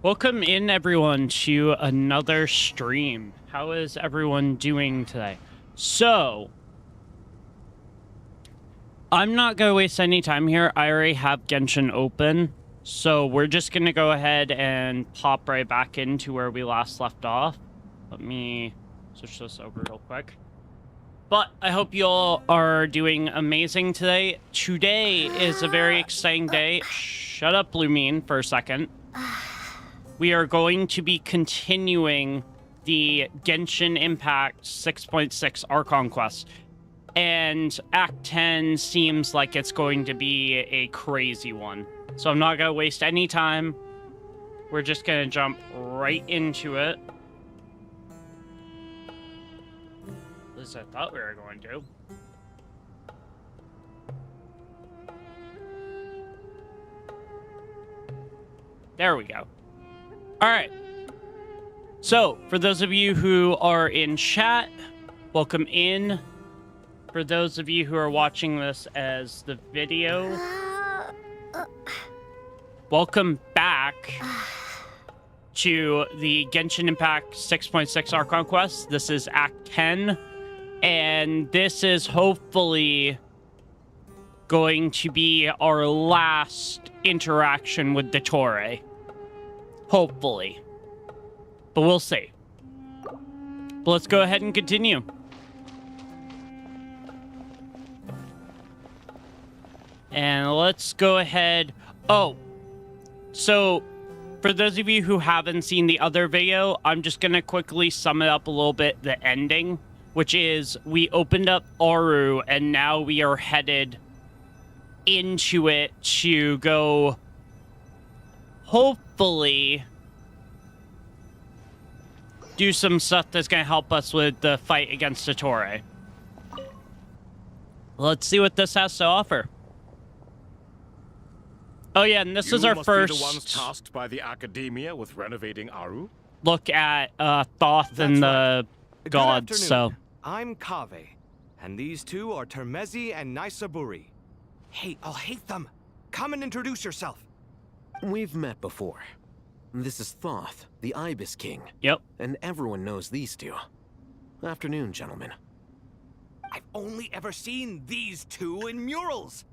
Welcome in, everyone, to another stream. How is everyone doing today? So, I'm not going to waste any time here. I already have Genshin open, so we're just going to go ahead and pop right back into where we last left off. Let me switch this over real quick. But I hope you all are doing amazing today. Today is a very exciting day. Shut up, Lumine, for a second. We are going to be continuing the Genshin Impact 6.6 Archon quest. And Act 10 seems like it's going to be a crazy one. So I'm not going to waste any time. We're just going to jump right into it. At least I thought we were going to. There we go. All right. So, for those of you who are in chat, welcome in. For those of you who are watching this as the video, welcome back to the Genshin Impact 6.6 Archon quest. This is Act 10, and this is hopefully going to be our last interaction with the Torre. Hopefully. But we'll see. But let's go ahead and continue. And let's go ahead. Oh, so for those of you who haven't seen the other video, I'm just going to quickly sum it up a little bit, the ending, which is we opened up Aru and now we are headed into it to go hopefully do some stuff that's going to help us with the fight against the Torre. Let's see what this has to offer. Oh yeah, and this is our first be the ones tasked by the academia with renovating Aru. Look at Thoth and the gods. So I'm Kaveh, and these two are Termezi and Naisaburi. Hey, I'll hate them. Come and introduce yourself. We've met before. This is Thoth, the Ibis King. Yep. And everyone knows these two. Afternoon, gentlemen. I've only ever seen these two in murals.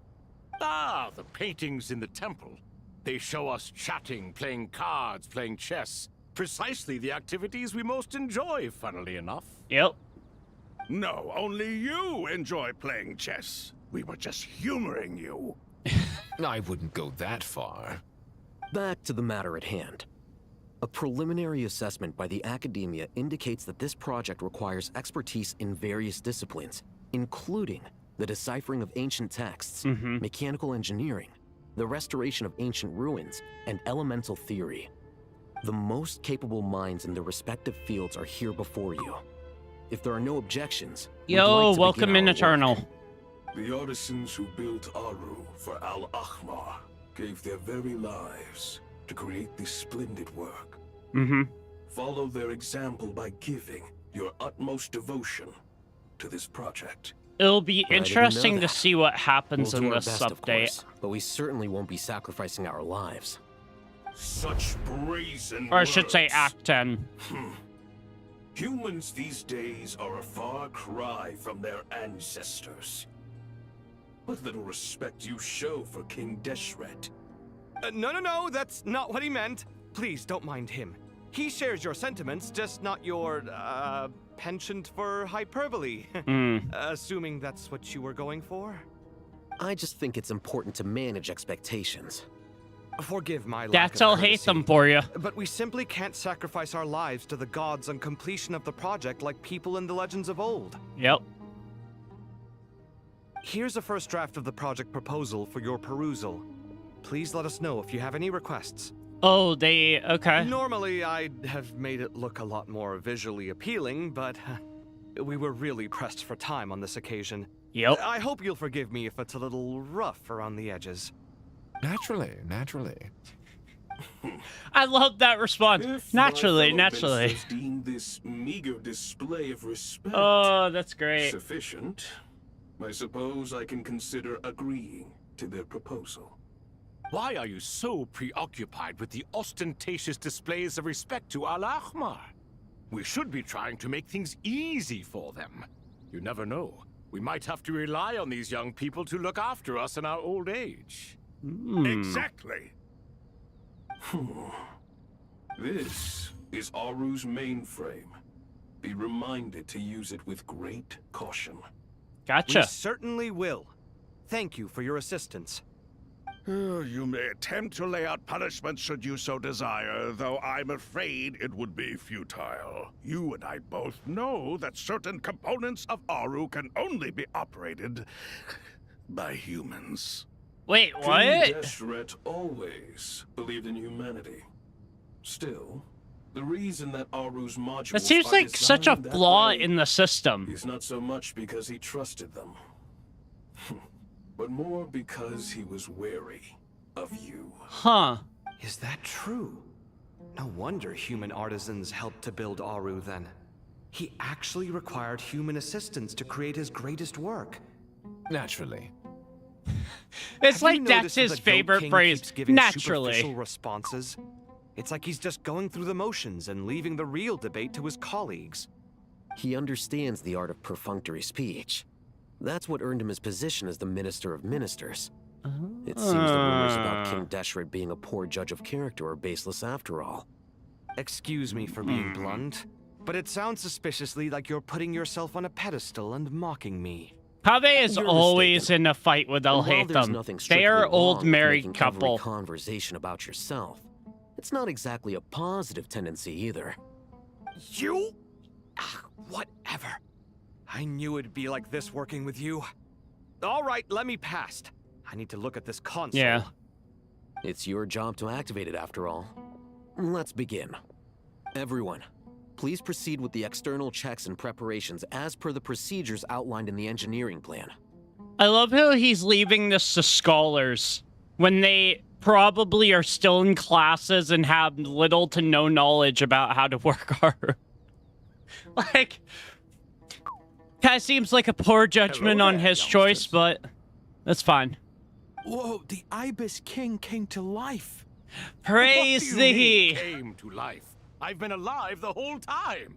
Ah, the paintings in the temple. They show us chatting, playing cards, playing chess. Precisely the activities we most enjoy, funnily enough. Yep. No, only you enjoy playing chess. We were just humoring you. I wouldn't go that far. Back to the matter at hand. A preliminary assessment by the academia indicates that this project requires expertise in various disciplines, including the deciphering of ancient texts, mechanical engineering, the restoration of ancient ruins, and elemental theory. The most capable minds in their respective fields are here before you. If there are no objections, yo, welcome in, Eternal. The artisans who built Aru for Al-Ahmar gave their very lives to create this splendid work. Follow their example by giving your utmost devotion to this project. It'll be interesting to see what happens We'll in do our this best, of update. course, but we certainly won't be sacrificing our lives. Such brazen Or I should say words. Act 10. Humans these days are a far cry from their ancestors. What little respect you show for King Deshret. No, that's not what he meant. Please, don't mind him. He shares your sentiments, just not your, penchant for hyperbole. Assuming that's what you were going for? I just think it's important to manage expectations. Forgive my lack That's of all hate courtesy, them for you. but we simply can't sacrifice our lives to the gods on completion of the project like people in the legends of old. Yep. Here's a first draft of the project proposal for your perusal. Please let us know if you have any requests. Oh, okay. Normally, I'd have made it look a lot more visually appealing, but We were really pressed for time on this occasion. Yep. I hope you'll forgive me if it's a little rough around the edges. Naturally, naturally. I love that response. If Naturally, my fellow naturally. ministers deem this meager display of respect Oh, that's great. sufficient, I suppose I can consider agreeing to their proposal. Why are you so preoccupied with the ostentatious displays of respect to Al-Ahmar? We should be trying to make things easy for them. You never know. We might have to rely on these young people to look after us in our old age. Exactly. This is Aru's mainframe. Be reminded to use it with great caution. We Gotcha. certainly will. Thank you for your assistance. You may attempt to lay out punishment should you so desire, though I'm afraid it would be futile. You and I both know that certain components of Aru can only be operated by humans. Wait, King what? Deshret always believed in humanity. Still, the reason that Aru's modules That seems are like such a designed that flaw way in the system. is not so much because he trusted them, but more because he was wary of you. Huh. Is that true? No wonder human artisans helped to build Aru then. He actually required human assistance to create his greatest work. Naturally. It's Have like you that's noticed that his the Goat favorite King phrase. keeps giving Naturally. superficial responses? It's like he's just going through the motions and leaving the real debate to his colleagues. He understands the art of perfunctory speech. That's what earned him his position as the Minister of Ministers. It seems the rumors about King Deshret being a poor judge of character are baseless after all. Excuse me for being blunt, but it sounds suspiciously like you're putting yourself on a pedestal and mocking me. Kaveh is You're always mistaken. in a fight with And while there's Al-Haytham. nothing They strictly are wrong old with married making couple. every conversation about yourself, it's not exactly a positive tendency either. You? Whatever. I knew it'd be like this working with you. All right, let me past. I need to look at this console. Yeah. It's your job to activate it after all. Let's begin. Everyone, please proceed with the external checks and preparations as per the procedures outlined in the engineering plan. I love how he's leaving this to scholars when they probably are still in classes and have little to no knowledge about how to work Aru. Like, kind of seems like a poor judgment on his choice, but that's fine. Whoa, the Ibis King came to life. Praise What do you mean, thee! came to life? I've been alive the whole time.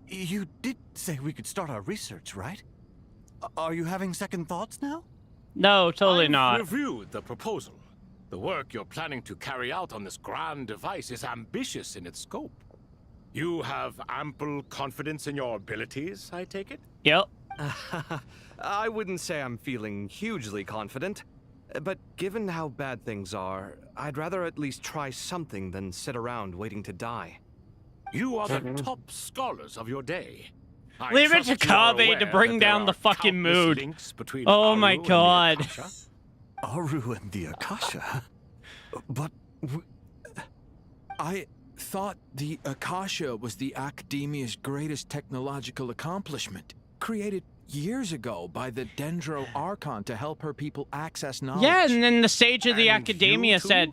You did say we could start our research, right? Are you having second thoughts now? No, totally I've not. reviewed the proposal. The work you're planning to carry out on this grand device is ambitious in its scope. You have ample confidence in your abilities, I take it? Yep. I wouldn't say I'm feeling hugely confident, but given how bad things are, I'd rather at least try something than sit around waiting to die. You are the top scholars of your day. I Leave it trust to you are Kaveh to aware bring that there down the are fucking countless mood. links between Oh Aru my and the God. Akasha. Aru and the Akasha? But I thought the Akasha was the Academia's greatest technological accomplishment, created years ago by the Dendro Archon to help her people access knowledge. Yeah, and then the sage of the And academia you too? said,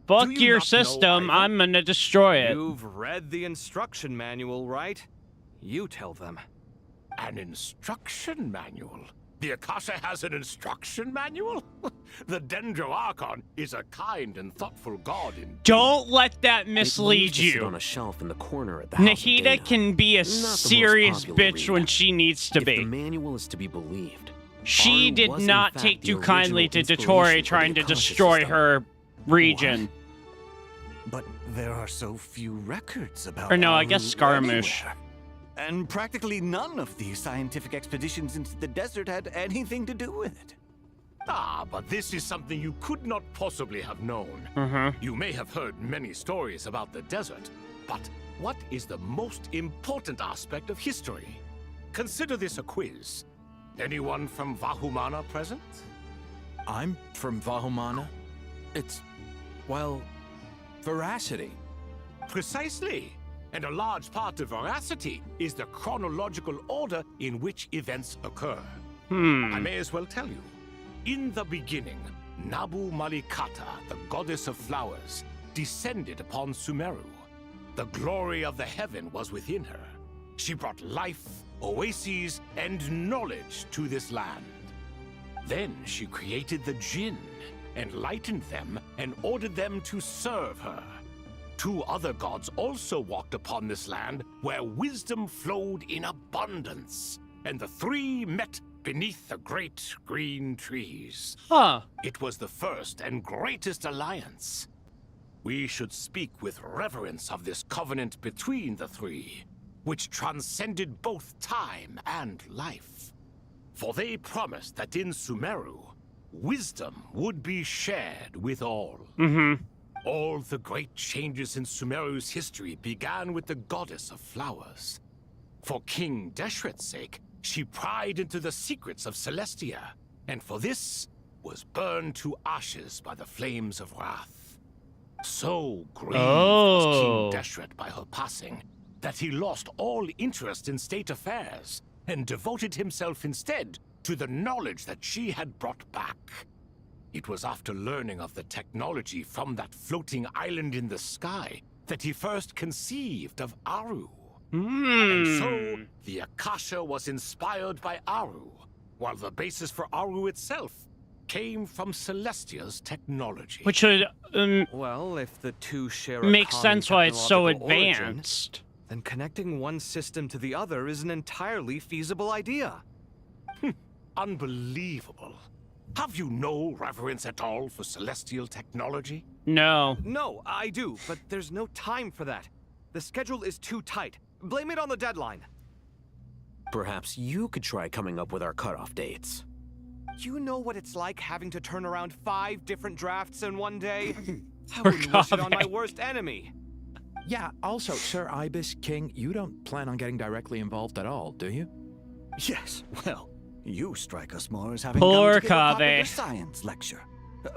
fuck Do you your not know system, either? I'm gonna destroy it. You've read the instruction manual, right? You tell them. An instruction manual? The Akasha has an instruction manual? The Dendro Archon is a kind and thoughtful god in... Don't let that It mislead used to sit on you. a shelf in the corner at the House of Nahida Data. can be a Not the most serious popular bitch read. when she needs to If the be. manual is to be believed, She Aru did was in not fact take the too kindly original to inspiration Dottore for trying the to Akasha destroy system. her region. But there are so few records about Or no, I Aru guess Scaramouche. anywhere. And practically none of these scientific expeditions into the desert had anything to do with it. Ah, but this is something you could not possibly have known. You may have heard many stories about the desert, but what is the most important aspect of history? Consider this a quiz. Anyone from Vahumana present? I'm from Vahumana. It's, well, veracity. Precisely. and a large part of veracity is the chronological order in which events occur. I may as well tell you. In the beginning, Nabu Malikata, the goddess of flowers, descended upon Sumeru. The glory of the heaven was within her. She brought life, oases, and knowledge to this land. Then she created the Jinn, enlightened them, and ordered them to serve her. 2 other gods also walked upon this land where wisdom flowed in abundance, and the 3 met beneath the great green trees. It was the first and greatest alliance. We should speak with reverence of this covenant between the 3, which transcended both time and life. For they promised that in Sumeru, wisdom would be shared with all. All the great changes in Sumeru's history began with the goddess of flowers. For King Deshret's sake, she pried into the secrets of Celestia, and for this was burned to ashes by the flames of wrath. So grieved was King Deshret by her passing that he lost all interest in state affairs and devoted himself instead to the knowledge that she had brought back. It was after learning of the technology from that floating island in the sky that he first conceived of Aru. And so, the Akasha was inspired by Aru, while the basis for Aru itself came from Celestia's technology. Which would Well, if the 2 share a make common sense why it's so technological origin, advanced. then connecting one system to the other is an entirely feasible idea. Unbelievable. Have you no reverence at all for celestial technology? No. No, I do, but there's no time for that. The schedule is too tight. Blame it on the deadline. Perhaps you could try coming up with our cutoff dates. You know what it's like having to turn around 5 different drafts in one day? I wouldn't wish it on my worst enemy. Yeah, also, Sir Ibis, King, you don't plan on getting directly involved at all, do you? Yes, well, you strike us more as having Poor come to give a popular Kaveh. science lecture.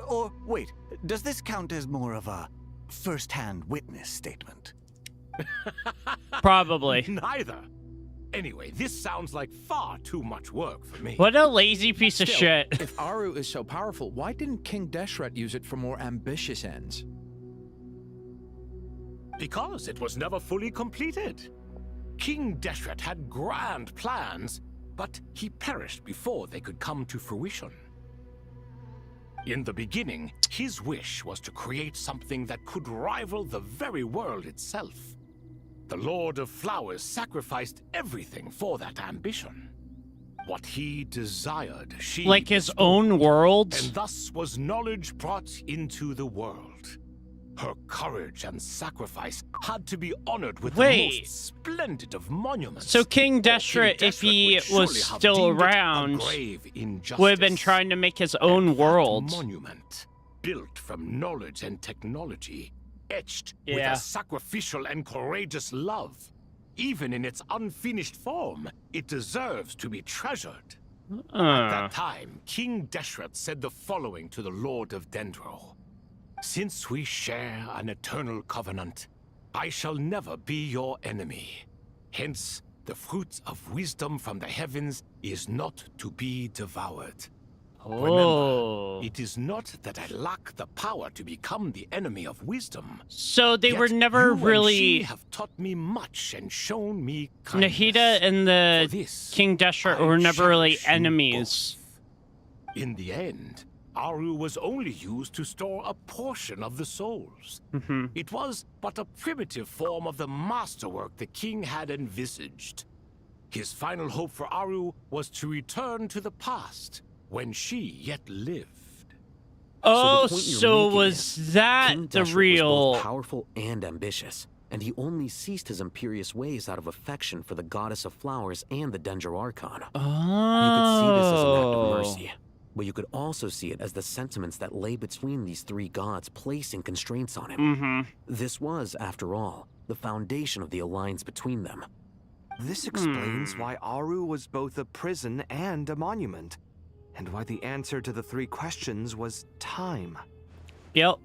Or, wait, does this count as more of a first-hand witness statement? Probably. Neither. Anyway, this sounds like far too much work for me. What a lazy piece of Still, shit. If Aru is so powerful, why didn't King Deshret use it for more ambitious ends? Because it was never fully completed. King Deshret had grand plans, but he perished before they could come to fruition. In the beginning, his wish was to create something that could rival the very world itself. The Lord of Flowers sacrificed everything for that ambition. What he desired, she Like his bestowed, own world? and thus was knowledge brought into the world. Her courage and sacrifice had to be honored with the Wait. most splendid of monuments. So King King Deshret, if he Deshret would was surely have still deemed it a around, grave injustice. would have been trying to make his own And that world. monument, built from knowledge and technology, etched with Yeah. a sacrificial and courageous love. Even in its unfinished form, it deserves to be treasured. At that time, King Deshret said the following to the Lord of Dendro. Since we share an eternal covenant, I shall never be your enemy. Hence, the fruit of wisdom from the heavens is not to be devoured. Oh. Remember, it is not that I lack the power to become the enemy of wisdom. So they were Yet never you and she really... have taught me much and shown me kindness. Nahida and the For this, King Deshret I were never really cherish you enemies. both. In the end, Aru was only used to store a portion of the souls. It was but a primitive form of the masterwork the king had envisaged. His final hope for Aru was to return to the past, when she yet lived. Oh, the point you're so making was is, that King the Deshret was real... both powerful and ambitious, and he only ceased his imperious ways out of affection for the goddess of flowers and the Dendro Archon. Oh. You could see this as an act of mercy, but you could also see it as the sentiments that lay between these 3 gods placing constraints on him. This was, after all, the foundation of the alliance between them. This explains why Aru was both a prison and a monument, and why the answer to the 3 questions was time. Yep.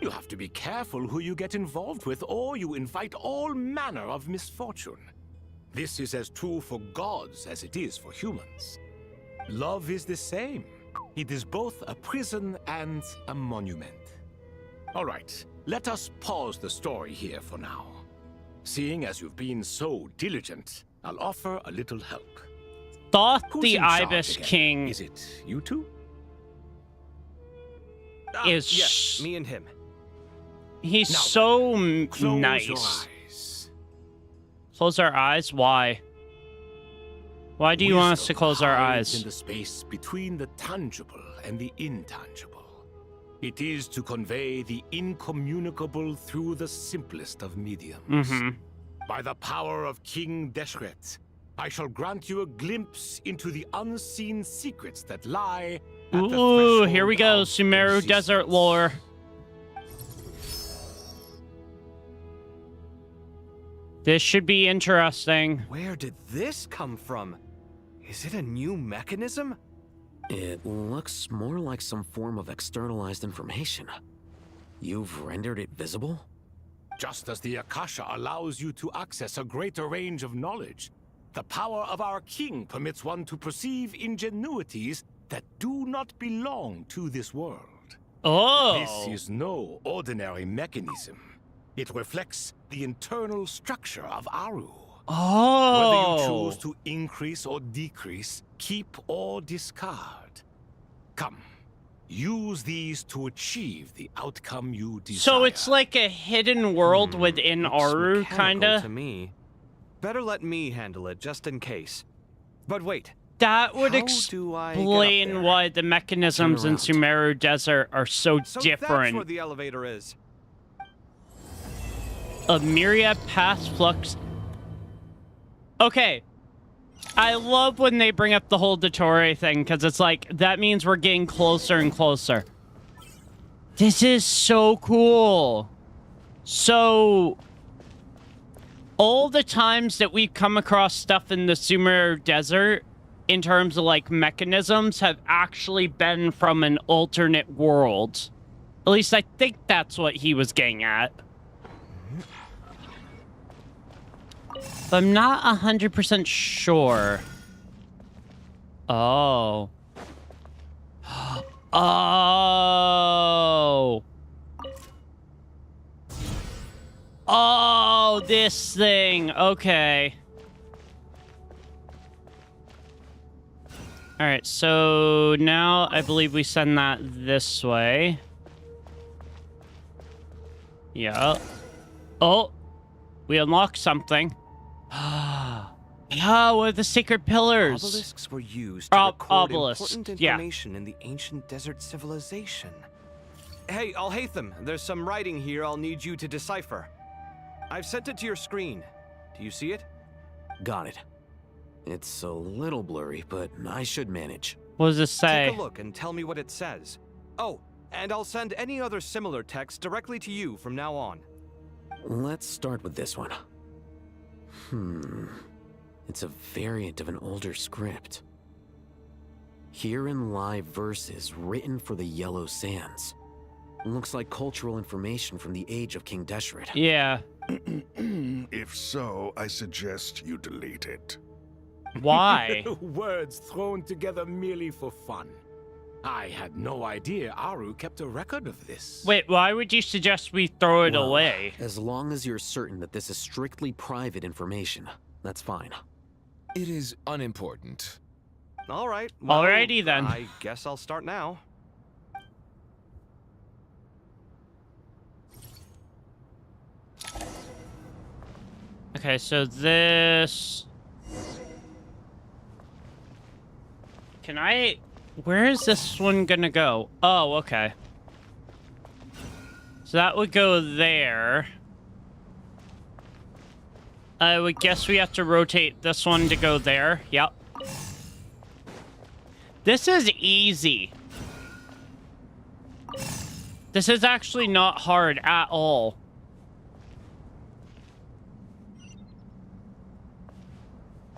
You have to be careful who you get involved with, or you invite all manner of misfortune. This is as true for gods as it is for humans. Love is the same. It is both a prison and a monument. All right, let us pause the story here for now. Seeing as you've been so diligent, I'll offer a little help. Thought Who's the in charge Ibis again? King Is it you two? is... Yes, me and him. He's Now, so Close nice. your eyes. Close our eyes? Why? Why do you want us to Wisdom close our hides eyes? in the space between the tangible and the intangible. It is to convey the incommunicable through the simplest of mediums. By the power of King Deshret, I shall grant you a glimpse into the unseen secrets that lie at the Ooh, here we threshold go. of Sumeru Desert existence. lore. This should be interesting. Where did this come from? Is it a new mechanism? It looks more like some form of externalized information. You've rendered it visible? Just as the Akasha allows you to access a greater range of knowledge, the power of our king permits one to perceive ingenuities that do not belong to this world. Oh. This is no ordinary mechanism. It reflects the internal structure of Aru. Whether you choose to increase or decrease, keep or discard. Come, use these to achieve the outcome you desire. So it's like a hidden world within Looks Aru, mechanical kinda? to me. Better let me handle it, just in case. But wait, That would how do I get up explain there? why the mechanisms in Turn around. Sumeru Desert are so So that's different. where the elevator is. A myriad past flux. Okay. I love when they bring up the whole Dottore thing, because it's like, that means we're getting closer and closer. This is so cool. So, all the times that we've come across stuff in the Sumeru Desert, in terms of, like, mechanisms, have actually been from an alternate world. At least I think that's what he was getting at. But I'm not 100% sure. Oh. Oh. Oh, this thing. Okay. All right, so now I believe we send that this way. Yeah. Oh, we unlocked something. Oh, what are the secret pillars? Obelisks were used to record Obelisks, important yeah. information in the ancient desert civilization. Hey, Al-Haytham, there's some writing here I'll need you to decipher. I've sent it to your screen. Do you see it? Got it. It's a little blurry, but I should manage. What does this say? Take a look and tell me what it says. Oh, and I'll send any other similar text directly to you from now on. Let's start with this one. It's a variant of an older script. Herein lie verses written for the Yellow Sands. Looks like cultural information from the age of King Deshret. Yeah. If so, I suggest you delete it. Why? Words thrown together merely for fun. I had no idea Aru kept a record of this. Wait, why would you suggest we throw it Well, away? As long as you're certain that this is strictly private information, that's fine. It is unimportant. All right. Well, Alrighty then. I guess I'll start now. Okay, so this... Can I... Where is this one gonna go? Oh, okay. So that would go there. I would guess we have to rotate this one to go there. Yep. This is easy. This is actually not hard at all.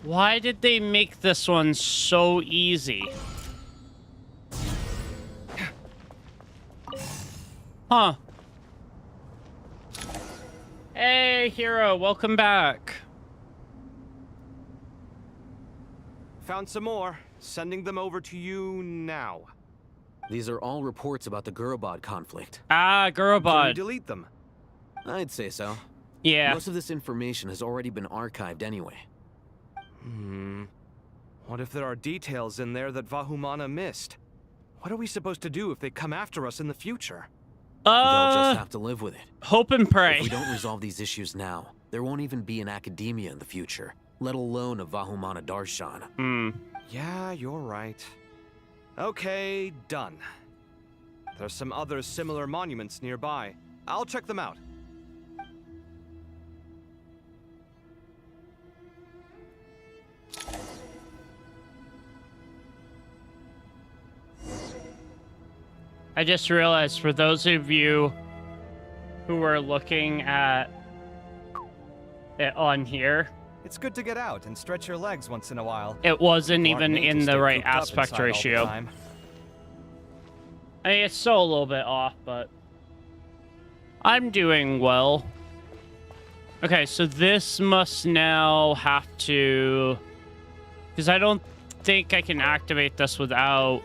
Why did they make this one so easy? Huh. Hey, Hero, welcome back. Found some more. Sending them over to you now. These are all reports about the Gurubad conflict. Ah, Can we Gurubad. delete them? I'd say so. Yeah. Most of this information has already been archived anyway. What if there are details in there that Vahumana missed? What are we supposed to do if they come after us in the future? They'll just have to live with it. Hope and pray. If we don't resolve these issues now, there won't even be an academia in the future, let alone a Vahumana Darshan. Yeah, you're right. Okay, done. There's some other similar monuments nearby. I'll check them out. I just realized, for those of you who are looking at it on here, It's good to get out and stretch your legs once in a while. it wasn't People aren't even made to in stay the right cooped up aspect inside all the ratio. time. I mean, it's still a little bit off, but I'm doing well. Okay, so this must now have to... Because I don't think I can activate this without...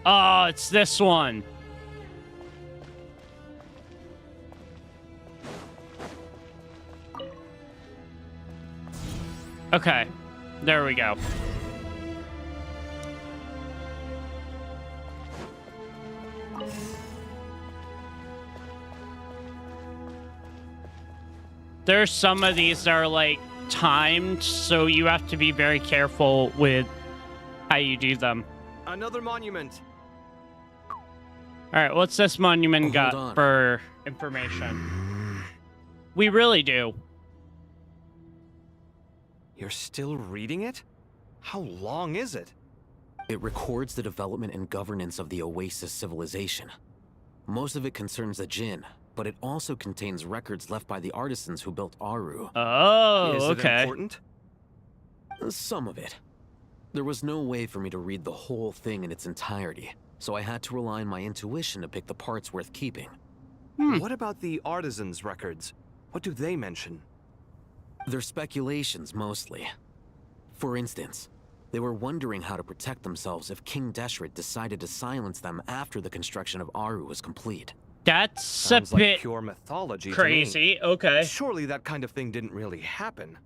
Oh, it's this one. Okay, there we go. There's some of these that are like timed, so you have to be very careful with how you do them. Another monument. All right, what's this monument Hold got on. for information? We really do. You're still reading it? How long is it? It records the development and governance of the Oasis civilization. Most of it concerns the Jinn, but it also contains records left by the artisans who built Aru. Oh, Is it okay. important? Some of it. There was no way for me to read the whole thing in its entirety, so I had to rely on my intuition to pick the parts worth keeping. What about the artisans' records? What do they mention? They're speculations, mostly. For instance, they were wondering how to protect themselves if King Deshret decided to silence them after the construction of Aru was complete. That's Sounds a like bit pure mythology to me. crazy. Okay. Surely that kind of thing didn't really happen.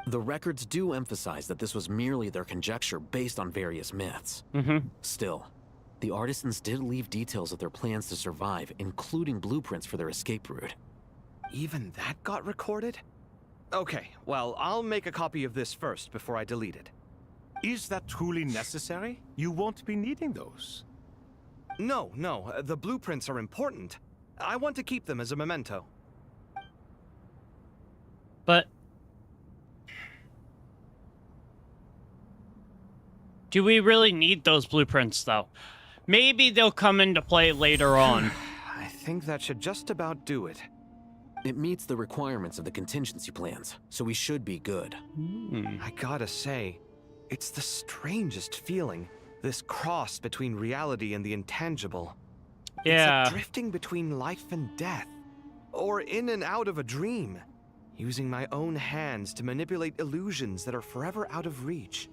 The records do emphasize that this was merely their conjecture based on various myths. Still, the artisans did leave details of their plans to survive, including blueprints for their escape route. Even that got recorded? Okay, well, I'll make a copy of this first before I delete it. Is that truly necessary? You won't be needing those. No, the blueprints are important. I want to keep them as a memento. But do we really need those blueprints, though? Maybe they'll come into play later on. I think that should just about do it. It meets the requirements of the contingency plans, so we should be good. I gotta say, it's the strangest feeling. This cross between reality and the intangible. Yeah. It's like drifting between life and death. Or in and out of a dream. Using my own hands to manipulate illusions that are forever out of reach.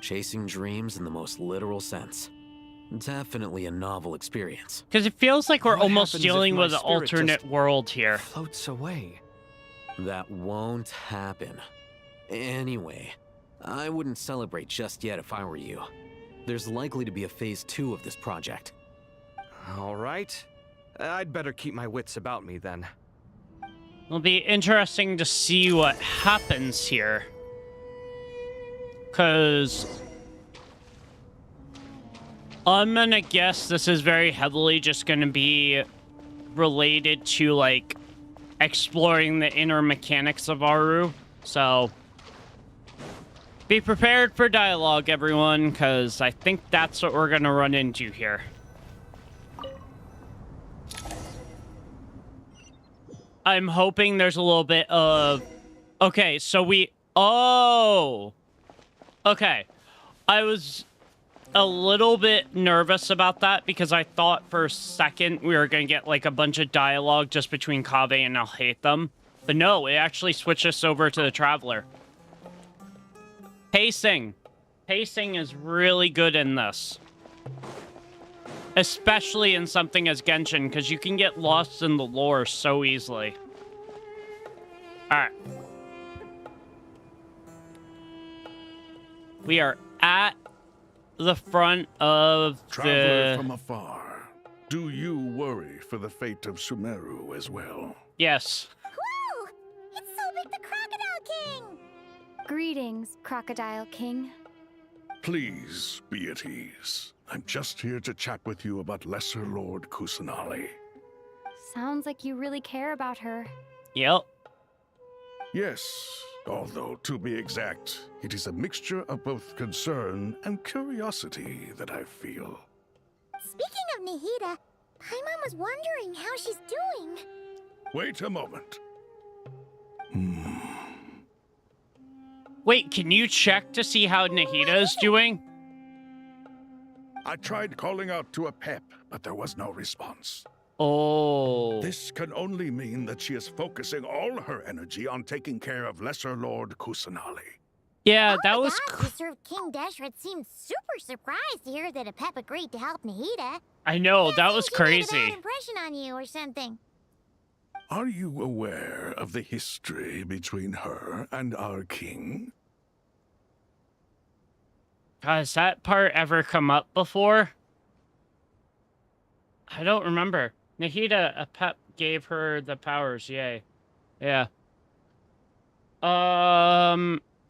Chasing dreams in the most literal sense. Definitely a novel experience. Because it feels like we're What almost happens if dealing my with an spirit alternate just world here. Floats away. That won't happen. Anyway, I wouldn't celebrate just yet if I were you. There's likely to be a phase 2 of this project. All right. I'd better keep my wits about me then. It'll be interesting to see what happens here. Because I'm gonna guess this is very heavily just gonna be related to, like, exploring the inner mechanics of Aru. So be prepared for dialogue, everyone, because I think that's what we're gonna run into here. I'm hoping there's a little bit of... Okay, so we... Oh! Okay. I was a little bit nervous about that because I thought for a second we were going to get like a bunch of dialogue just between Kaveh and I'll hate them. But no, it actually switched us over to the Traveler. Pacing. Pacing is really good in this. Especially in something as Genshin, because you can get lost in the lore so easily. Alright. We are at the front of Traveler from afar, do you worry for the fate of Sumeru as well? Yes. Whoa! It's Sobek the Crocodile King! Greetings, Crocodile King. Please be at ease. I'm just here to chat with you about Lesser Lord Kusanali. Sounds like you really care about her. Yep. Yes, although to be exact, it is a mixture of both concern and curiosity that I feel. Speaking of Nahida, Paimon was wondering how she's doing. Wait a moment. Wait, can you check to see how Nahida is doing? I tried calling out to a pep, but there was no response. Oh. This can only mean that she is focusing all her energy on taking care of Lesser Lord Kusanali. Yeah, that was... Sister of King Deshret seemed super surprised to hear that a pep agreed to help Nahida. I know, that was crazy. Made a bad impression on you or something. Are you aware of the history between her and our king? Has that part ever come up before? I don't remember. Nahida, a pep gave her the powers, yay. Yeah.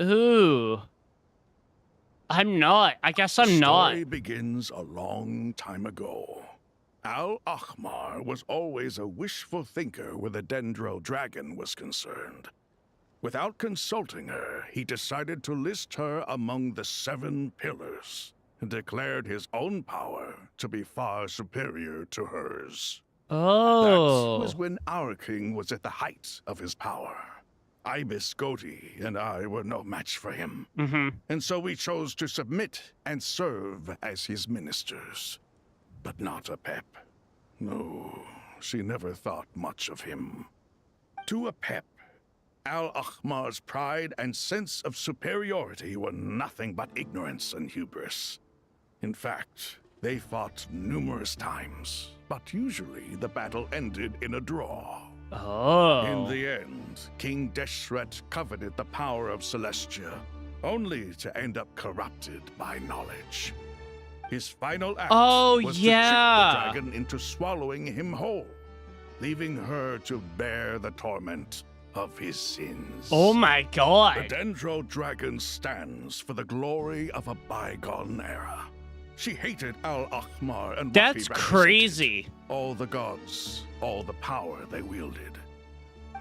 Ooh. I'm not. I guess I'm not. The story begins a long time ago. Al-Ahmar was always a wishful thinker where the Dendro dragon was concerned. Without consulting her, he decided to list her among the 7 pillars and declared his own power to be far superior to hers. Oh. That was when our king was at the height of his power. Ibis Goti and I were no match for him. And so we chose to submit and serve as his ministers. But not a pep. No, she never thought much of him. To a pep, Al-Ahmar's pride and sense of superiority were nothing but ignorance and hubris. In fact, they fought numerous times, but usually the battle ended in a draw. Oh. In the end, King Deshret coveted the power of Celestia, only to end up corrupted by knowledge. His final act was to trick the dragon into swallowing him whole, leaving her to bear the torment of his sins. Oh my god. The Dendro dragon stands for the glory of a bygone era. She hated Al-Ahmar and what he represented. Crazy. All the gods, all the power they wielded.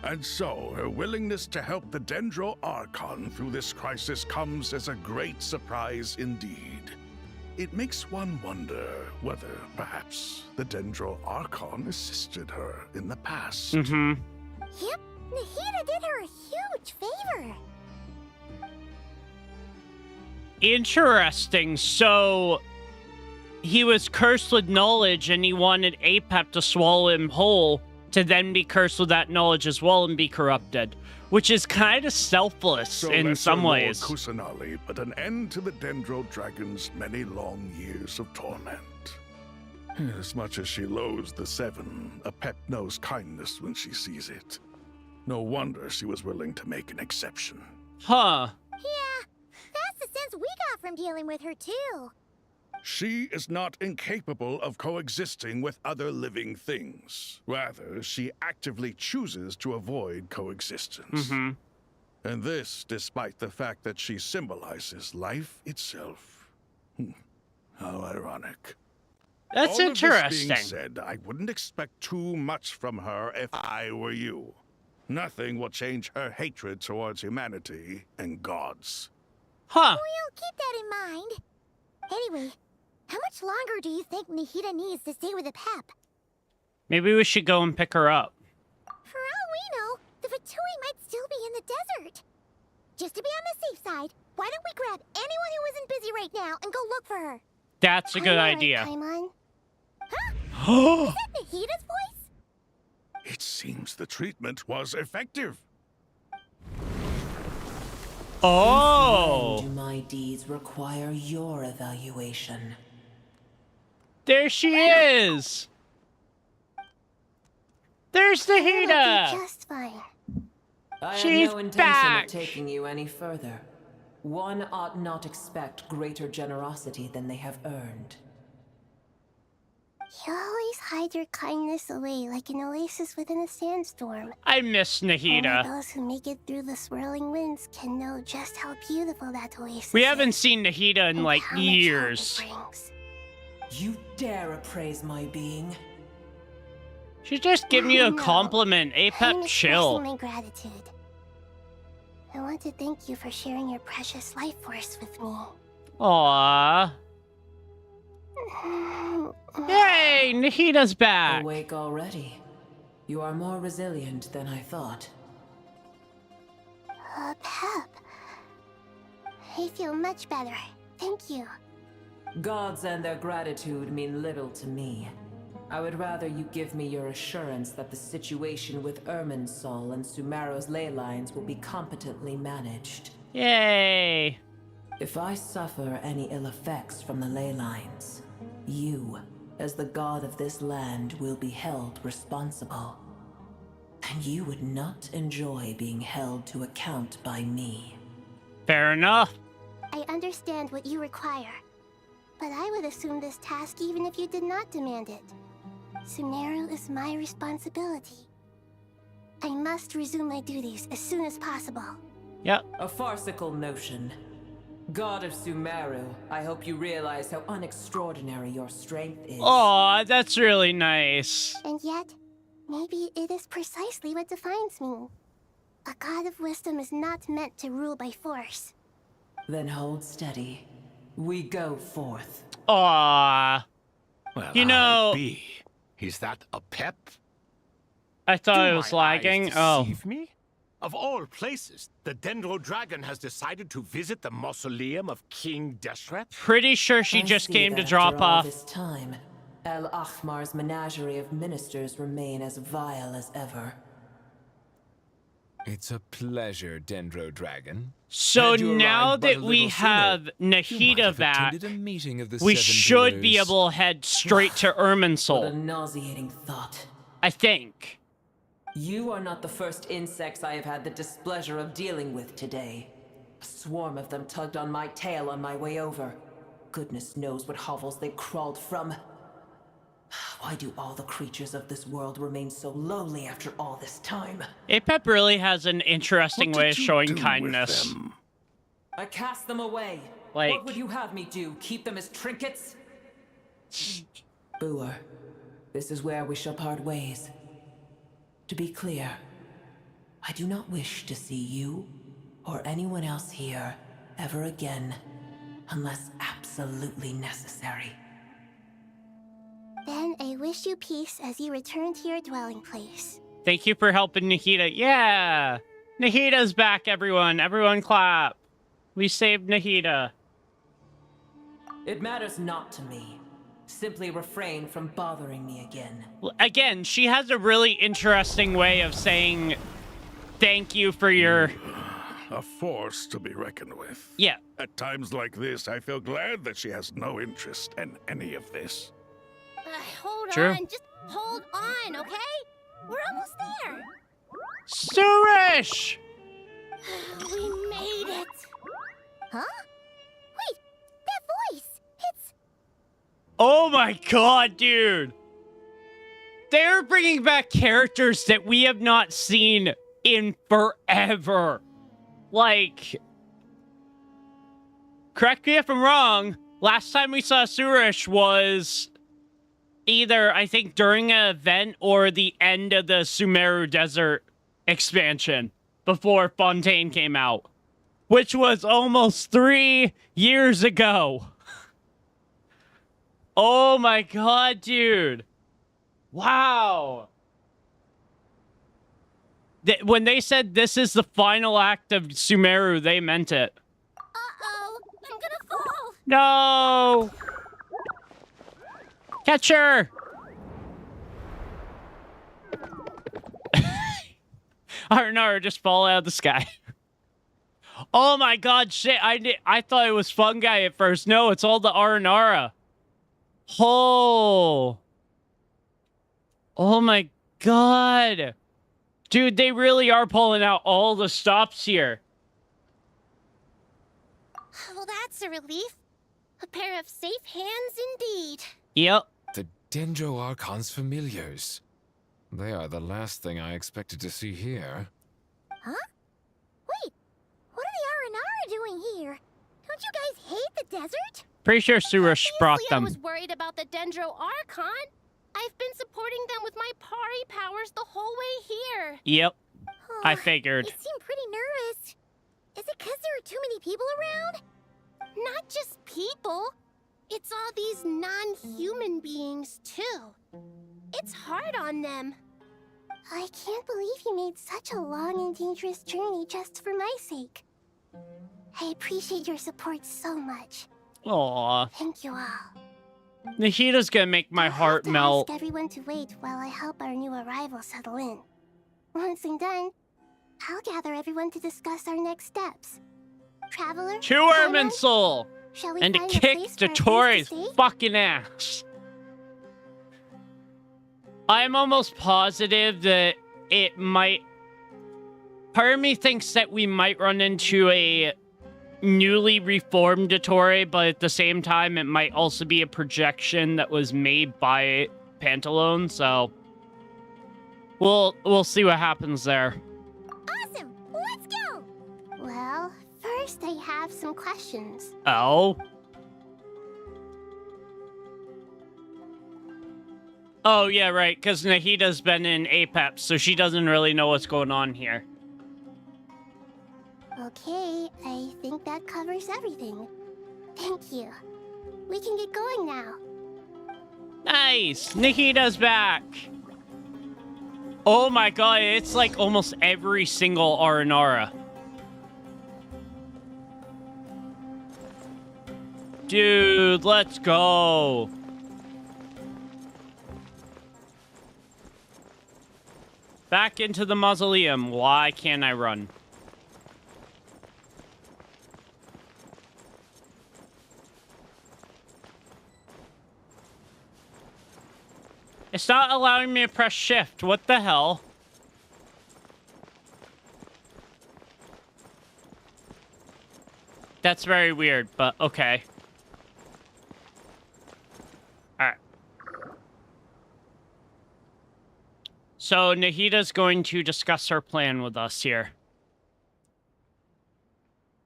And so, her willingness to help the Dendro Archon through this crisis comes as a great surprise indeed. It makes one wonder whether, perhaps, the Dendro Archon assisted her in the past. Yep, Nahida did her a huge favor. Interesting. So, he was cursed with knowledge and he wanted Apep to swallow him whole to then be cursed with that knowledge as well and be corrupted. Which is kind of selfless in some ways. So Kusanali put an end to the Dendro Dragon's many long years of torment. As much as she loathes the 7, a pep knows kindness when she sees it. No wonder she was willing to make an exception. Huh. Yeah, that's the sense we got from dealing with her too. She is not incapable of coexisting with other living things. Rather, she actively chooses to avoid coexistence. And this despite the fact that she symbolizes life itself. How ironic. That's All interesting. Of this being said, I wouldn't expect too much from her if I were you. Nothing will change her hatred towards humanity and gods. Huh. We'll keep that in mind. Anyway, how much longer do you think Nahida needs to stay with the pep? Maybe we should go and pick her up. For all we know, the Fatui might still be in the desert. Just to be on the safe side, why don't we grab anyone who isn't busy right now and go look for her? That's a good Alright, idea. Paimon. Huh? Is that Nahida's voice? It seems the treatment was effective. Oh! When do my deeds require your evaluation? There she is! There's It'll be Nahida! just fine. I She's have no intention back! of taking you any further. One ought not expect greater generosity than they have earned. You always hide your kindness away like an oasis within a sandstorm. I miss Only Nahida. those who make it through the swirling winds can know just how beautiful that oasis We is. haven't seen Nahida in and like how much hope it years. brings. You dare appraise my being? She's just giving you a No, compliment. I'm Apep, chill. expressing my gratitude. I want to thank you for sharing your precious life force with me. Aww. Yay! Nahida's back! Awake already. You are more resilient than I thought. Pep. I feel much better. Thank you. Gods and their gratitude mean little to me. I would rather you give me your assurance that the situation with Irminsul and Sumeru's ley lines will be competently managed. Yay! If I suffer any ill effects from the ley lines, you, as the god of this land, will be held responsible. And you would not enjoy being held to account by me. Fair enough. I understand what you require, but I would assume this task even if you did not demand it. Sumeru is my responsibility. I must resume my duties as soon as possible. Yep. A farcical notion. God of Sumeru, I hope you realize how unextraordinary your strength is. Aw, that's really nice. And yet, maybe it is precisely what defines me. A god of wisdom is not meant to rule by force. Then hold steady. We go forth. Aw. Well, You know- I'll be. Is that a pep? I thought Do it was my lagging. eyes Oh. deceive me? Of all places, the Dendro Dragon has decided to visit the mausoleum of King Deshret? Pretty sure she I just see came to that drop after all off. this time, El Ahmar's menagerie of ministers remain as vile as ever. It's a pleasure, Dendro Dragon. So Had you now arrived but a that we little sooner, have you might Nahida have back, attended a meeting of the we Seven should be Pillars. able to head straight to What a Irminsul. nauseating thought. I think. You are not the first insects I have had the displeasure of dealing with today. A swarm of them tugged on my tail on my way over. Goodness knows what hovels they crawled from. Why do all the creatures of this world remain so lowly after all this time? Apep really has an interesting What way did of you showing do with kindness. them? I cast them away. Like- What would you have me do? Keep them as trinkets? Booer, this is where we shall part ways. To be clear, I do not wish to see you or anyone else here ever again, unless absolutely necessary. Then I wish you peace as you return to your dwelling place. Thank you for helping Nahida. Yeah! Nahida's back, everyone. Everyone clap. We saved Nahida. It matters not to me. Simply refrain from bothering me again. Again, she has a really interesting way of saying thank you for your... A force to be reckoned with. Yeah. At times like this, I feel glad that she has no interest in any of this. Hold True. on, just hold on, okay? We're almost there. Surish! We made it. Huh? Wait, that voice. It's... Oh my god, dude! They're bringing back characters that we have not seen in forever. Like... Correct me if I'm wrong, last time we saw Surish was... either, I think, during an event or the end of the Sumeru Desert expansion before Fontaine came out, which was almost 3 years ago. Oh my god, dude. Wow. When they said this is the final act of Sumeru, they meant it. Uh-oh, I'm gonna fall. No! Catch her! Aranara just fall out of the sky. Oh my god, shit. I thought it was fungi at first. No, it's all the Aranara. Oh. Oh my god. Dude, they really are pulling out all the stops here. Well, that's a relief. A pair of safe hands indeed. Yep. The Dendro Archon's familiars. They are the last thing I expected to see here. Huh? Wait, what are the Aranara doing here? Don't you guys hate the desert? Pretty sure Suresh brought I them. was worried about the Dendro Archon. I've been supporting them with my Pari powers the whole way here. Yep. Oh, I figured. You seem pretty nervous. Is it because there are too many people around? Not just people. It's all these non-human beings, too. It's hard on them. I can't believe you made such a long and dangerous journey just for my sake. I appreciate your support so much. Aw. Thank you all. Nahita's gonna make my heart melt. Ask everyone to wait while I help our new arrival settle in. Once I'm done, I'll gather everyone to discuss our next steps. Traveler, To Tren, Erminsul! shall we And to find a kick place the for our guests Tory's to stay? fucking ass. I'm almost positive that it might... Part of me thinks that we might run into a newly reformed Dottore, but at the same time, it might also be a projection that was made by Pantalone, so... We'll see what happens there. Awesome! Let's go! Well, first I have some questions. Oh? Oh, yeah, right, because Nahita's been in Apex, so she doesn't really know what's going on here. Okay, I think that covers everything. Thank you. We can get going now. Nice! Nahita's back! Oh my god, it's like almost every single Aranara. Dude, let's go! Back into the mausoleum. Why can't I run? It's not allowing me to press shift. What the hell? That's very weird, but okay. Alright. So, Nahita's going to discuss her plan with us here.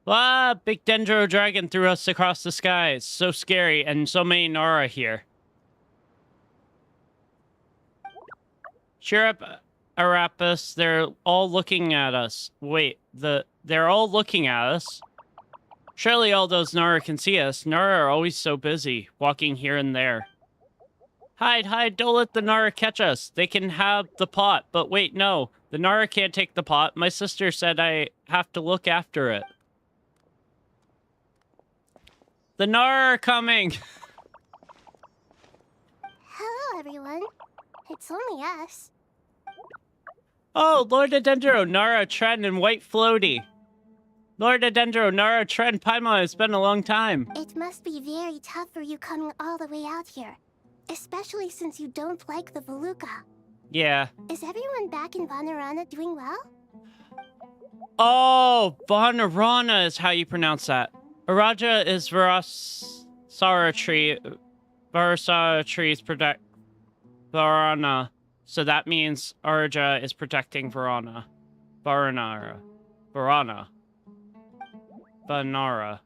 Ah, big Dendro dragon threw us across the sky. It's so scary, and so many Nara here. Cheer up, Arapis. They're all looking at us. Wait, they're all looking at us? Surely all those Nara can see us. Nara are always so busy, walking here and there. Hide, hide, don't let the Nara catch us. They can have the pot, but wait, no. The Nara can't take the pot. My sister said I have to look after it. The Nara are coming! Hello, everyone. It's only us. Oh, Lord of Dendro, Nara, Tren, and White Floaty. Lord of Dendro, Nara, Tren, Paimon, it's been a long time. It must be very tough for you coming all the way out here. Especially since you don't like the Veluca. Yeah. Is everyone back in Vanarana doing well? Oh, Vanarana is how you pronounce that. Araja is Varasara tree. Varasara trees protect Varana. So that means Araja is protecting Varana. Varanara. Varana. Vanara.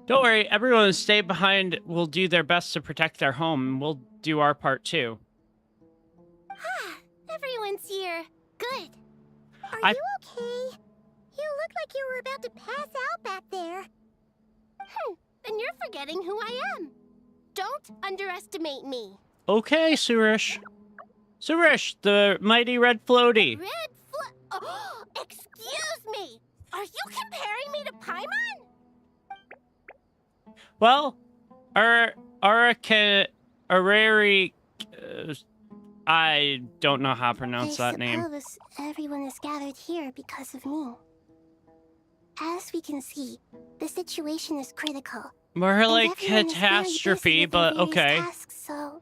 Don't worry, everyone who stay behind will do their best to protect their home, and we'll do our part too. Ah, everyone's here. Good. Are you okay? You look like you were about to pass out back there. Then you're forgetting who I am. Don't underestimate me. Okay, Suresh. Suresh, the mighty red floaty. Oh, excuse me. Are you comparing me to Paimon? Well, Ara can Arari... I don't know how to pronounce that name. I suppose everyone is gathered here because of me. As we can see, the situation is critical. More like catastrophe, but okay. Tasks, so...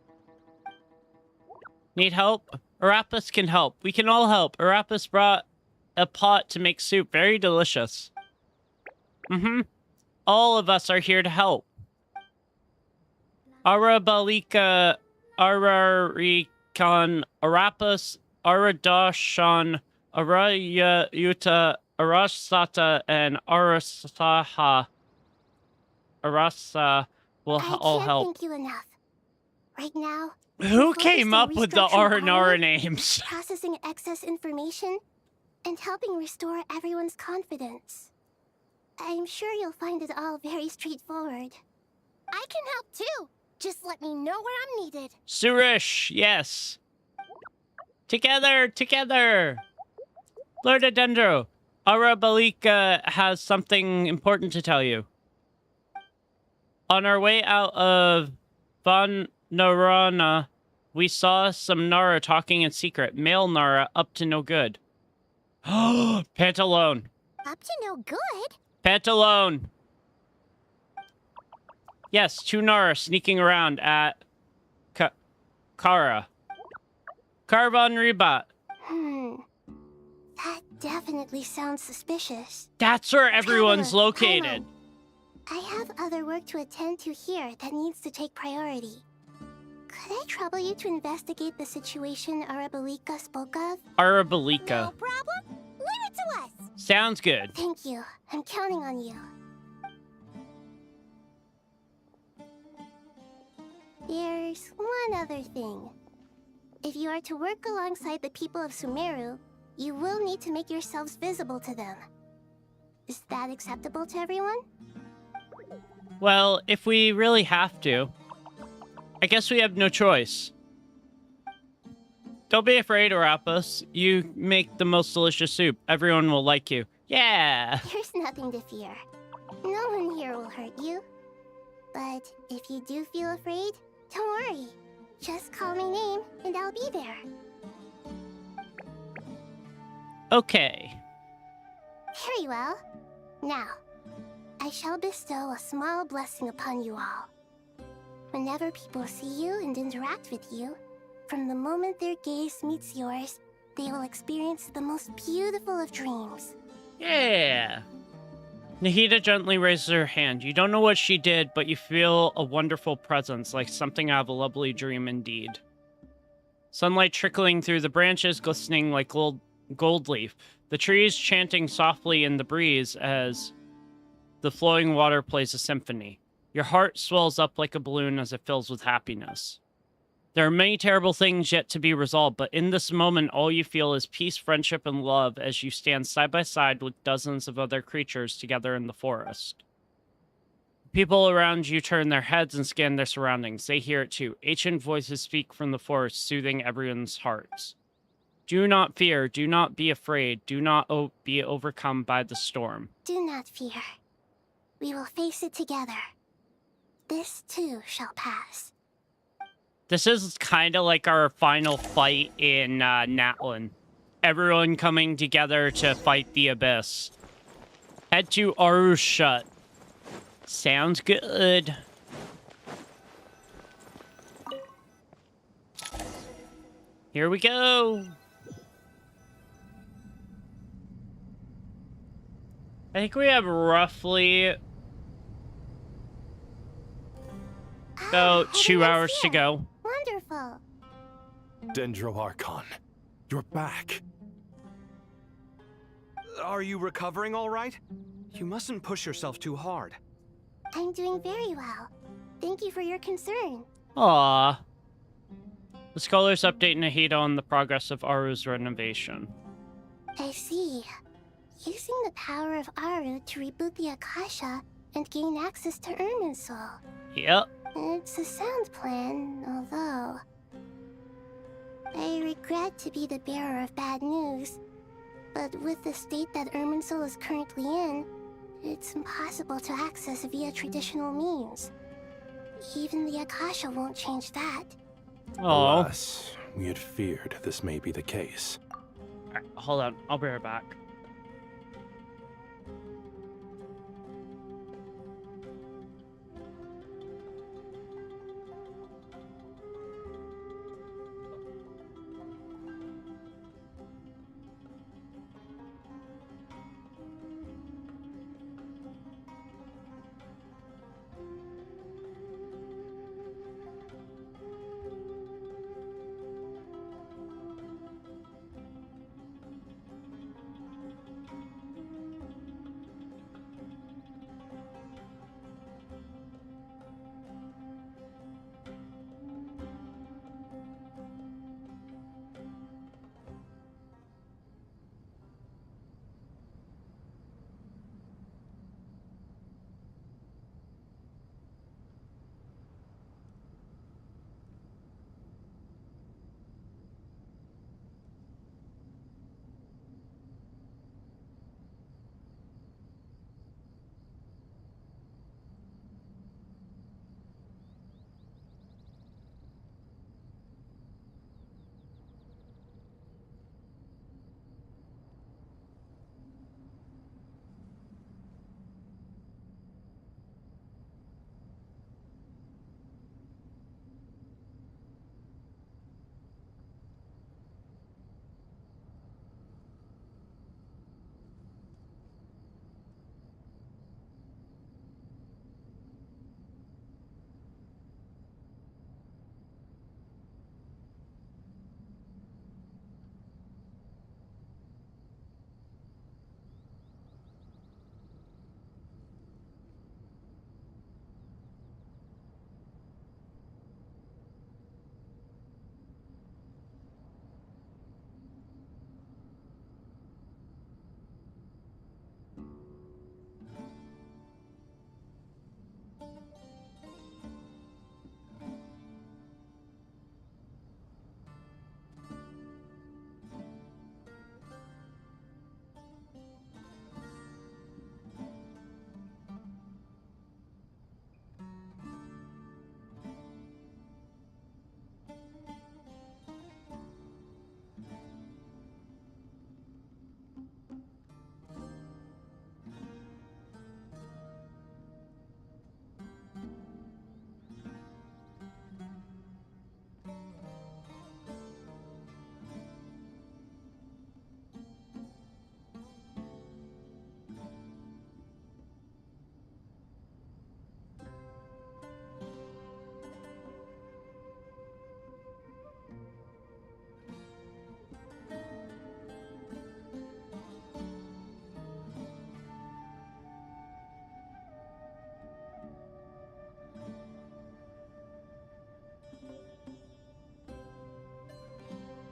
Need help? Arapis can help. We can all help. Arapis brought a pot to make soup. Very delicious. All of us are here to help. Arabalika, Ararikan, Arapis, Aradashan, Arayuta, Arasata, and Arasaha. Arasa will all help. I can't thank you enough. Right now, who came up with the R&R names? Processing excess information and helping restore everyone's confidence. I'm sure you'll find it all very straightforward. I can help too. Just let me know where I'm needed. Surish, yes. Together, together. Lord Dendro, Arabalika has something important to tell you. On our way out of Van Narana, we saw some Nara talking in secret. Male Nara up to no good. Pantalone. Up to no good? Pantalone. Yes, 2 Nara sneaking around at Kara. Carvan Ribat. That definitely sounds suspicious. That's where everyone's located. I have other work to attend to here that needs to take priority. Could I trouble you to investigate the situation Arabalika spoke of? Arabalika. No problem. Leave it to us. Sounds good. Thank you. I'm counting on you. There's one other thing. If you are to work alongside the people of Sumeru, you will need to make yourselves visible to them. Is that acceptable to everyone? Well, if we really have to, I guess we have no choice. Don't be afraid, Arapis. You make the most delicious soup. Everyone will like you. Yeah! There's nothing to fear. No one here will hurt you. But if you do feel afraid, don't worry. Just call my name and I'll be there. Okay. Very well. Now, I shall bestow a small blessing upon you all. Whenever people see you and interact with you, from the moment their gaze meets yours, they will experience the most beautiful of dreams. Yeah. Nahida gently raises her hand. You don't know what she did, but you feel a wonderful presence, like something out of a lovely dream indeed. Sunlight trickling through the branches, glistening like gold leaf. The trees chanting softly in the breeze as the flowing water plays a symphony. Your heart swells up like a balloon as it fills with happiness. There are many terrible things yet to be resolved, but in this moment, all you feel is peace, friendship, and love as you stand side by side with dozens of other creatures together in the forest. People around you turn their heads and scan their surroundings. They hear it too. Ancient voices speak from the forest, soothing everyone's hearts. Do not fear. Do not be afraid. Do not be overcome by the storm. Do not fear. We will face it together. This too shall pass. This is kind of like our final fight in Natlin. Everyone coming together to fight the Abyss. Head to Arushut. Sounds good. Here we go. I think we have roughly about 2 hours to go. Wonderful. Dendro Archon, you're back. Are you recovering all right? You mustn't push yourself too hard. I'm doing very well. Thank you for your concern. Aww. The scholars update Nahida on the progress of Aru's renovation. I see. Using the power of Aru to reboot the Akasha and gain access to Irminsul. Yep. It's a sound plan, although... I regret to be the bearer of bad news, but with the state that Irminsul is currently in, it's impossible to access via traditional means. Even the Akasha won't change that. Oh. Alas, we had feared this may be the case. Alright, hold on. I'll be right back.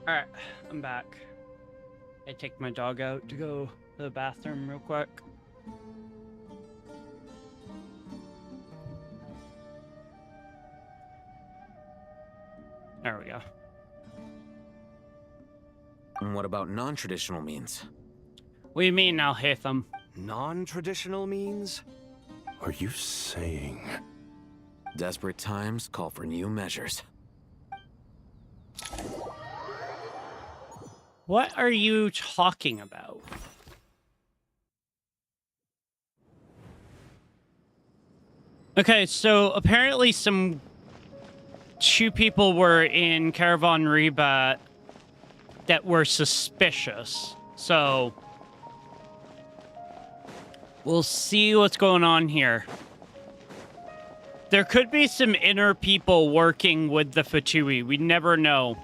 Alright, I'm back. I take my dog out to go to the bathroom real quick. There we go. And what about non-traditional means? What do you mean I'll hit them? Non-traditional means? Are you saying... Desperate times call for new measures. What are you talking about? Okay, so apparently two people were in Caravan Rebat that were suspicious. So we'll see what's going on here. There could be some inner people working with the Fatui. We never know.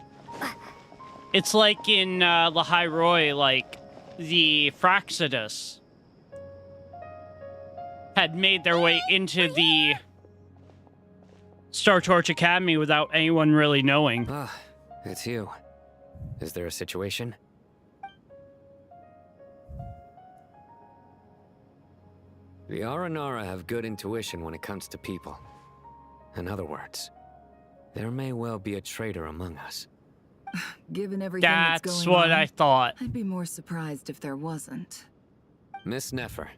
It's like in Lahai Roy, like the Fraxidus had made their way into the Star Torch Academy without anyone really knowing. Ah, it's you. Is there a situation? The Aranara have good intuition when it comes to people. In other words, there may well be a traitor among us. Given everything that's going on, That's what I thought. I'd be more surprised if there wasn't. Miss Nefer,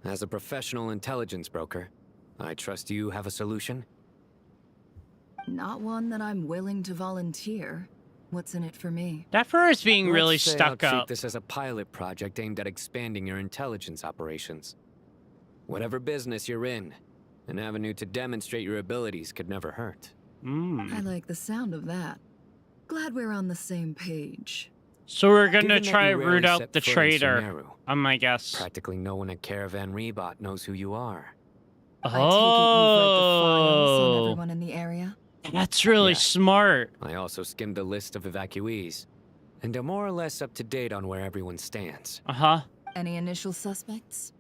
as a professional intelligence broker, I trust you have a solution? Not one that I'm willing to volunteer. What's in it for me? Nefer is being really Let's say stuck I'll treat up. this as a pilot project aimed at expanding your intelligence operations. Whatever business you're in, an avenue to demonstrate your abilities could never hurt. I like the sound of that. Glad we're on the same page. So we're gonna Given that try you root rarely out set the foot in traitor, Sumeru, my guess. practically no one at Caravan Rebot knows who you are. I take it you've read the files on Oh, everyone in the area? that's really Yes. smart. I also skimmed the list of evacuees, and are more or less up to date on where everyone stands. Any initial suspects?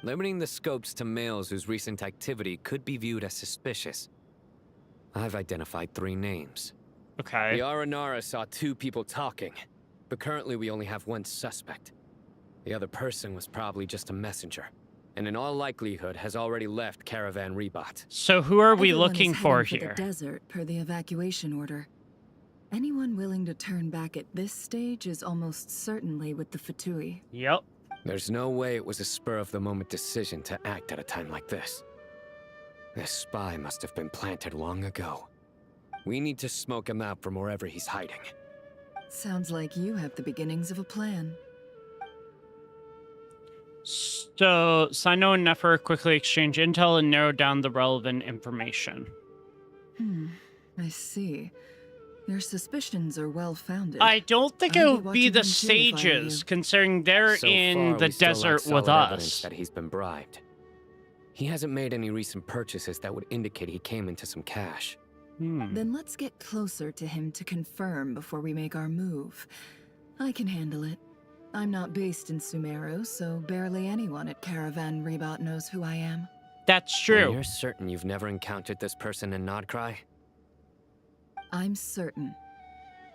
Limiting the scopes to males whose recent activity could be viewed as suspicious. I've identified 3 names. Okay. The Aranara saw 2 people talking, but currently we only have 1 suspect. The other person was probably just a messenger, and in all likelihood has already left Caravan Rebot. So who are we Everyone looking is for heading here? the desert per the evacuation order. Anyone willing to turn back at this stage is almost certainly with the Fatui. Yep. There's no way it was a spur-of-the-moment decision to act at a time like this. This spy must have been planted long ago. We need to smoke him out from wherever he's hiding. Sounds like you have the beginnings of a plan. So Sino and Nefer quickly exchange intel and narrow down the relevant information. I see. Your suspicions are well-founded. I don't think it I'll would be watching the him too if I were sages, you. considering they're So in far, the we still lack desert with solid evidence us. that he's been bribed. He hasn't made any recent purchases that would indicate he came into some cash. Then let's get closer to him to confirm before we make our move. I can handle it. I'm not based in Sumeru, so barely anyone at Caravan Rebot knows who I am. That's And true. you're certain you've never encountered this person in Nodcry? I'm certain.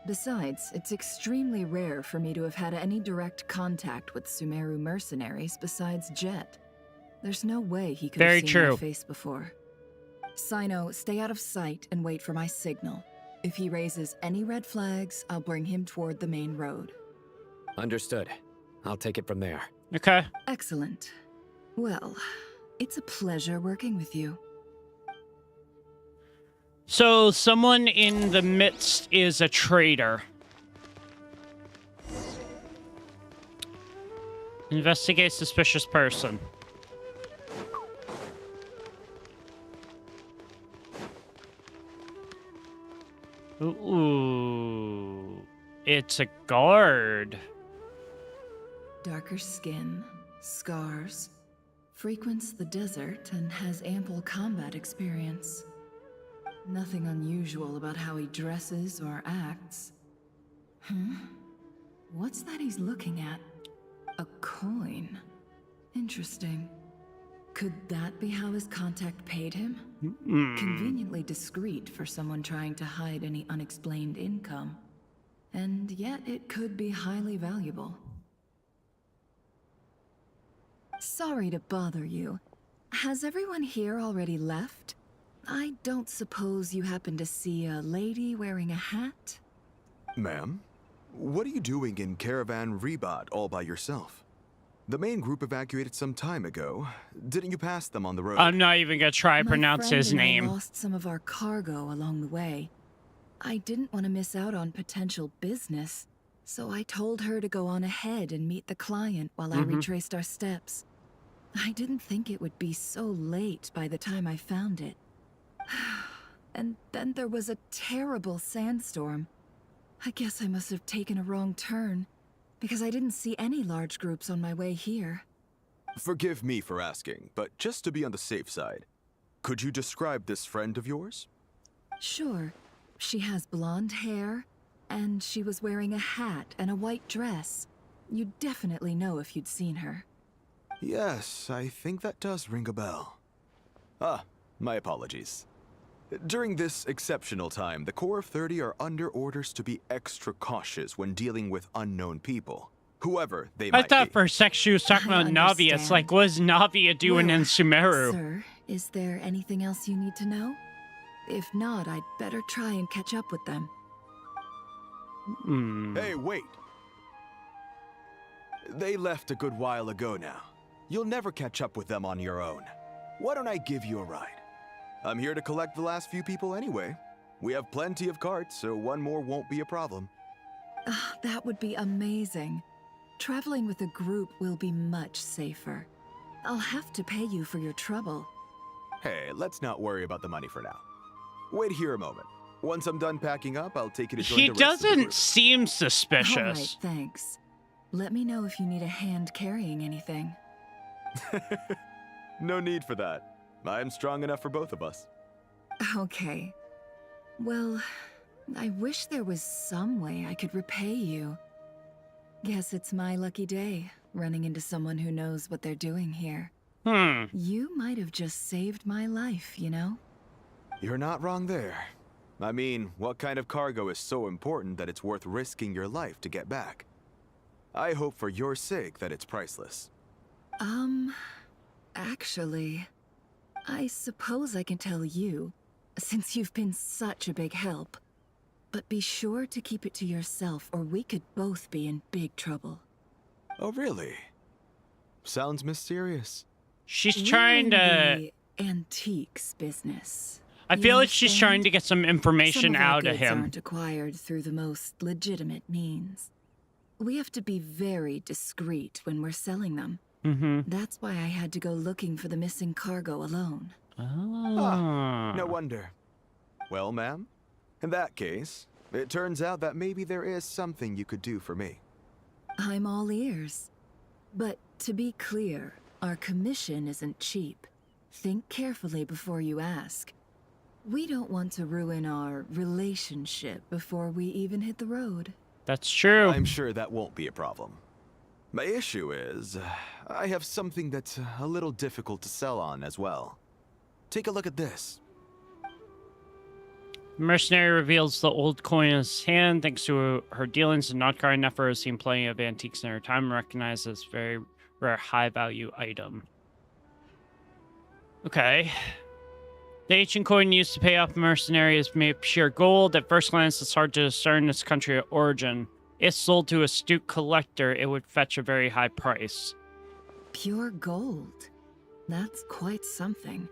Besides, it's extremely rare for me to have had any direct contact with Sumeru mercenaries besides Jet. There's no way he could Very have seen true. my face before. Sino, stay out of sight and wait for my signal. If he raises any red flags, I'll bring him toward the main road. Understood. I'll take it from there. Okay. Excellent. Well, it's a pleasure working with you. So someone in the midst is a traitor. Investigate suspicious person. Ooh, it's a guard. Darker skin, scars, frequents the desert and has ample combat experience. Nothing unusual about how he dresses or acts. What's that he's looking at? A coin. Interesting. Could that be how his contact paid him? Conveniently discreet for someone trying to hide any unexplained income. And yet it could be highly valuable. Sorry to bother you. Has everyone here already left? I don't suppose you happen to see a lady wearing a hat? Ma'am, what are you doing in Caravan Rebot all by yourself? The main group evacuated some time ago. Didn't you pass them on the road? I'm not even gonna try to My pronounce friend his and I name. lost some of our cargo along the way. I didn't want to miss out on potential business, so I told her to go on ahead and meet the client while I retraced our steps. I didn't think it would be so late by the time I found it. And then there was a terrible sandstorm. I guess I must have taken a wrong turn, because I didn't see any large groups on my way here. Forgive me for asking, but just to be on the safe side, could you describe this friend of yours? Sure. She has blonde hair, and she was wearing a hat and a white dress. You'd definitely know if you'd seen her. Yes, I think that does ring a bell. Ah, my apologies. During this exceptional time, the Core of 30 are under orders to be extra cautious when dealing with unknown people, whoever they might I thought be. for a sec she was talking I about Navi. It's understand. like, what is Navia doing in Sumeru? Sir, is there anything else you need to know? If not, I'd better try and catch up with them. Hey, wait! They left a good while ago now. You'll never catch up with them on your own. Why don't I give you a ride? I'm here to collect the last few people anyway. We have plenty of carts, so one more won't be a problem. That would be amazing. Traveling with a group will be much safer. I'll have to pay you for your trouble. Hey, let's not worry about the money for now. Wait here a moment. Once I'm done packing up, I'll take you to join the rest of the He group. doesn't seem suspicious. All right, thanks. Let me know if you need a hand carrying anything. No need for that. I'm strong enough for both of us. Okay. Well, I wish there was some way I could repay you. Guess it's my lucky day, running into someone who knows what they're doing here. You might have just saved my life, you know? You're not wrong there. I mean, what kind of cargo is so important that it's worth risking your life to get back? I hope for your sake that it's priceless. Actually, I suppose I can tell you, since you've been such a big help. But be sure to keep it to yourself, or we could both be in big trouble. Oh, really? Sounds mysterious. She's trying to... The antiques business. I feel like she's trying to get some information out of him. Some aren't acquired through the most legitimate means. We have to be very discreet when we're selling them. That's why I had to go looking for the missing cargo alone. No wonder. Well, ma'am, in that case, it turns out that maybe there is something you could do for me. I'm all ears. But to be clear, our commission isn't cheap. Think carefully before you ask. We don't want to ruin our relationship before we even hit the road. That's true. I'm sure that won't be a problem. My issue is, I have something that's a little difficult to sell on as well. Take a look at this. Mercenary reveals the old coin in his hand. Thanks to her dealings in Notgar and Nefer has seen plenty of antiques in her time and recognized as very rare high-value item. Okay. The ancient coin used to pay off mercenary is made of pure gold. At first glance, it's hard to discern its country of origin. If sold to an astute collector, it would fetch a very high price. Pure gold? That's quite something.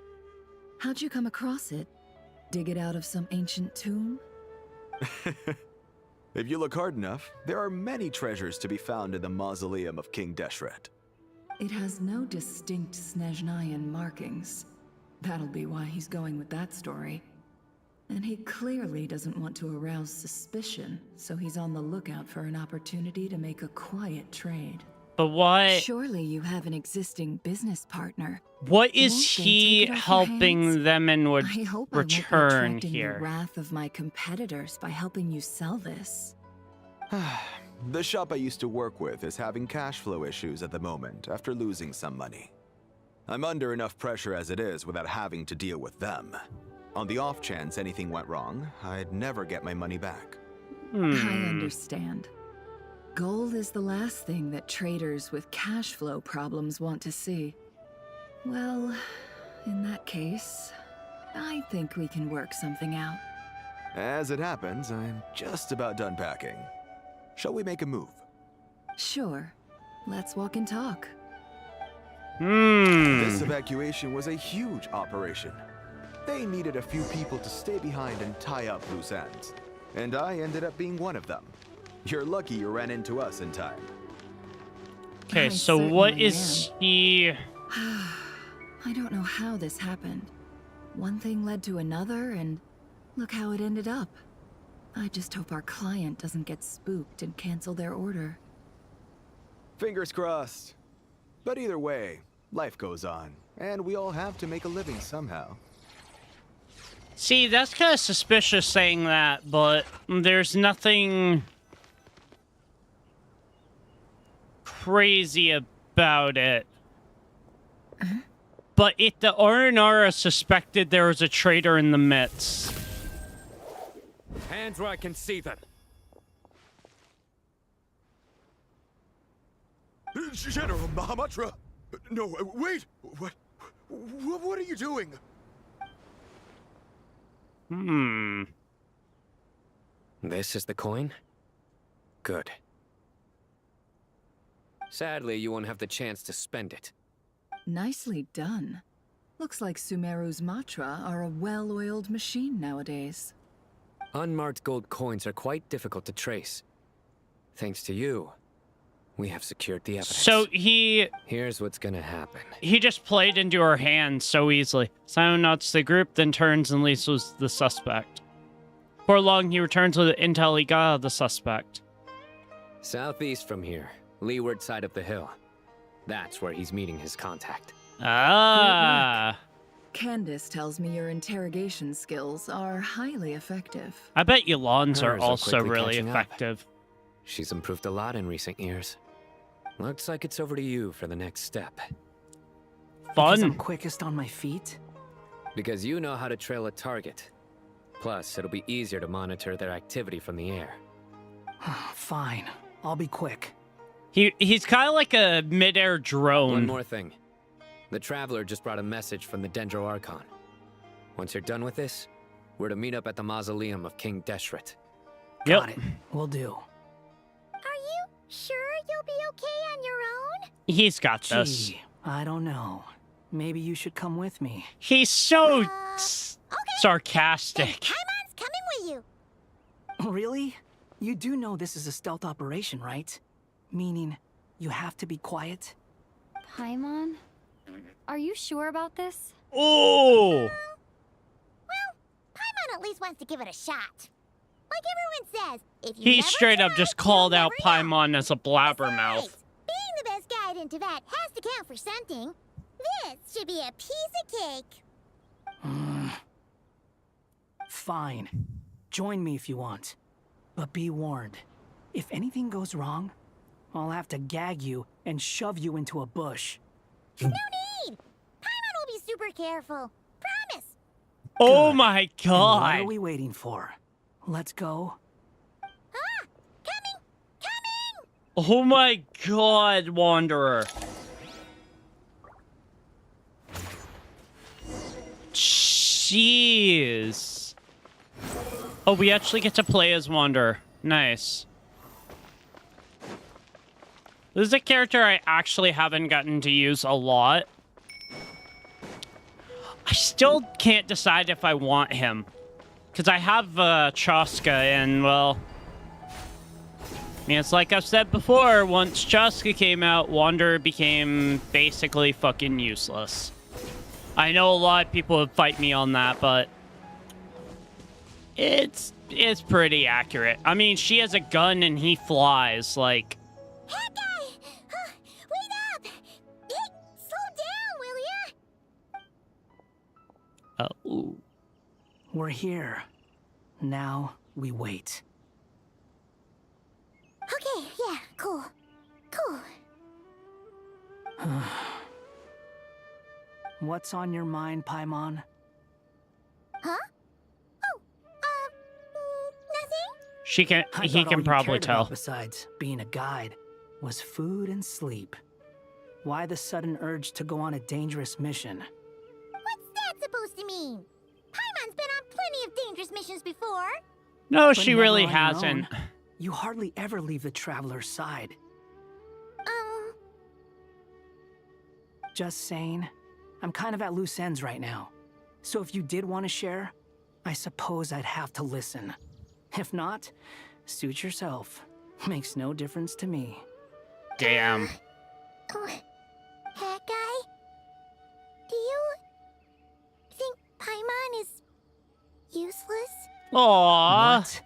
How'd you come across it? Dig it out of some ancient tomb? If you look hard enough, there are many treasures to be found in the mausoleum of King Deshret. It has no distinct Snezhnayan markings. That'll be why he's going with that story. And he clearly doesn't want to arouse suspicion, so he's on the lookout for an opportunity to make a quiet trade. But why? Surely you have an existing business partner. What is he helping them and would I hope return I won't be attracting here? the wrath of my competitors by helping you sell this. The shop I used to work with is having cash flow issues at the moment after losing some money. I'm under enough pressure as it is without having to deal with them. On the off chance anything went wrong, I'd never get my money back. I understand. Gold is the last thing that traders with cash flow problems want to see. Well, in that case, I think we can work something out. As it happens, I'm just about done packing. Shall we make a move? Sure. Let's walk and talk. This evacuation was a huge operation. They needed a few people to stay behind and tie up loose ends. And I ended up being one of them. You're lucky you ran into us in time. Okay, so what is he... I don't know how this happened. One thing led to another, and look how it ended up. I just hope our client doesn't get spooked and cancel their order. Fingers crossed. But either way, life goes on, and we all have to make a living somehow. See, that's kind of suspicious saying that, but there's nothing crazy about it. But the Aranara suspected there was a traitor in the midst. Hands where I can see them. General Mahamatra! No, wait! What are you doing? This is the coin? Good. Sadly, you won't have the chance to spend it. Nicely done. Looks like Sumeru's Matra are a well-oiled machine nowadays. Unmarked gold coins are quite difficult to trace. Thanks to you, we have secured the evidence. So Here's what's gonna happen. He just played into her hands so easily. Simon nods the group, then turns and leaves with the suspect. Before long, he returns with the intel he got of the suspect. Southeast from here, leeward side of the hill. That's where he's meeting his contact. Ah. Candace tells me your interrogation skills are highly effective. I bet Yolans are Hers also quickly really catching up. effective. She's improved a lot in recent years. Looks like it's over to you for the next step. Because I'm Fun. quickest on my feet? Because you know how to trail a target. Plus, it'll be easier to monitor their activity from the air. Fine. I'll be quick. He's kind of like a mid-air drone. One more thing. The Traveler just brought a message from the Dendro Archon. Once you're done with this, we're to meet up at the mausoleum of King Deshret. Got it. Will do. Are you sure you'll be okay on your own? He's got this. Gee, I don't know. Maybe you should come with me. He's so Okay. sarcastic. Paimon's coming with you. Really? You do know this is a stealth operation, right? Meaning, you have to be quiet? Paimon? Are you sure about this? Oh! Well, Paimon at least wants to give it a shot. Like everyone says, if you He never straight up try, just you'll called out never know. Paimon as a blabbermouth. Besides, being the best guide into that has to count for something. This should be a piece of cake. Fine. Join me if you want. But be warned. If anything goes wrong, I'll have to gag you and shove you into a bush. No need! Paimon will be super careful. Promise! Oh Good. my Then what are god. we waiting for? Let's go. Ah! Coming! Coming! Oh my god, Wanderer. Jeez. Oh, we actually get to play as Wanderer. Nice. This is a character I actually haven't gotten to use a lot. I still can't decide if I want him. Because I have Chaska, and, well... I mean, it's like I've said before, once Chaska came out, Wanderer became basically fucking useless. I know a lot of people would fight me on that, but... It's pretty accurate. I mean, she has a gun and he flies, like... That guy! Wait up! Hey, slow down, will ya? Oh. We're here. Now we wait. Okay, yeah, cool. Cool. What's on your mind, Paimon? Huh? Oh, nothing? He can probably tell. Besides being a guide, was food and sleep. Why the sudden urge to go on a dangerous mission? What's that supposed to mean? Paimon's been on plenty of dangerous missions before. No, But she never really on your hasn't. own. You hardly ever leave the Traveler's side. Just saying. I'm kind of at loose ends right now. So if you did want to share, I suppose I'd have to listen. If not, suit yourself. Makes no difference to me. Damn. That guy? Do you think Paimon is useless? Aww. What?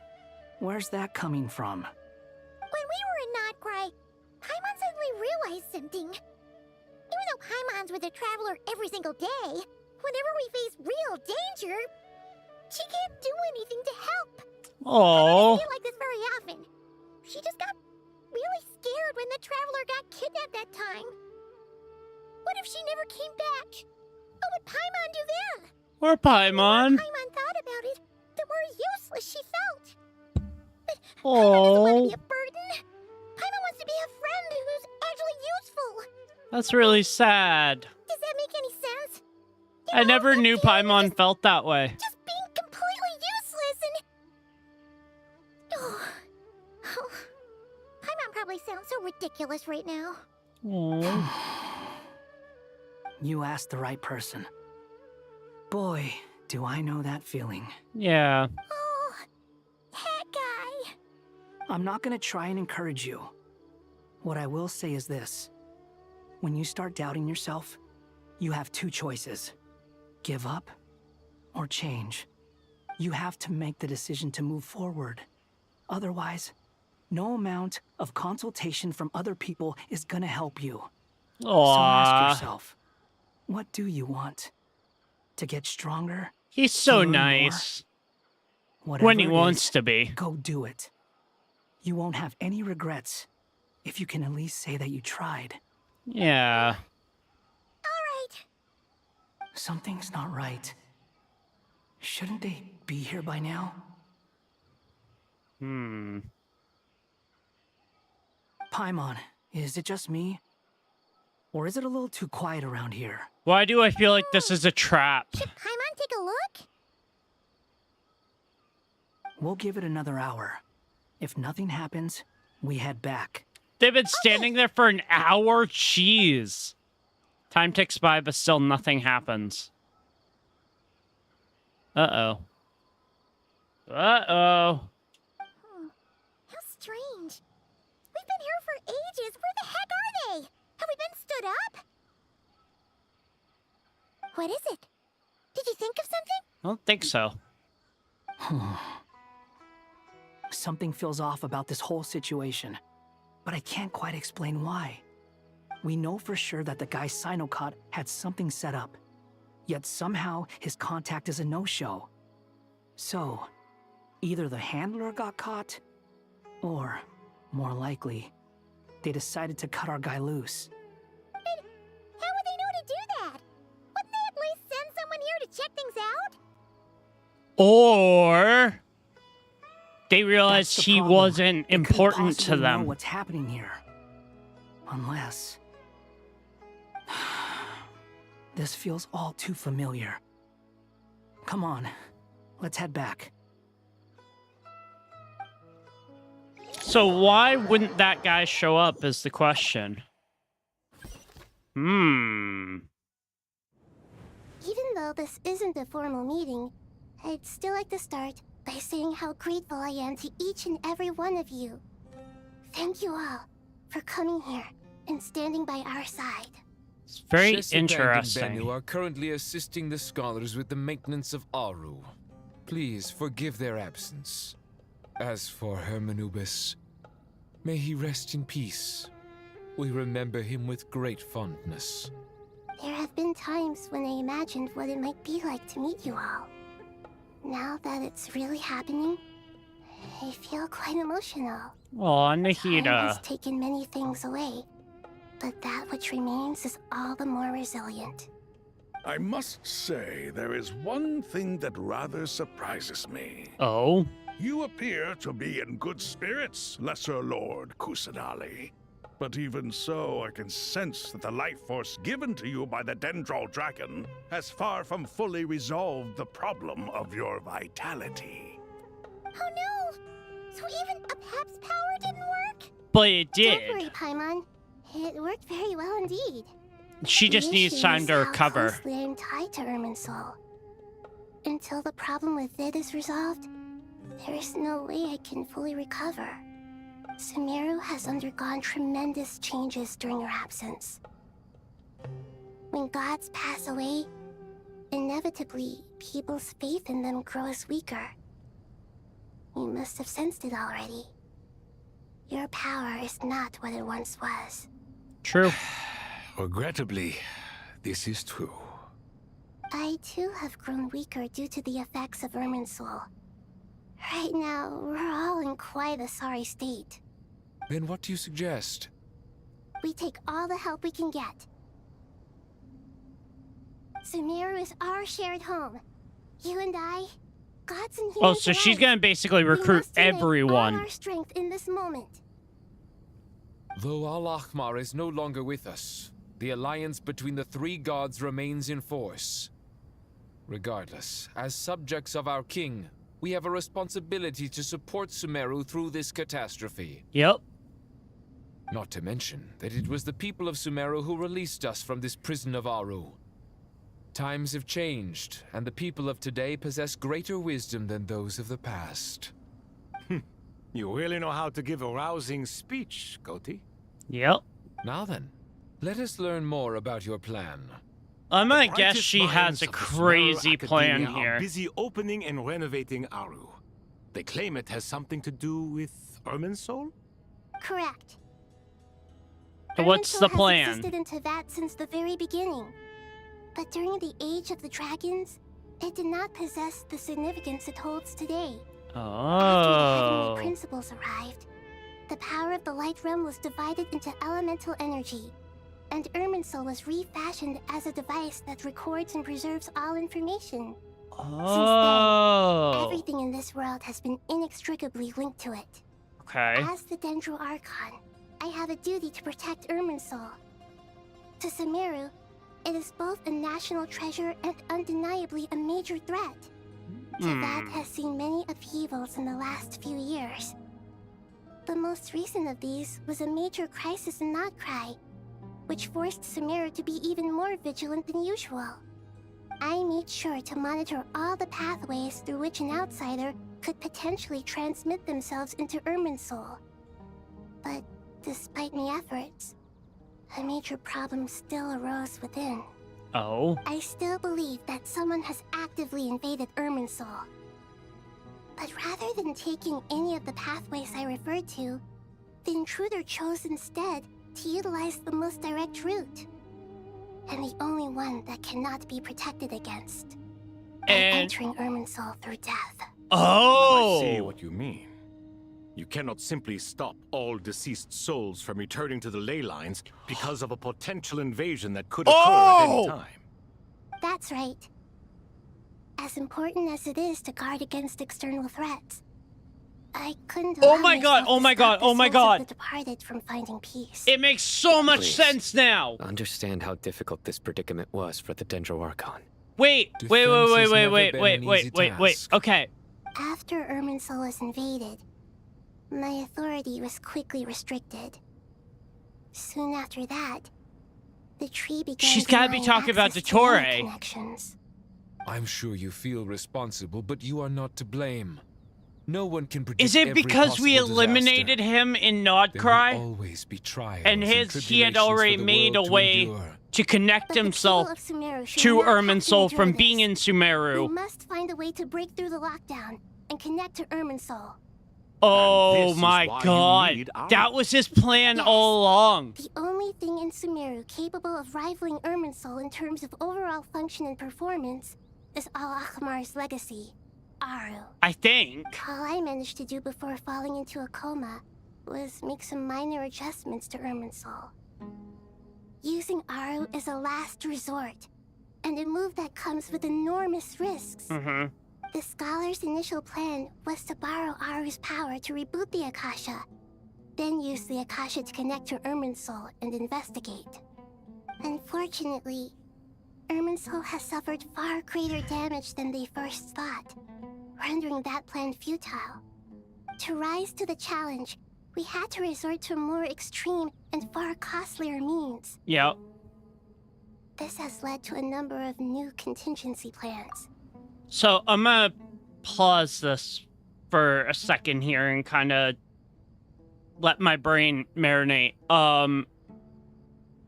Where's that coming from? When we were in Notcry, Paimon suddenly realized something. Even though Paimon's with the Traveler every single day, whenever we face real danger, she can't do anything to help. I Oh. don't feel like this very often. She just got really scared when the Traveler got kidnapped that time. What if she never came back? What would Paimon do then? Or Paimon. The more Paimon thought about it, the more useless she felt. But Paimon doesn't want to Oh. be a burden. Paimon wants to be a friend who's actually useful. That's really sad. Does that make any sense? I never knew Paimon felt that way. Just being completely useless and... Oh. Paimon probably sounds so ridiculous right now. Oh. You asked the right person. Boy, do I know that feeling. Yeah. Oh, I'm not gonna try and encourage you. What I will say is this. When you start doubting yourself, you have two choices. Give up or change. You have to make the decision to move forward. Otherwise, no amount of consultation from other people is gonna help you. Aww. So ask yourself, what do you want? To get stronger? He's so nice. When he wants to be. Go do it. You won't have any regrets if you can at least say that you tried. Yeah. Alright. Something's not right. Shouldn't they be here by now? Paimon, is it just me? Or is it a little too quiet around here? Why do I feel like this is a trap? Should Paimon take a look? We'll give it another hour. If nothing happens, we head back. They've been standing there for an hour? Jeez. Time ticks by, but still nothing happens. Uh-oh. Uh-oh. How strange. We've been here for ages. Where the heck are they? Have we been stood up? What is it? Did you think of something? I don't think so. Something feels off about this whole situation, but I can't quite explain why. We know for sure that the guy Sinocot had something set up, yet somehow his contact is a no-show. So, either the handler got caught, or, more likely, they decided to cut our guy loose. Then how would they know to do that? Wouldn't they at least send someone here to check things out? Or they realized That's the he problem. wasn't They couldn't important to possibly know them. what's happening here. Unless... This feels all too familiar. Come on, let's head back. So why wouldn't that guy show up is the question. Even though this isn't a formal meeting, I'd still like to start by saying how grateful I am to each and every one of you. Thank you all for coming here and standing by our side. It's very Chesapeake and interesting. Bennu are currently assisting the scholars with the maintenance of Aru. Please forgive their absence. As for Hermanubis, may he rest in peace. We remember him with great fondness. There have been times when I imagined what it might be like to meet you all. Now that it's really happening, I feel quite emotional. Aw, Time has Nahida. taken many things away, but that which remains is all the more resilient. I must say, there is one thing that rather surprises me. Oh? You appear to be in good spirits, Lesser Lord Kusanali. But even so, I can sense that the life force given to you by the Dendral Dragon has far from fully resolved the problem of your vitality. Oh no! So even Apep's power didn't work? But it did. Don't worry, Paimon. It worked very well indeed. She just The needs issue time is to how recover. closely I'm tied to Irminsul. Until the problem with it is resolved, there is no way I can fully recover. Sumeru has undergone tremendous changes during your absence. When gods pass away, inevitably, people's faith in them grows weaker. You must have sensed it already. Your power is not what it once was. True. Regrettably, this is true. I too have grown weaker due to the effects of Irminsul. Right now, we're all in quite a sorry state. Then what do you suggest? We take all the help we can get. Sumeru is our shared home. You and I, gods and humans Oh, so she's alike. gonna basically We recruit must unite everyone. all our strength in this moment. Though Al-Ahmar is no longer with us, the alliance between the three gods remains in force. Regardless, as subjects of our king, we have a responsibility to support Sumeru through this catastrophe. Yep. Not to mention that it was the people of Sumeru who released us from this prison of Aru. Times have changed, and the people of today possess greater wisdom than those of the past. You really know how to give a rousing speech, Goatee. Yep. Now then, let us learn more about your plan. I'm gonna guess Brightest she has minds a of the crazy Sumeru plan Academia here. Are busy opening and renovating Aru. They claim it has something to do with Irminsul? Correct. So what's the Irminsul plan? has existed in Teyvat since the very beginning. But during the Age of the Dragons, it did not possess the significance it holds today. After the heavenly principles arrived, the power of the Light Realm was divided into elemental energy, and Irminsul was refashioned as a device that records and preserves all information. Since then, everything in this world has been inextricably linked to it. Okay. As the Dendro Archon, I have a duty to protect Irminsul. To Sumeru, it is both a national treasure and undeniably a major threat. Teyvat has seen many upheavals in the last few years. The most recent of these was a major crisis in Nodcry, which forced Sumeru to be even more vigilant than usual. I made sure to monitor all the pathways through which an outsider could potentially transmit themselves into Irminsul. But despite my efforts, a major problem still arose within. Oh? I still believe that someone has actively invaded Irminsul. But rather than taking any of the pathways I referred to, the intruder chose instead to utilize the most direct route. And the only one that cannot be protected against. By entering Irminsul through death. Oh! I see what you mean. You cannot simply stop all deceased souls from returning to the ley lines because of a potential invasion that could occur at any time. That's right. As important as it is to guard against external threats, I couldn't Oh allow my god, myself oh to my stop god, the oh my souls god. of the departed from finding peace. It makes so much Please. sense now. Understand how difficult this predicament was for the Dendro Archon. Wait. Okay. After Irminsul was invaded, my authority was quickly restricted. Soon after that, the tree began She's gotta be denying talking about access to other Dottore. connections. I'm sure you feel responsible, but you are not to blame. No one can predict Is it every because we possible eliminated disaster. him in There will Nodcry? always be trials And he had tribulations already for the made a world to way endure. to connect But the himself people of Sumeru should to not have Irminsul to from endure being in this. Sumeru. We must find a way to break through the lockdown and connect to Irminsul. Oh is my why you god. need Aru. That was his plan all along. The only thing in Sumeru capable of rivaling Irminsul in terms of overall function and performance is Al-Akhmar's legacy, Aru. I think. All I managed to do before falling into a coma was make some minor adjustments to Irminsul. Using Aru is a last resort, and a move that comes with enormous risks. The scholar's initial plan was to borrow Aru's power to reboot the Akasha, then use the Akasha to connect to Irminsul and investigate. Unfortunately, Irminsul has suffered far greater damage than they first thought, rendering that plan futile. To rise to the challenge, we had to resort to a more extreme and far costlier means. Yep. This has led to a number of new contingency plans. So I'm gonna pause this for a second here and kind of let my brain marinate.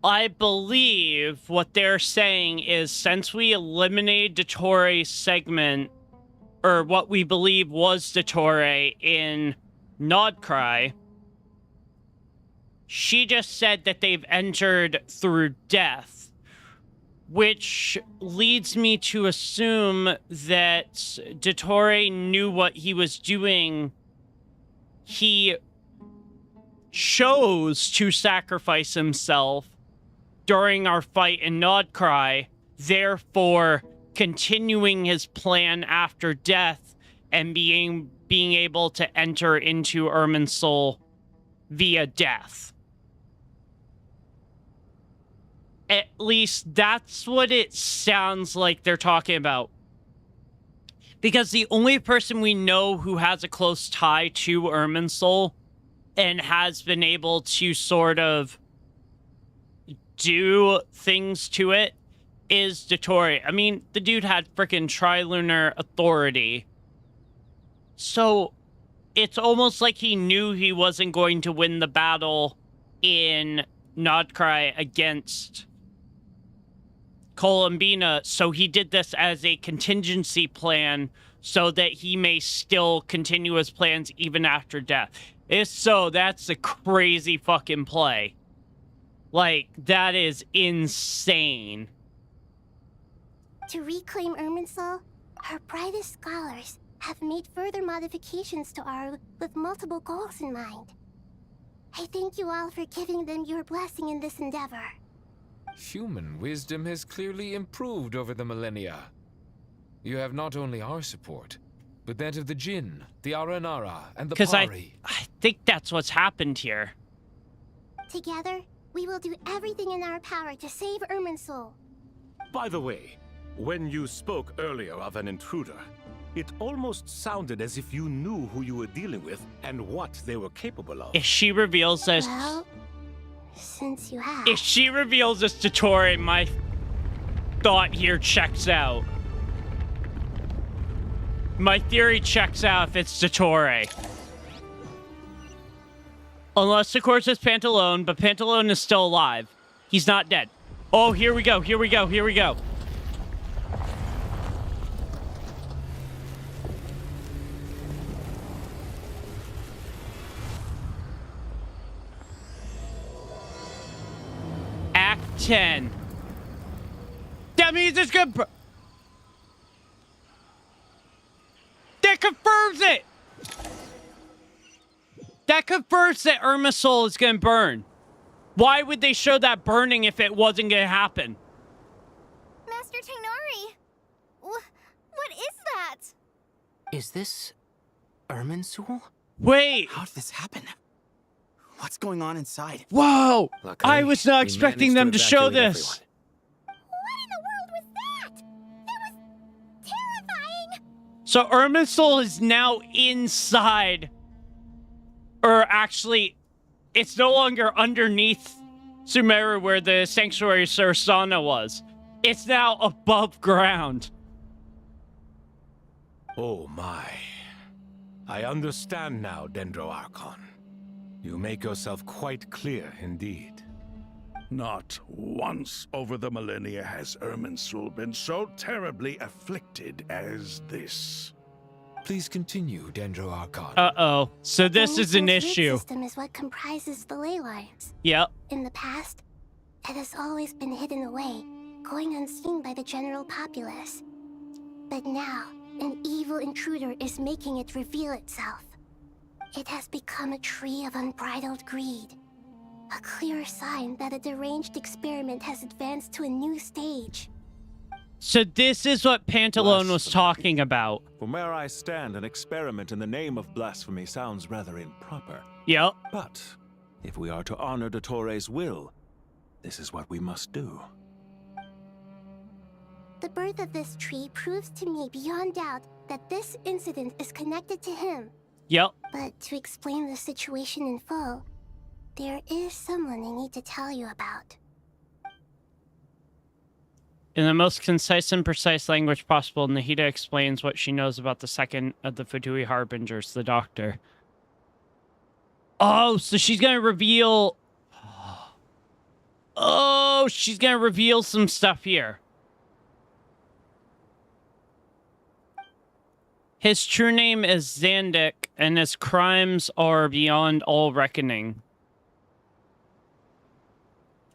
I believe what they're saying is since we eliminated Dottore's segment, or what we believe was Dottore in Nodcry, she just said that they've entered through death. Which leads me to assume that Dottore knew what he was doing. He chose to sacrifice himself during our fight in Nodcry, therefore continuing his plan after death and being able to enter into Irminsul via death. At least that's what it sounds like they're talking about. Because the only person we know who has a close tie to Irminsul and has been able to sort of do things to it is Dottore. I mean, the dude had freaking trilunar authority. So, it's almost like he knew he wasn't going to win the battle in Nodcry against Columbina, so he did this as a contingency plan so that he may still continue his plans even after death. If so, that's a crazy fucking play. Like, that is insane. To reclaim Irminsul, our brightest scholars have made further modifications to Aru with multiple goals in mind. I thank you all for giving them your blessing in this endeavor. Human wisdom has clearly improved over the millennia. You have not only our support, but that of the Jinn, the Aranara, and the Pari. I think that's what's happened here. Together, we will do everything in our power to save Irminsul. By the way, when you spoke earlier of an intruder, it almost sounded as if you knew who you were dealing with and what they were capable of. If she reveals this... Well, since you have... If she reveals this to Tori, my thought here checks out. My theory checks out if it's Dottore. Unless, of course, it's Pantalone, but Pantalone is still alive. He's not dead. Oh, here we go, here we go, here we go. Act 10. That means it's good. That confirms it! That confirms that Irminsul is gonna burn. Why would they show that burning if it wasn't gonna happen? Master Tainari! What is that? Is this Irminsul? Wait! How did this happen? What's going on inside? Whoa! Luckily, I was not expecting them to show this. So Irminsul is now inside. Or actually, it's no longer underneath Sumeru where the Sanctuary Sursana was. It's now above ground. Oh my. I understand now, Dendro Archon. You make yourself quite clear indeed. Not once over the millennia has Irminsul been so terribly afflicted as this. Please continue, Dendro Archon. Uh-oh. So this is an issue. The system is what comprises the ley lines. Yep. In the past, it has always been hidden away, going unseen by the general populace. But now, an evil intruder is making it reveal itself. It has become a tree of unbridled greed. A clear sign that a deranged experiment has advanced to a new stage. So this is what Pantalone was talking about. From where I stand, an experiment in the name of blasphemy sounds rather improper. Yep. But if we are to honor Dottore's will, this is what we must do. The birth of this tree proves to me beyond doubt that this incident is connected to him. Yep. But to explain the situation in full, there is someone I need to tell you about. In the most concise and precise language possible, Nahida explains what she knows about the second of the Fatui Harbingers, the Doctor. Oh, so she's gonna reveal... Oh, she's gonna reveal some stuff here. His true name is Zandik, and his crimes are beyond all reckoning.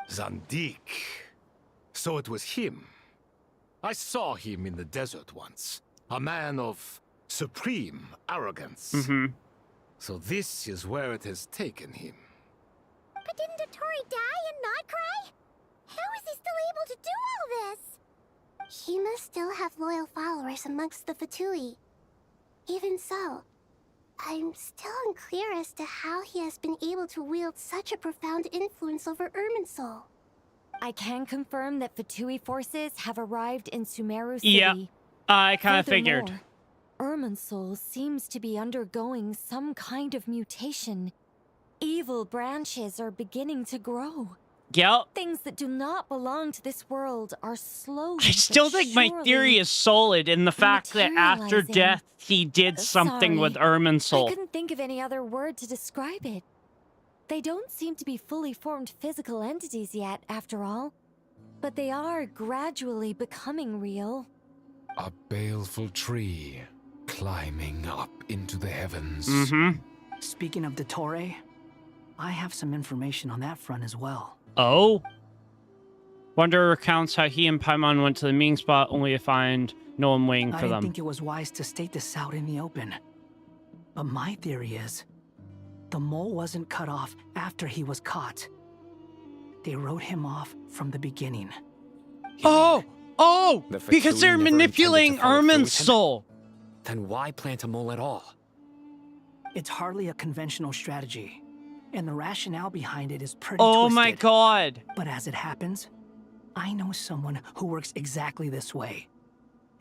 Zandik. So it was him. I saw him in the desert once. A man of supreme arrogance. So this is where it has taken him. But didn't Dottore die and not cry? How is he still able to do all this? He must still have loyal followers amongst the Fatui. Even so, I'm still unclear as to how he has been able to wield such a profound influence over Irminsul. I can confirm that Fatui forces have arrived in Sumeru City. Yeah, I kind of figured. Irminsul seems to be undergoing some kind of mutation. Evil branches are beginning to grow. Yep. Things that do not belong to this world are slowly. I still think my theory is solid in the fact that after materializing. death, he did something Sorry, with Ermin's I soul. couldn't think of any other word to describe it. They don't seem to be fully formed physical entities yet, after all. But they are gradually becoming real. A baleful tree climbing up into the heavens. Speaking of Dottore, I have some information on that front as well. Oh? Wonder recounts how he and Paimon went to the meeting spot only to find no one waiting I for didn't them. think it was wise to state this out in the open. But my theory is, the mole wasn't cut off after he was caught. They wrote him off from the beginning. Oh! Oh! The Because Fatui they're never manipulating intended to follow through Ermin's with him? soul. Then why plant a mole at all? It's hardly a conventional strategy, and the rationale behind it is pretty Oh twisted. my god. But as it happens, I know someone who works exactly this way.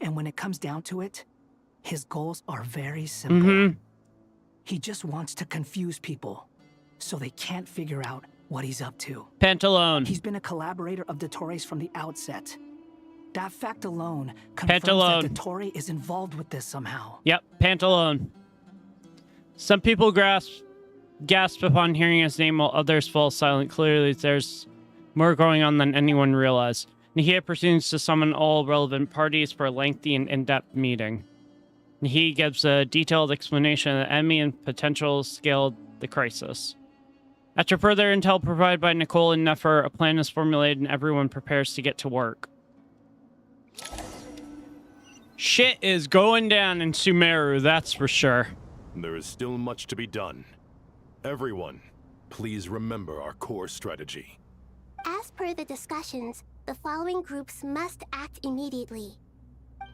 And when it comes down to it, his goals are very simple. He just wants to confuse people, so they can't figure out what he's up to. Pantalone. He's been a collaborator of Dottore's from the outset. That fact alone confirms Pantalone. that Dottore is involved with this somehow. Yep, Pantalone. Some people gasp upon hearing his name while others fall silent. Clearly, there's more going on than anyone realized. Nahia proceeds to summon all relevant parties for a lengthy and in-depth meeting. Nahia gives a detailed explanation of the enemy and potential scale the crisis. After further intel provided by Nicole and Nefer, a plan is formulated and everyone prepares to get to work. Shit is going down in Sumeru, that's for sure. There is still much to be done. Everyone, please remember our core strategy. As per the discussions, the following groups must act immediately.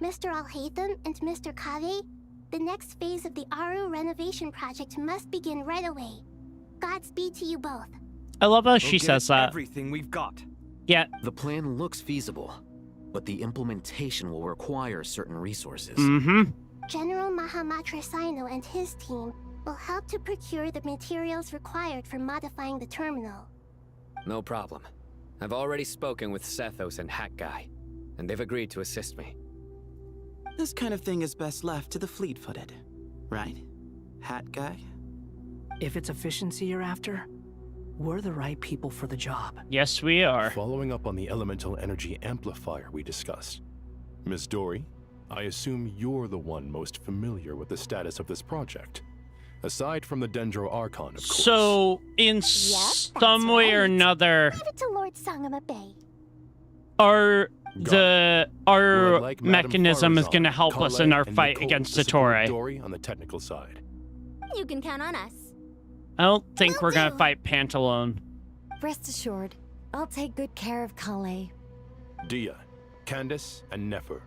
Mr. Alhaitham and Mr. Kave, the next phase of the Aru renovation project must begin right away. Godspeed to you both. I love how We'll she get says that. everything we've got. Yeah. The plan looks feasible, but the implementation will require certain resources. General Mahamatra Sino and his team will help to procure the materials required for modifying the terminal. No problem. I've already spoken with Sethos and Hat Guy, and they've agreed to assist me. This kind of thing is best left to the fleet-footed, right? Hat Guy? If it's efficiency you're after, we're the right people for the job. Yes, we are. Following up on the elemental energy amplifier we discussed. Ms. Dory, I assume you're the one most familiar with the status of this project. Aside from the Dendro Archon, of course. So, in some way or another, Give it to Lord Sangama Bay. our Madame mechanism is Farazan, going to help us in Kale, our and fight Nicole against to support Dottore. Dory on the technical side. You can count on us. I don't think we're going to fight Pantalone. Rest assured, I'll take good care of Kale. Dia, Candace, and Nefer,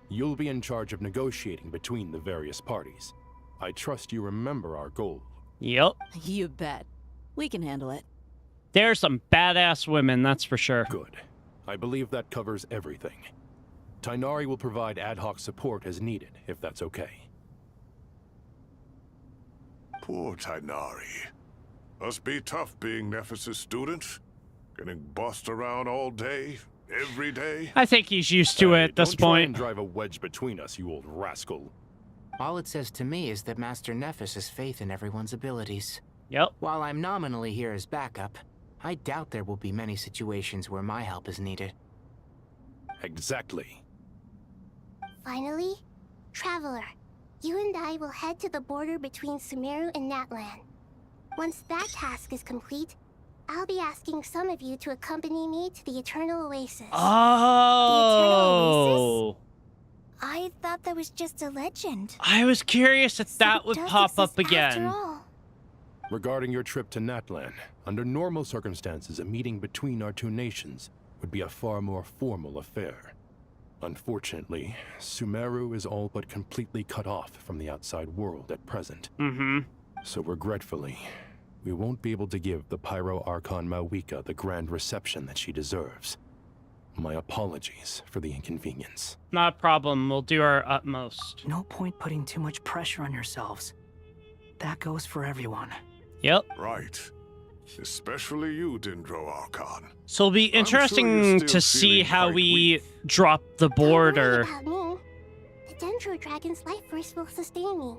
you'll be in charge of negotiating between the various parties. I trust you remember our goal. Yep. You bet. We can handle it. There are some badass women, that's for sure. Good. I believe that covers everything. Tainari will provide ad hoc support as needed, if that's okay. Poor Tainari. Must be tough being Nephis' student. Getting bossed around all day, every day. I think he's used to it at this Don't try and point. drive a wedge between us, you old rascal. All it says to me is that Master Nephis has faith in everyone's abilities. Yep. While I'm nominally here as backup, I doubt there will be many situations where my help is needed. Exactly. Finally, Traveler, you and I will head to the border between Sumeru and Natlan. Once that task is complete, I'll be asking some of you to accompany me to the Eternal Oasis. Oh. I thought that was just a legend. I was curious if that would does pop up exist after again. all. Regarding your trip to Natlan, under normal circumstances, a meeting between our two nations would be a far more formal affair. Unfortunately, Sumeru is all but completely cut off from the outside world at present. So regretfully, we won't be able to give the Pyro Archon Mawika the grand reception that she deserves. My apologies for the inconvenience. Not a problem. We'll do our utmost. No point putting too much pressure on yourselves. That goes for everyone. Yep. Right. Especially you, Dendro Archon. So it'll be interesting to see how we drop the border. Don't worry about me. The Dendro Dragon's life force will sustain me.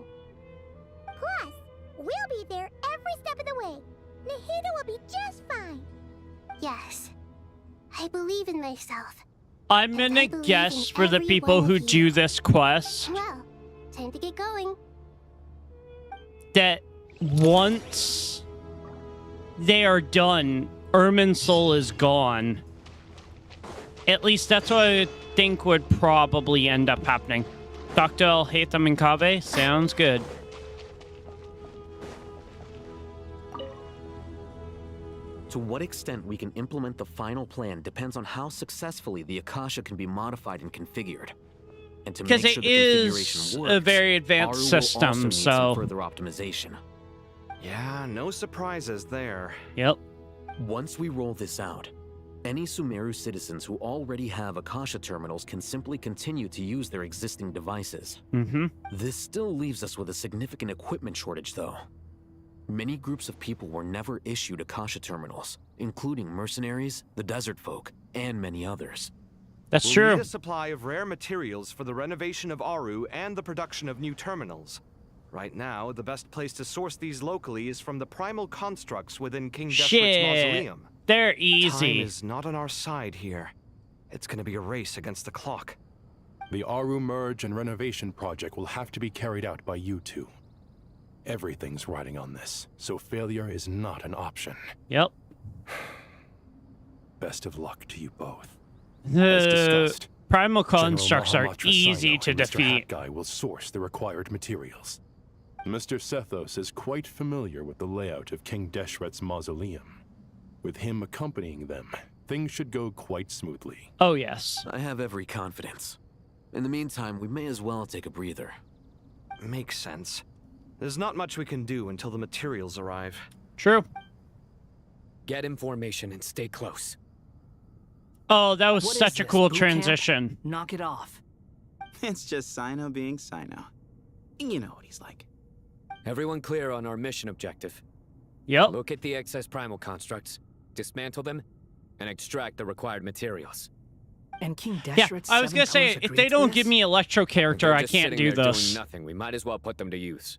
Plus, we'll be there every step of the way. Nahida will be just fine. Yes. I believe in myself. I'm gonna guess for the people who do this quest Well, time to get going. that once they are done, Irminsul is gone. At least that's what I think would probably end up happening. Dr. Al-Haytham and Kaveh? Sounds good. To what extent we can implement the final plan depends on how successfully the Akasha can be modified and configured. And to make Because sure it the is configuration works, a very advanced Aru will also system, need so... some further optimization. Yeah, no surprises there. Yep. Once we roll this out, any Sumeru citizens who already have Akasha terminals can simply continue to use their existing devices. Mm-hmm. This still leaves us with a significant equipment shortage, though. Many groups of people were never issued Akasha terminals, including mercenaries, the desert folk, and many others. That's We'll true. need a supply of rare materials for the renovation of Aru and the production of new terminals. Right now, the best place to source these locally is from the primal constructs within King Deshret's Shit. mausoleum. They're easy. Time is not on our side here. It's gonna be a race against the clock. The Aru merge and renovation project will have to be carried out by you two. Everything's riding on this, so failure is not an option. Yep. Best of luck to you both. The primal constructs are General easy Mahamatra to and Mr. defeat. Hat Guy will source the required materials. Mr. Sethos is quite familiar with the layout of King Deshret's mausoleum. With him accompanying them, things should go quite smoothly. Oh, yes. I have every confidence. In the meantime, we may as well take a breather. Makes sense. There's not much we can do until the materials arrive. True. Get information and stay close. Oh, that was What is such a this, cool boot camp? transition. Knock it off. It's just Sino being Sino. You know what he's like. Everyone clear on our mission objective. Yep. Look at the excess primal constructs, dismantle them, and extract the required materials. And King Yeah, Deshret's I was gonna say, if they don't give me Electro character, They're I just can't sitting do there this. Doing nothing. We might as well put them to use.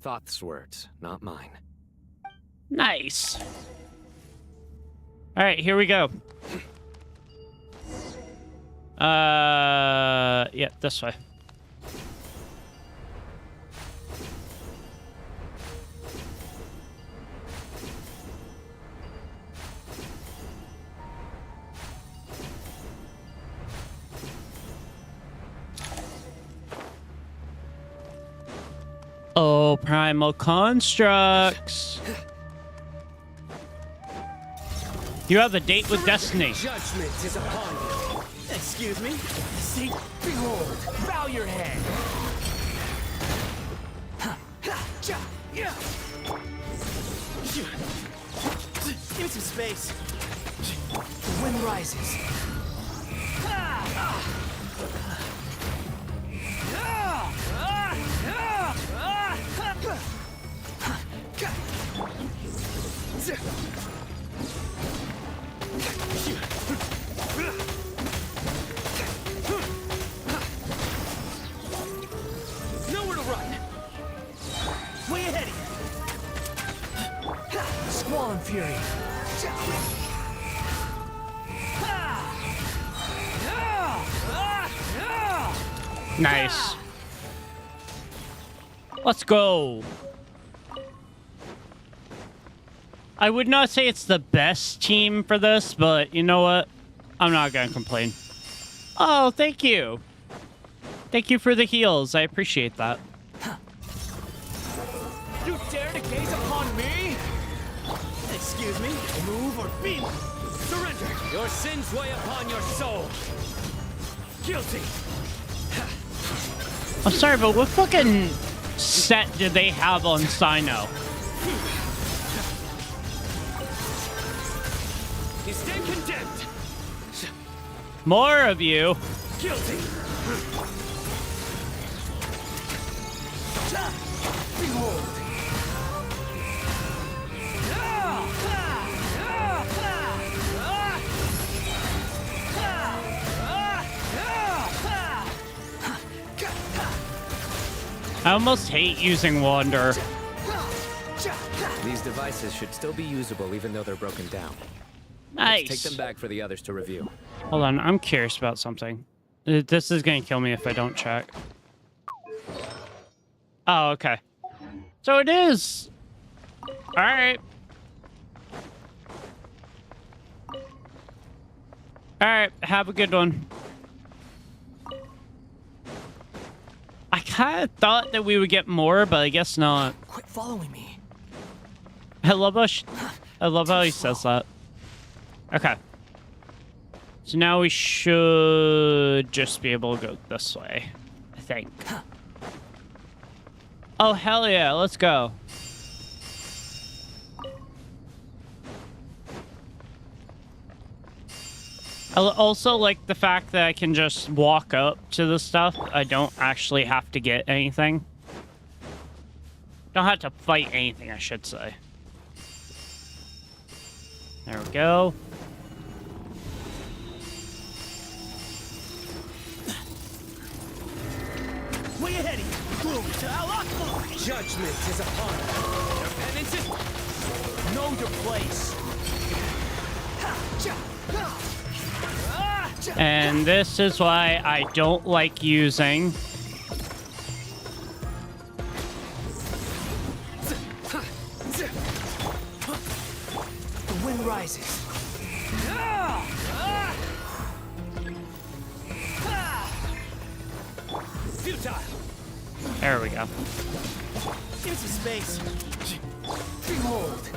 Thoth's words, not mine. Nice. All right, here we go. Yeah, this way. Oh, primal constructs. You have a date with Destiny. Judgment is upon you. Excuse me? See, behold, bow your head. Give me some space. The wind rises. Nowhere to run. Way ahead of you. Squall and Fury. Nice. Let's go. I would not say it's the best team for this, but you know what? I'm not gonna complain. Oh, thank you. Thank you for the heals. I appreciate that. You dare to gaze upon me? Excuse me? Move or be surrender. Your sins weigh upon your soul. Guilty. I'm sorry, but what fucking set did they have on Sino? You stand condemned. More of you. Guilty. Behold. I almost hate using Wander. These devices should still be usable even though they're broken down. Nice. Let's take them back for the others to review. Hold on, I'm curious about something. This is gonna kill me if I don't check. Oh, okay. So it is. All right. All right, have a good one. I kind of thought that we would get more, but I guess not. Quit following me. I love how he says that. Okay. So now we should just be able to go this way, I think. Oh, hell yeah, let's go. I also like the fact that I can just walk up to the stuff. I don't actually have to get anything. Don't have to fight anything, I should say. There we go. Way ahead of you. Move to Al-Akbar. Judgment is upon us. Your penance is... Know your place. And this is why I don't like using... The wind rises. Futile. There we go. Give some space. Behold.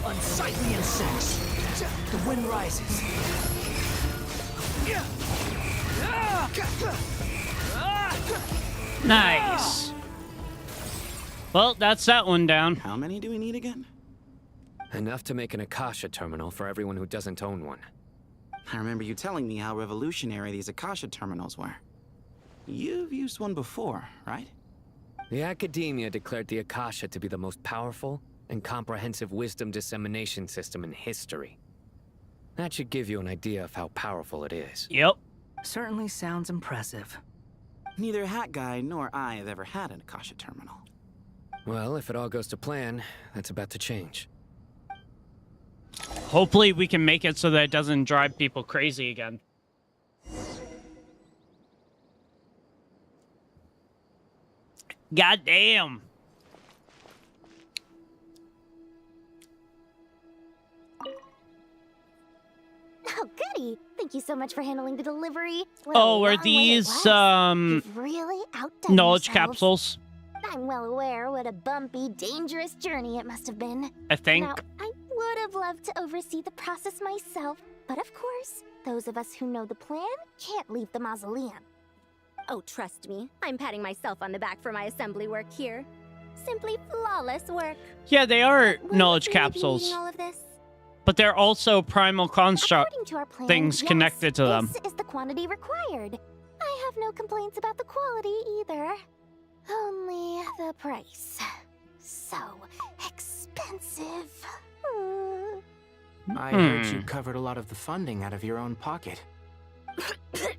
Unsightly insects. The wind rises. Nice. Well, that's that one down. How many do we need again? Enough to make an Akasha terminal for everyone who doesn't own one. I remember you telling me how revolutionary these Akasha terminals were. You've used one before, right? The Academia declared the Akasha to be the most powerful and comprehensive wisdom dissemination system in history. That should give you an idea of how powerful it is. Yep. Certainly sounds impressive. Neither Hat Guy nor I have ever had an Akasha terminal. Well, if it all goes to plan, that's about to change. Hopefully we can make it so that it doesn't drive people crazy again. God damn. Oh, goody! Thank you so much for handling the delivery. Oh, are these You've really outdone knowledge yourselves. capsules? I'm well aware what a bumpy, dangerous journey it must have been. I think. Now, I would have loved to oversee the process myself, but of course, those of us who know the plan can't leave the mausoleum. Oh, trust me, I'm patting myself on the back for my assembly work here. Simply flawless work. Yeah, they are knowledge Will you be capsules. needing all of this? But they're also primal construct According to our plan, things yes, connected to them. This is the quantity required. I have no complaints about the quality either. Only the price. So expensive. I heard you covered a lot of the funding out of your own pocket. Oh,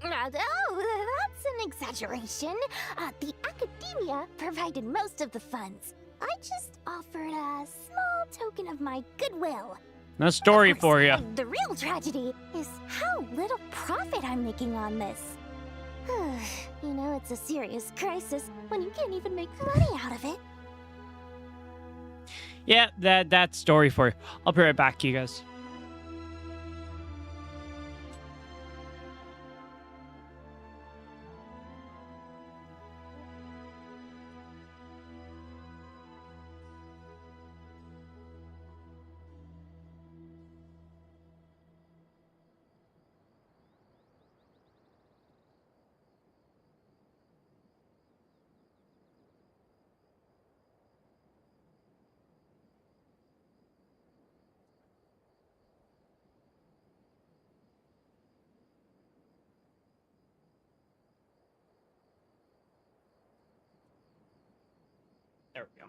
that's an exaggeration. The Academia provided most of the funds. I just offered a small token of my goodwill. No story for you. The real tragedy is how little profit I'm making on this. You know, it's a serious crisis when you can't even make money out of it. Yeah, that's story for you. I'll be right back to you guys. There we go.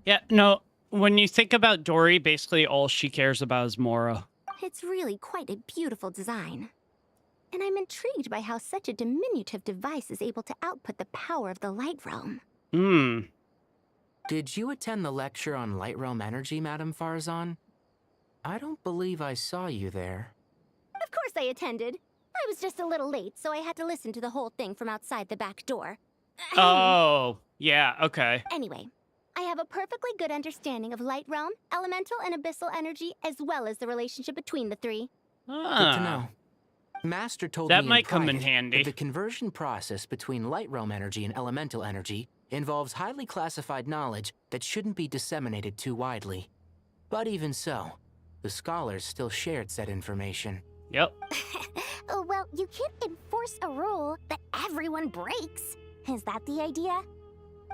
Yeah, no, when you think about Dory, basically all she cares about is Mora. It's really quite a beautiful design. And I'm intrigued by how such a diminutive device is able to output the power of the Light Realm. Did you attend the lecture on Light Realm energy, Madame Farzan? I don't believe I saw you there. Of course I attended. I was just a little late, so I had to listen to the whole thing from outside the back door. Oh, yeah, okay. Anyway, I have a perfectly good understanding of Light Realm, elemental and abyssal energy, as well as the relationship between the three. Good to know. Master told That me might come in private handy. that the conversion process between Light Realm energy and elemental energy involves highly classified knowledge that shouldn't be disseminated too widely. But even so, the scholars still shared said information. Yep. Well, you can't enforce a rule that everyone breaks. Is that the idea?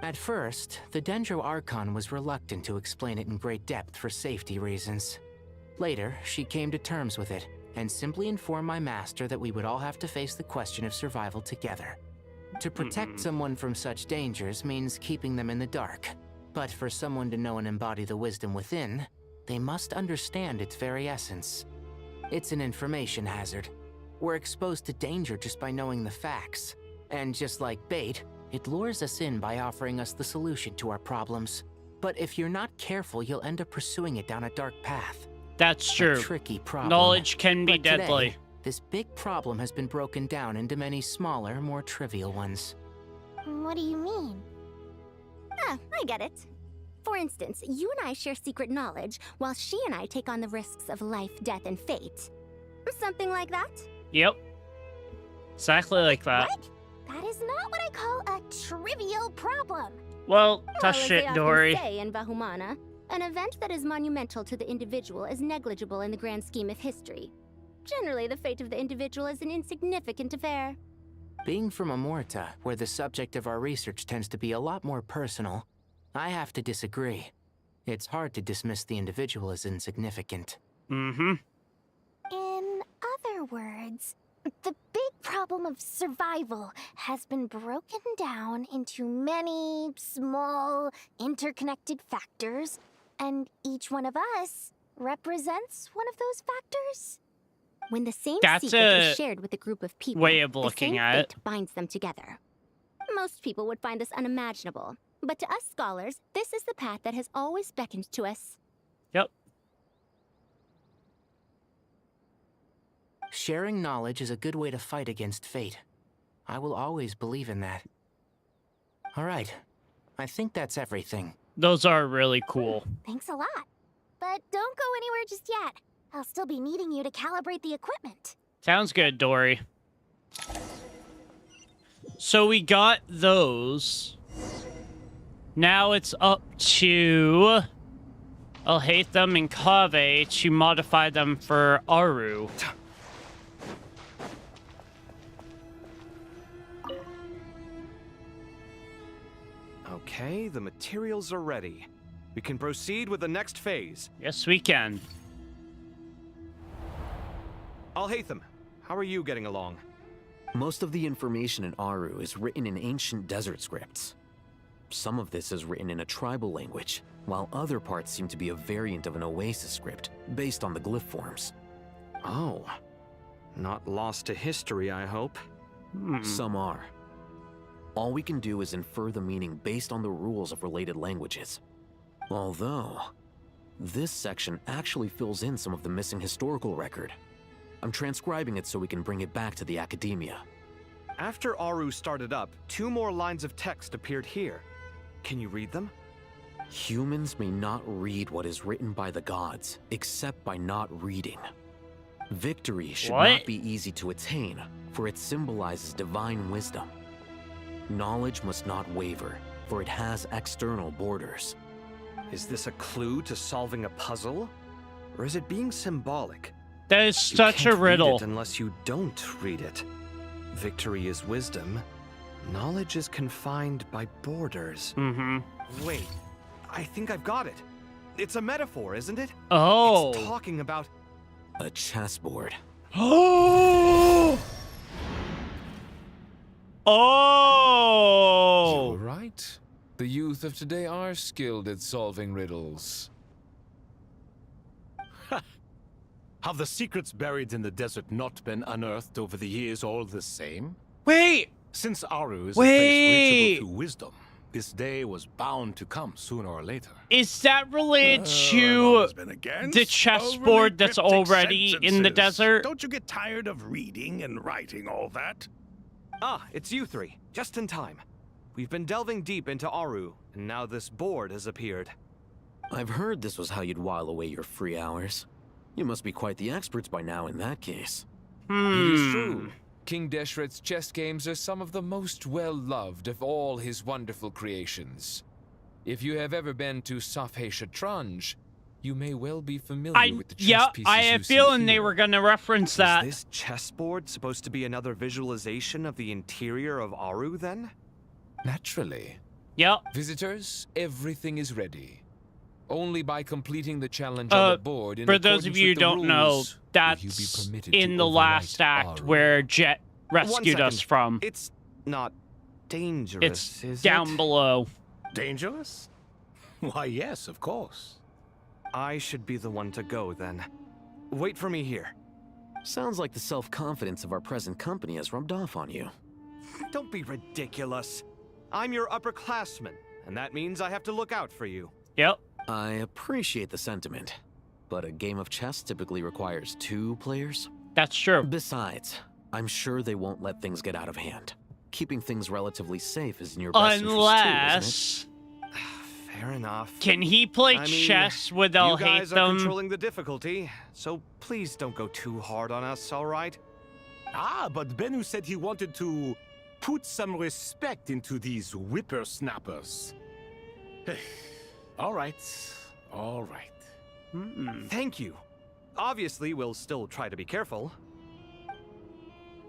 At first, the Dendro Archon was reluctant to explain it in great depth for safety reasons. Later, she came to terms with it, and simply informed my master that we would all have to face the question of survival together. To protect someone from such dangers means keeping them in the dark. But for someone to know and embody the wisdom within, they must understand its very essence. It's an information hazard. We're exposed to danger just by knowing the facts. And just like bait, it lures us in by offering us the solution to our problems. But if you're not careful, you'll end up pursuing it down a dark path. That's true. A tricky problem. Knowledge can be But today, deadly. This big problem has been broken down into many smaller, more trivial ones. What do you mean? Ah, I get it. For instance, you and I share secret knowledge, while she and I take on the risks of life, death, and fate. Something like that? Yep. Exactly like that. What? That is not what I call a trivial problem. Well, tough As shit, they often Dory. say in Vahumana, an event that is monumental to the individual is negligible in the grand scheme of history. Generally, the fate of the individual is an insignificant affair. Being from Amorta, where the subject of our research tends to be a lot more personal, I have to disagree. It's hard to dismiss the individual as insignificant. In other words, the big problem of survival has been broken down into many small, interconnected factors, and each one of us represents one of those factors. When the same That's secret a is shared with a group of people, way of the looking same at fate it. binds them together. Most people would find this unimaginable, but to us scholars, this is the path that has always beckoned to us. Yep. Sharing knowledge is a good way to fight against fate. I will always believe in that. All right. I think that's everything. Those are really cool. Thanks a lot. But don't go anywhere just yet. I'll still be needing you to calibrate the equipment. Sounds good, Dory. So we got those. Now it's up to Alhaitham and Kaveh to modify them for Aru. Okay, the materials are ready. We can proceed with the next phase. Yes, we can. Alhaitham, how are you getting along? Most of the information in Aru is written in ancient desert scripts. Some of this is written in a tribal language, while other parts seem to be a variant of an Oasis script, based on the glyph forms. Oh. Not lost to history, I hope. Some are. All we can do is infer the meaning based on the rules of related languages. Although, this section actually fills in some of the missing historical record. I'm transcribing it so we can bring it back to the academia. After Aru started up, 2 more lines of text appeared here. Can you read them? Humans may not read what is written by the gods, except by not reading. Victory should not be easy to attain, for it symbolizes divine wisdom. Knowledge must not waver, for it has external borders. Is this a clue to solving a puzzle? Or is it being symbolic? That is such a riddle. You can't read it unless you don't read it. Victory is wisdom. Knowledge is confined by borders. Wait, I think I've got it. It's a metaphor, isn't it? Oh. It's talking about a chessboard. Oh! You're right. The youth of today are skilled at solving riddles. Have the secrets buried in the desert not been unearthed over the years all the same? Wait! Since Aru is a place reachable through wisdom, this day was bound to come sooner or later. Is that related to the chessboard that's already in the desert? Don't you get tired of reading and writing all that? Ah, it's you three. Just in time. We've been delving deep into Aru, and now this board has appeared. I've heard this was how you'd while away your free hours. You must be quite the experts by now in that case. It is true. King Deshret's chess games are some of the most well-loved of all his wonderful creations. If you have ever been to Safhe Shatranj, you may well be familiar with the chess pieces I had a feeling they were going to reference that. Is this chessboard supposed to be another visualization of the interior of Aru, then? Naturally. Yep. Visitors, everything is ready. Only by completing the challenge on the board. For those of you who don't know, that's in the last act where Jet rescued us from. It's not dangerous, it's down below. Dangerous? Why, yes, of course. I should be the one to go, then. Wait for me here. Sounds like the self-confidence of our present company has rubbed off on you. Don't be ridiculous. I'm your upperclassman, and that means I have to look out for you. Yep. I appreciate the sentiment, but a game of chess typically requires 2 players. That's true. Besides, I'm sure they won't let things get out of hand. Keeping things relatively safe is in your best interest too, isn't it? Fair enough. Can he play chess with I'll hate them? You guys are controlling the difficulty, so please don't go too hard on us, all right? Ah, but Bennu said he wanted to put some respect into these whippersnappers. All right. All right. Thank you. Obviously, we'll still try to be careful.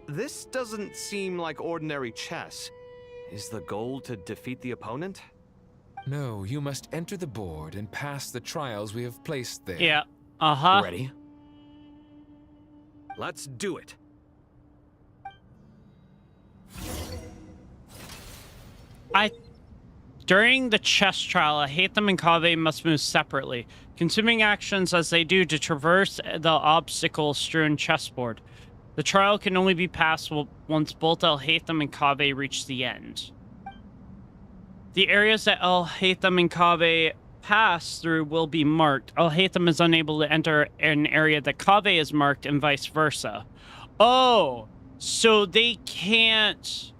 This doesn't seem like ordinary chess. Is the goal to defeat the opponent? No, you must enter the board and pass the trials we have placed there. Yeah. Uh-huh. Ready? Let's do it. During the chess trial, Hatham and Kaveh must move separately, consuming actions as they do to traverse the obstacle-strewn chessboard. The trial can only be passed once both Al-Hatham and Kaveh reach the end. The areas that Al-Hatham and Kaveh pass through will be marked. Al-Hatham is unable to enter an area that Kaveh is marked and vice versa. Oh, so they can't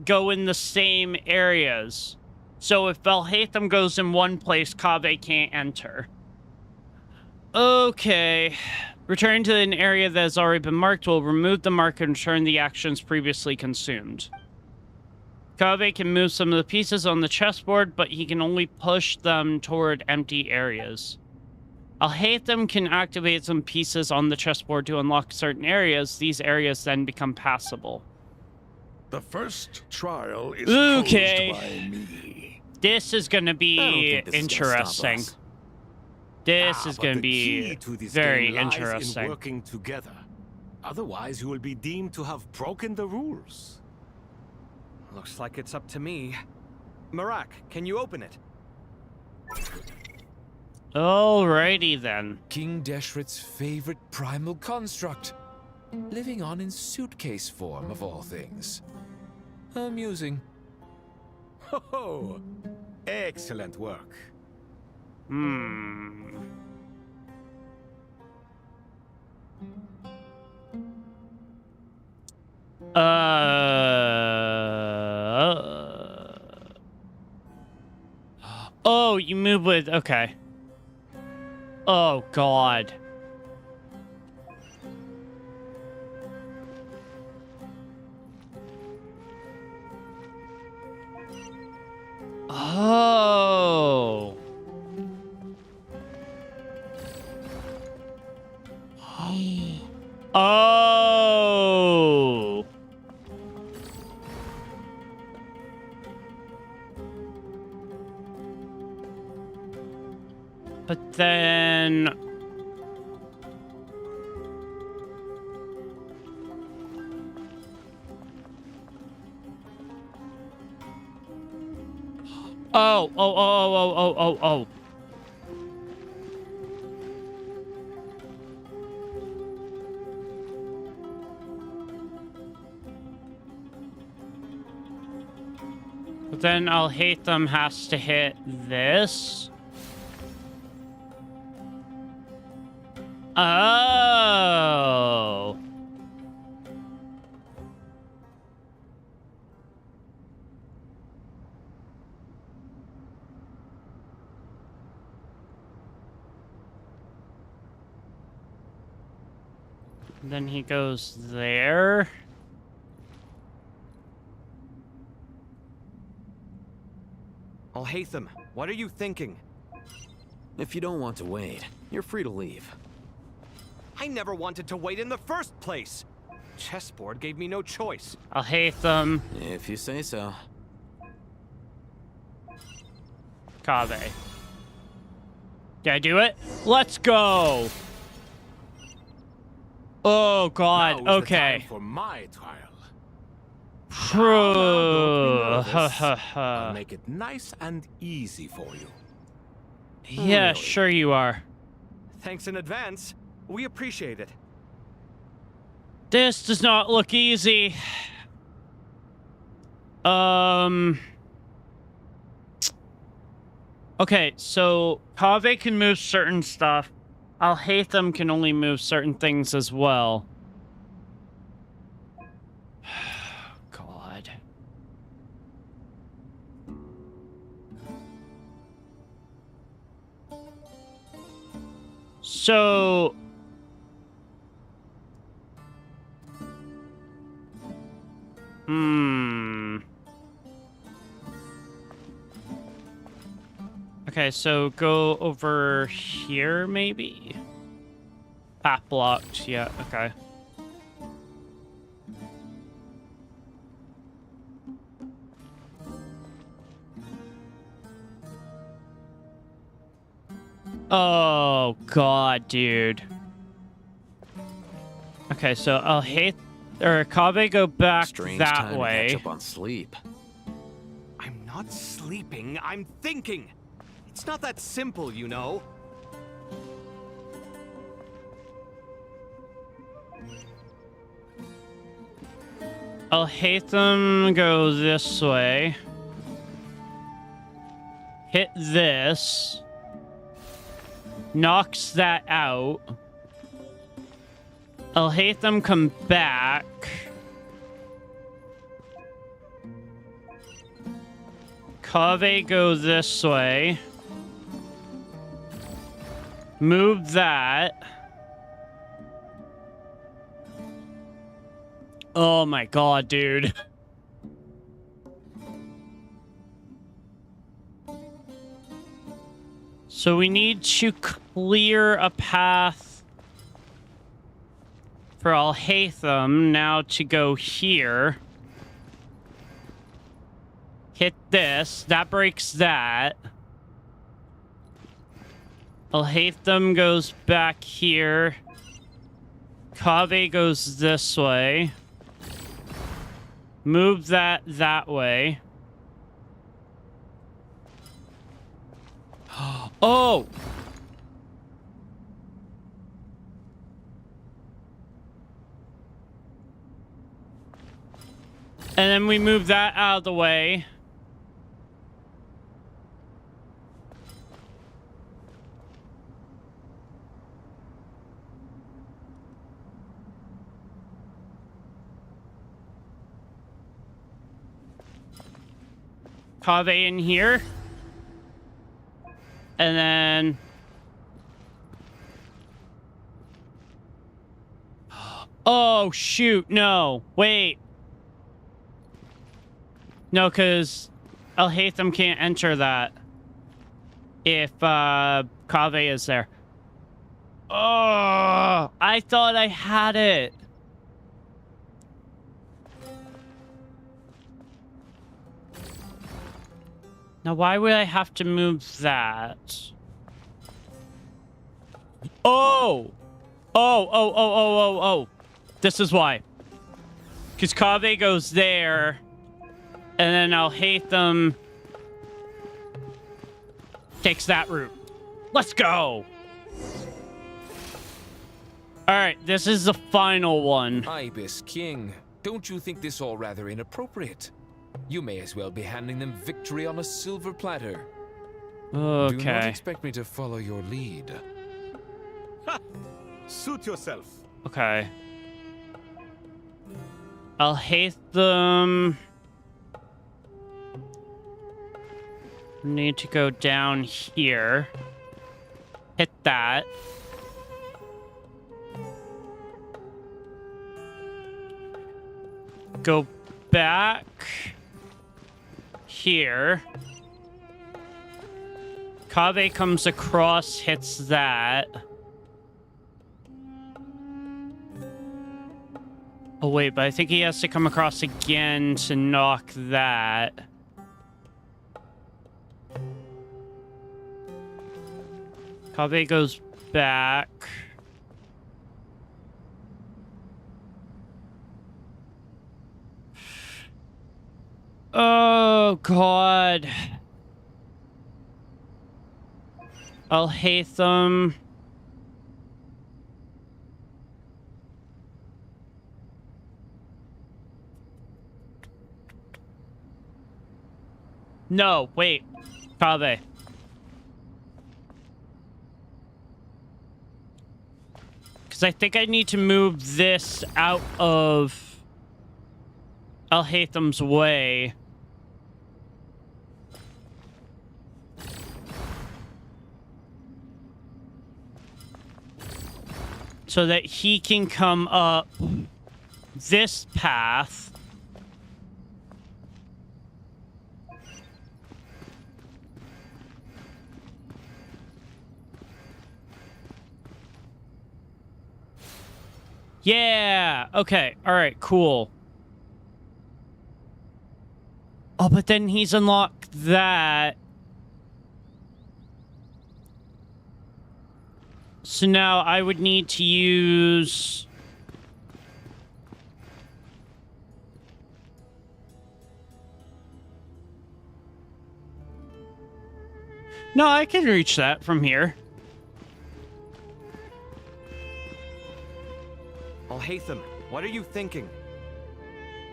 go in the same areas. So if Al-Hatham goes in one place, Kaveh can't enter. Okay. Returning to an area that has already been marked will remove the mark and return the actions previously consumed. Kaveh can move some of the pieces on the chessboard, but he can only push them toward empty areas. Al-Hatham can activate some pieces on the chessboard to unlock certain areas. These areas then become passable. The first trial is posed by me. This is going to be interesting. This is going to be very interesting. In working together. Otherwise, you will be deemed to have broken the rules. Looks like it's up to me. Marak, can you open it? Alrighty then. King Deshret's favorite primal construct. Living on in suitcase form, of all things. Amusing. Ho-ho! Excellent work. Oh, you move with... Okay. Oh, God. Oh. Oh. But then... Oh, oh, oh, oh, oh, oh, oh. But then I'll hate them has to hit this. Oh. Then he goes there. Alhaitham, what are you thinking? If you don't want to wait, you're free to leave. I never wanted to wait in the first place. Chessboard gave me no choice. Alhaitham. If you say so. Kaveh. Did I do it? Let's go! Oh god, Now is the okay. time for my trial. I'll make it nice and easy for you. Yeah, sure you are. Thanks in advance. We appreciate it. This does not look easy. Okay, so Kaveh can move certain stuff. Alhaitham can only move certain things as well. God. So... Okay, so go over here, maybe? Path blocked, yeah, okay. Oh, God, dude. Okay, so I'll hate... Or Kaveh go back Strange that time way. To catch up on sleep. I'm not sleeping, I'm thinking. It's not that simple, you know. Alhaitham go this way. Hit this. Knocks that out. Alhaitham come back. Kaveh go this way. Move that. Oh my god, dude. So we need to clear a path for Alhaitham now to go here. Hit this. That breaks that. Alhaitham goes back here. Kaveh goes this way. Move that way. Oh! And then we move that out of the way. Kaveh in here. And then... Oh, shoot. No. Wait. No, because Alhaitham can't enter that if Kaveh is there. Oh, I thought I had it. Now, why would I have to move that? Oh! Oh. This is why. Because Kaveh goes there, and then Alhaitham takes that route. Let's go. All right, this is the final one. Ibis King, don't you think this all rather inappropriate? You may as well be handing them victory on a silver platter. Okay. Do not expect me to follow your lead. Ha! Suit yourself. Okay. I'll hate them. Need to go down here. Hit that. Go back here. Kaveh comes across, hits that. Oh wait, but I think he has to come across again to knock that. Kaveh goes back. Oh god. I'll hate them. No, wait. Kaveh. Because I think I need to move this out of Al-Haytham's way. So that he can come up this path. Yeah. Okay. All right. Cool. Oh, but then he's unlocked that. So now I would need to use... No, I can reach that from here. Al-Haytham, what are you thinking?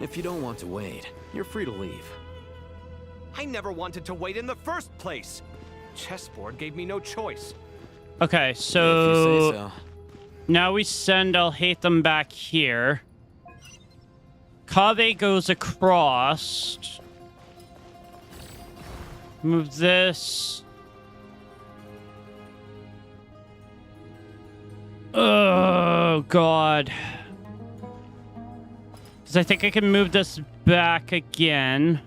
If you don't want to wait, you're free to leave. I never wanted to wait in the first place. Chessboard gave me no choice. Okay, so... If you say so. Now we send Al-Haytham back here. Kaveh goes across. Move this. Oh, God. Because I think I can move this back again.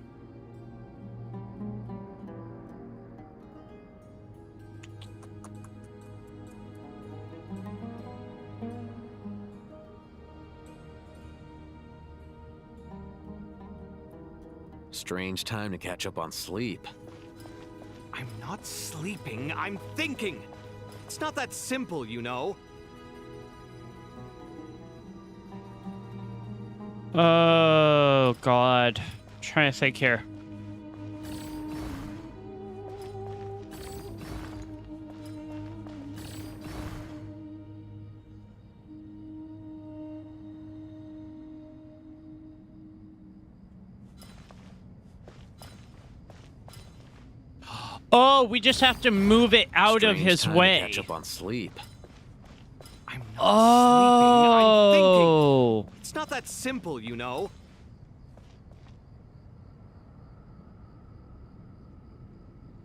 Strange time to catch up on sleep. I'm not sleeping, I'm thinking. It's not that simple, you know. Oh, God. I'm trying to think here. Oh, we just have to move it out of his way. Catch up on sleep. I'm not sleeping, I'm thinking. Oh. It's not that simple, you know.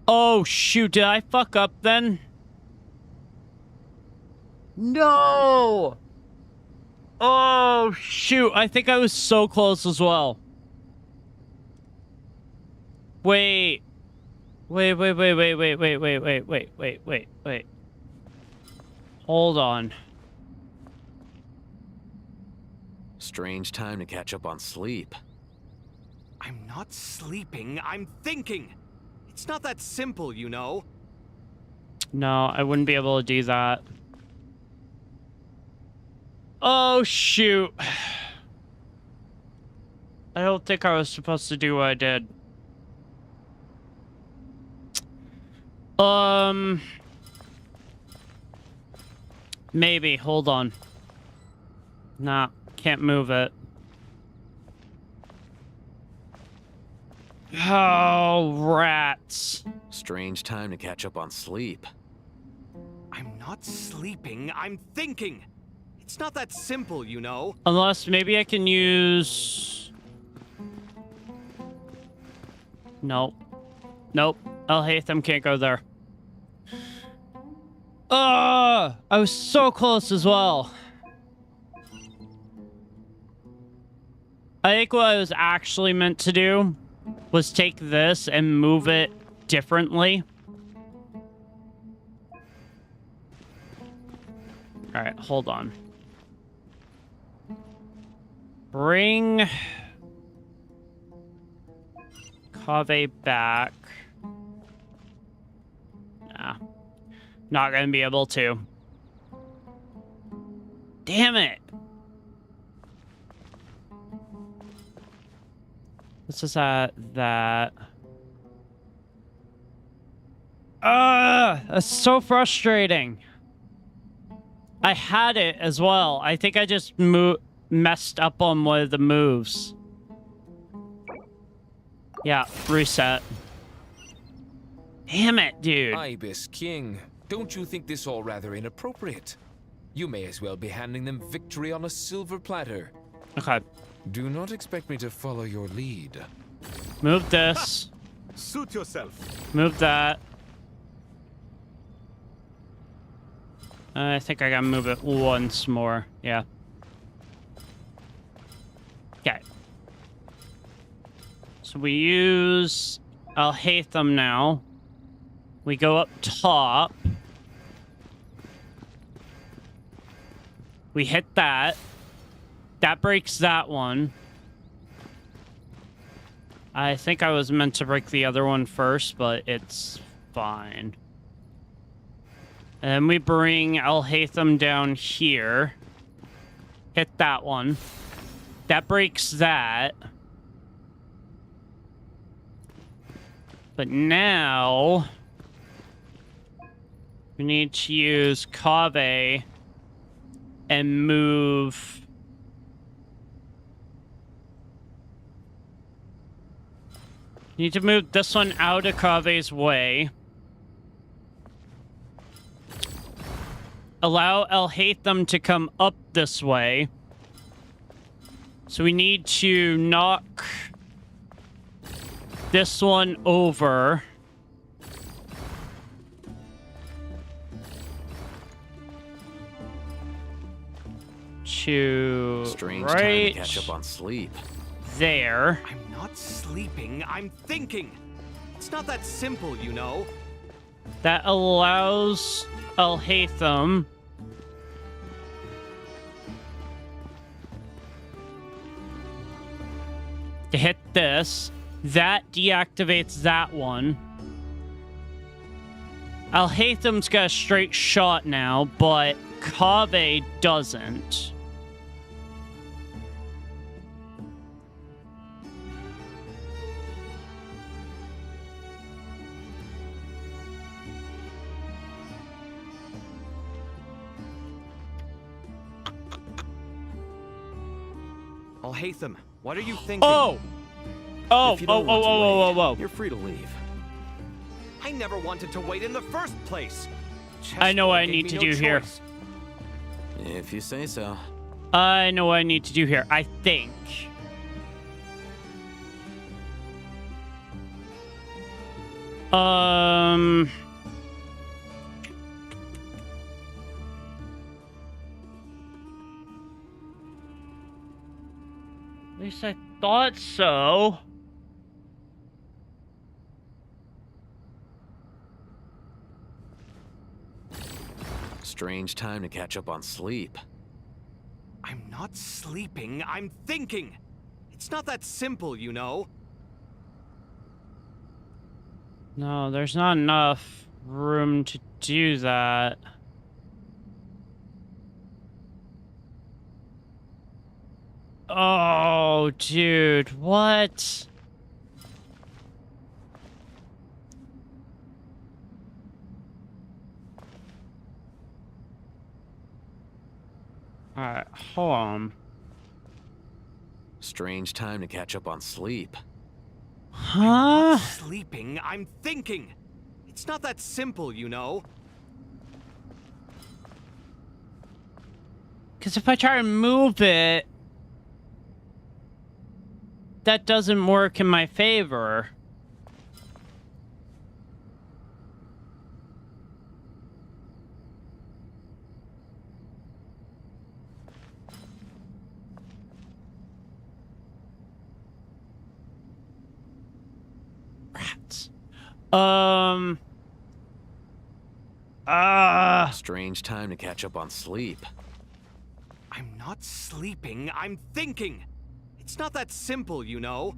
Oh, shoot. Did I fuck up then? No. Oh, shoot. I think I was so close as well. Wait. Wait. Hold on. Strange time to catch up on sleep. I'm not sleeping, I'm thinking. It's not that simple, you know. No, I wouldn't be able to do that. Oh, shoot. I don't think I was supposed to do what I did. Maybe. Hold on. Nah, can't move it. Oh, rats. Strange time to catch up on sleep. I'm not sleeping, I'm thinking. It's not that simple, you know. Unless maybe I can use... Nope. Nope. Elhatham can't go there. I was so close as well. I think what I was actually meant to do was take this and move it differently. All right, hold on. Bring Kaveh back. Nah. Not gonna be able to. Damn it! This is that. That's so frustrating. I had it as well. I think I just messed up on one of the moves. Yeah, reset. Damn it, dude. Ibis King, don't you think this all rather inappropriate? You may as well be handing them victory on a silver platter. Okay. Do not expect me to follow your lead. Move this. Suit yourself. Move that. I think I gotta move it once more. Yeah. Okay. So we use Elhatham now. We go up top. We hit that. That breaks that one. I think I was meant to break the other one first, but it's fine. And then we bring Elhatham down here. Hit that one. That breaks that. But now... we need to use Kaveh and move... need to move this one out of Kaveh's way. Allow Elhatham to come up this way. So we need to knock this one over. To Strange right time to catch up on sleep. There. I'm not sleeping, I'm thinking. It's not that simple, you know. That allows Elhatham to hit this. That deactivates that one. Elhatham's got a straight shot now, but Kaveh doesn't. Elhatham, what are you thinking? Oh! Oh, If you don't want to wait, whoa. You're free to leave. I never wanted to wait in the first place. I know what I Chessboard need to gave me do no here. choice. If you say so. I know what I need to do here, I think. At least I thought so. Strange time to catch up on sleep. I'm not sleeping, I'm thinking. It's not that simple, you know. No, there's not enough room to do that. Oh, dude, what? Alright, hold on. Strange time to catch up on sleep. I'm Huh? not sleeping, I'm thinking. It's not that simple, you know. Because if I try to move it, that doesn't work in my favor. Rats. Strange time to catch up on sleep. I'm not sleeping, I'm thinking. It's not that simple, you know.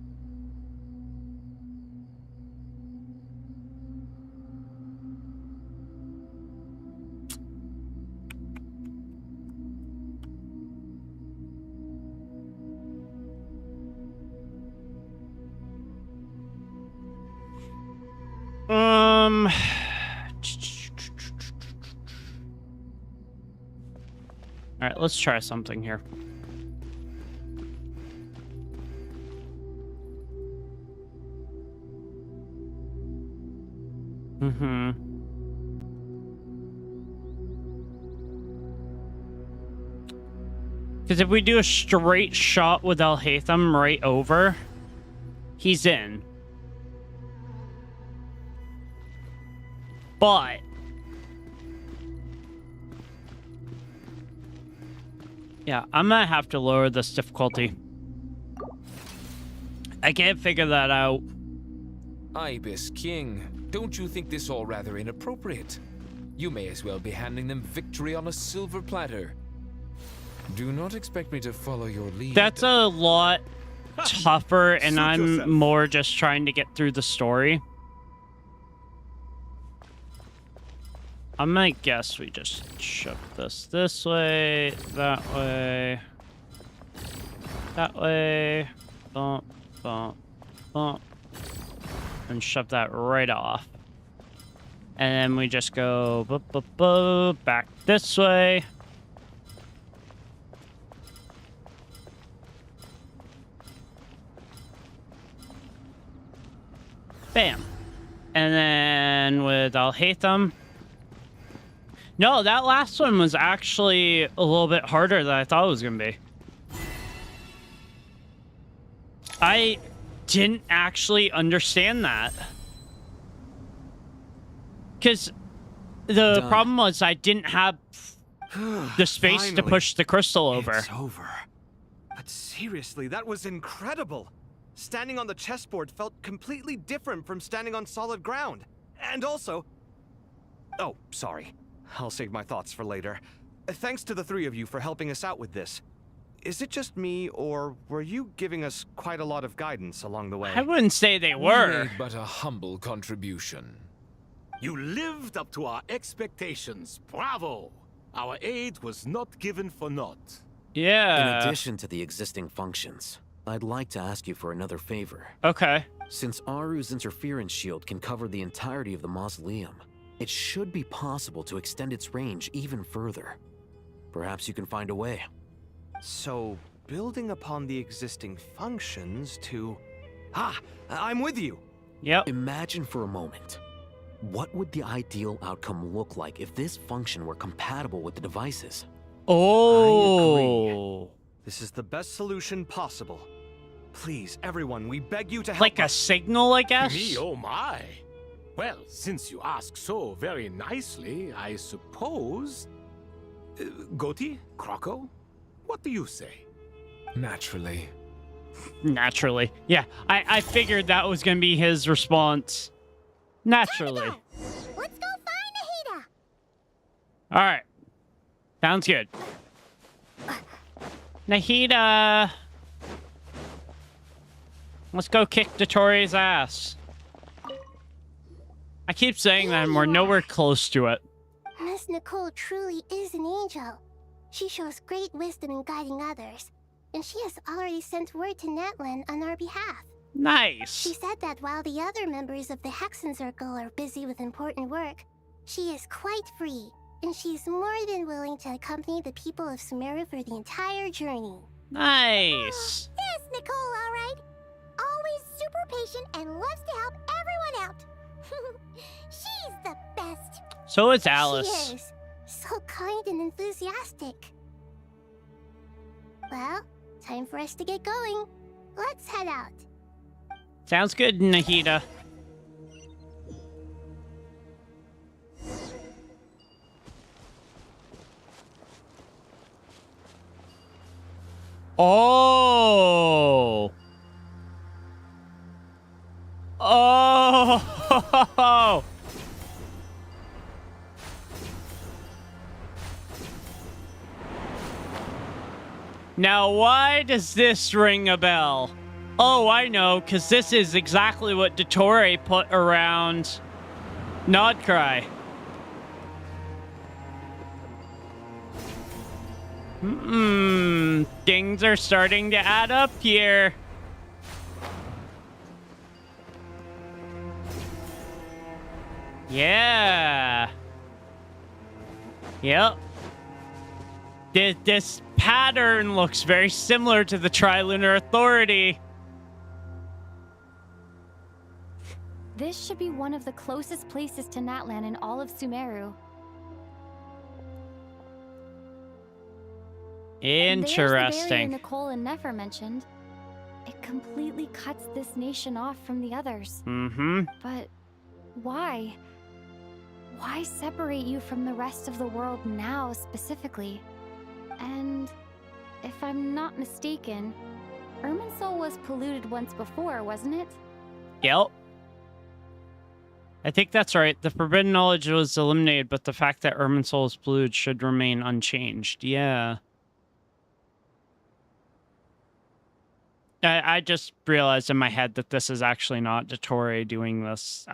All right, let's try something here. Because if we do a straight shot with Alhaitham right over, he's in. But yeah, I'm gonna have to lower this difficulty. I can't figure that out. Ibis King, don't you think this all rather inappropriate? You may as well be handing them victory on a silver platter. Do not expect me to follow your lead. That's a lot tougher, and I'm more just trying to get through the story. I might guess we just shove this way, that way, bump, bump, bump, and shove that right off. And then we just go back this way. Bam. And then with Alhaitham. No, that last one was actually a little bit harder than I thought it was going to be. I didn't actually understand that. Because the problem was I didn't have the space to push the crystal over. It's over. But seriously, that was incredible. Standing on the chessboard felt completely different from standing on solid ground. And also... Oh, sorry. I'll save my thoughts for later. Thanks to the three of you for helping us out with this. Is it just me, or were you giving us quite a lot of guidance along the way? I wouldn't say they were. We made but a humble contribution. You lived up to our expectations. Bravo! Our aid was not given for naught. Yeah. In addition to the existing functions, I'd like to ask you for another favor. Okay. Since Aru's interference shield can cover the entirety of the mausoleum, it should be possible to extend its range even further. Perhaps you can find a way. So, building upon the existing functions to... Ah! I'm with you! Yep. Imagine for a moment. What would the ideal outcome look like if this function were compatible with the devices? Oh! I agree. This is the best solution possible. Please, everyone, we beg you to help Like a us. signal, I guess? Me, oh my! Well, since you ask so very nicely, I suppose... Goti? Kroko? What do you say? Naturally. Naturally. Yeah, I figured that was going to be his response. Naturally. Let's go find Nahida! Alright. Sounds good. Nahida! Let's go kick Dotori's ass. I keep saying that and we're nowhere close to it. Miss Nicole truly is an angel. She shows great wisdom in guiding others, and she has already sent word to Natlan on our behalf. Nice. She said that while the other members of the Hexen Circle are busy with important work, she is quite free and she's more than willing to accompany the people of Sumeru for the entire journey. Nice. Yes, Nicole, all right. Always super patient and loves to help everyone out. She's the best. So is Alice. She is. So kind and enthusiastic. Well, time for us to get going. Let's head out. Sounds good, Nahida. Oh. Oh. Now, why does this ring a bell? Oh, I know, because this is exactly what Dottore put around Nodcry. Things are starting to add up here. Yeah. Yep. This pattern looks very similar to the Trilunar Authority. This should be one of the closest places to Natlan in all of Sumeru. There's the barrier Interesting. Nicole and Nefer mentioned. It completely cuts this nation off from the others. But why? Why separate you from the rest of the world now specifically? And if I'm not mistaken, Irminsul was polluted once before, wasn't it? Yep. I think that's right. The forbidden knowledge was eliminated, but the fact that Irminsul is polluted should remain unchanged. Yeah. I just realized in my head that this is actually not Dottore doing this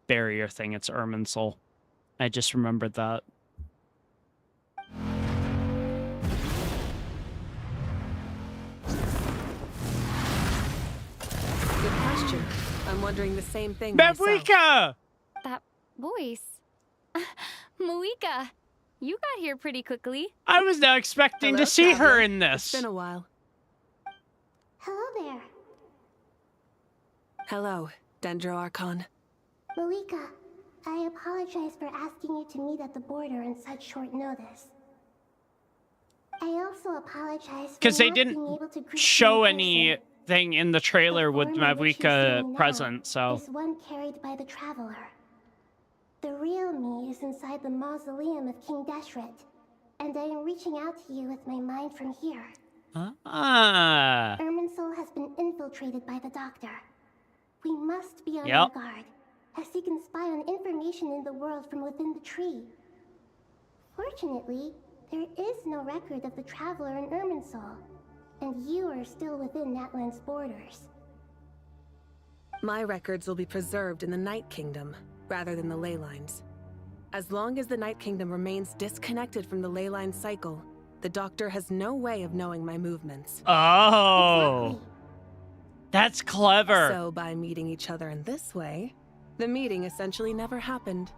barrier thing. It's Irminsul. I just remembered that. Good question. I'm wondering the same thing Mavuika! That voice. Muika, you got here pretty quickly. I was not expecting to see her in this. It's been a while. Hello there. Hello, Dendro Archon. Malika, I apologize for asking you to meet at the border on such short notice. I also apologize Because for they not being didn't able to greet you show in person. anything in the trailer with The form in which you're Mavuika seeing now present, so. is one carried by the Traveler. The real me is inside the mausoleum of King Deshret, and I am reaching out to you with my mind from here. Ah. Irminsul has been infiltrated by the Doctor. We must be on Yep. our guard, as he can spy on information in the world from within the tree. Fortunately, there is no record of the Traveler in Irminsul, and you are still within Natlan's borders. My records will be preserved in the Night Kingdom, rather than the ley lines. As long as the Night Kingdom remains disconnected from the ley line cycle, the Doctor has no way of knowing my movements. Oh. That's clever. So by meeting each other in this way, the meeting essentially never happened.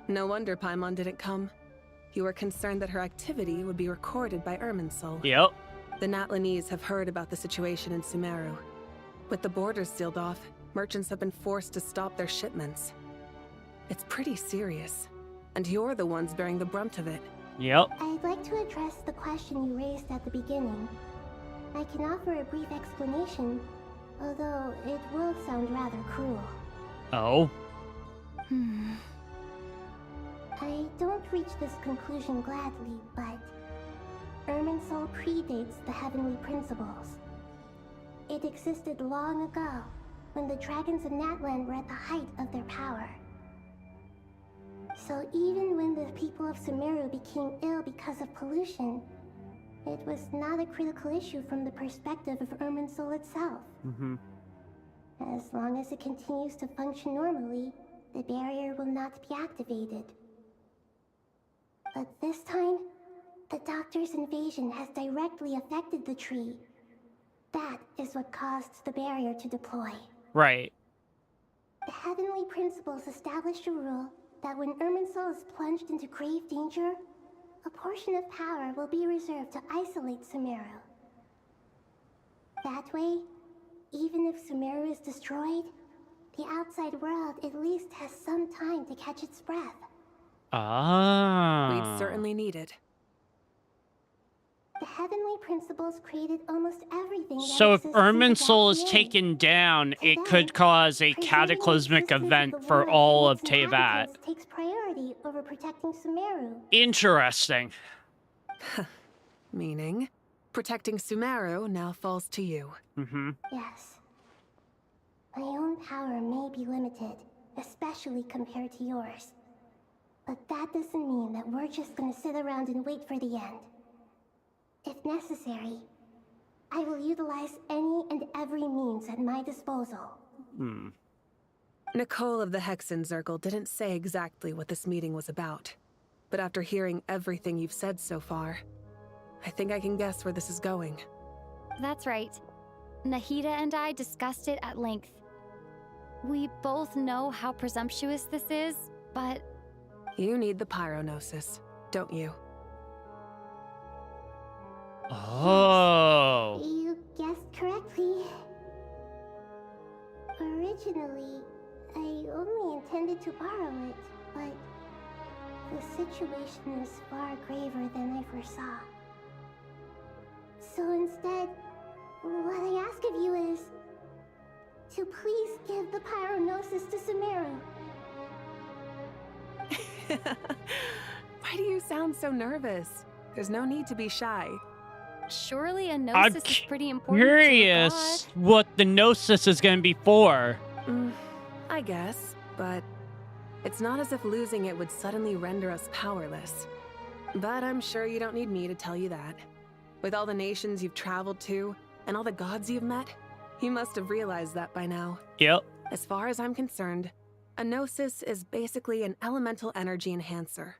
No wonder Paimon didn't come. You were concerned that her activity would be recorded by Irminsul. Yep. The Natlanese have heard about the situation in Sumeru. With the borders sealed off, merchants have been forced to stop their shipments. It's pretty serious, and you're the ones bearing the brunt of it. Yep. I'd like to address the question you raised at the beginning. I can offer a brief explanation, although it will sound rather cruel. Oh. I don't reach this conclusion gladly, but Irminsul predates the heavenly principles. It existed long ago, when the dragons of Natlan were at the height of their power. So even when the people of Sumeru became ill because of pollution, it was not a critical issue from the perspective of Irminsul itself. As long as it continues to function normally, the barrier will not be activated. But this time, the Doctor's invasion has directly affected the tree. That is what caused the barrier to deploy. Right. The heavenly principles established a rule that when Irminsul is plunged into grave danger, a portion of power will be reserved to isolate Sumeru. That way, even if Sumeru is destroyed, the outside world at least has some time to catch its breath. Ah. We'd certainly need it. The heavenly principles created almost everything that So if exists in the Irminsul is Galaxy. taken down, it could cause a cataclysmic event for all of Teyvat. Takes priority over protecting Sumeru. Interesting. Meaning, protecting Sumeru now falls to you. Mm-hmm. Yes. My own power may be limited, especially compared to yours. But that doesn't mean that we're just gonna sit around and wait for the end. If necessary, I will utilize any and every means at my disposal. Nicole of the Hexen Circle didn't say exactly what this meeting was about. But after hearing everything you've said so far, I think I can guess where this is going. That's right. Nahida and I discussed it at length. We both know how presumptuous this is, but... You need the Pyronosis, don't you? Oh. You guessed correctly. Originally, I only intended to borrow it, but the situation is far graver than I foresaw. So instead, what I ask of you is to please give the Pyronosis to Sumeru. Why do you sound so nervous? There's no need to be shy. Surely a I'm gnosis is pretty important to a curious god. what the gnosis is going to be for. I guess, but it's not as if losing it would suddenly render us powerless. But I'm sure you don't need me to tell you that. With all the nations you've traveled to, and all the gods you've met, you must have realized that by now. Yep. As far as I'm concerned, a gnosis is basically an elemental energy enhancer.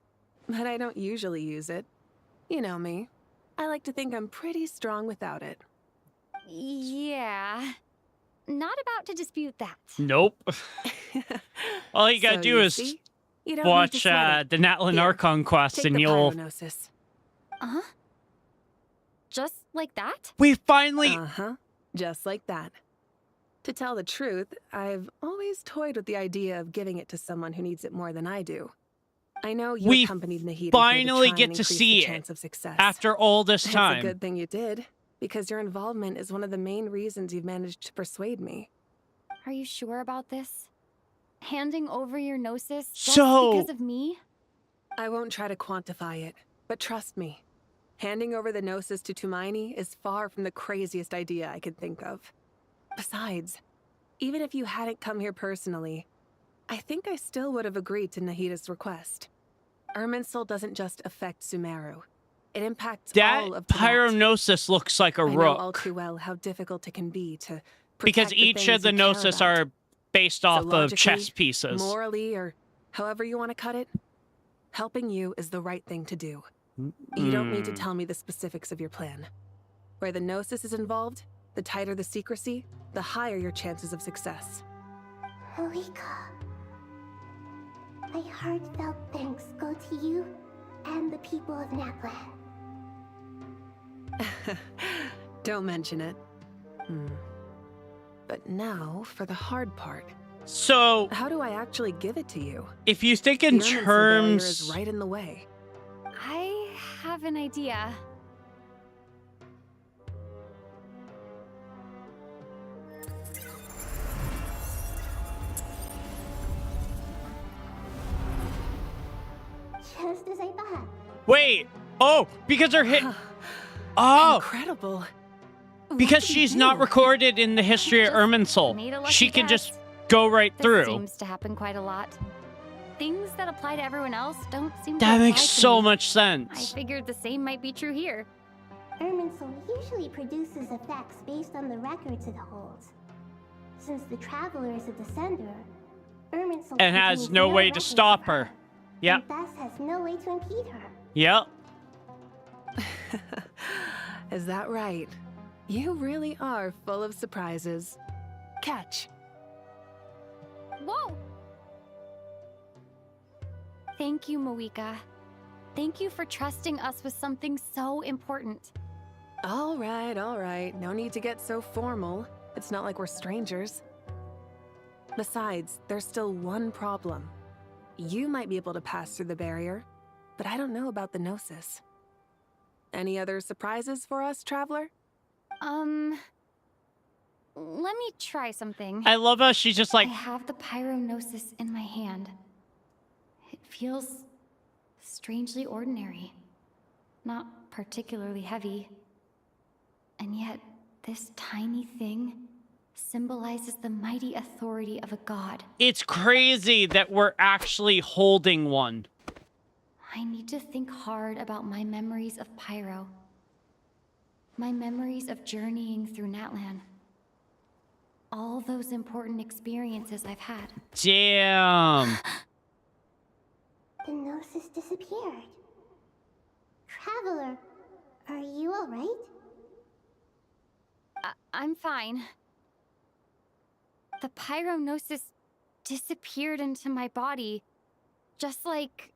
But I don't usually use it. You know me. I like to think I'm pretty strong without it. Yeah. Not about to dispute that. Nope. All you gotta So do you is see? You don't need watch to sweat it. the Natlan Here, Archon quest take and the you'll... Pyronosis. Just like that? We finally... Just like that. To tell the truth, I've always toyed with the idea of giving it to someone who needs it more than I do. I know you We accompanied Nahida finally here to try get and to increase see the it chance of success. after all this It's time. a good thing you did, because your involvement is one of the main reasons you've managed to persuade me. Are you sure about this? Handing over your gnosis just So- because of me? I won't try to quantify it, but trust me, handing over the gnosis to Tumaini is far from the craziest idea I could think of. Besides, even if you hadn't come here personally, I think I still would have agreed to Nahida's request. Irminsul doesn't just affect Sumeru. It impacts That all of Teyvat. Pyronosis looks like a I know all rook. too well how difficult it can be to Because protect each things of the you care gnosis about. are based So off of logically, chess pieces. Morally, or however you want to cut it, helping you is the right thing to do. You don't need to tell me the specifics of your plan. Where the gnosis is involved, the tighter the secrecy, the higher your chances of success. Alika, my heartfelt thanks go to you and the people of Natlan. Don't mention it. But now for the hard part. So, how do I actually give it to you? if you think in The Irminsul barrier terms... is right in the way. I have an idea. Just as I thought. Wait! Oh, because her hit... Oh! Incredible. Because she's not recorded in the history of Irminsul. made a lucky She can guess. just go right This through. seems to happen quite a lot. Things that apply to everyone else don't seem to That apply makes to so me. much I sense. figured the same might be true here. Irminsul usually produces effects based on the records it holds. Since the Traveler is a descender, Irminsul And has contains no way to records stop of her. Yep. and thus has no way to impede her. Yep. Is that right? You really are full of surprises. Catch. Whoa! Thank you, Moika. Thank you for trusting us with something so important. All right. No need to get so formal. It's not like we're strangers. Besides, there's still one problem. You might be able to pass through the barrier, but I don't know about the Gnosis. Any other surprises for us, Traveler? Let me try something. I love how she's just like... I have the Pyronosis in my hand. It feels strangely ordinary. Not particularly heavy. And yet, this tiny thing symbolizes the mighty authority of a god. It's crazy that we're actually holding one. I need to think hard about my memories of Pyro. My memories of journeying through Natlan. All those important experiences I've had. Damn. The Gnosis disappeared. Traveler, are you alright? I'm fine. The Pyronosis disappeared into my body, just like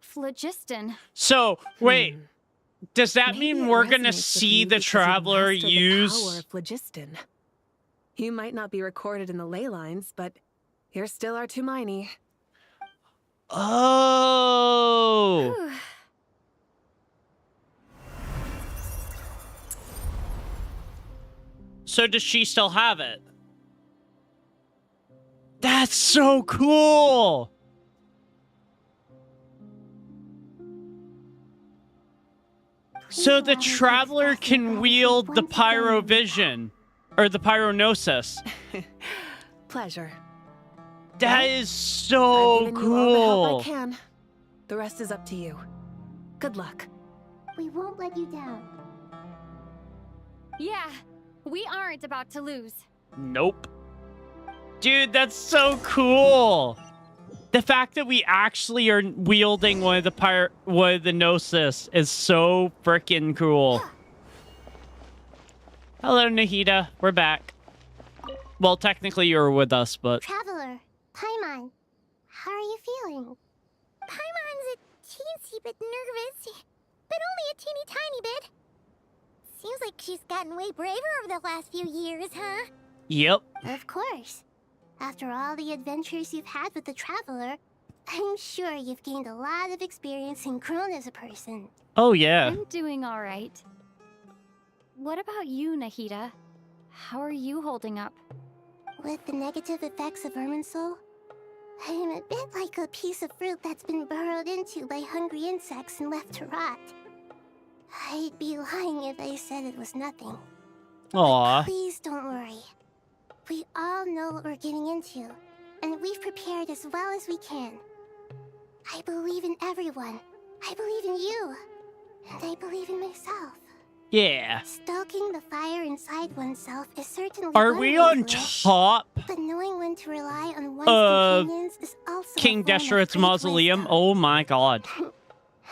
phlogiston. So, wait. Does that Maybe mean it we're gonna resonates with see you the because you Traveler mastered the use... power of phlogiston. You might not be recorded in the ley lines, but you're still our Tumaini. Oh! So does she still have it? That's so cool! So the Traveler can wield the Pyrovision, or the Pyronosis. Pleasure. That is so I've given you all the help cool. I can. The rest is up to you. Good luck. We won't let you down. Yeah, we aren't about to lose. Nope. Dude, that's so cool. The fact that we actually are wielding one of the Gnosis is so freaking cool. Hello, Nahida. We're back. Well, technically you were with us, but... Traveler, Paimon, how are you feeling? Paimon's a teensy bit nervous, but only a teeny tiny bit. Seems like she's gotten way braver over the last few years, huh? Yep. Of course. After all the adventures you've had with the Traveler, I'm sure you've gained a lot of experience and grown as a person. Oh, yeah. I'm doing all right. What about you, Nahida? How are you holding up? With the negative effects of Irminsul, I'm a bit like a piece of fruit that's been burrowed into by hungry insects and left to rot. I'd be lying if I said it was nothing. Aww. Please don't worry. We all know what we're getting into, and we've prepared as well as we can. I believe in everyone. I believe in you. And I believe in myself. Yeah. Stoking the fire inside oneself is certainly Are one we way on to live, top but knowing when to rely on one's companions is also King a form of Desheret's great mausoleum? wisdom. Oh my god.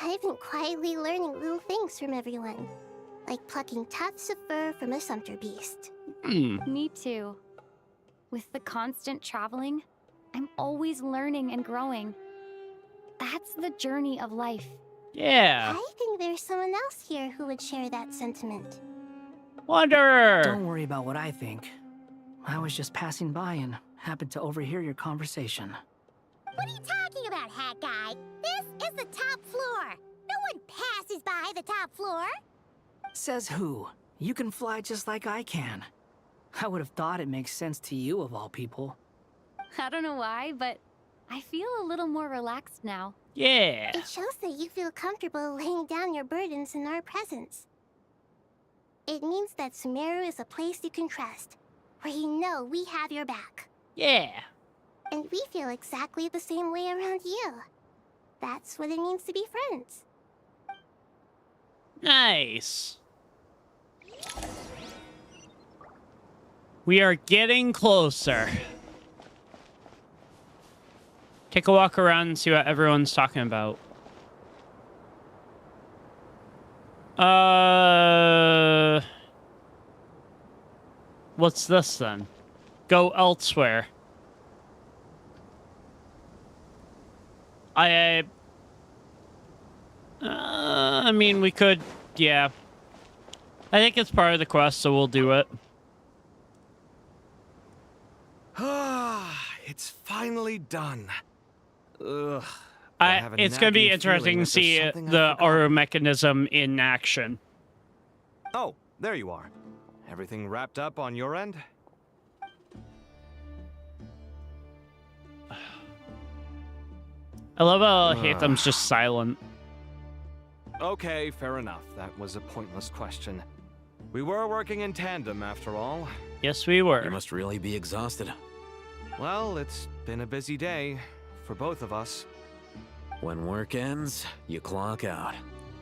I've been quietly learning little things from everyone, like plucking tufts of fur from a sumpter beast. Me too. With the constant traveling, I'm always learning and growing. That's the journey of life. Yeah. I think there's someone else here who would share that sentiment. Wanderer! Don't worry about what I think. I was just passing by and happened to overhear your conversation. What are you talking about, hat guy? This is the top floor. No one passes by the top floor. Says who? You can fly just like I can. I would have thought it makes sense to you of all people. I don't know why, but I feel a little more relaxed now. Yeah. It shows that you feel comfortable laying down your burdens in our presence. It means that Sumeru is a place you can trust, where you know we have your back. Yeah. And we feel exactly the same way around you. That's what it means to be friends. Nice. We are getting closer. Take a walk around and see what everyone's talking about. What's this then? Go elsewhere. I mean, we could, yeah. I think it's part of the quest, so we'll do it. It's finally done. Ugh. It's going to be interesting to see the Aru mechanism in action. Oh, there you are. Everything wrapped up on your end? I love how Hatham's just silent. Okay, fair enough. That was a pointless question. We were working in tandem, after all. Yes, we were. You must really be exhausted. Well, it's been a busy day for both of us. When work ends, you clock out.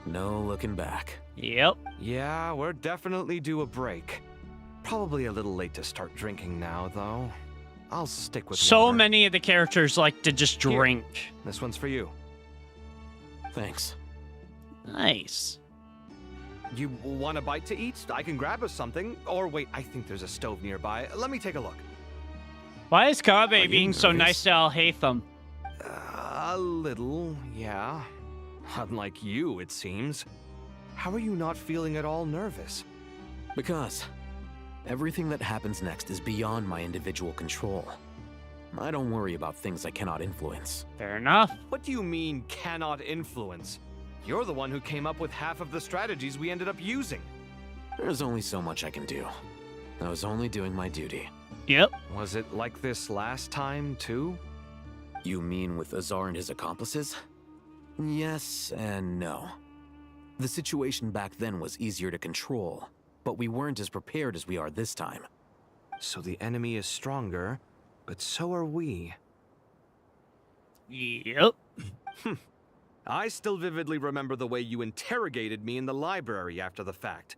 No looking back. Yep. Yeah, we're definitely due a break. Probably a little late to start drinking now, though. I'll stick with so water. Many of the characters like to just drink. Here, this one's for you. Thanks. Nice. You want a bite to eat? I can grab us something. Or wait, I think there's a stove nearby. Let me take a look. Why is Kabe being so nice to Al-Hatham? A little, yeah. Unlike you, it seems. How are you not feeling at all nervous? Because everything that happens next is beyond my individual control. I don't worry about things I cannot influence. Fair enough. What do you mean, cannot influence? You're the one who came up with half of the strategies we ended up using. There's only so much I can do. I was only doing my duty. Yep. Was it like this last time, too? You mean with Azar and his accomplices? Yes and no. The situation back then was easier to control, but we weren't as prepared as we are this time. So the enemy is stronger, but so are we. Yep. I still vividly remember the way you interrogated me in the library after the fact.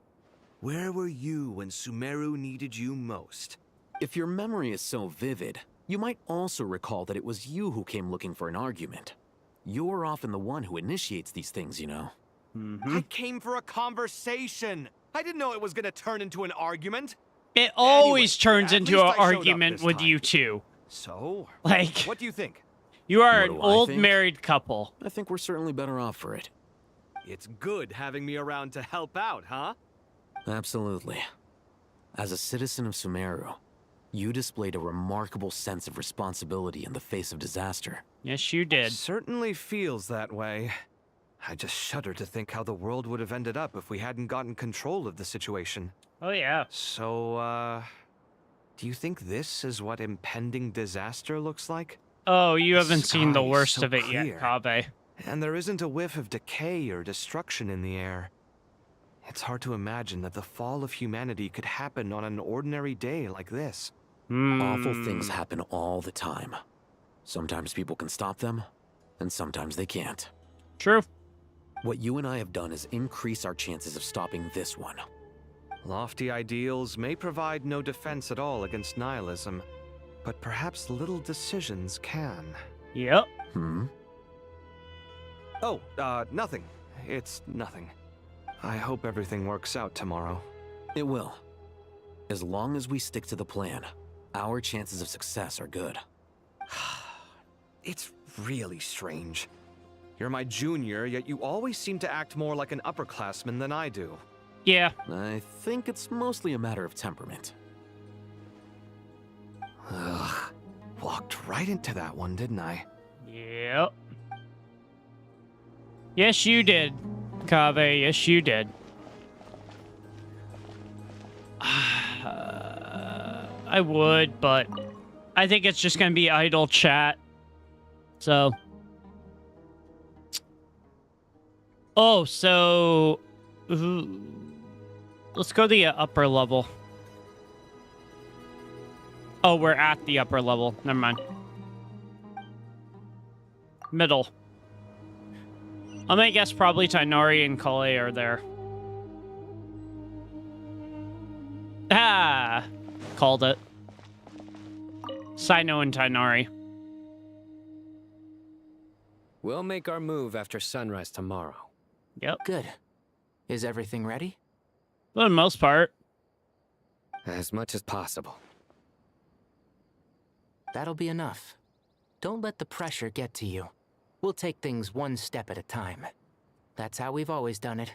Where were you when Sumeru needed you most? If your memory is so vivid, you might also recall that it was you who came looking for an argument. You're often the one who initiates these things, you know. I came for a conversation. I didn't know it was gonna turn into an argument. It always turns into an argument with you two. So, like, what do you think? You are What an do I old think? married couple. I think we're certainly better off for it. It's good having me around to help out, huh? Absolutely. As a citizen of Sumeru, you displayed a remarkable sense of responsibility in the face of disaster. Yes, you did. Certainly feels that way. I just shudder to think how the world would have ended up if we hadn't gotten control of the situation. Oh, yeah. So, do you think this is what impending disaster looks like? Oh, you haven't seen the sky is worst so of it clear. yet, Kabe. And there isn't a whiff of decay or destruction in the air. It's hard to imagine that the fall of humanity could happen on an ordinary day like this. Awful things happen all the time. Sometimes people can stop them, and sometimes they can't. True. What you and I have done is increase our chances of stopping this one. Lofty ideals may provide no defense at all against nihilism, but perhaps little decisions can. Yep. Oh, nothing. It's nothing. I hope everything works out tomorrow. It will. As long as we stick to the plan, our chances of success are good. It's really strange. You're my junior, yet you always seem to act more like an upperclassman than I do. Yeah. I think it's mostly a matter of temperament. Ugh. Walked right into that one, didn't I? Yep. Yes, you did, Kabe. Yes, you did. I would, but I think it's just going to be idle chat. So. Oh, so. Let's go to the upper level. Oh, we're at the upper level. Never mind. Middle. I'm gonna guess probably Tainari and Kale are there. Ah! Called it. Sino and Tainari. We'll make our move after sunrise tomorrow. Yep. Good. Is everything ready? For the most part. As much as possible. That'll be enough. Don't let the pressure get to you. We'll take things one step at a time. That's how we've always done it.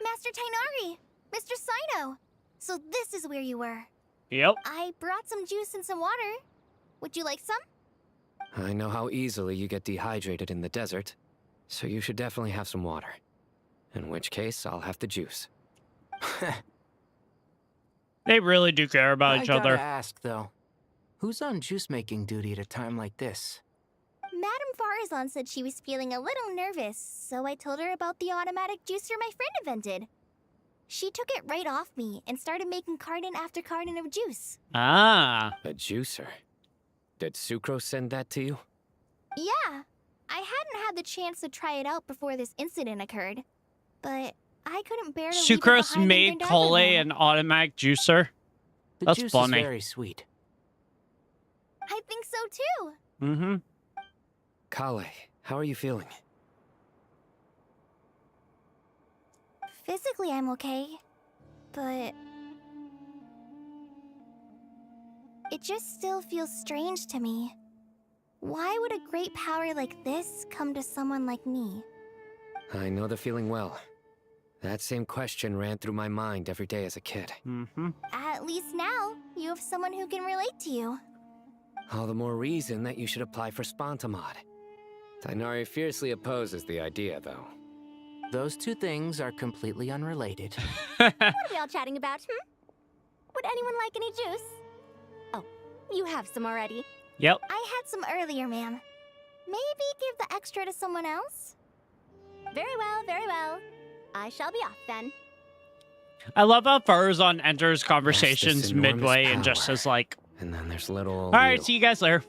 Master Tainari! Mr. Sino! So this is where you were. Yep. I brought some juice and some water. Would you like some? I know how easily you get dehydrated in the desert, so you should definitely have some water. In which case, I'll have the juice. They really do care about each other. I gotta ask, though. Who's on juice-making duty at a time like this? Madame Farazan said she was feeling a little nervous, so I told her about the automatic juicer my friend invented. She took it right off me and started making carton after carton of juice. Ah. A juicer? Did Sucrose send that to you? Yeah. I hadn't had the chance to try it out before this incident occurred, but I couldn't bear to leave it Sucrose behind made in their Cole everywhere. an automatic juicer. The That's juice funny. is very sweet. I think so too. Mm-hmm. Kale, how are you feeling? Physically, I'm okay, but it just still feels strange to me. Why would a great power like this come to someone like me? I know the feeling well. That same question ran through my mind every day as a kid. Mm-hmm. At least now, you have someone who can relate to you. All the more reason that you should apply for Spontamod. Tainari fiercely opposes the idea, though. Those two things are completely unrelated. What are we all chatting about, Would anyone like any juice? Oh, you have some already. Yep. I had some earlier, ma'am. Maybe give the extra to someone else? Very well, very well. I shall be off then. I love how Farazan enters conversations enormous midway and just power. says like, And then there's little all old right, you. see you guys later.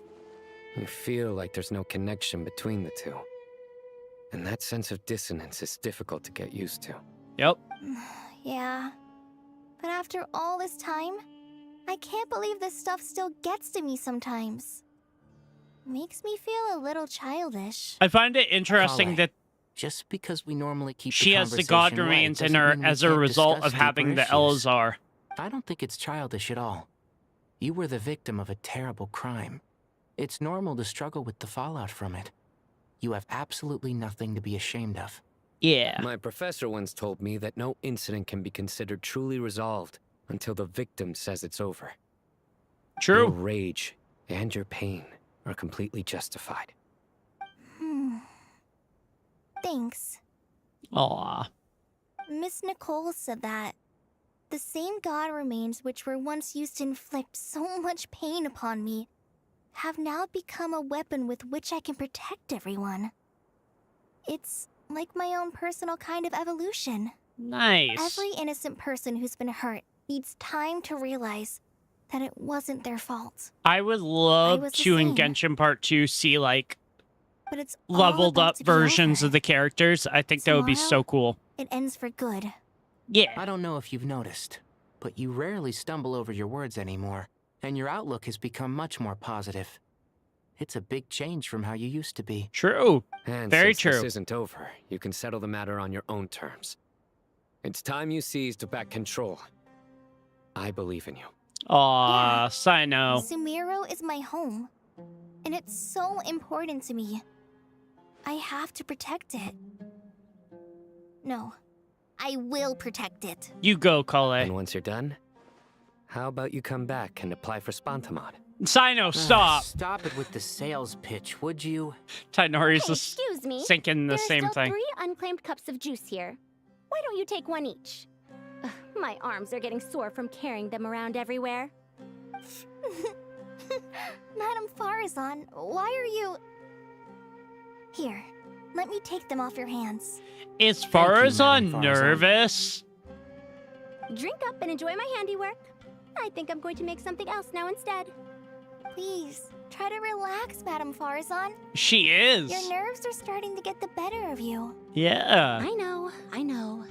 You feel like there's no connection between the two. And that sense of dissonance is difficult to get used to. Yep. Yeah. But after all this time, I can't believe this stuff still gets to me sometimes. Makes me feel a little childish. I find it interesting Kale, that just because we normally keep she the has the god conversation light remains in doesn't her mean we as a can't result discuss of having deeper the issues. Elazar. I don't think it's childish at all. You were the victim of a terrible crime. It's normal to struggle with the fallout from it. You have absolutely nothing to be ashamed of. Yeah. My professor once told me that no incident can be considered truly resolved until the victim says it's over. True. Your rage and your pain are completely justified. Thanks. Aw. Miss Nicole said that the same god remains which were once used to inflict so much pain upon me have now become a weapon with which I can protect everyone. It's like my own personal kind of evolution. Nice. Every innocent person who's been hurt needs time to realize that it wasn't their fault. I would love was the to in same. Genshin Part 2 see like But it's all leveled about up to be versions over. of the characters. I think that would be so Tomorrow, cool. It ends for good. Yeah. I don't know if you've noticed, but you rarely stumble over your words anymore, and your outlook has become much more positive. It's a big change from how you used to be. True. And Very since true. this isn't over, you can settle the matter on your own terms. It's time you seized back control. I believe in you. Aw, Sino. Sumero is my home, and it's so important to me. I have to protect it. No, I will protect it. You go, Kale. And once you're done, how about you come back and apply for Spontamod? Sino, stop. Stop it with the sales pitch, would you? Tainari's Hey, just excuse me. thinking the There are same still thing. 3 unclaimed cups of juice here. Why don't you take one each? Ugh, my arms are getting sore from carrying them around everywhere. Madame Farazan, why are you... Here, let me take them off your hands. Is Thank you, Farazan Madame Farazan. nervous? Drink up and enjoy my handiwork. I think I'm going to make something else now instead. Please, try to relax, Madame Farazan. She is. Your nerves are starting to get the better of you. Yeah. I know.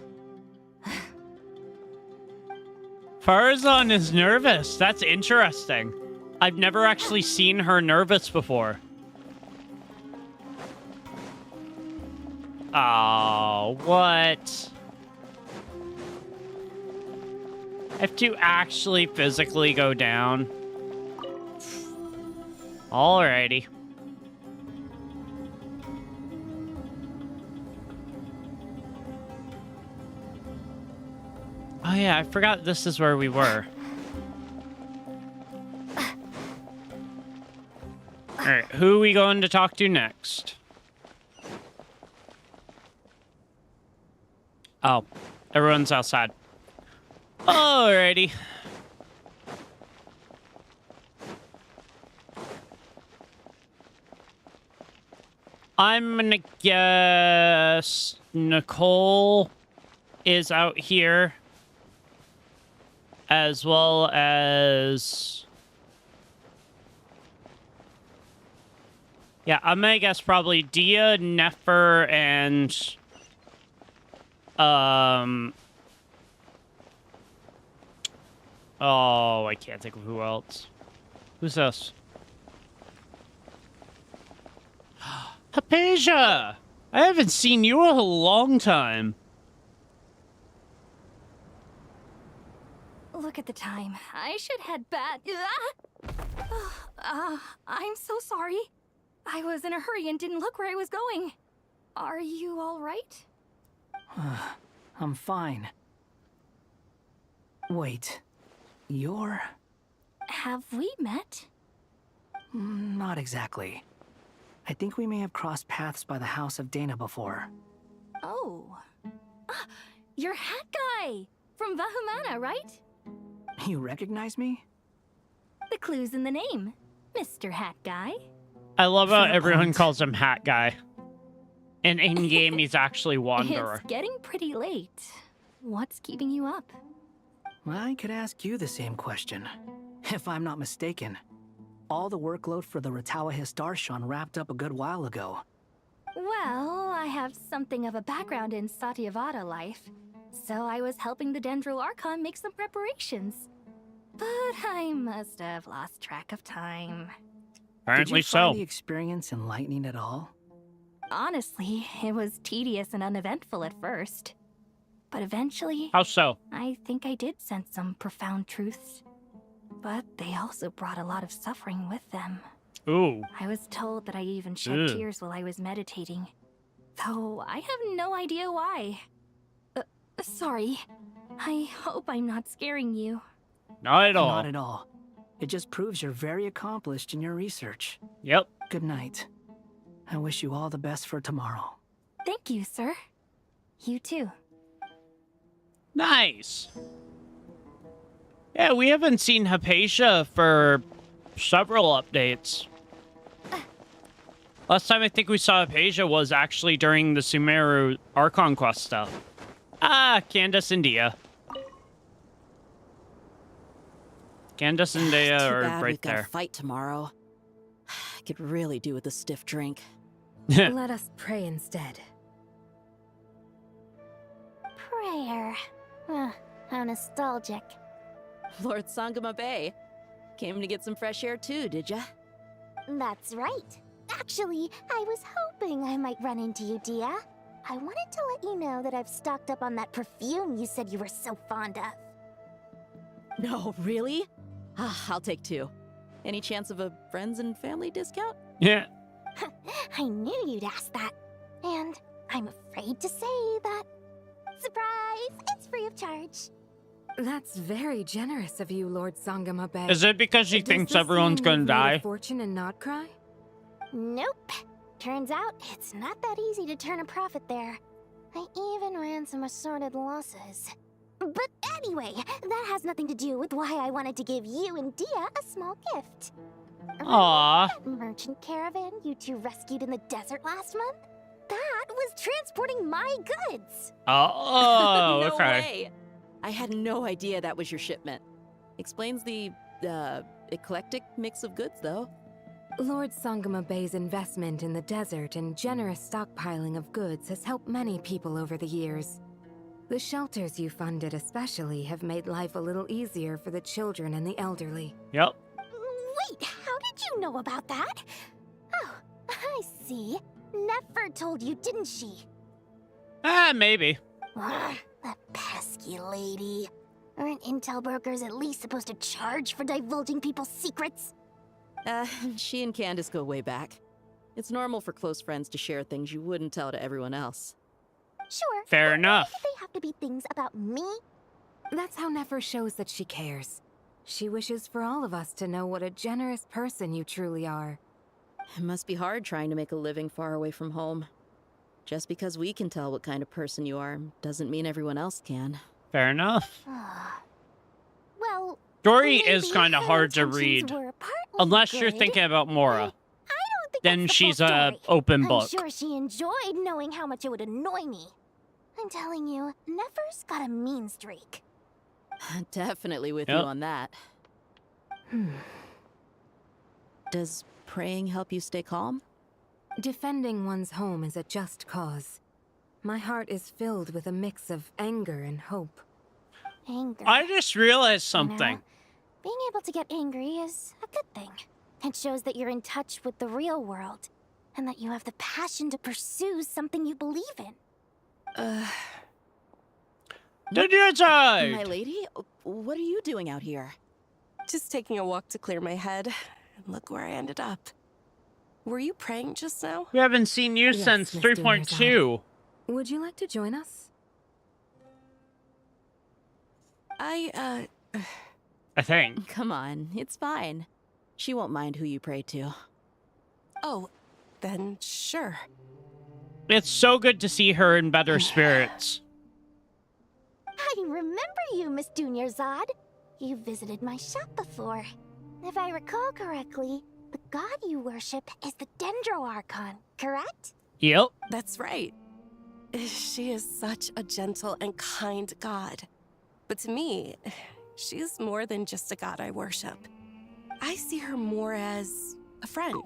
Farazan is nervous. That's interesting. I've never actually seen her nervous before. Oh, what? I have to actually physically go down. Alrighty. Oh yeah, I forgot this is where we were. Alright, who are we going to talk to next? Oh, everyone's outside. Alrighty. I'm gonna guess Nicole is out here, as well as... Yeah, I'm gonna guess probably Dia, Nefer, and... Oh, I can't think of who else. Who's this? Hypatia! I haven't seen you in a long time. Look at the time. I should head back. I'm so sorry. I was in a hurry and didn't look where I was going. Are you all right? I'm fine. Wait, you're... Have we met? Not exactly. I think we may have crossed paths by the house of Dana before. Oh. You're Hat Guy! From Vahumana, right? You recognize me? The clue's in the name. Mr. Hat Guy. I love how everyone calls him Hat Guy. And in-game, he's actually Wanderer. It's getting pretty late. What's keeping you up? I could ask you the same question. If I'm not mistaken, all the workload for the Ratawa Histarchon wrapped up a good while ago. Well, I have something of a background in Satyavada life, so I was helping the Dendro Archon make some preparations. But I must have lost track of time. Apparently so. Did you find the experience enlightening at all? Honestly, it was tedious and uneventful at first. But eventually... How so? I think I did sense some profound truths. But they also brought a lot of suffering with them. Ooh. I was told that I even shed tears while I was meditating. Though I have no idea why. Sorry. I hope I'm not scaring you. Not at all. Not at all. It just proves you're very accomplished in your research. Yep. Good night. I wish you all the best for tomorrow. Thank you, sir. You too. Nice. Yeah, we haven't seen Hypatia for several updates. Last time I think we saw Hypatia was actually during the Sumeru Archon quest stuff. Ah, Candace and Dia. Candace and Dia are right there. Got a fight tomorrow. I could really do with a stiff drink. Let us pray instead. Prayer. How nostalgic. Lord Sangama Bay. Came to get some fresh air too, did ya? That's right. Actually, I was hoping I might run into you, Dia. I wanted to let you know that I've stocked up on that perfume you said you were so fond of. No, really? I'll take 2. Any chance of a friends and family discount? Yeah. I knew you'd ask that. And I'm afraid to say that... Surprise! It's free of charge. That's very generous of you, Lord Sangama Bay. Is it because she thinks everyone's gonna die? Fortune and not cry? Nope. Turns out it's not that easy to turn a profit there. I even ran some assorted losses. But anyway, that has nothing to do with why I wanted to give you and Dia a small gift. Aww. That merchant caravan you two rescued in the desert last month? That was transporting my goods. Oh, No okay. way. I had no idea that was your shipment. Explains the, eclectic mix of goods, though. Lord Sangama Bay's investment in the desert and generous stockpiling of goods has helped many people over the years. The shelters you funded especially have made life a little easier for the children and the elderly. Yep. Wait, how did you know about that? Oh, I see. Nefer told you, didn't she? Maybe. That pesky lady. Aren't intel brokers at least supposed to charge for divulging people's secrets? She and Candace go way back. It's normal for close friends to share things you wouldn't tell to everyone else. Sure. Fair enough. They have to be things about me. That's how Nefer shows that she cares. She wishes for all of us to know what a generous person you truly are. It must be hard trying to make a living far away from home. Just because we can tell what kind of person you are doesn't mean everyone else can. Fair enough. Well, Story is kind of hard to read. Unless you're good. thinking about Mora. Then that's the she's full a story. open I'm book. sure she enjoyed knowing how much it would annoy me. I'm telling you, Nefer's got a mean streak. Definitely with Yep. you on that. Does praying help you stay calm? Defending one's home is a just cause. My heart is filled with a mix of anger and hope. Anger. I just realized You know, something. being able to get angry is a good thing. It shows that you're in touch with the real world, and that you have the passion to pursue something you believe in. To your side! My lady, what are you doing out here? Just taking a walk to clear my head. And look where I ended up. Were you praying just now? We haven't seen you Yes, since Miss 3.2. Would you like to join us? I think. Come on, it's fine. She won't mind who you pray to. Oh, then sure. It's so good to see her in better spirits. I remember you, Miss Dunyarzad. You visited my shop before. If I recall correctly, the god you worship is the Dendro Archon, correct? Yep. That's right. She is such a gentle and kind god. But to me, she is more than just a god I worship. I see her more as a friend.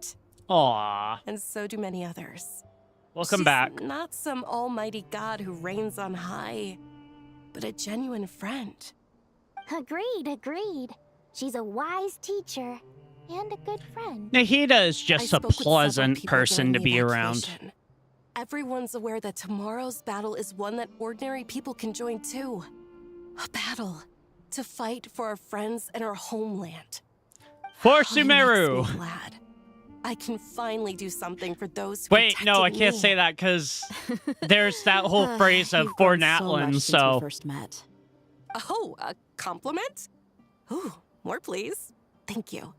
Aww. And so do many others. Welcome She's back. Not some almighty god who reigns on high, but a genuine friend. Agreed. She's a wise teacher and a good friend. Nahida is just a spoke with several pleasant people person to during the be around. evacuation. Everyone's aware that tomorrow's battle is one that ordinary people can join too. A battle to fight for our friends and our homeland. For It Sumeru! makes me glad. I can finally do something for those who Wait, no, I protected can't me. say that because there's that whole phrase of You've for grown so much Natlin, since so. we first met. Oh, a compliment? Ooh, more please. Thank you.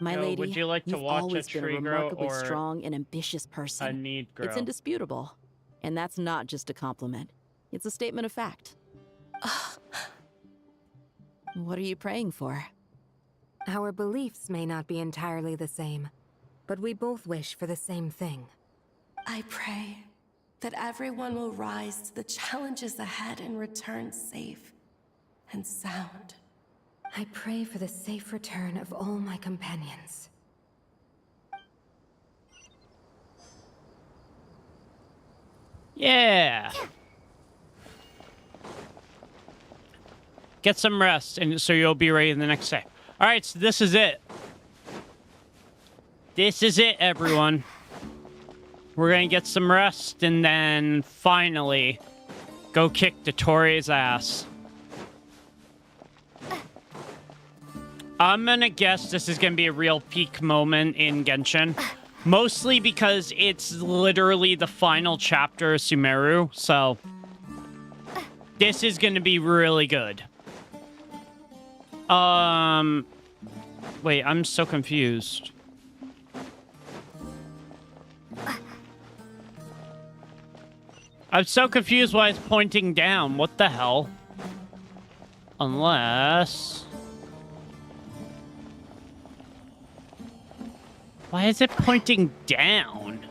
My Yo, lady, would you like to you've watch a always been a tree grow remarkably or strong and ambitious person. a need grow? It's indisputable. And that's not just a compliment. It's a statement of fact. What are you praying for? Our beliefs may not be entirely the same, but we both wish for the same thing. I pray that everyone will rise to the challenges ahead and return safe and sound. I pray for the safe return of all my companions. Yeah. Get some rest, and so you'll be ready the next day. All right, so this is it. This is it, everyone. We're gonna get some rest, and then finally go kick Dottoro's ass. I'm gonna guess this is gonna be a real peak moment in Genshin. Mostly because it's literally the final chapter of Sumeru, so this is gonna be really good. Wait, I'm so confused. I'm so confused why it's pointing down. What the hell? Unless... Why is it pointing down?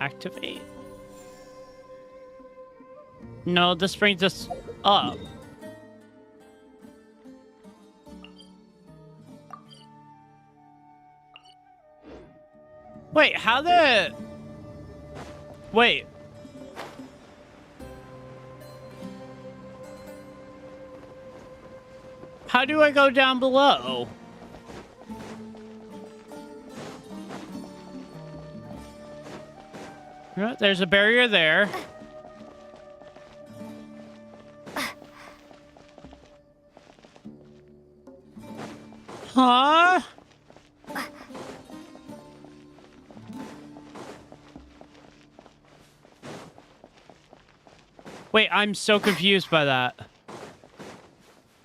Activate. No, this brings us up. Wait, how the... Wait. How do I go down below? Yeah, there's a barrier there. Huh? Wait, I'm so confused by that.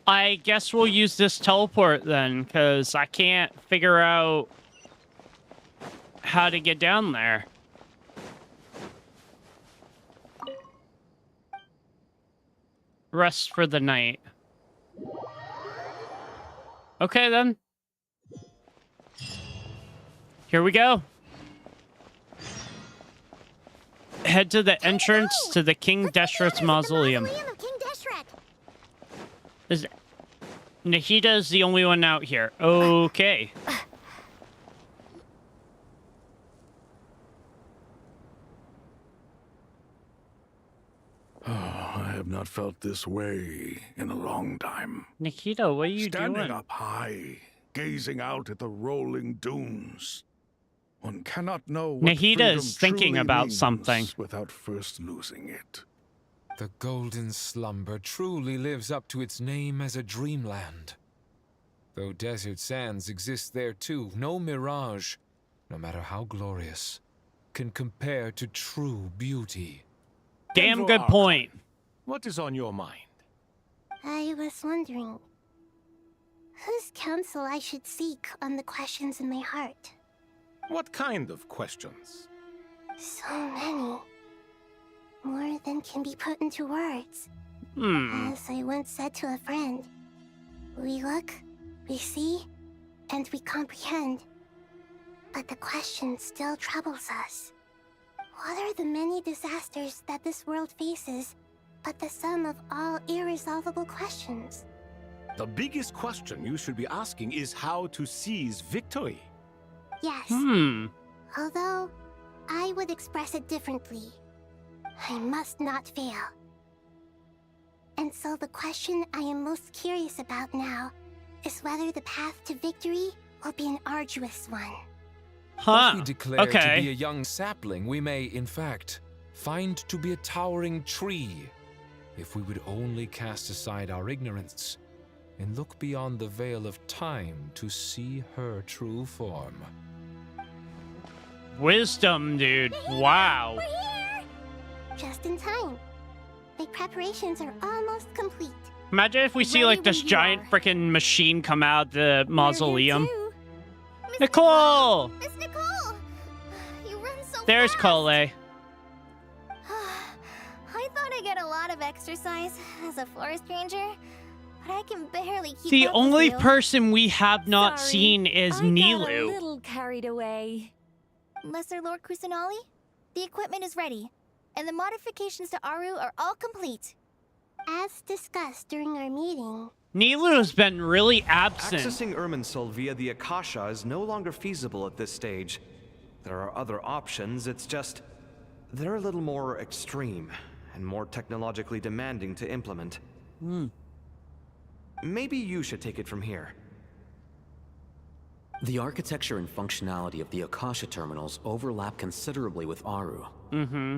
I guess we'll use this teleport then, because I can't figure out how to get down there. Rest for the night. Okay, then. Here we go. Head to the entrance to the King Deshret's mausoleum. Nahida's the only one out here. Okay. Oh, I have not felt this way in a long time. Nahida, what are you doing? Standing up high, gazing out at the rolling dunes. One cannot know what Nahida is thinking truly about means something. without first losing it. The golden slumber truly lives up to its name as a dreamland. Though desert sands exist there too, no mirage, no matter how glorious, can compare to true beauty. Damn good point. What is on your mind? I was wondering whose counsel I should seek on the questions in my heart. What kind of questions? So many. More than can be put into words. As I once said to a friend, we look, we see, and we comprehend. But the question still troubles us. What are the many disasters that this world faces, but the sum of all irresolvable questions? The biggest question you should be asking is how to seize victory. Yes. Although, I would express it differently. I must not fail. And so the question I am most curious about now is whether the path to victory will be an arduous one. If we declare to be a young sapling, we may, in fact, find to be a towering tree. If we would only cast aside our ignorance and look beyond the veil of time to see her true form. Wisdom, dude. Wow. We're here! Just in time. My preparations are almost complete. Imagine if we see like this giant freaking machine come out the mausoleum. Nicole! Miss Nicole! You run so There's fast! Cole. I thought I'd get a lot of exercise as a forest ranger, but I can barely keep The up only with you. person we have not seen is I got a Nilu. little carried away. Lesser Lord Kusanali, the equipment is ready, and the modifications to Aru are all complete. As discussed during our meeting, Nilu's been really absent. Accessing Irminsul via the Akasha is no longer feasible at this stage. There are other options, it's just they're a little more extreme and more technologically demanding to implement. Maybe you should take it from here. The architecture and functionality of the Akasha terminals overlap considerably with Aru.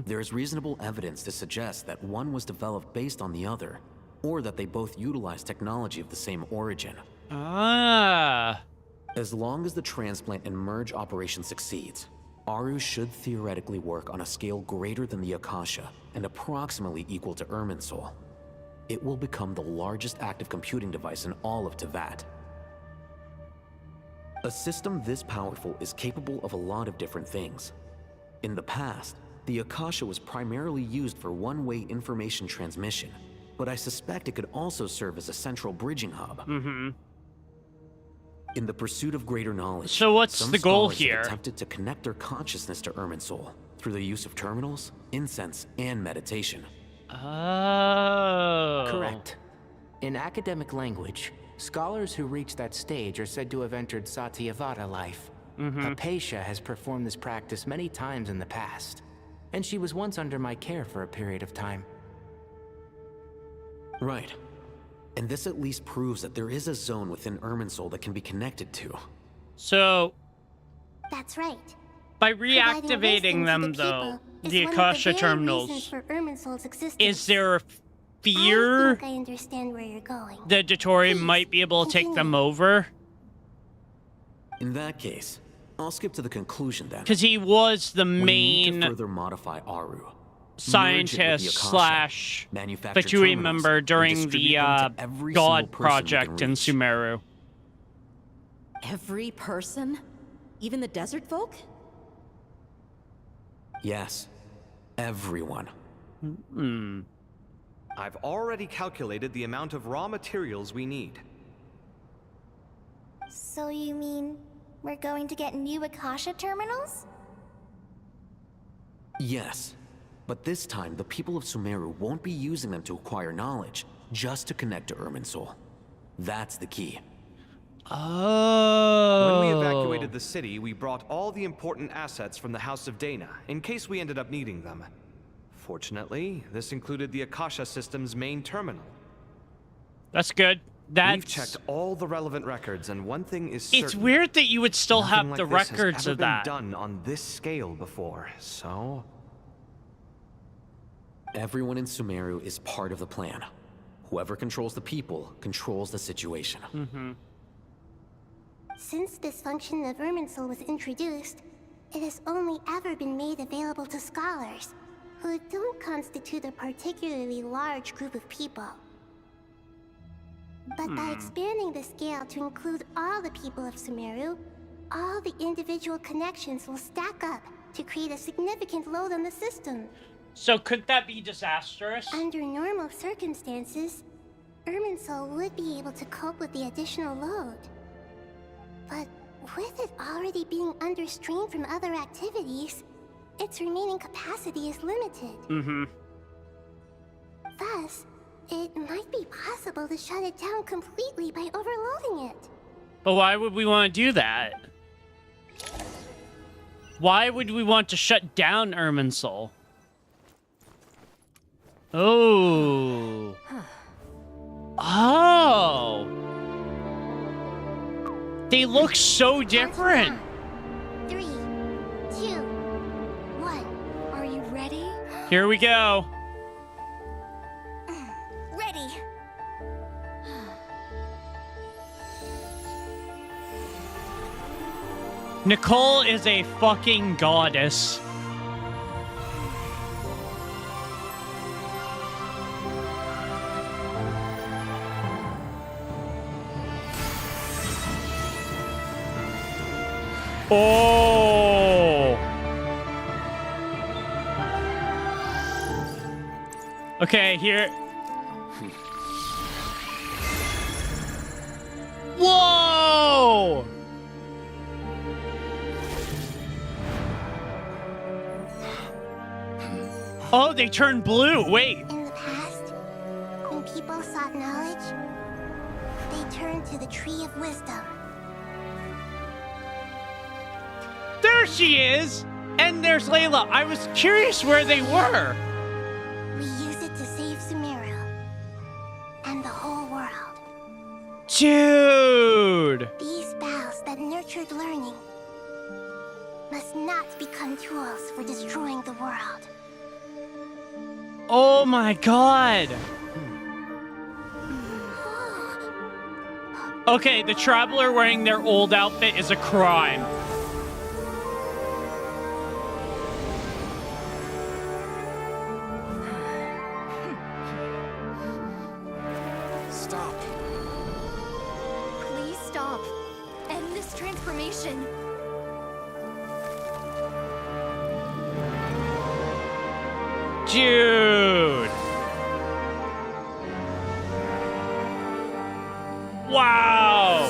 There is reasonable evidence to suggest that one was developed based on the other, or that they both utilize technology of the same origin. Ah. As long as the transplant and merge operation succeeds, Aru should theoretically work on a scale greater than the Akasha and approximately equal to Irminsul. It will become the largest active computing device in all of Teyvat. A system this powerful is capable of a lot of different things. In the past, the Akasha was primarily used for one-way information transmission, but I suspect it could also serve as a central bridging hub. In the pursuit of greater knowledge, So what's some the goal scholars have here? attempted to connect their consciousness to Irminsul through the use of terminals, incense, and meditation. Oh. Correct. In academic language, scholars who reach that stage are said to have entered Satyavada life. Hypatia has performed this practice many times in the past, and she was once under my care for a period of time. Right. And this at least proves that there is a zone within Irminsul that can be connected to. So, that's right. by Providing reactivating wisdom them, to the though, people is the one of Akasha very reasons terminals, for Irminsul's existence. is there a I fear think I understand where you're going. that Dotori might be able to take them over? In that case, I'll skip to the conclusion then. Because he was the We need main to further modify Aru. scientist slash that you remember during the God project in Sumeru. Every person? Even the desert folk? Yes. Everyone. I've already calculated the amount of raw materials we need. So you mean we're going to get new Akasha terminals? Yes. But this time, the people of Sumeru won't be using them to acquire knowledge, just to connect to Irminsul. That's the key. When we evacuated the city, we brought all the important assets from the House of Dana, in case we ended up needing them. Fortunately, this included the Akasha system's main terminal. That's good. We've checked all the relevant records, and one thing is certain. It's weird that you would still have the records of that. Nothing like this has ever been done on this scale before, so... Everyone in Sumeru is part of the plan. Whoever controls the people controls the situation. Since this function of Irminsul was introduced, it has only ever been made available to scholars, who don't constitute a particularly large group of people. But by expanding the scale to include all the people of Sumeru, all the individual connections will stack up to create a significant load on the system. So could that be disastrous? Under normal circumstances, Irminsul would be able to cope with the additional load. But with it already being under strain from other activities, its remaining capacity is limited. Thus, it might be possible to shut it down completely by overloading it. But why would we want to do that? Why would we want to shut down Irminsul? Oh. Oh. They look so different. 3, 2, 1. Are you ready? Here we go. Ready. Nicole is a fucking goddess. Oh. Okay, here. Whoa! Oh, they turned blue. Wait. In the past, when people sought knowledge, they turned to the Tree of Wisdom. There she is! And there's Layla. I was curious where they were. We use it to save Sumeru and the whole world. Dude! These boughs that nurtured learning must not become tools for destroying the world. Oh my god! Okay, the traveler wearing their old outfit is a crime. Stop. Please stop. End this transformation. Dude! Wow!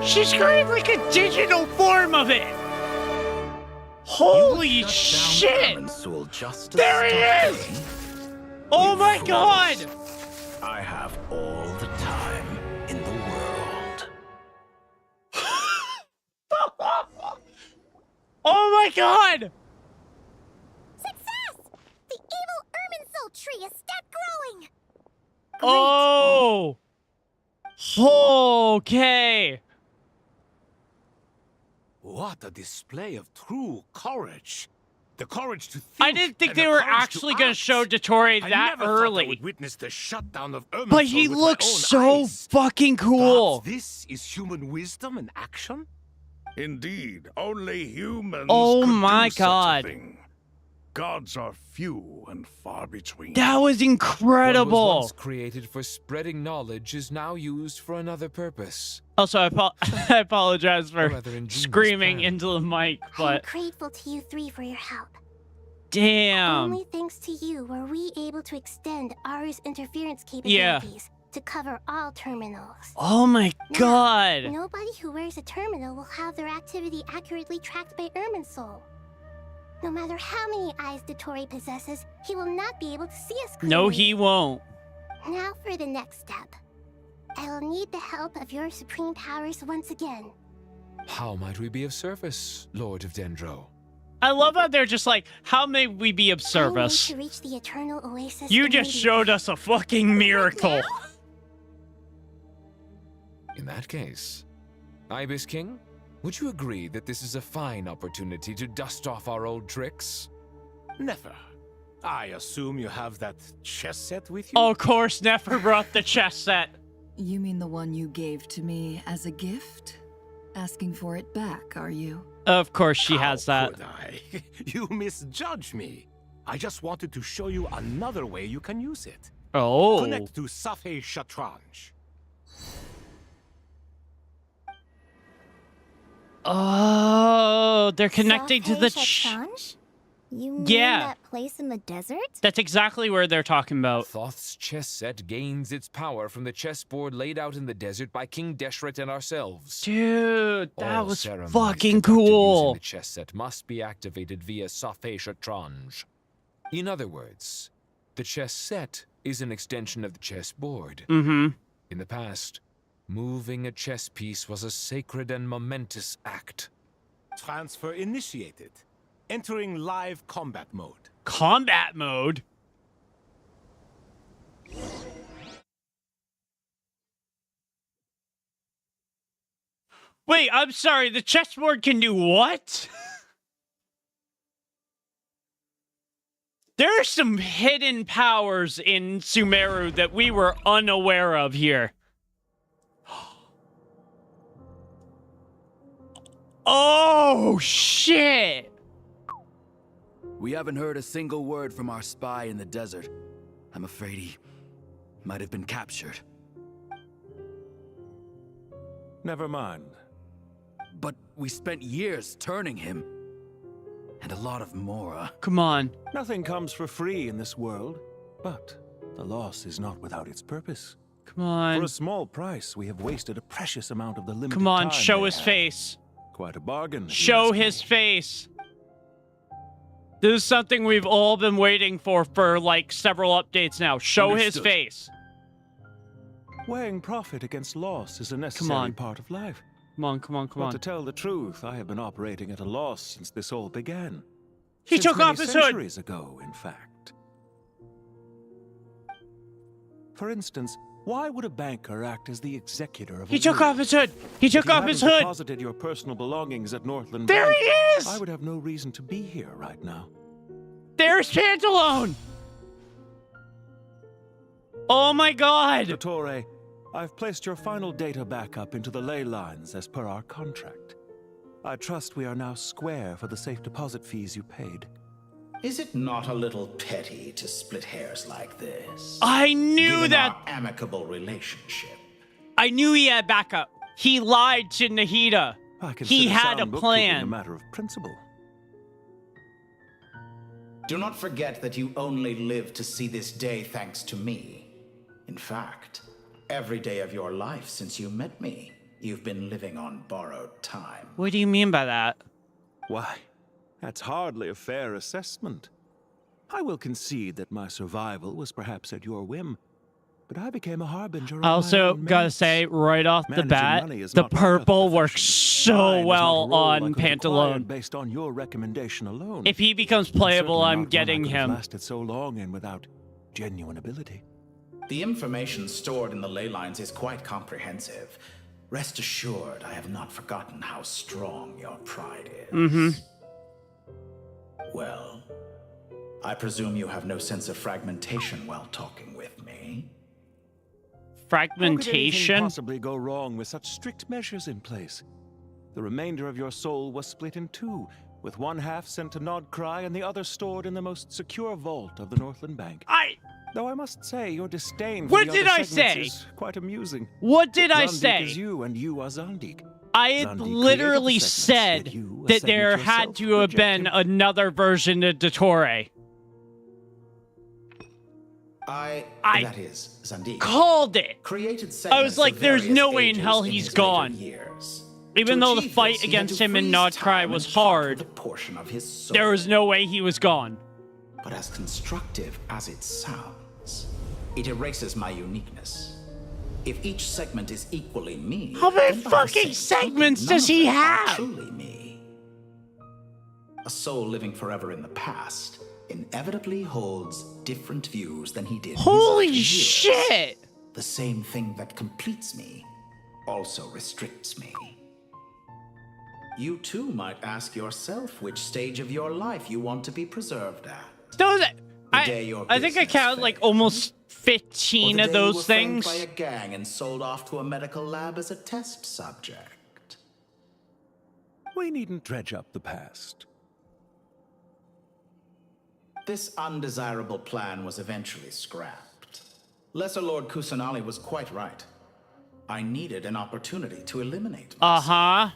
She's created like a digital form of it! Holy shit! There he is! Oh my god! I have all the time in the world. Oh my god! Success! The evil Irminsul tree has stopped growing! Oh! Okay. What a display of true courage. The courage to think. I didn't think and they the were courage actually to going to act. show Dottore I that never thought I early. would witness the shutdown of Irminsul But he with looks my own so eyes. fucking cool. Perhaps this is human wisdom in action? Indeed, only humans Oh could my do such a God. thing. Gods are few and far between. That was incredible. What was once created for spreading knowledge is now used for another purpose. Also, I apologize for Rather ingenious screaming plan. into the mic, I'm but grateful to you three for your help. damn. Only thanks to you were we able to extend Aru's interference Yeah. capabilities to cover all terminals. Oh my God. Nobody who wears a terminal will have their activity accurately tracked by Irminsul. No matter how many eyes Dottore possesses, he will not be able to see us clearly. No, he won't. Now for the next step. I will need the help of your supreme powers once again. How might we be of service, Lord of Dendro? I love how they're just like, how may we be of service? I need to reach the eternal oasis. You in just Radiant. showed us a fucking miracle. In that case, Ibis King, would you agree that this is a fine opportunity to dust off our old tricks? Never. I assume you have that chess set with you? Oh, of course, Nefer brought the chess set. You mean the one you gave to me as a gift? Asking for it back, are you? Of course she has that. Could I? You misjudge me. I just wanted to show you another way you can use it. Oh. Connect to Safei Shatranj. Oh, they're connecting to the Shatranj? You mean Yeah. that place in the desert? That's exactly where they're talking about. Thoth's chess set gains its power from the chessboard laid out in the desert by King Deshret and ourselves. Dude, that All was ceremonies fucking conducted using cool. the chess set must be activated via Safei Shatranj. In other words, the chess set is an extension of the chessboard. Mm-hmm. In the past, moving a chess piece was a sacred and momentous act. Transfer initiated. Entering live combat mode. Combat mode? Wait, I'm sorry, the chessboard can do what? There are some hidden powers in Sumeru that we were unaware of here. Oh, shit! We haven't heard a single word from our spy in the desert. I'm afraid he might have been captured. Never mind. But we spent years turning him. And a lot of Mora. Come on. Nothing comes for free in this world, but the loss is not without its purpose. Come on. For a small price, we have wasted a precious amount of the limited Come on, time show they his have. face. Quite a bargain. if you Show ask me. his face. This is something we've all been waiting for like several updates now. Show his Understood. face. Weighing profit against loss is a necessary on. part of life. Come on, come on, come But on. to tell the truth, I have been operating at a loss since this all began. He Since took many off his hood. centuries ago, in fact. For instance, why would a banker act as the executor of He a took will? off his hood. He took If you off his hadn't hood. deposited your personal belongings at Northland There Bank, he is! I would have no reason to be here right now. There's Pantalone. Oh my god. Dottore, I've placed your final data backup into the ley lines as per our contract. I trust we are now square for the safe deposit fees you paid. Is it not a little petty to split hairs like this? I knew Given that. our amicable relationship. I knew he had backup. He lied to Nahida. I consider He had a sound bookkeeping plan. a matter of principle. Do not forget that you only live to see this day thanks to me. In fact, every day of your life since you met me, you've been living on borrowed time. What do you mean by that? Why, that's hardly a fair assessment. I will concede that my survival was perhaps at your whim, but I became a harbinger of I my also own gotta merits. say, right off the Managing bat, money is the not my breath of purple works so Mine was not a well role I on could have acquired Pantalone. based on your recommendation alone. If he becomes And playable, certainly I'm not one getting I could have him. lasted so long and without genuine ability. The information stored in the ley lines is quite comprehensive. Rest assured, I have not forgotten how strong your pride is. Mm-hmm. Well, I presume you have no sense of fragmentation while talking with me. How could anything Fragmentation? possibly go wrong with such strict measures in place? The remainder of your soul was split in two, with one half sent to Nodcry and the other stored in the most secure vault of the Northland Bank. Though I must say, your disdain for What the did other I segments say? is quite amusing. What did I Zandik say? Is you, and you are Zandik. I had literally said that there had to have been another version of Dottore. That is, Zandik. Called it. Created I was segments like, of there's no various way in ages hell in he's his later gone. years. Even To though the achieve fight this, he had against to him in freeze Nodcry time was and part hard, with a portion of his soul. there was no way he was gone. But as constructive as it sounds, it erases my uniqueness. If each segment is equally me, How many then by the fucking same segments token, does none he of them are have? Truly me. A soul living forever in the past inevitably holds different views than he did. in his Holy later years. shit! The same thing that completes me also restricts me. You too might ask yourself which stage of your life you want to be preserved at. Those, your I think I business counted like almost 15 Or the of day you were those framed things. by a gang and sold off to a medical lab as a test subject. We needn't dredge up the past. This undesirable plan was eventually scrapped. Lesser Lord Kusanali was quite right. I needed an opportunity to eliminate myself.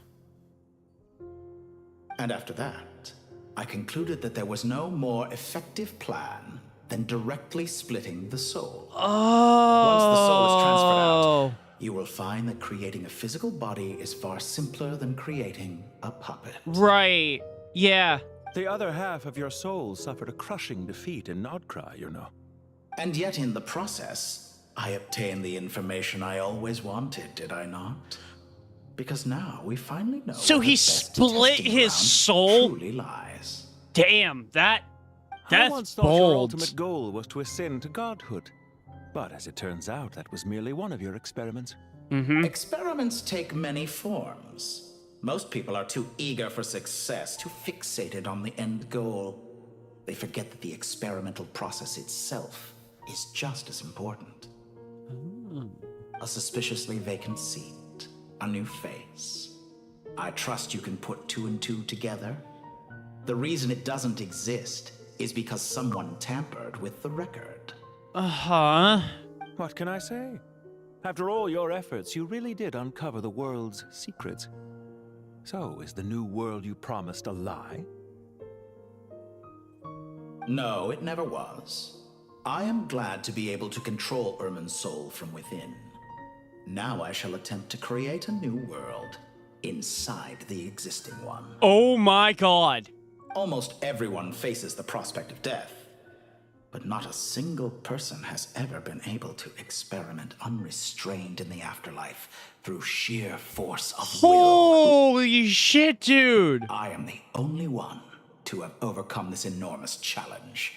And after that, I concluded that there was no more effective plan than directly splitting the soul. Once the soul is transferred out, you will find that creating a physical body is far simpler than creating a puppet. Right. Yeah. The other half of your soul suffered a crushing defeat in Nodcry, you know. And yet in the process, I obtained the information I always wanted, did I not? Because now we finally know So where he the best split testing his ground soul? truly lies. Damn, I that's once thought your bold. ultimate goal was to ascend to godhood. But as it turns out, that was merely one of your experiments. Experiments take many forms. Most people are too eager for success, too fixated on the end goal. They forget that the experimental process itself is just as important. A suspiciously vacant seat, a new face. I trust you can put two and two together. The reason it doesn't exist is because someone tampered with the record. What can I say? After all your efforts, you really did uncover the world's secrets. So, is the new world you promised a lie? No, it never was. I am glad to be able to control Ermin's soul from within. Now I shall attempt to create a new world inside the existing one. Oh my god. Almost everyone faces the prospect of death, but not a single person has ever been able to experiment unrestrained in the afterlife through sheer force of will. Holy shit, dude. I am the only one to have overcome this enormous challenge.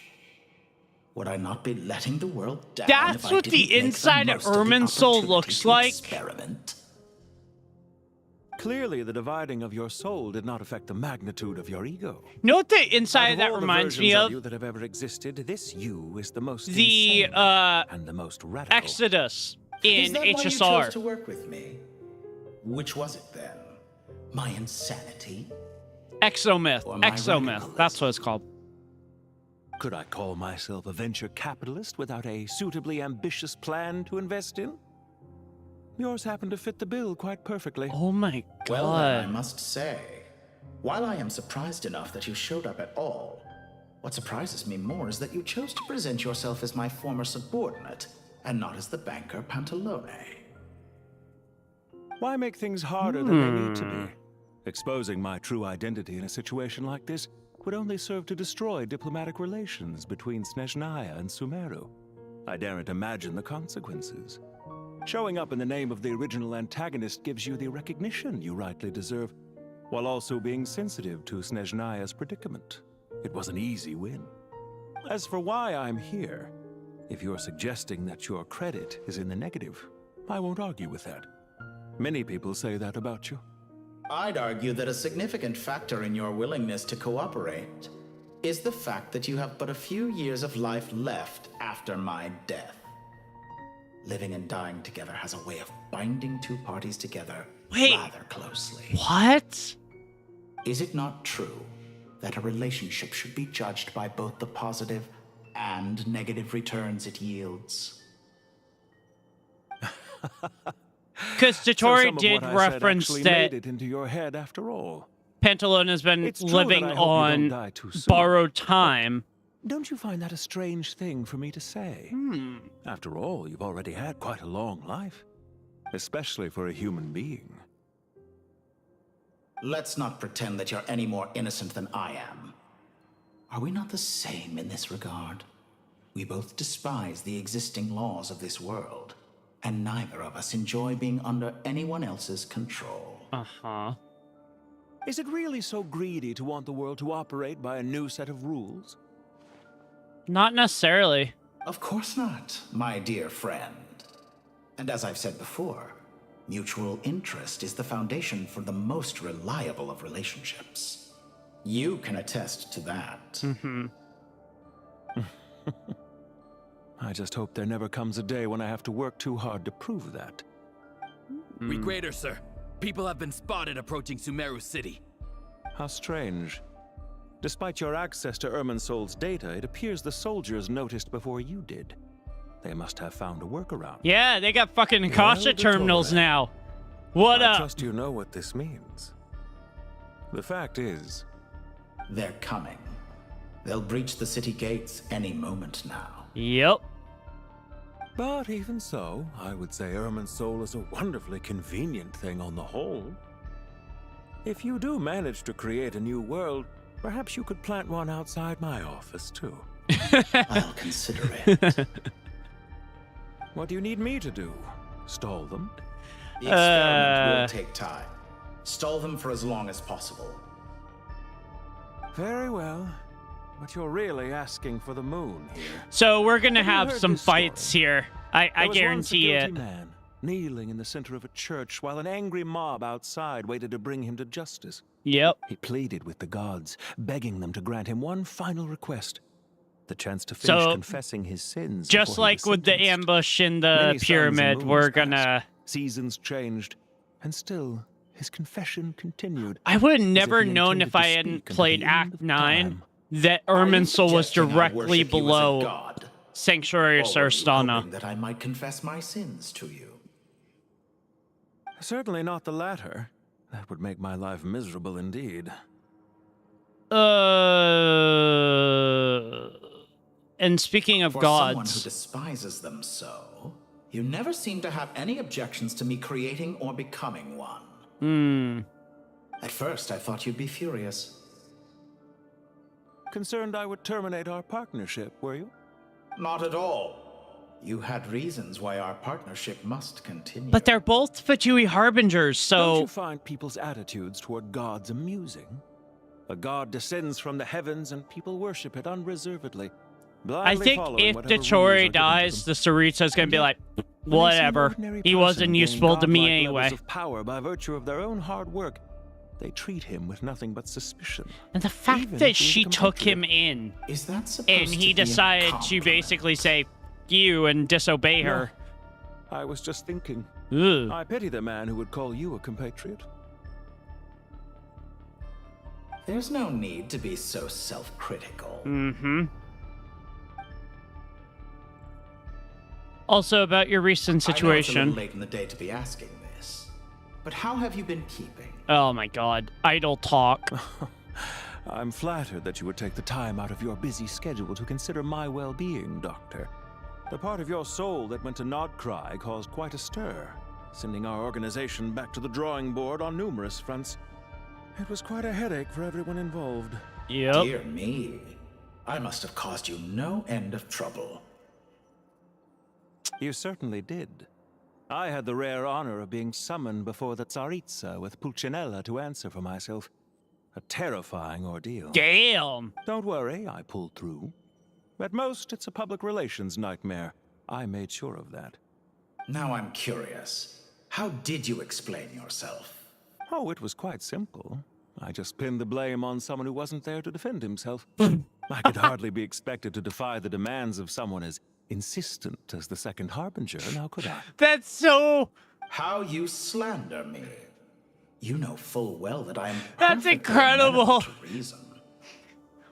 Would I not be letting the world down? That's if I what didn't the make inside of most the Ermin's soul opportunity looks to like. Experiment? Clearly, the dividing of your soul did not affect the magnitude of your ego. You know what the inside of Out that all the reminds me versions of? you that have ever existed, this you is the most The insane and the most radical. Exodus Is in that why you chose HSR. to work with me? Which was it then? My insanity? Exomyth. Or my Exomyth. That's what it's called. Could I call myself a venture capitalist without a suitably ambitious plan to invest in? Yours happened to fit the bill quite perfectly. Oh my god. Well, then, I must say, while I am surprised enough that you showed up at all, what surprises me more is that you chose to present yourself as my former subordinate and not as the banker Pantalone. Why make things harder than they need to be? Exposing my true identity in a situation like this would only serve to destroy diplomatic relations between Snezhnaya and Sumeru. I daren't imagine the consequences. Showing up in the name of the original antagonist gives you the recognition you rightly deserve, while also being sensitive to Snezhnaya's predicament. It was an easy win. As for why I'm here, if you're suggesting that your credit is in the negative, I won't argue with that. Many people say that about you. I'd argue that a significant factor in your willingness to cooperate is the fact that you have but a few years of life left after my death. Living and dying together has a way of binding two parties together rather closely. What? Is it not true that a relationship should be judged by both the positive and negative returns it yields? Because Satori did reference actually that made it into your head after all. Pantalone has been It's true living that I hope you don't die on too soon. borrowed time. Don't you find that a strange thing for me to say? After all, you've already had quite a long life, especially for a human being. Let's not pretend that you're any more innocent than I am. Are we not the same in this regard? We both despise the existing laws of this world, and neither of us enjoy being under anyone else's control. Uh-huh. Is it really so greedy to want the world to operate by a new set of rules? Not necessarily. Of course not, my dear friend. And as I've said before, mutual interest is the foundation for the most reliable of relationships. You can attest to that. Mm-hmm. I just hope there never comes a day when I have to work too hard to prove that. We greater, sir. People have been spotted approaching Sumeru City. How strange. Despite your access to Irminsol's data, it appears the soldiers noticed before you did. They must have found a workaround. Yeah, they got fucking Akasha terminals now. What I up? trust you know what this means. The fact is, they're coming. They'll breach the city gates any moment now. Yep. But even so, I would say Irminsol is a wonderfully convenient thing on the whole. If you do manage to create a new world, perhaps you could plant one outside my office, too. I'll consider it. What do you need me to do? Stall them? The experiment will take time. Stall them for as long as possible. Very well. But you're really asking for the moon here. So we're gonna Have you have heard some this story? fights here. I There was guarantee once a it. guilty man, kneeling in the center of a church while an angry mob outside waited to bring him to justice. Yep. He pleaded with the gods, begging them to grant him one final request. The chance to finish confessing his sins. Just before he like was with the sentenced. ambush in the Many suns and pyramid, moons we're passed, gonna... Seasons changed, and still his confession continued. I would have as if never he known intended if to I speak hadn't until played the end Act of 9 time. that Irminsul was Suggesting I directly worship you as a below god? Sanctuary of Or were you Sarstana. hoping that I might confess my sins to you? Certainly not the latter. That would make my life miserable indeed. And speaking of For someone who gods, despises them so, you never seem to have any objections to me creating or becoming one. At first, I thought you'd be furious. Concerned I would terminate our partnership, were you? Not at all. You had reasons why our partnership must continue. but they're both Fatui Harbingers, Don't so you find people's attitudes toward gods amusing? A god descends from the heavens and people worship it unreservedly. I blindly think following if whatever rules are Dachori given to dies, them. the Sarita's gonna be like, When they see an whatever. ordinary He person wasn't gain useful to me godlike anyway. levels of power by virtue of their own hard work, they treat him with nothing but suspicion. And the fact Even that if he's a she took him compatriot. in, Is that supposed and to he be a decided to compliment? basically say, "F you," and disobey her. I was just thinking. Ugh. I pity the man who would call you a compatriot. There's no need to be so self-critical. Mm-hmm. Also, about your recent I know it's a little situation. late in the day to be asking this, but how have you been keeping? Oh my god. Idle talk. I'm flattered that you would take the time out of your busy schedule to consider my well-being, Doctor. The part of your soul that went to Nodcry caused quite a stir, sending our organization back to the drawing board on numerous fronts. It was quite a headache for everyone involved. Yep. Dear me, I must have caused you no end of trouble. You certainly did. I had the rare honor of being summoned before the Tsaritsa with Pulcinella to answer for myself. A terrifying ordeal. Damn. Don't worry, I pulled through. At most, it's a public relations nightmare. I made sure of that. Now I'm curious. How did you explain yourself? Oh, it was quite simple. I just pinned the blame on someone who wasn't there to defend himself. I could hardly be expected to defy the demands of someone as insistent as the second Harbinger, now could I? That's so... How you slander me. You know full well that I am That's incredible. to reason.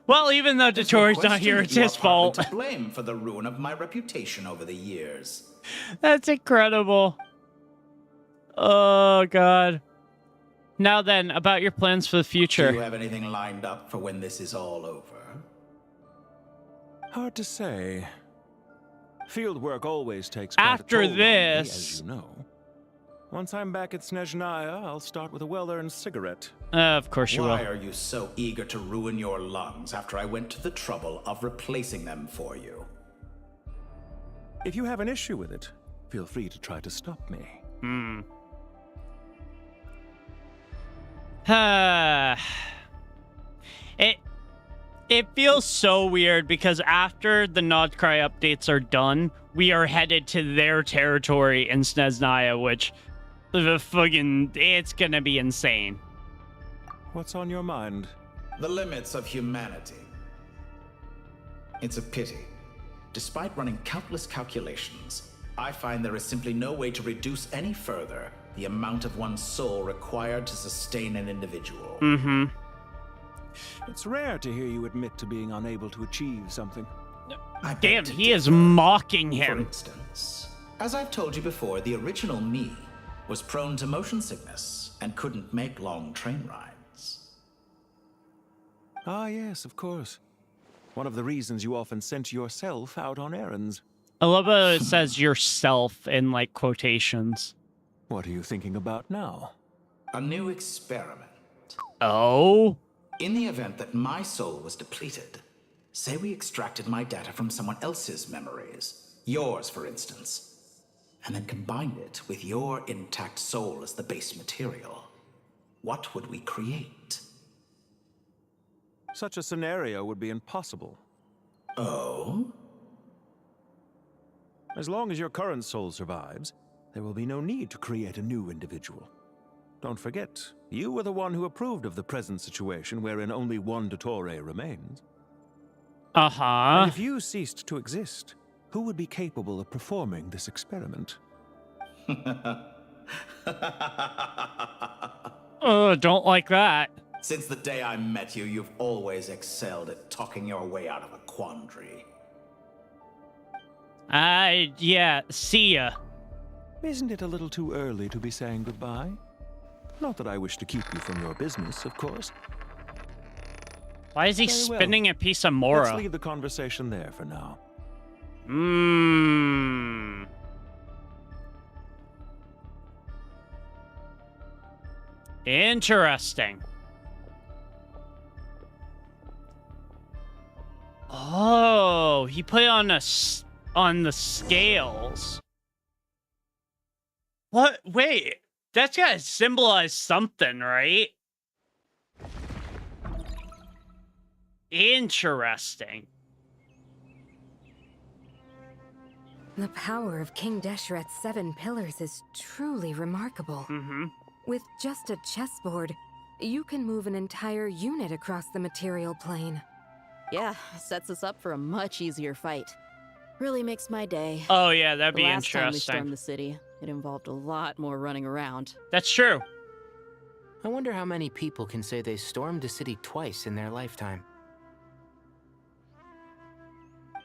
Well, even though Dottoro's not here, it's his fault. To blame for the ruin of my reputation over the years. That's incredible. Oh, God. Now then, about your plans for the future. Do you have anything lined up for when this is all over? Hard to say. Field work always takes after quite a toll this, on me, as you know. Once I'm back at Snezhnaya, I'll start with a well-earned cigarette. Of course you will. Why are you so eager to ruin your lungs after I went to the trouble of replacing them for you? If you have an issue with it, feel free to try to stop me. It feels so weird because after the Nodcry updates are done, we are headed to their territory in Snezhnaya, which it's gonna be insane. What's on your mind? The limits of humanity. It's a pity. Despite running countless calculations, I find there is simply no way to reduce any further the amount of one's soul required to sustain an individual. It's rare to hear you admit to being unable to achieve something. Damn, he is mocking him. For instance, as I've told you before, the original me was prone to motion sickness and couldn't make long train rides. Ah, yes, of course. One of the reasons you often sent yourself out on errands. I love how it says yourself in, like, quotations. What are you thinking about now? A new experiment. Oh? In the event that my soul was depleted, say we extracted my data from someone else's memories, yours for instance, and then combined it with your intact soul as the base material, what would we create? Such a scenario would be impossible. Oh? As long as your current soul survives, there will be no need to create a new individual. Don't forget, you were the one who approved of the present situation wherein only one Dottore remains. And if you ceased to exist, who would be capable of performing this experiment? Don't like that. Since the day I met you, you've always excelled at talking your way out of a quandary. Yeah, see ya. Isn't it a little too early to be saying goodbye? Not that I wish to keep you from your business, of course. Why is he spinning a piece of Mora? Let's leave the conversation there for now. Interesting. Oh, he put it on the scales. What? Wait, that's gotta symbolize something, right? Interesting. The power of King Desheret's 7 pillars is truly remarkable. With just a chessboard, you can move an entire unit across the material plane. Yeah, sets us up for a much easier fight. Really makes my day. Oh yeah, that'd be Last time we interesting. stormed the city, it involved a lot more running around. That's true. I wonder how many people can say they stormed a city twice in their lifetime.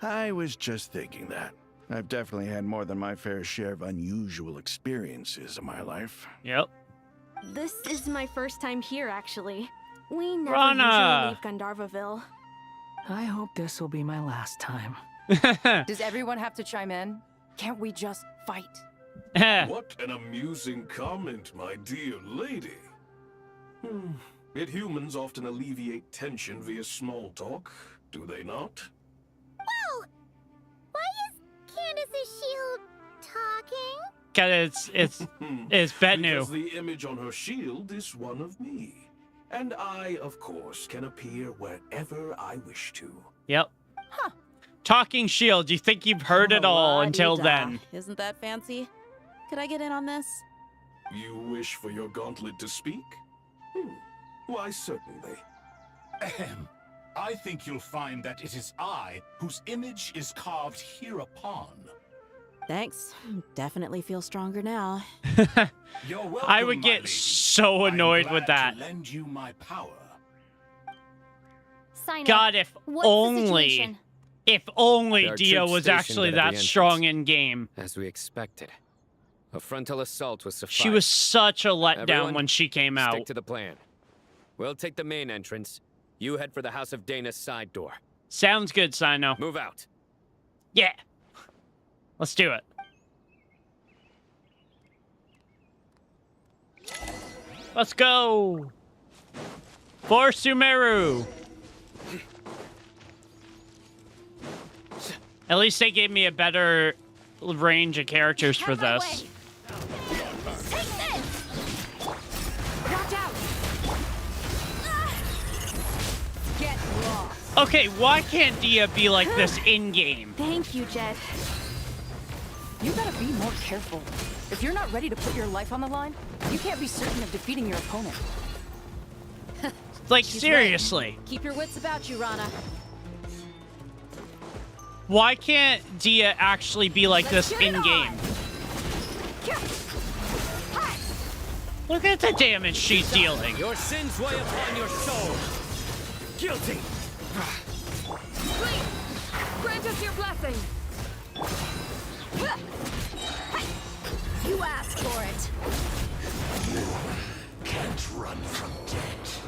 I was just thinking that. I've definitely had more than my fair share of unusual experiences in my life. Yep. This is my first time here, actually. We never Rana. usually leave Gandharvaville. I hope this will be my last time. Does everyone have to chime in? Can't we just fight? What an amusing comment, my dear lady. Yet humans often alleviate tension via small talk, do they not? Whoa! Why is Candace's shield talking? Cause it's Bennu. Because the image on her shield is one of me. And I, of course, can appear wherever I wish to. Yep. Talking shield. You think you've heard it all until then? Isn't that fancy? Could I get in on this? You wish for your gauntlet to speak? Why, certainly. Ahem. I think you'll find that it is I whose image is carved hereupon. Thanks. Definitely feel stronger now. You're welcome, I would my get lady. so annoyed I'm with glad that. to lend you my power. Sign God, up. if What's the only, situation? if only There are Dia troops was stationed actually at the that entrance. strong in game. As we expected. A frontal assault was suffice. She was such a letdown Everyone, when she came out. Stick to the plan. We'll take the main entrance. You head for the House of Dana's side door. Sounds good, Sino. Move out. Yeah. Let's do it. Let's go. For Sumeru. At least they gave me a better range of characters for this. Watch out! Get lost. Okay, why can't Dia be like this in-game? Thank you, Jet. You gotta be more careful. If you're not ready to put your life on the line, you can't be certain of defeating your opponent. Like, She's seriously. right. Keep your wits about you, Rana. Why can't Dia actually be like this in-game? Look at the damage she's dealing. Your sins weigh upon your soul. Guilty. Please, grant us your blessing. You asked for it. Can't run from death.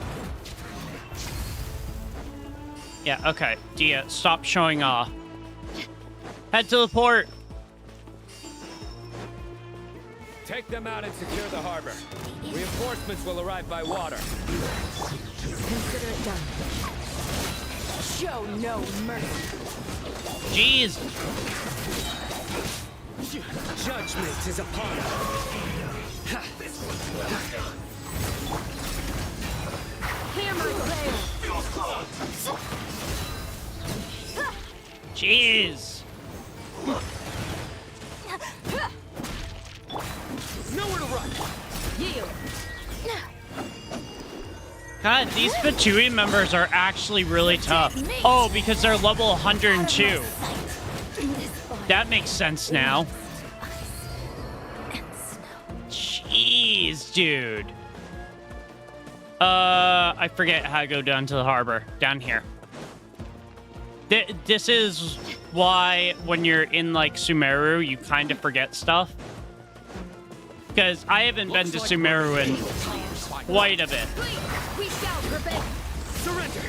Yeah, okay. Dia, stop showing off. Head to the port. Take them out and secure the harbor. Reinforcements will arrive by water. Consider it done. Show no mercy. Jeez. Judgment is upon us. Hear my prayer. Jeez. Nowhere to run. Yield. God, these Fatui members are actually really tough. Oh, because they're level 102. That makes sense now. Jeez, dude. I forget how to go down to the harbor. Down here. This is why when you're in, like, Sumeru, you kind of forget stuff. Because I haven't been to Sumeru in quite a bit. We shall prevail. Surrender.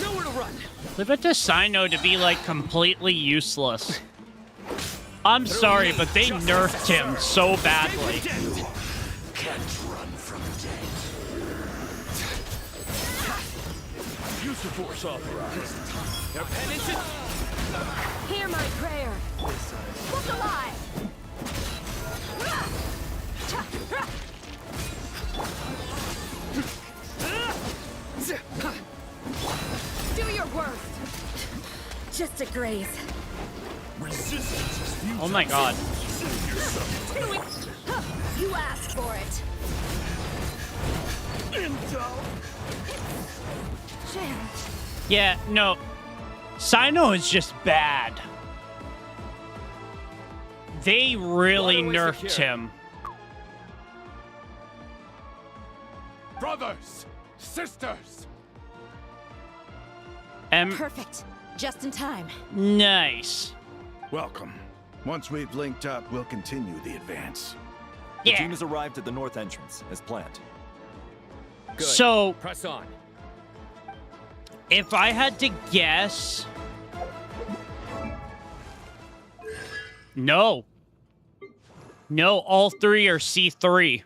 Nowhere to run. Leave it to Sino to be, like, completely useless. I'm sorry, but they nerfed him so badly. Can't run from death. Use the force authorized. Their penance. Hear my prayer. Look alive. Do your worst. Just a graze. Resistance is futile. Oh my god. Save yourself. You asked for it. Yeah, no. Sino is just bad. They really nerfed him. Brothers, sisters. Perfect. Just in time. Nice. Welcome. Once we've linked up, we'll continue the advance. The team has arrived at the north entrance, as planned. Good. So, press on. If I had to guess... No. No, all three are C3.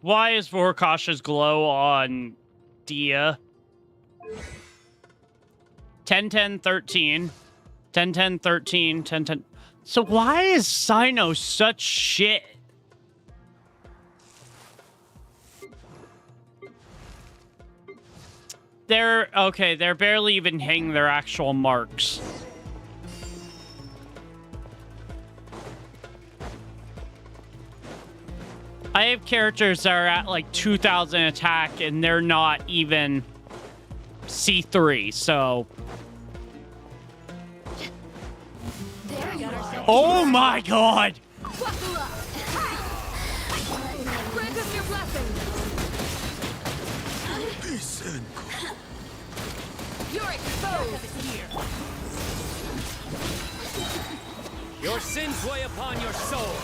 Why is Vorkash's glow on Dia? 10, 10, 13. 10, 10, 13, 10, 10. So why is Sino such shit? They're barely even hitting their actual marks. I have characters that are at like 2,000 attack and they're not even C3, so... Oh my god! Grant us your blessing. You're exposed. Your sins weigh upon your soul.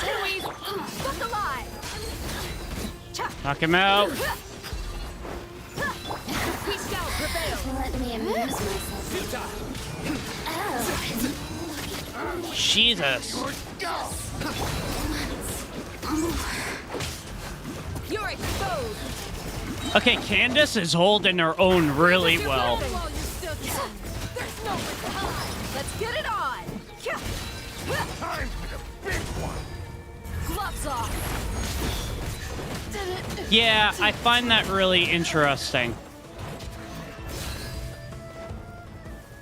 Louise, look alive. Knock him out. We shall prevail. Let me amuse myself. Jesus. You're exposed. Okay, Candace is holding her own really well. There's no place to hide. Let's get it on. Time for the big one. Gloves off. Yeah, I find that really interesting.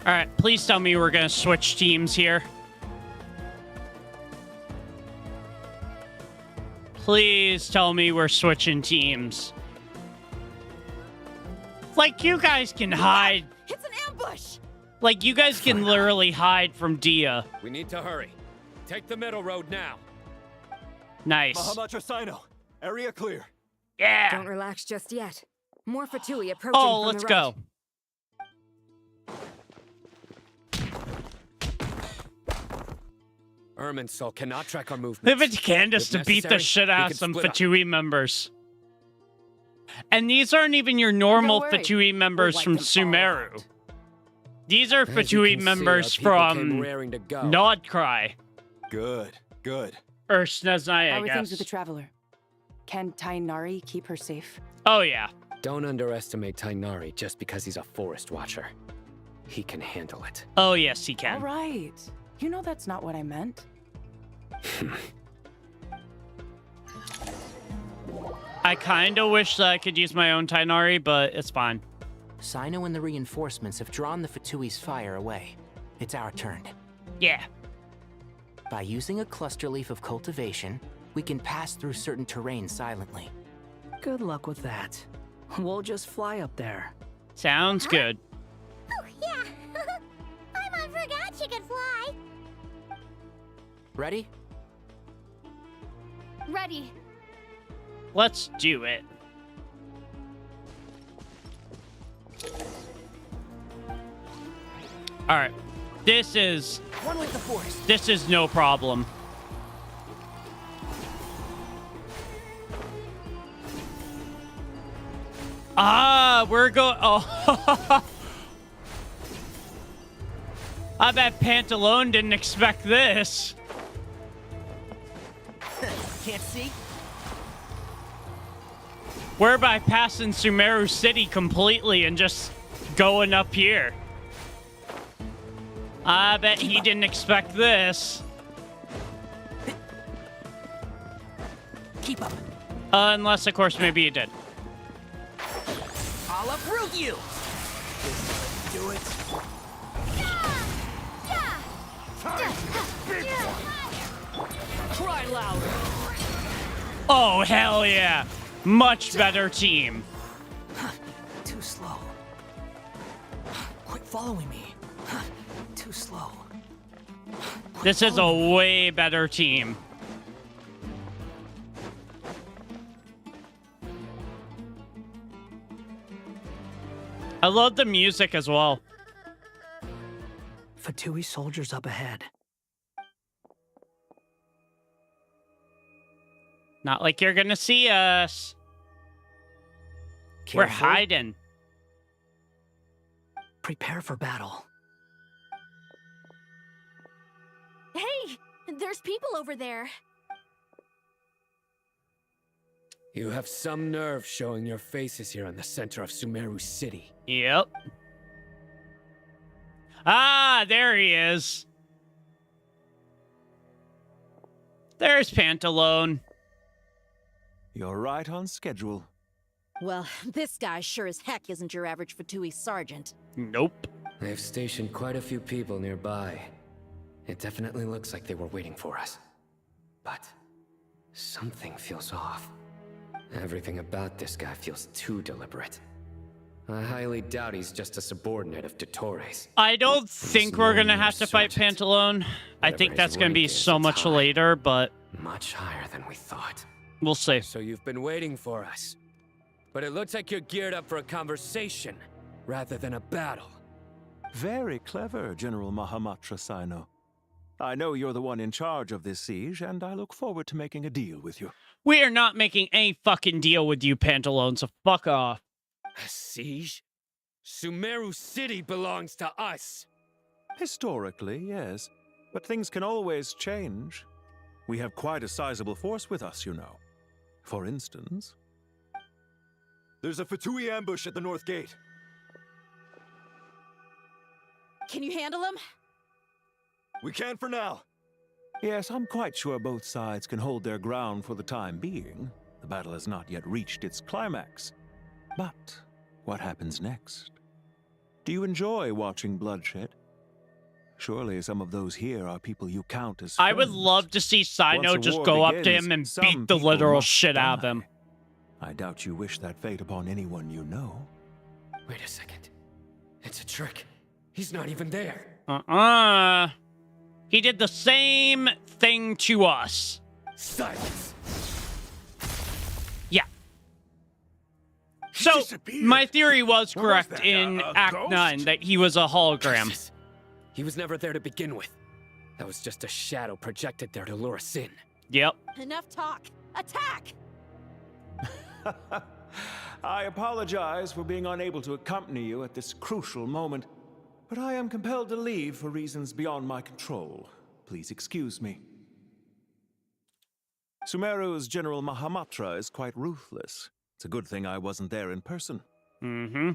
Alright, please tell me we're gonna switch teams here. Please tell me we're switching teams. Like, you guys can hide. It's an ambush. Like, you guys can literally hide from Dia. We need to hurry. Take the middle road now. Nice. Mahamatrasino, area clear. Yeah. Don't relax just yet. More Fatui approaching Oh, from let's the go. Irminsul cannot track our movements. Leave it to Candace to If beat the necessary, shit we out can of some split up. Fatui members. And these aren't even your normal Don't worry. Fatui members We'll from wipe them all Sumeru. out. These are As you Fatui can see, members our people came from raring to go. Nodcry. Good, good. Or Sneznaya, How I are guess. things with the Traveler? Can Tainari keep her safe? Oh, yeah. Don't underestimate Tainari just because he's a forest watcher. He can handle it. Oh, yes, he All can. right. You know that's not what I meant. I kind of wish that I could use my own Tainari, but it's fine. Sino and the reinforcements have drawn the Fatui's fire away. It's our turn. Yeah. By using a cluster leaf of cultivation, we can pass through certain terrain silently. Good luck with that. We'll just fly up there. Sounds good. Oh, yeah. I forgot she could fly. Ready? Ready. Let's do it. All right. This is One with the Force. This is no problem. Ah, we're going. Oh. I bet Pantalone didn't expect this. Can't see? We're bypassing Sumeru City completely and just going up here. I bet he didn't expect this. Keep up. Unless, of course, maybe he did. I'll uproot you. Do it. Cry louder. Oh, hell yeah. Much better team. Too slow. Quit following me. Too slow. This is a way better team. I love the music as well. Fatui soldiers up ahead. Not like you're gonna see us. We're Careful. hiding. Prepare for battle. Hey, there's people over there. You have some nerve showing your faces here in the center of Sumeru City. Yep. Ah, there he is. There's Pantalone. You're right on schedule. Well, this guy sure as heck isn't your average Fatui sergeant. Nope. They've stationed quite a few people nearby. It definitely looks like they were waiting for us. But something feels off. Everything about this guy feels too deliberate. I highly doubt he's just a subordinate of Dottores. I don't think we're gonna have to fight Pantalone. I think that's gonna be so much later, but... Much higher than we thought. We'll see. So you've been waiting for us. But it looks like you're geared up for a conversation, rather than a battle. Very clever, General Mahamatra Sino. I know you're the one in charge of this siege, and I look forward to making a deal with you. We are not making any fucking deal with you, Pantalone, so fuck off. A siege? Sumeru City belongs to us! Historically, yes. But things can always change. We have quite a sizable force with us, you know. For instance... There's a Fatui ambush at the north gate. Can you handle him? We can for now. Yes, I'm quite sure both sides can hold their ground for the time being. The battle has not yet reached its climax. But what happens next? Do you enjoy watching bloodshed? Surely some of those here are people you count as friends. I would love to see Sino just go up to him and beat the literal shit out of him. I doubt you wish that fate upon anyone you know. Wait a second. It's a trick. He's not even there. He did the same thing to us. Silence. Yeah. So, my theory was correct in Act 9, that he was a hologram. Jesus. He was never there to begin with. That was just a shadow projected there to lure us in. Yep. Enough talk. Attack! I apologize for being unable to accompany you at this crucial moment, but I am compelled to leave for reasons beyond my control. Please excuse me. Sumeru's General Mahamatra is quite ruthless. It's a good thing I wasn't there in person. Mm-hmm.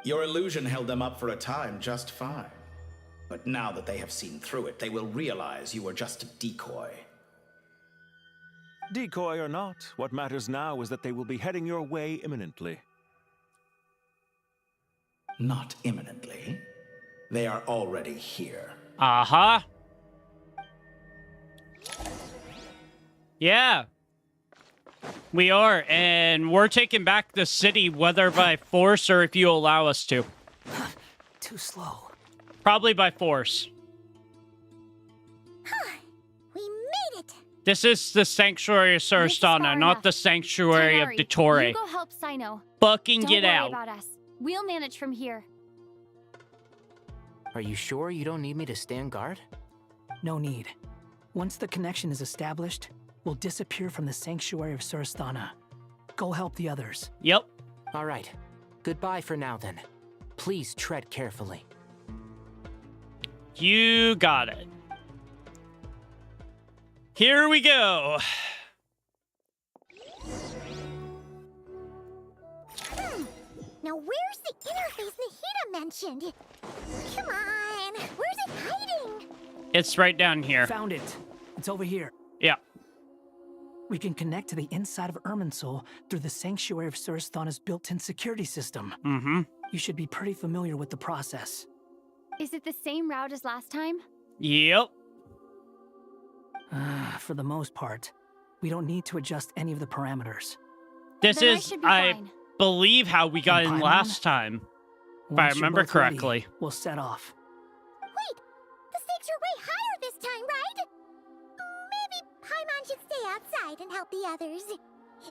Your illusion held them up for a time just fine. But now that they have seen through it, they will realize you were just a decoy. Decoy or not, what matters now is that they will be heading your way imminently. Not imminently. They are already here. Uh-huh. Yeah. We are, and we're taking back the city, whether by force or if you allow us to. Too slow. Probably by force. We made it! This is the Sanctuary of Sarastana, not the Sanctuary of Dottore. You go help Sino. Fucking get out. Don't worry about us. We'll manage from here. Are you sure you don't need me to stand guard? No need. Once the connection is established, we'll disappear from the Sanctuary of Sarastana. Go help the others. Yep. All right. Goodbye for now, then. Please tread carefully. You got it. Here we go. Now where's the interface Nahida mentioned? Come on, where's it hiding? It's right down here. Found it. It's over here. Yeah. We can connect to the inside of Irminsul through the Sanctuary of Sarastana's built-in security system. Mm-hmm. You should be pretty familiar with the process. Is it the same route as last time? Yep. For the most part, we don't need to adjust any of the parameters. This Then is, I believe, how we got in last time. If I remember correctly. Ready, we'll set off. Wait, the stakes are way higher this time, right? Maybe Paimon should stay outside and help the others.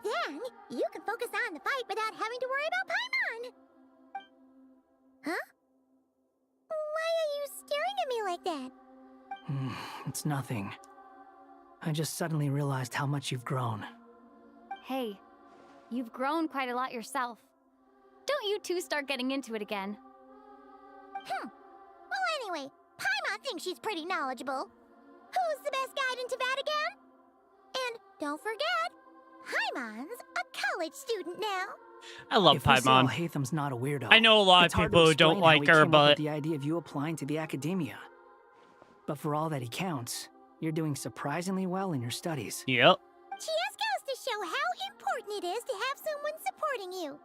Then, you can focus on the fight without having to worry about Paimon. Huh? Why are you staring at me like that? It's nothing. I just suddenly realized how much you've grown. Hey, you've grown quite a lot yourself. Don't you two start getting into it again. Well, anyway, Paimon thinks she's pretty knowledgeable. Who's the best guide in Vatican? And don't forget, Paimon's a college student now. I love Paimon. Hatham's not a weirdo. I know a lot of people who don't like her, but the idea of you applying to the academia. But for all that he counts, you're doing surprisingly well in your studies. Yep. She just goes to show how important it is to have someone supporting you.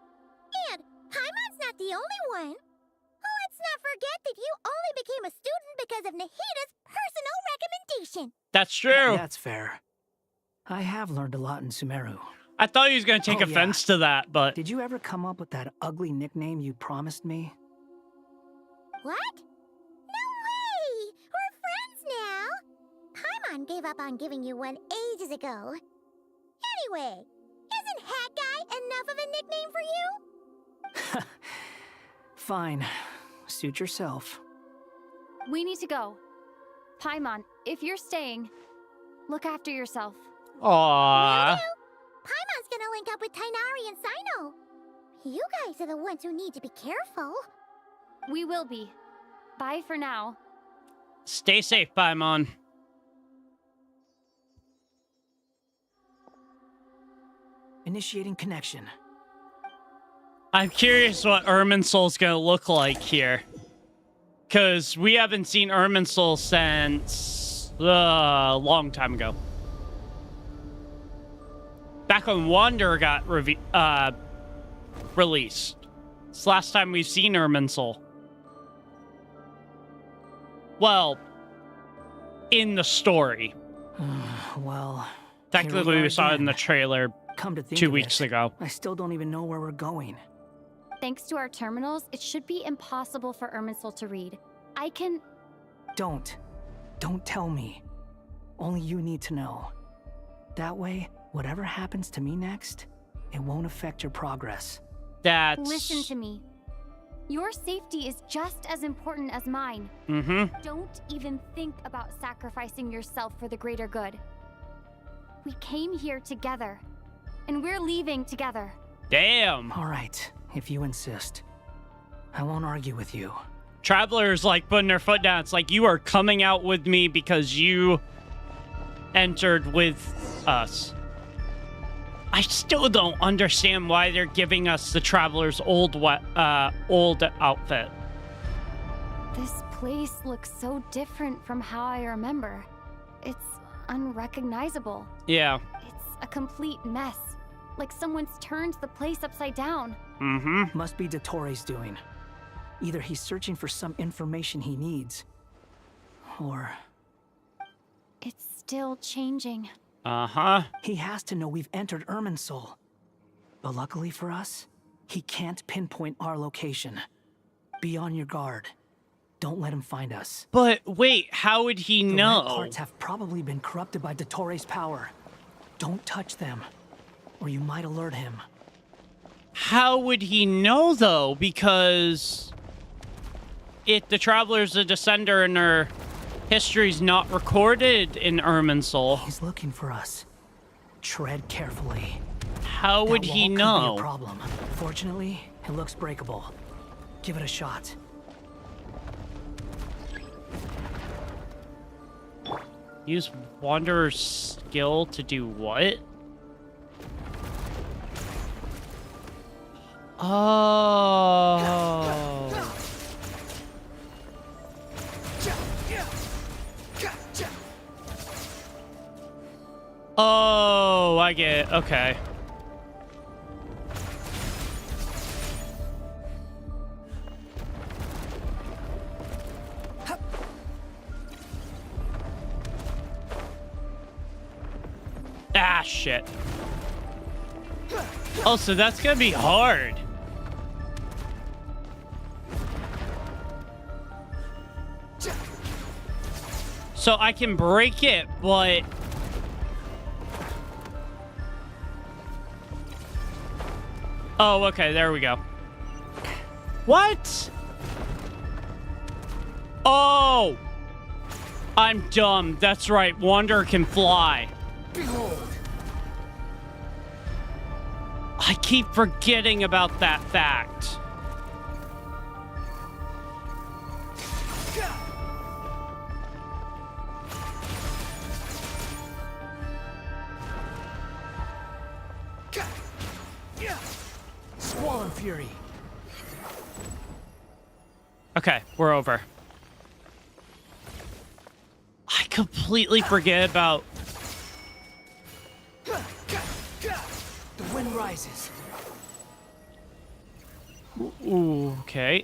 And Paimon's not the only one. Let's Let's not forget that you only became a student because of Nahida's personal recommendation. That's true. That's fair. I have learned a lot in Sumeru. I thought he was going to take offense to that, but... Did you ever come up with that ugly nickname you promised me? What? No way! We're friends now! Paimon gave up on giving you one ages ago. Anyway, isn't Hat Guy enough of a nickname for you? Fine. Suit yourself. We need to go. Paimon, if you're staying, look after yourself. Aww. Paimon's gonna link up with Tighnari and Sino. You guys are the ones who need to be careful. We will be. Bye for now. Stay safe, Paimon. Initiating connection. I'm curious what Irminsul's gonna look like here. Because we haven't seen Irminsul since a long time ago. Back when Wander got released. It's the last time we've seen Irminsul. Well, in the story. Well, technically we saw it in the trailer Come to think 2 of weeks it, ago. I still don't even know where we're going. Thanks to our terminals, it should be impossible for Irminsul to read. I can... Don't tell me. Only you need to know. That way, whatever happens to me next, it won't affect your progress. Listen to me. Your safety is just as important as mine. Don't even think about sacrificing yourself for the greater good. We came here together, and we're leaving together. Damn. All right, if you insist. I won't argue with you. Travelers like putting their foot down. It's like, you are coming out with me because you entered with us. I still don't understand why they're giving us the Traveler's old outfit. This place looks so different from how I remember. It's unrecognizable. Yeah. It's a complete mess. Like someone's turned the place upside down. Must be Dottoro's doing. Either he's searching for some information he needs, or... It's still changing. He has to know we've entered Irminsul. But luckily for us, he can't pinpoint our location. Be on your guard. Don't let him find us. But wait, how would he know? The red parts have probably been corrupted by Dottoro's power. Don't touch them, or you might alert him. How would he know, though? Because if the Traveler's a Descender and their history's not recorded in Irminsul... He's looking for us. Tread carefully. How would he know? Could be a problem. Fortunately, it looks breakable. Give it a shot. Use Wanderer's skill to do what? Oh. Oh, I get it. Okay. Ah, shit. Oh, so that's gonna be hard. So I can break it, but... Oh, okay, there we go. What? Oh! I'm dumb. That's right, Wanderer can fly. Behold! I keep forgetting about that fact. Swollen Fury. Okay, we're over. I completely forget about... The wind rises. Ooh, okay.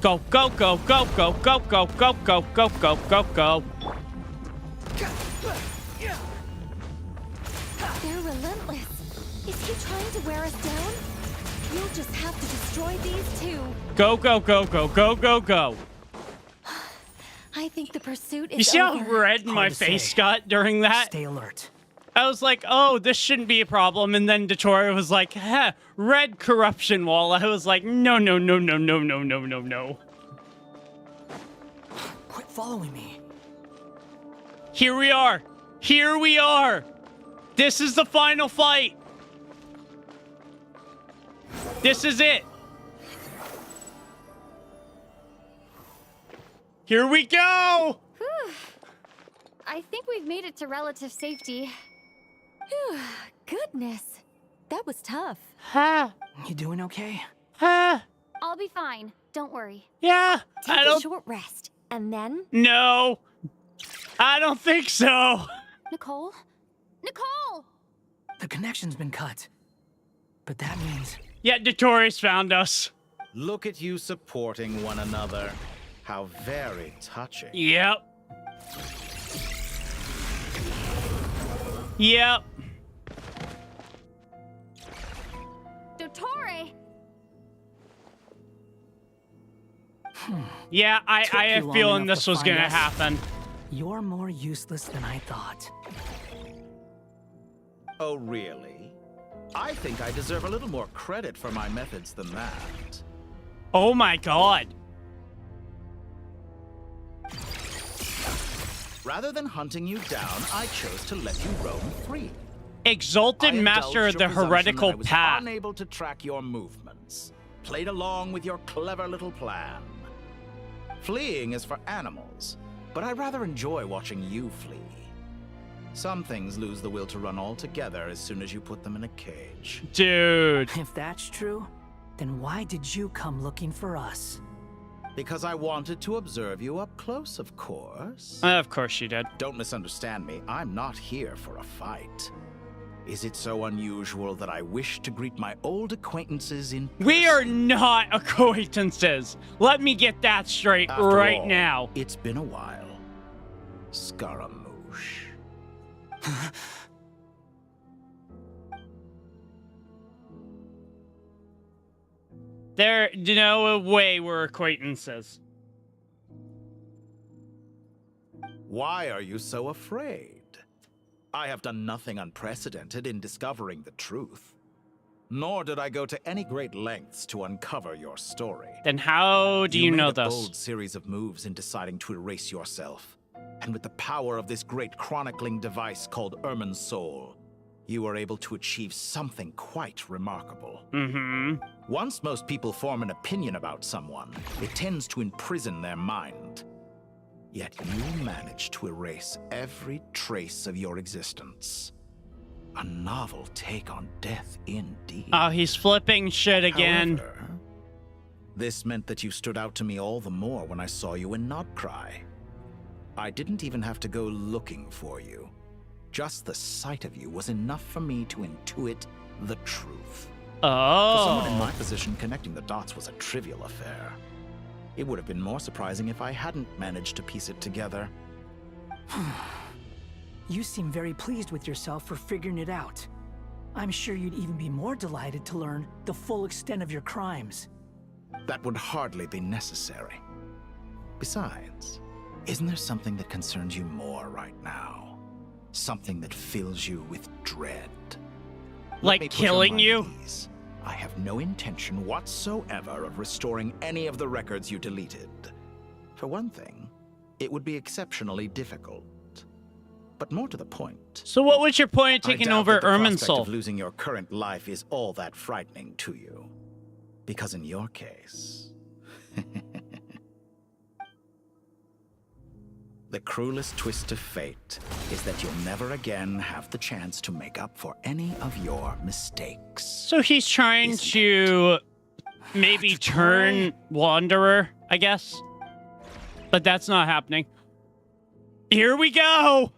Go, go, go, go, go, go, go, go, go, go, go, go, go. They're relentless. Is he trying to wear us down? You'll just have to destroy these two. Go, go, go, go, go, go, go. I think the pursuit is You see how over. red my face got during that? Stay alert. I was like, oh, this shouldn't be a problem. And then Dottore was like, red corruption wall. I was like, no, no, no, no, no, no, no, no, no. Quit following me. Here we are. Here we are. This is the final fight. This is it. Here we go. Whew. I think we've made it to relative safety. Whew. Goodness. That was tough. You doing okay? I'll be fine. Don't worry. Yeah. Take a short rest, and then... No. I don't think so. Nicole? Nicole! The connection's been cut. But that means... Yeah, Dottore's found us. Look at you supporting one another. How very touching. Yep. Yep. Dottore! Yeah, I have a feeling this was gonna us. happen. You're more useless than I thought. Oh, really? I think I deserve a little more credit for my methods than that. Oh my god. Rather than hunting you down, I chose to let you roam free. Exalted master of the heretical I was path. unable to track your movements. Played along with your clever little plan. Fleeing is for animals, but I rather enjoy watching you flee. Some things lose the will to run altogether as soon as you put them in a cage. Dude. If that's true, then why did you come looking for us? Because I wanted to observe you up close, of course. Of course you did. Don't misunderstand me. I'm not here for a fight. Is it so unusual that I wish to greet my old acquaintances in person? We are not acquaintances. Let me get that straight right now. It's been a while. Scaramouche. There, no way we're acquaintances. Why are you so afraid? I have done nothing unprecedented in discovering the truth. Nor did I go to any great lengths to uncover your story. Then how do you know made a this? bold series of moves in deciding to erase yourself. And with the power of this great chronicling device called Irmin's Soul, you were able to achieve something quite remarkable. Once most people form an opinion about someone, it tends to imprison their mind. Yet you managed to erase every trace of your existence. A novel take on death indeed. Oh, he's flipping shit again. However, this meant that you stood out to me all the more when I saw you in Notcry. I didn't even have to go looking for you. Just the sight of you was enough for me to intuit the truth. Oh. For someone in my position, connecting the dots was a trivial affair. It would have been more surprising if I hadn't managed to piece it together. You seem very pleased with yourself for figuring it out. I'm sure you'd even be more delighted to learn the full extent of your crimes. That would hardly be necessary. Besides, isn't there something that concerns you more right now? Something that fills you with dread? Like killing you? I have no intention whatsoever of restoring any of the records you deleted. For one thing, it would be exceptionally difficult. But more to the point. So what was your point of taking over Irmin's The Soul? prospect of losing your current life is all that frightening to you. Because in your case... the cruelest twist of fate is that you'll never again have the chance to make up for any of your mistakes. So he's trying to maybe turn Wanderer, I guess. But that's not happening. Here we go!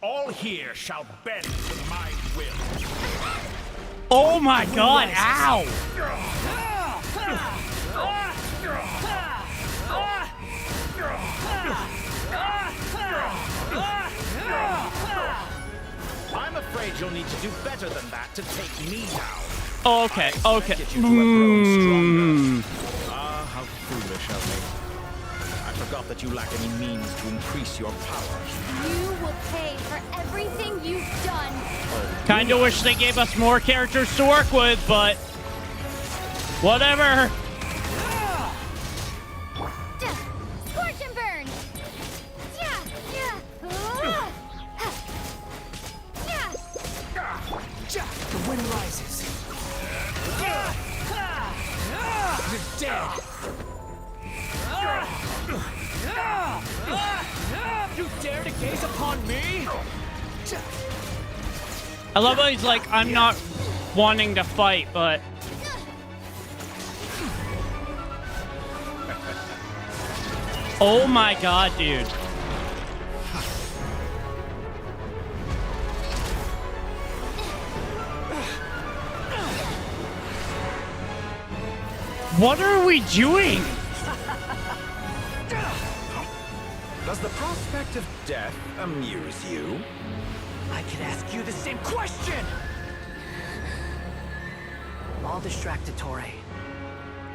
All here shall bend to my will. Oh my god, ow! afraid you'll need to do better than that to take me down. Okay, okay. Ah, how foolish of me. I forgot that you lack any means to increase your power. You will pay for everything you've done. Kinda wish they gave us more characters to work with, but whatever. Scorch and burn. The wind rises. You're dead. You dare to gaze upon me? I love how he's like, I'm not wanting to fight, but... Oh my god, dude. What are we doing? Does the prospect of death amuse you? I could ask you the same question! I'll distract Torre.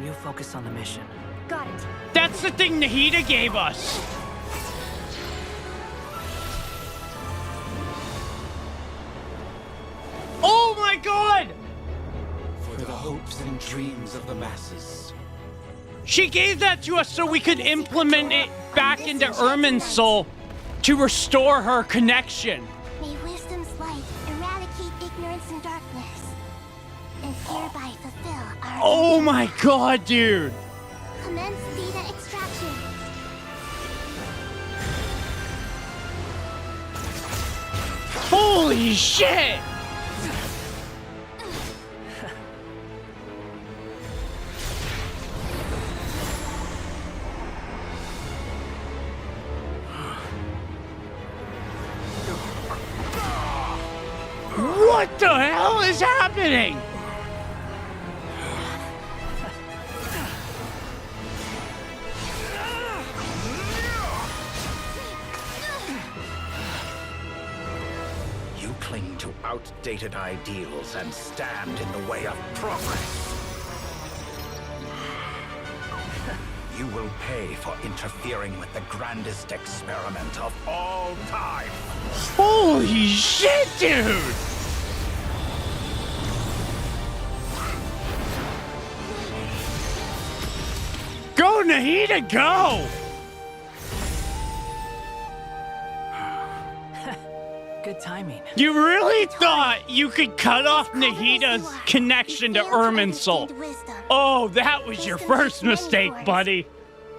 You focus on the mission. Got it. That's the thing Nahida gave us. Oh my god! For the hopes and dreams of the masses. She gave that to us so we could implement it back into Irminsul to restore her connection. May wisdom's light eradicate ignorance and darkness, and hereby fulfill our... Oh my god, dude! Commence data extraction. Holy shit! What the hell is happening? You cling to outdated ideals and stand in the way of progress. You will pay for interfering with the grandest experiment of all time. Holy shit, dude! Go, Nahida, go! Good timing. You really thought you could cut off Nahida's connection to Irminsul? Oh, that was your first mistake, buddy.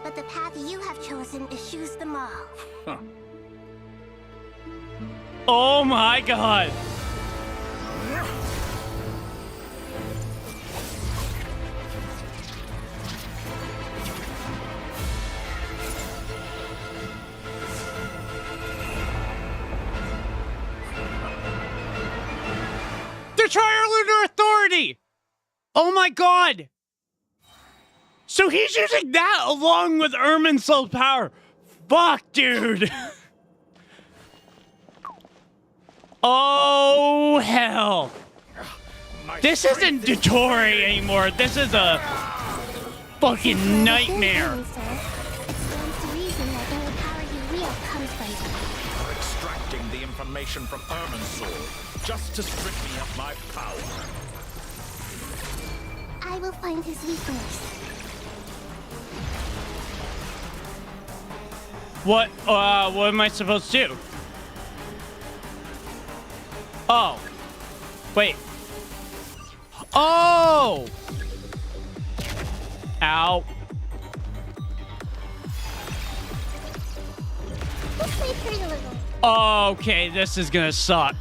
But the path you have chosen eschews them all. Huh. Oh my god. The Trilunar Authority! Oh my god! So he's using that along with Irminsul's power. Fuck, dude. Oh, hell. This isn't Dottore anymore. This is a fucking nightmare. You're extracting the information from Irminsul just to strip me of my power. I will find his weakness. What am I supposed to do? Oh. Wait. Oh! Ow. Okay, this is gonna suck.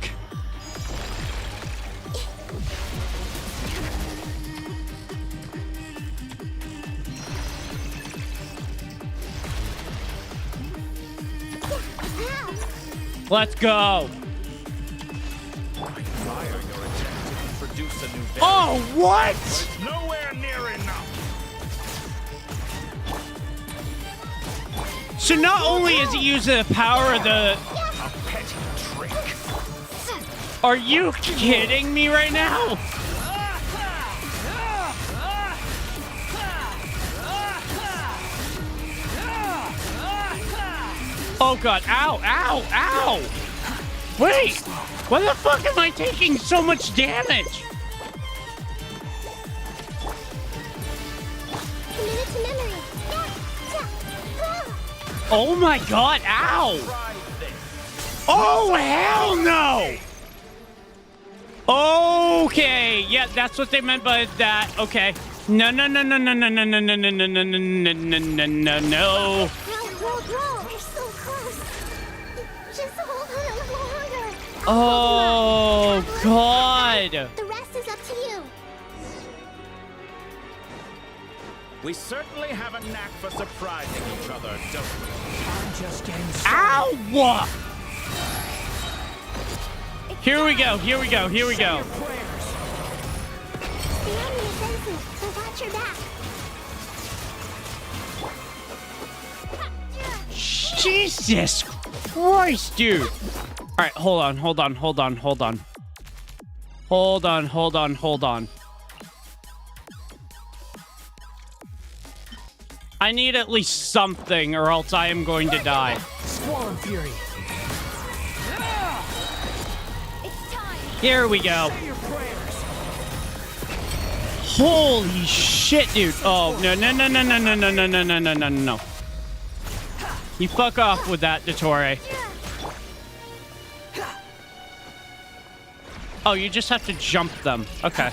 Let's go. Oh, what? It's nowhere near enough. So not only is he using the power of the... A petty trick. Are you kidding me right now? Oh god, ow, ow, ow! Wait! Why the fuck am I taking so much damage? Commit to memory. Oh my god, ow! Oh hell no! Okay, yeah, that's what they meant by that. Okay. No, no, no, no, no, no, no, no, no, no, no, no, no, no, no, no, no, no. Roll. You're so close. Just hold on a little longer. Oh god. The rest is up to you. We certainly have a knack for surprising each other, don't we? I'm just getting started. Ow! Here we go, here we go, here we go. The enemy is dancing, so watch your back. Jesus Christ, dude. All right, hold on. I need at least something or else I am going to die. Squall Fury. Here we go. Holy shit, dude. Oh, no. You fuck off with that, Dottore. Oh, you just have to jump them. Okay.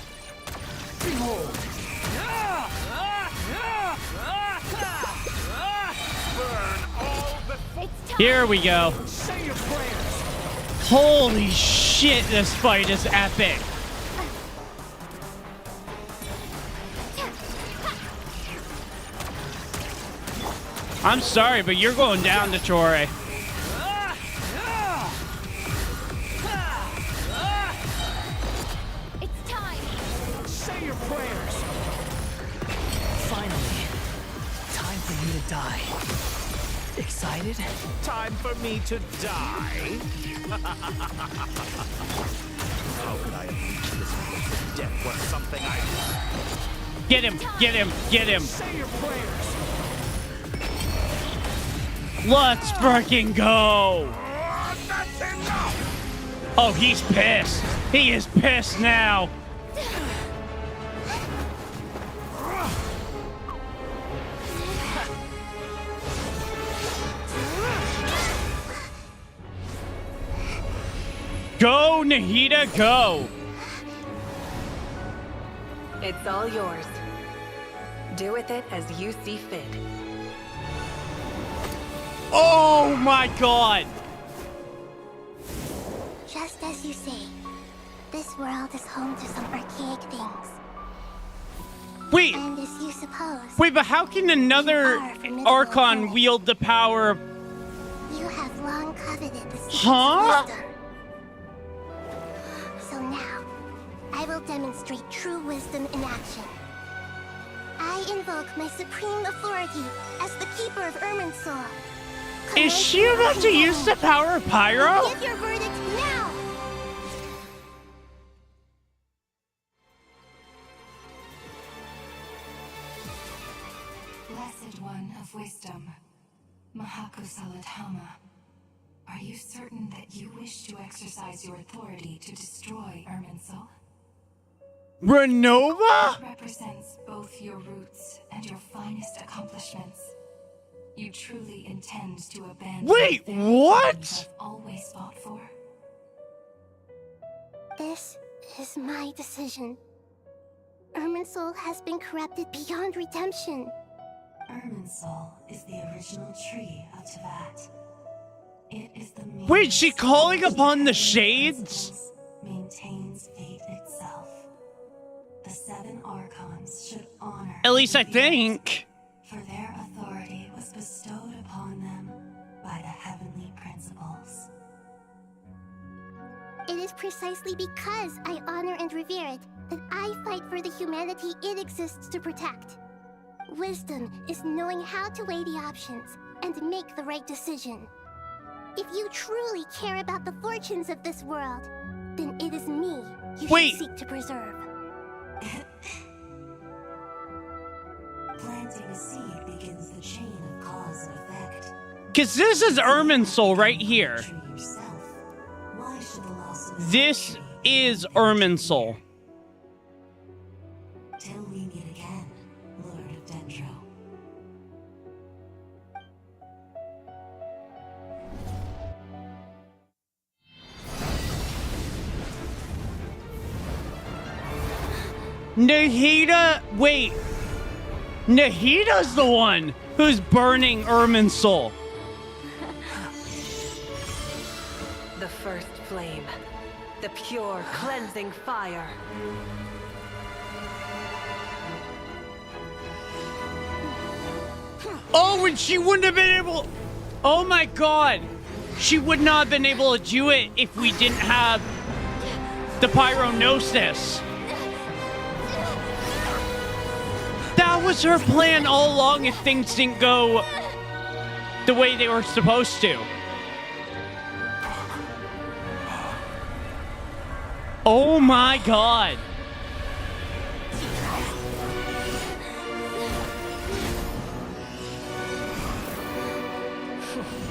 Here we go. Holy shit, this fight is epic. I'm sorry, but you're going down, Dottore. It's time. Say your prayers. Finally, time for you to die. Excited? Time for me to die? How could I have reached this place if death was something I... Get him. Say your prayers. Let's freaking go. Oh, he's pissed. He is pissed now. Go, Nahida, go! It's all yours. Do with it as you see fit. Oh my god! Just as you say, this world is home to some archaic things. Wait! And as you suppose... Wait, but how can another Archon wield the power of... You have long coveted the secrets Huh? of wisdom. So now, I will demonstrate true wisdom in action. I invoke my supreme authority as the keeper of Irminsul. Is she about to use the power of Pyro? Give your verdict now! Blessed One of Wisdom, Mahakusaladhama, are you certain that you wish to exercise your authority to destroy Irminsul? Renova? It represents both your roots and your finest accomplishments. You truly intend to abandon Wait, the what? you've always fought for? This is my decision. Irminsul has been corrupted beyond redemption. Irminsul is the original tree of Tevat. It is the main Wait, she calling upon the shades? maintains fate itself. The 7 Archons should honor... At least I think. For their authority was bestowed upon them by the heavenly principles. It is precisely because I honor and revere it that I fight for the humanity it exists to protect. Wisdom is knowing how to weigh the options and make the right decision. If you truly care about the fortunes of this world, then it is me you Wait. should seek to preserve. Planting a seed begins the chain of cause and effect. Because this is Irminsul right here. Why should the loss of This is Irminsul. till we meet again, Lord of Dendro. Nahida, wait. Nahida's the one who's burning Irminsul. The first flame. The pure, cleansing fire. Oh, and she wouldn't have been able... Oh my god. She would not have been able to do it if we didn't have the Pyronosis. That was her plan all along if things didn't go the way they were supposed to. Oh my god.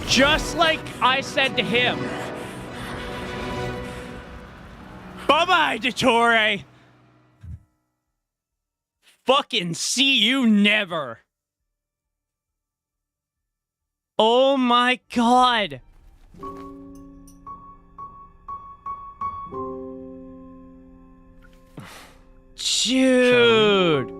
Just like I said to him. Bye-bye, Dottore. Fucking see you never. Oh my god. Dude.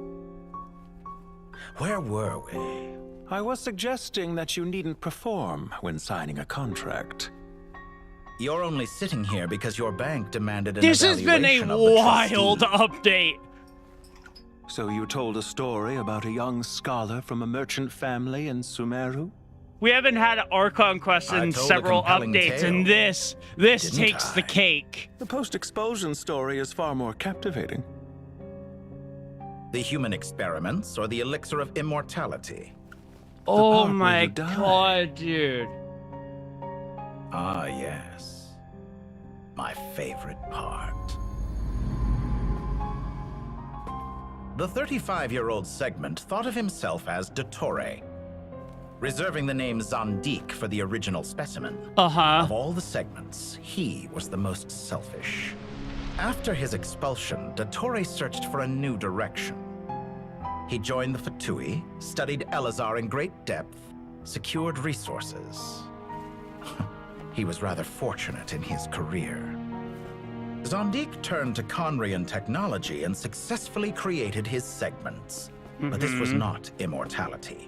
Where were we? I was suggesting that you needn't perform when signing a contract. You're only sitting here because your bank demanded an This has been a evaluation of the wild trustee. update. So you told a story about a young scholar from a merchant family in Sumeru? We haven't had an Archon quest I in told a several compelling updates, tale, and this didn't takes the I? cake. The post-expulsion story is far more captivating. The human experiments or the elixir of immortality? Oh part where my you die. god, dude. Ah, yes. My favorite part. The 35-year-old Segment thought of himself as Dottore, reserving the name Zandik for the original specimen. Of all the segments, he was the most selfish. After his expulsion, Dottore searched for a new direction. He joined the Fatui, studied Elazar in great depth, secured resources. He was rather fortunate in his career. Zandik turned to Conrian technology and successfully created his segments. But this was not immortality.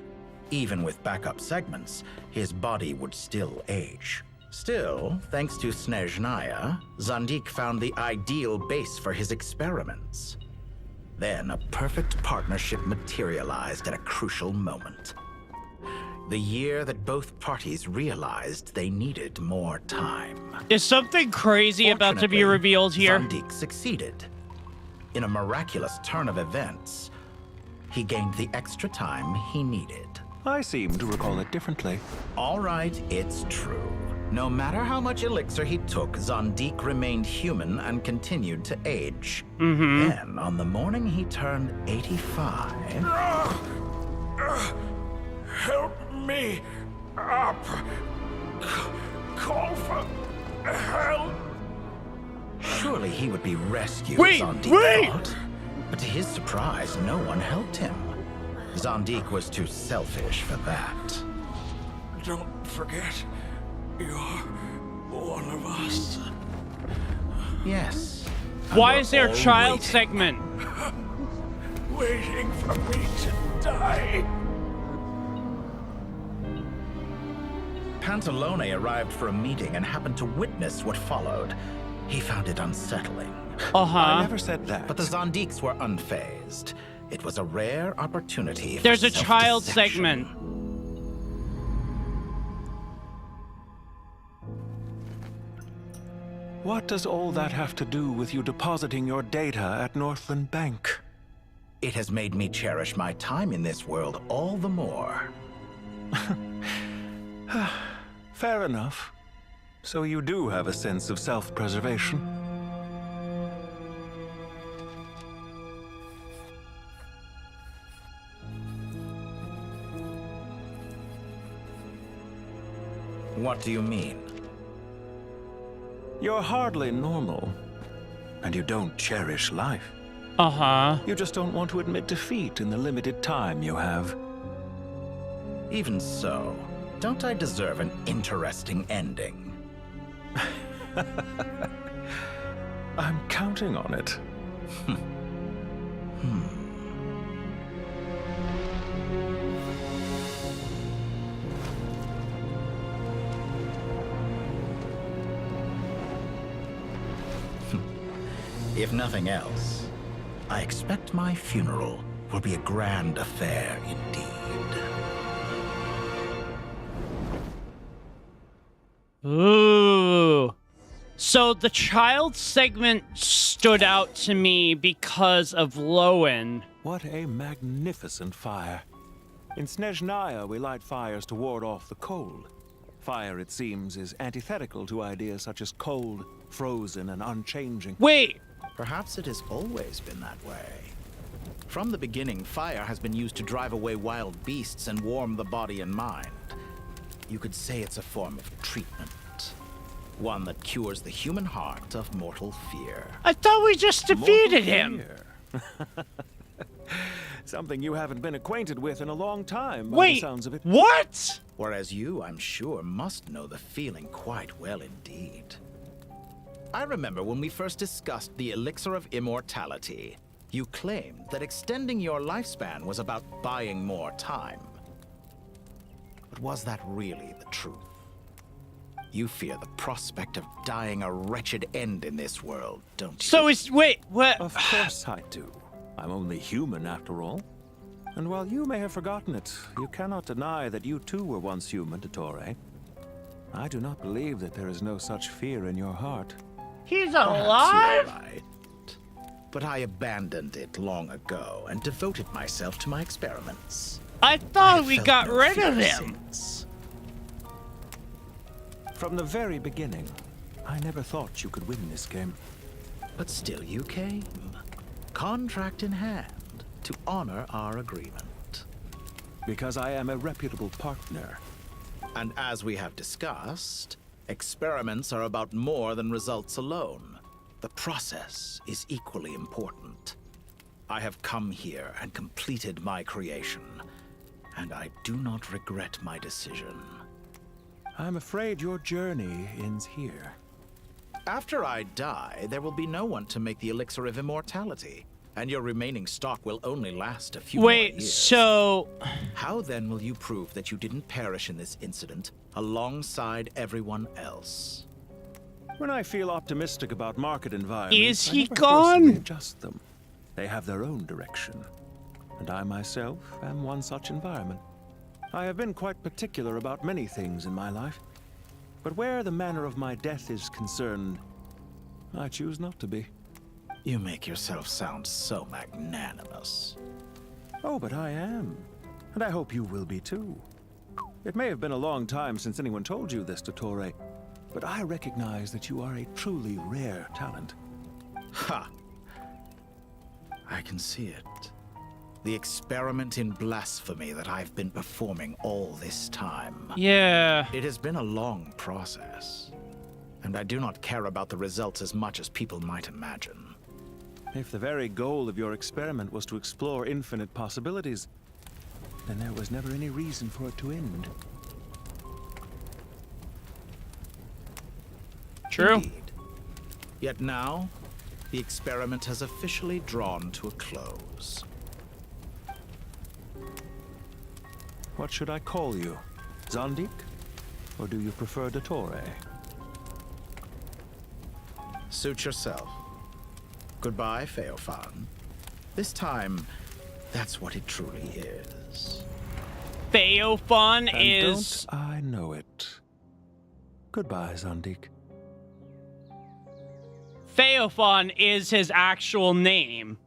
Even with backup segments, his body would still age. Still, thanks to Snezhnaya, Zandik found the ideal base for his experiments. Then a perfect partnership materialized at a crucial moment. The year that both parties realized they needed more time. Is something crazy about to be revealed here? Zandik succeeded. In a miraculous turn of events, he gained the extra time he needed. I seem to recall it differently. All right, it's true. No matter how much elixir he took, Zandik remained human and continued to age. Then, on the morning he turned 85... Help me up. Call for help. Surely he would be rescued, Wait, Zandik thought. But to his surprise, no one helped him. Zandik was too selfish for that. Don't forget, you're one of us. Yes. Why is there a child segment? Waiting for me to die. Pantalone arrived for a meeting and happened to witness what followed. He found it unsettling. I never said that. But the Zandiks were unfazed. It was a rare opportunity for There's a child self-deception. segment. What does all that have to do with you depositing your data at Northland Bank? It has made me cherish my time in this world all the more. Fair enough. So you do have a sense of self-preservation. What do you mean? You're hardly normal, and you don't cherish life. Uh-huh. You just don't want to admit defeat in the limited time you have. Even so, don't I deserve an interesting ending? I'm counting on it. If nothing else, I expect my funeral will be a grand affair indeed. Ooh. So the child segment stood out to me because of Lowen. What a magnificent fire. In Snezhnaya, we light fires to ward off the cold. Fire, it seems, is antithetical to ideas such as cold, frozen, and unchanging. Wait! Perhaps it has always been that way. From the beginning, fire has been used to drive away wild beasts and warm the body and mind. You could say it's a form of treatment. One that cures the human heart of mortal fear. I thought we just defeated him! Something you haven't been acquainted with in a long time, by Wait, the sounds of it. What? Whereas you, I'm sure, must know the feeling quite well indeed. I remember when we first discussed the elixir of immortality, you claimed that extending your lifespan was about buying more time. But was that really the truth? You fear the prospect of dying a wretched end in this world, don't you? So wait, what? Of course I do. I'm only human after all. And while you may have forgotten it, you cannot deny that you too were once human, Dottore. I do not believe that there is no such fear in your heart. He's alive? Perhaps you're right. But I abandoned it long ago and devoted myself to my experiments. I thought we got rid of him. From the very beginning, I never thought you could win this game. But still you came, contract in hand, to honor our agreement. Because I am a reputable partner. And as we have discussed, experiments are about more than results alone. The process is equally important. I have come here and completed my creation, and I do not regret my decision. I'm afraid your journey ends here. After I die, there will be no one to make the elixir of immortality, and your remaining stock will only last a few more years. Wait, so... How then will you prove that you didn't perish in this incident alongside everyone else? When I feel optimistic about market environments, Is he I never gone? forcibly adjust them. They have their own direction, and I myself am one such environment. I have been quite particular about many things in my life, but where the manner of my death is concerned, I choose not to be. You make yourself sound so magnanimous. Oh, but I am, and I hope you will be too. It may have been a long time since anyone told you this, Dottore, but I recognize that you are a truly rare talent. Ha! I can see it. The experiment in blasphemy that I've been performing all this time. Yeah. It has been a long process, and I do not care about the results as much as people might imagine. If the very goal of your experiment was to explore infinite possibilities, then there was never any reason for it to end. True. Indeed. Yet now, the experiment has officially drawn to a close. What should I call you? Zondik? Or do you prefer Dottore? Suit yourself. Goodbye, Feofan. This time, that's what it truly is. Feofan And is... don't I know it. Goodbye, Zondik. Feofan is his actual name.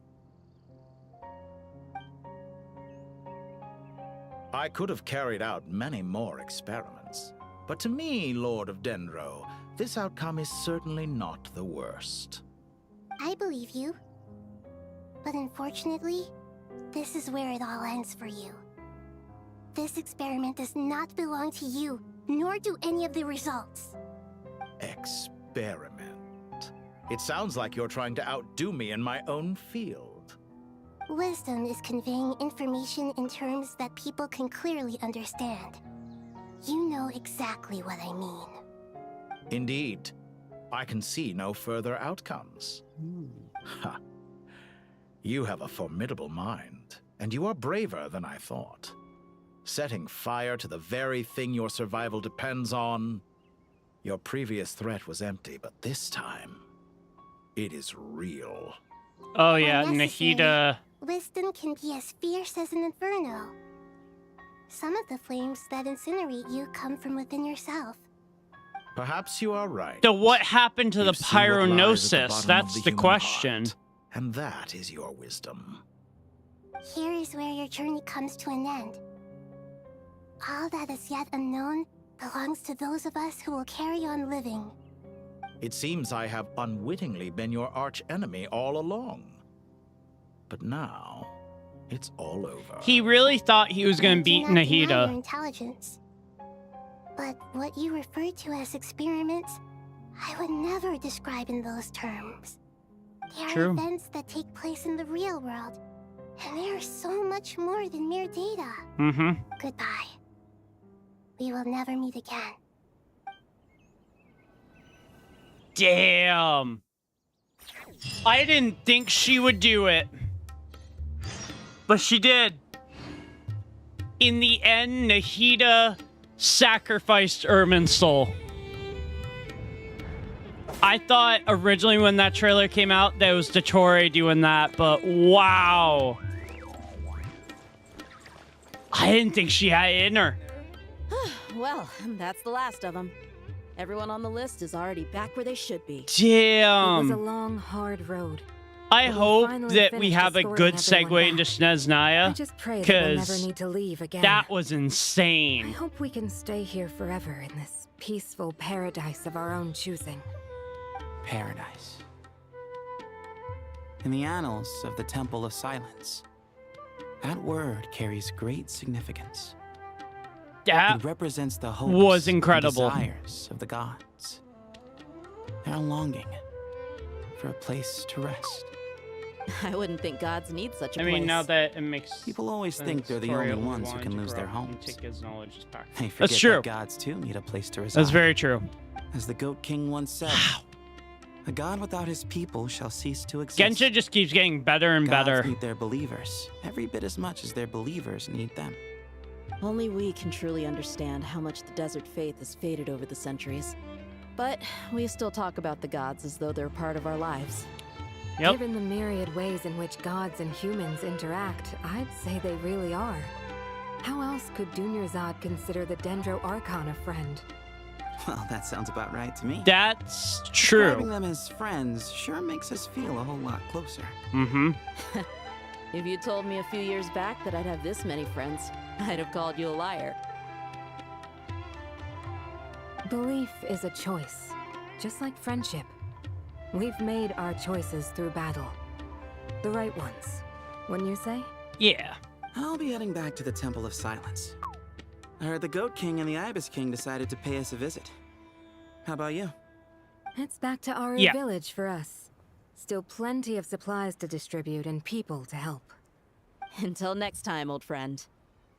I could have carried out many more experiments, but to me, Lord of Dendro, this outcome is certainly not the worst. I believe you. But unfortunately, this is where it all ends for you. This experiment does not belong to you, nor do any of the results. Experiment. It sounds like you're trying to outdo me in my own field. Wisdom is conveying information in terms that people can clearly understand. You know exactly what I mean. Indeed. I can see no further outcomes. Ha. You have a formidable mind, and you are braver than I thought. Setting fire to the very thing your survival depends on. Your previous threat was empty, but this time, it is real. Oh yeah, Nahida. Wisdom can be as fierce as an inferno. Some of the flames that incinerate you come from within yourself. Perhaps you are right. So what happened to the You see what lies at the pyronosis? bottom That's of the human question. heart, and that is your wisdom. Here is where your journey comes to an end. All that is yet unknown belongs to those of us who will carry on living. It seems I have unwittingly been your arch enemy all along. But now, it's all over. He really thought he was going to beat I do not deny your Nahida. intelligence. But what you refer to as experiments, I would never describe in those terms. They are True. events that take place in the real world, and they are so much more than mere data. Mm-hmm. Goodbye. We will never meet again. Damn. I didn't think she would do it. But she did. In the end, Nahida sacrificed Irminsul. I thought originally when that trailer came out that it was Dottore doing that, but wow. I didn't think she had it in her. Well, that's the last of them. Everyone on the list is already back where they should be. Damn. It was a long, hard road. I But we hope finally that we finished have a escorting good everyone segue back. into Sneznaya. I just pray that we'll never Because need to leave again. that was I insane. hope we can stay here forever in this peaceful paradise of our own choosing. Paradise. In the annals of the Temple of Silence, that word carries great significance. That it represents the hopes was incredible. and desires of the gods. Their longing for a place to rest. I wouldn't think gods need such a I place. mean, now that it makes People always sense, think they're the Tori only will ones who want can to lose grow their up and homes. take his knowledge back. They forget That's true. that gods too need a place to reside. That's very true. As the Goat King once said, a god without his people shall cease to exist. Genshin just keeps getting better and Gods better. need their believers every bit as much as their believers need them. Only we can truly understand how much the desert faith has faded over the centuries. But we still talk about the gods as though they're part of our lives. Given the myriad ways in which gods and humans interact, I'd say they really are. How else could Dunyarzad consider the Dendro Archon a friend? Well, that sounds about right to me. That's Describing true. them as friends sure makes us feel a whole lot closer. Mm-hmm. If you told me a few years back that I'd have this many friends, I'd have called you a liar. Belief is a choice, just like friendship. We've made our choices through battle. The right ones, wouldn't you say? Yeah. I'll be heading back to the Temple of Silence. I heard the Goat King and the Ibis King decided to pay us a visit. How about you? It's back to Aru Yeah. Village for us. Still plenty of supplies to distribute and people to help. Until next time, old friend.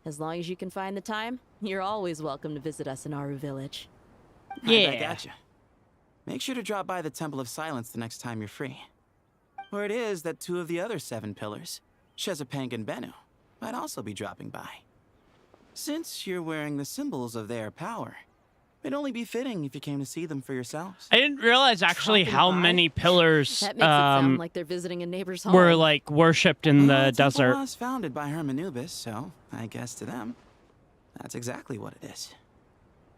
As long as you can find the time, you're always welcome to visit us in Aru Village. I gotcha. Make sure to drop by the Temple of Silence the next time you're free. Or it is that two of the other 7 pillars, Shezapang and Bennu, might also be dropping by. Since you're wearing the symbols of their power, it'd only be fitting if you came to see them for yourselves. I didn't realize actually Dropping how by? many pillars That makes it sound like they're visiting a neighbor's home. were like worshipped in the Temple desert. was founded by Hermanubis, so I guess to them, that's exactly what it is.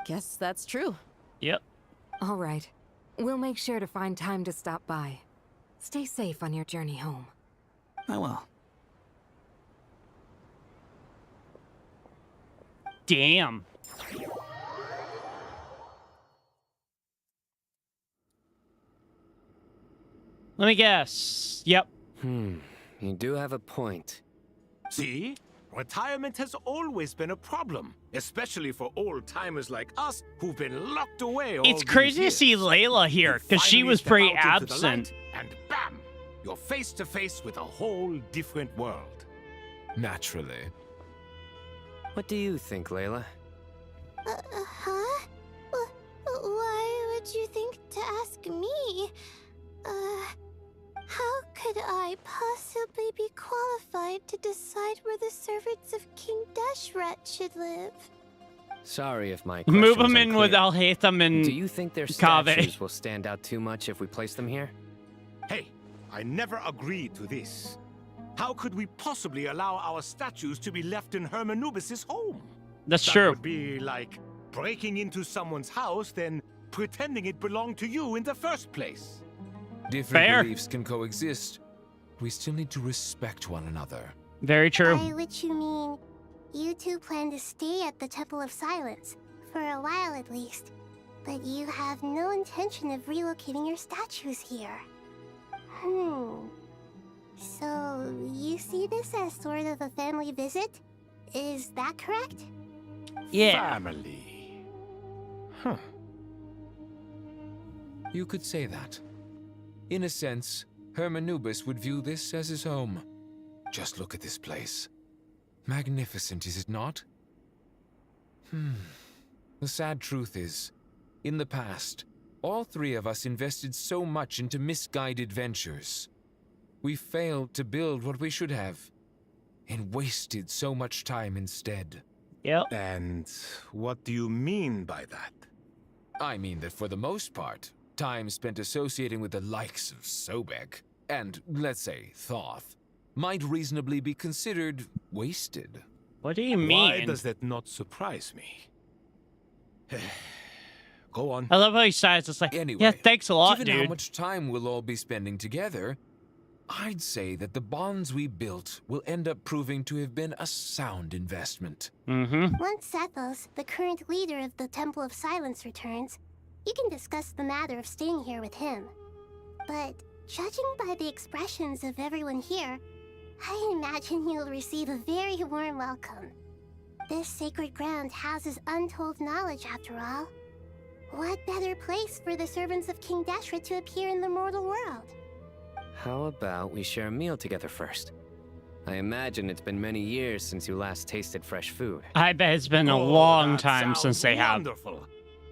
Guess that's true. Yep. All right. We'll make sure to find time to stop by. Stay safe on your journey home. I will. Damn. Let me guess. Yep. You do have a point. See? Retirement has always been a problem, especially for old-timers like us who've been locked away all It's these crazy to years. see Layla here, because she Finally was step pretty out into the absent. light, and bam! You're face to face with a whole different world. Naturally. What do you think, Layla? Huh? Why would you think to ask me? How could I possibly be qualified to decide where the servants of King Deshret should live? Sorry if my Move question was them in with unclear. Al-Haytham and Do you think their Kaveh. statues will stand out too much if we place them here? Hey, I never agreed to this. How could we possibly allow our statues to be left in Hermanubis' home? That's that true. Would be like breaking into someone's house, then pretending it belonged to you in the first place. Different Fair. beliefs can coexist. We still need to respect one another. Very true. By which you mean, you two plan to stay at the Temple of Silence, for a while at least. But you have no intention of relocating your statues here. So, you see this as sort of a family visit? Is that correct? Yeah. Family. Huh. You could say that. In a sense, Hermanubis would view this as his home. Just look at this place. Magnificent, is it not? The sad truth is, in the past, all three of us invested so much into misguided ventures. We failed to build what we should have, and wasted so much time instead. Yep. And what do you mean by that? I mean that for the most part, time spent associating with the likes of Sobek, and, let's say, Thoth, might reasonably be considered wasted. What do you mean? Why does that not surprise me? Go on. I love how he sighs. It's like, Anyway, yeah, thanks a lot, given dude. how much time we'll all be spending together, I'd say that the bonds we built will end up proving to have been a sound investment. Once Sethos, the current leader of the Temple of Silence, returns, you can discuss the matter of staying here with him. But judging by the expressions of everyone here, I imagine you'll receive a very warm welcome. This sacred ground houses untold knowledge, after all. What better place for the servants of King Deshret to appear in the mortal world? How about we share a meal together first? I imagine it's been many years since you last tasted fresh food. I bet it's been a Oh, long that time sounds since they have. wonderful.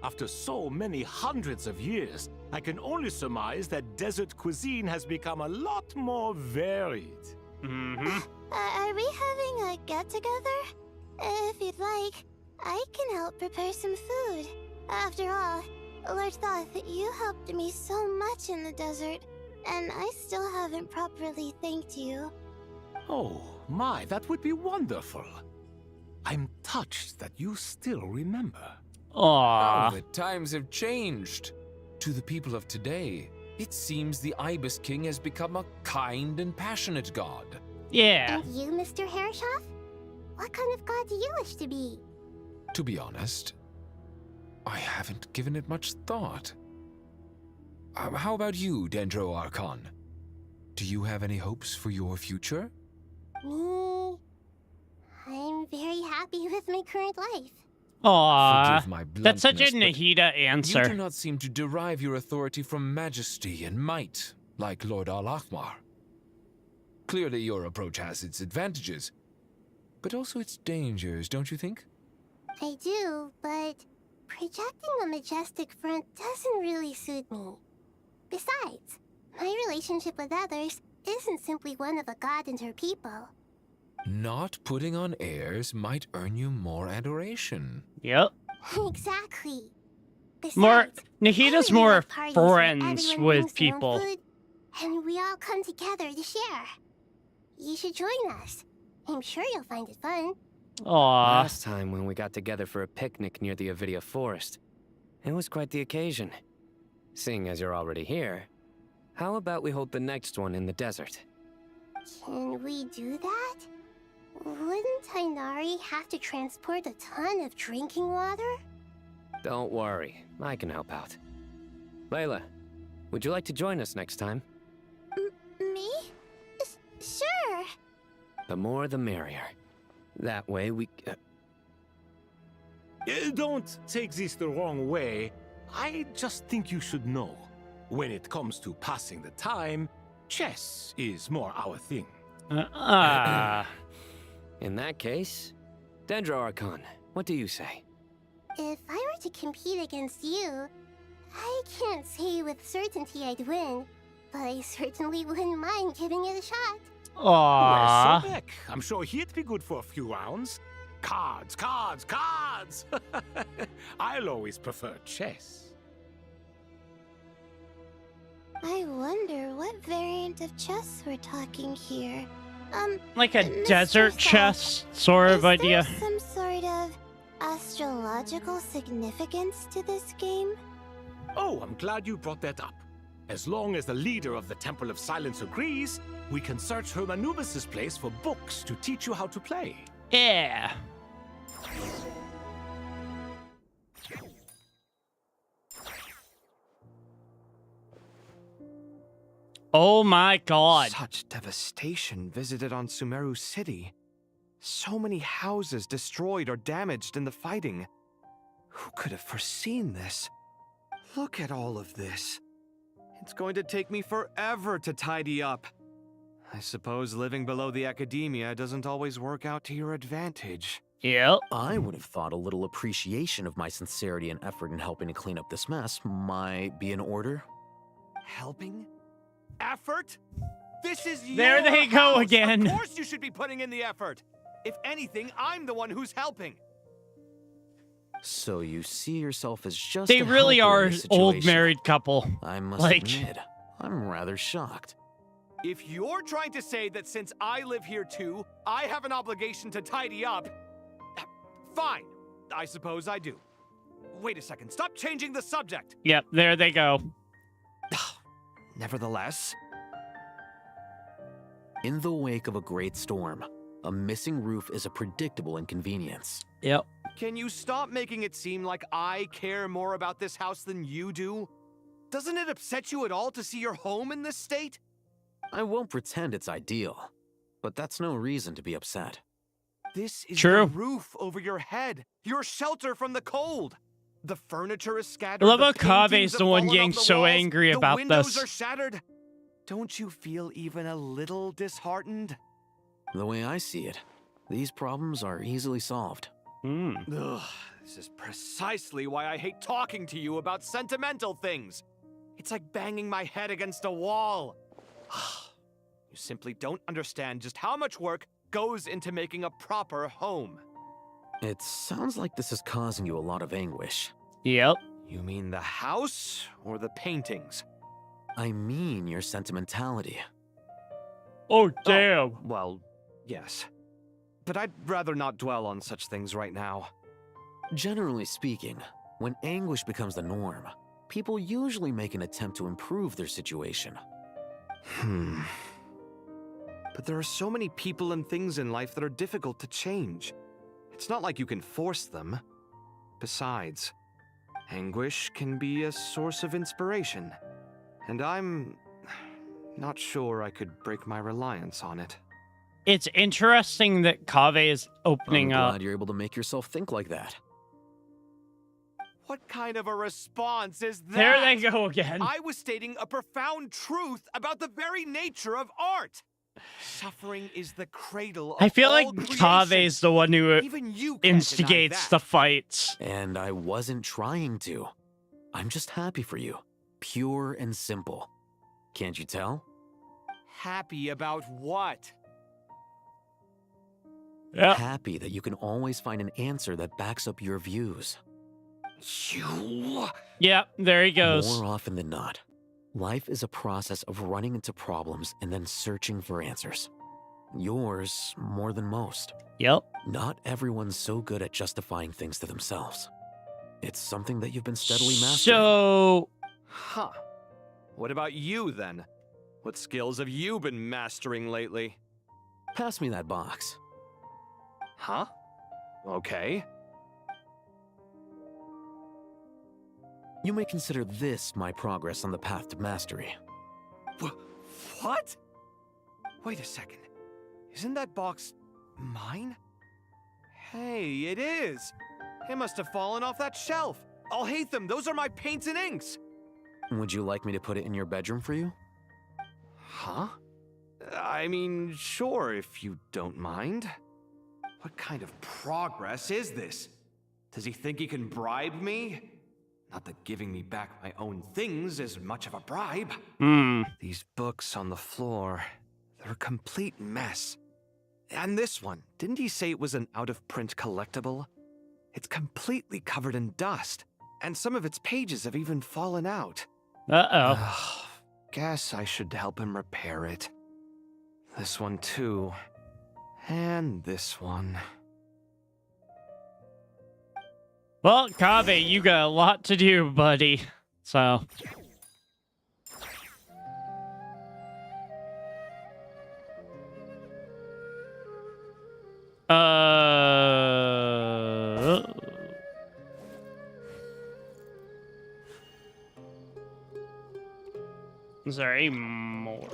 After so many hundreds of years, I can only surmise that desert cuisine has become a lot more varied. Are we having a get-together? If you'd like, I can help prepare some food. After all, Lord Thoth, you helped me so much in the desert, and I still haven't properly thanked you. Oh, my, that would be wonderful. I'm touched that you still remember. Oh, the times have changed. To the people of today, it seems the Ibis King has become a kind and passionate god. Yeah. And you, Mr. Herreshoff? What kind of god do you wish to be? To be honest, I haven't given it much thought. How about you, Dendro Archon? Do you have any hopes for your future? Me? I'm very happy with my current life. Aww. Forgive my That's such a bluntness, but Nahida answer. You do not seem to derive your authority from majesty and might, like Lord Al-Ahmar. Clearly your approach has its advantages, but also its dangers, don't you think? I do, but projecting a majestic front doesn't really suit me. Besides, my relationship with others isn't simply one of a god and her people. Not putting on airs might earn you more adoration. Yep. Exactly. Besides, More Nahida's I more love parties where friends everyone with brings their own people. food, and we all come together to share. You should join us. I'm sure you'll find it fun. Aww. Last time when we got together for a picnic near the Avidia Forest, it was quite the occasion. Seeing as you're already here, how about we hold the next one in the desert? Can we do that? Wouldn't Tainari have to transport a ton of drinking water? Don't worry, I can help out. Layla, would you like to join us next time? Me? Sure. The more the merrier. That way we... Don't take this the wrong way. I just think you should know. When it comes to passing the time, chess is more our thing. In that case, Dendro Archon, what do you say? If I were to compete against you, I can't say with certainty I'd win, but I certainly wouldn't mind giving it a shot. Where's Sobek? I'm sure he'd be good for a few rounds. Cards, cards, cards! I'll always prefer chess. I wonder what variant of chess we're talking here. Like a Mr. desert Seth, chess sort of idea. Is there some sort of astrological significance to this game? Oh, I'm glad you brought that up. As long as the leader of the Temple of Silence agrees, we can search Hermanubis' place for books to teach you how to play. Yeah. Oh my god. Such devastation visited on Sumeru City. So many houses destroyed or damaged in the fighting. Who could have foreseen this? Look at all of this. It's going to take me forever to tidy up. I suppose living below the academia doesn't always work out to your advantage. Yep. I would have thought a little appreciation of my sincerity and effort in helping to clean up this mess might be in order. Helping? Effort? This is There your they go house. again. Of course you should be putting in the effort. If anything, I'm the one who's helping. So you see yourself as just They a really helper are in this old situation. married couple. I must Like- admit, I'm rather shocked. If you're trying to say that since I live here too, I have an obligation to tidy up, fine. I suppose I do. Wait a second. Stop changing the subject. Yep, there they go. Nevertheless, In the wake of a great storm, a missing roof is a predictable inconvenience. Yep. can you stop making it seem like I care more about this house than you do? Doesn't it upset you at all to see your home in this state? I won't pretend it's ideal, but that's no reason to be upset. This is True. the roof over your head, your shelter from the cold. The furniture is scattered. I love the how paintings Kave's have the one fallen getting off the so walls, angry about the windows this. are shattered. Don't you feel even a little disheartened? The way I see it, these problems are easily solved. Ugh, this is precisely why I hate talking to you about sentimental things. It's like banging my head against a wall. You simply don't understand just how much work goes into making a proper home. It sounds like this is causing you a lot of anguish. Yep. You mean the house or the paintings? I mean your sentimentality. Oh, damn. Well, yes. But I'd rather not dwell on such things right now. Generally speaking, when anguish becomes the norm, people usually make an attempt to improve their situation. But there are so many people and things in life that are difficult to change. It's not like you can force them. Besides, anguish can be a source of inspiration. And I'm not sure I could break my reliance on it. It's interesting that Kave is opening I'm up. glad you're able to make yourself think like that. What kind of a response is that? There they go again. I was stating a profound truth about the very nature of art. Suffering is the cradle of I feel all like creation. Kave's the one who Even you can't instigates deny the fights. And I wasn't trying to. I'm just happy for you. Pure and simple. Can't you tell? Happy about what? Happy that you can always find an answer that backs up your views. You... Yep, there he goes. More often than not, life is a process of running into problems and then searching for answers. Yours more than most. Yep. Not everyone's so good at justifying things to themselves. It's something that you've been steadily mastering. So... Huh. What about you, then? What skills have you been mastering lately? Pass me that box. Huh? Okay. You may consider this my progress on the path to mastery. What? Wait a second. Isn't that box mine? Hey, it is! It must have fallen off that shelf! I'll hate them! Those are my paints and inks! Would you like me to put it in your bedroom for you? Huh? I mean, sure, if you don't mind. What kind of progress is this? Does he think he can bribe me? Not that giving me back my own things is much of a bribe. These books on the floor, they're a complete mess. And this one, didn't he say it was an out-of-print collectible? It's completely covered in dust, and some of its pages have even fallen out. Uh-oh. Guess I should help him repair it. This one too. And this one. Well, Kaveh, you got a lot to do, buddy. So... Is there any more?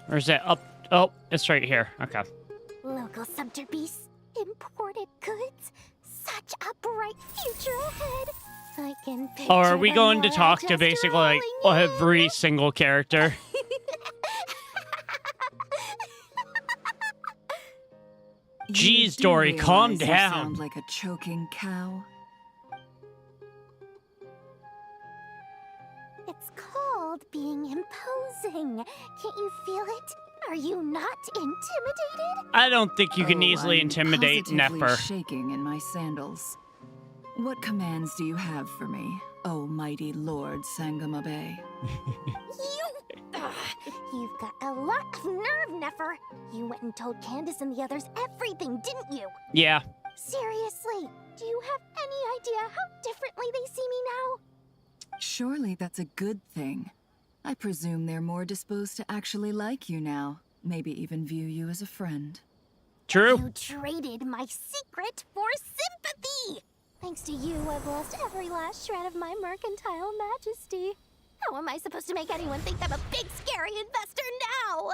Or is it up? Oh, it's right here. Okay. Local subterbeasts, imported goods, such a bright future ahead. I can picture Oh, are we them going to all talk to just basically like every single character? Jeez, Dory, calm down. You sound like a choking cow. It's called being imposing. Can't you feel it? Are you not intimidated? I don't think you can easily I'm intimidate positively Nefer. shaking in my sandals. What commands do you have for me, oh mighty Lord Sangamabe? You've got a lot of nerve, Nefer. You went and told Candace and the others everything, didn't you? Yeah. Seriously, do you have any idea how differently they see me now? Surely that's a good thing. I presume they're more disposed to actually like you now. Maybe even view you as a friend. True. You traded my secret for sympathy! Thanks to you, I've lost every last shred of my mercantile majesty. How am I supposed to make anyone think I'm a big, scary investor now?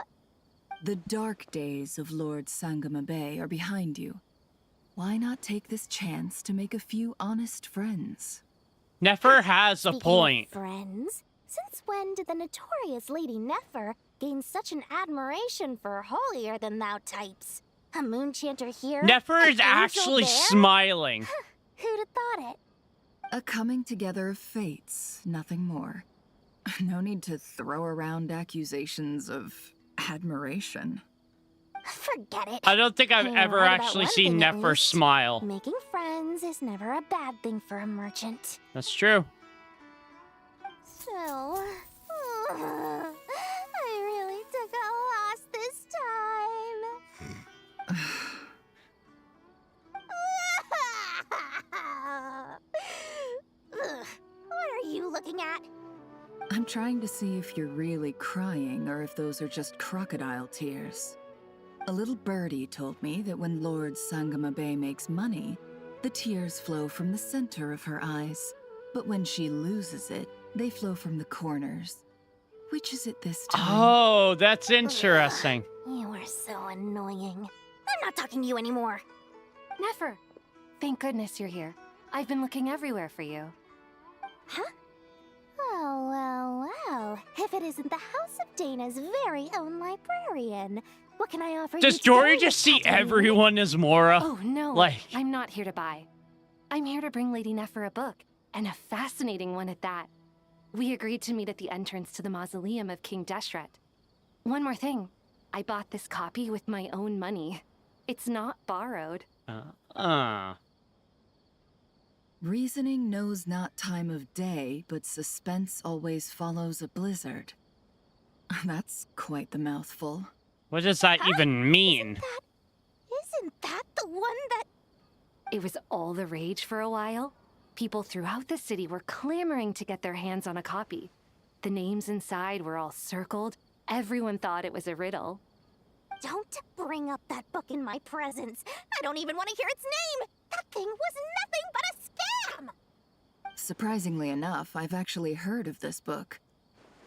The dark days of Lord Sangamabe are behind you. Why not take this chance to make a few honest friends? Nefer has a Speaking point. of friends, since when did the notorious Lady Nefer gain such an admiration for holier-than-thou types? A moon chanter here? Nefer an is angel actually there? smiling. Who'd have thought it? A coming together of fates, nothing more. No need to throw around accusations of admiration. Forget it. I don't think I've You're ever right about actually one seen thing, at Nefer least. smile. Making friends is never a bad thing for a merchant. That's true. So, I really took a loss this time. What are you looking at? I'm trying to see if you're really crying or if those are just crocodile tears. A little birdie told me that when Lord Sangamabe makes money, the tears flow from the center of her eyes. But when she loses it, they flow from the corners. Which is it this time? Oh, that's interesting. You are so annoying. I'm not talking to you anymore. Nefer, thank goodness you're here. I've been looking everywhere for you. Huh? Well. If it isn't the House of Dana's very own librarian, what can I offer you Does Dory today, just see Captain? everyone as Mora? Oh, no. Like, I'm not here to buy. I'm here to bring Lady Nefer a book, and a fascinating one at that. We agreed to meet at the entrance to the mausoleum of King Deshret. One more thing. I bought this copy with my own money. It's not borrowed. Reasoning knows not time of day, but suspense always follows a blizzard. That's quite the mouthful. What does that even mean? Isn't that the one that... It was all the rage for a while. People throughout the city were clamoring to get their hands on a copy. The names inside were all circled. Everyone thought it was a riddle. Don't bring up that book in my presence. I don't even want to hear its name. That thing was nothing but a scam. Surprisingly enough, I've actually heard of this book,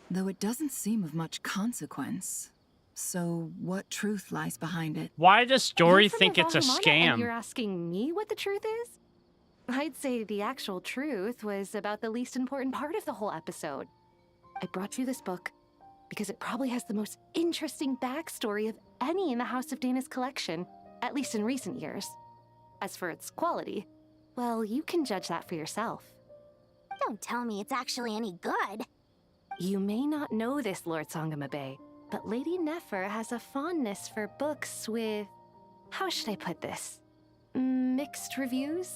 though it doesn't seem of much consequence. So, what truth lies behind it? Why does Dory You're from think it's a Avahumana, scam? And you're asking me what the truth is? I'd say the actual truth was about the least important part of the whole episode. I brought you this book because it probably has the most interesting backstory of any in the House of Dana's collection, at least in recent years. As for its quality, well, you can judge that for yourself. Don't tell me it's actually any good. You may not know this, Lord Sangamabe, but Lady Nefer has a fondness for books with... how should I put this? Mixed reviews?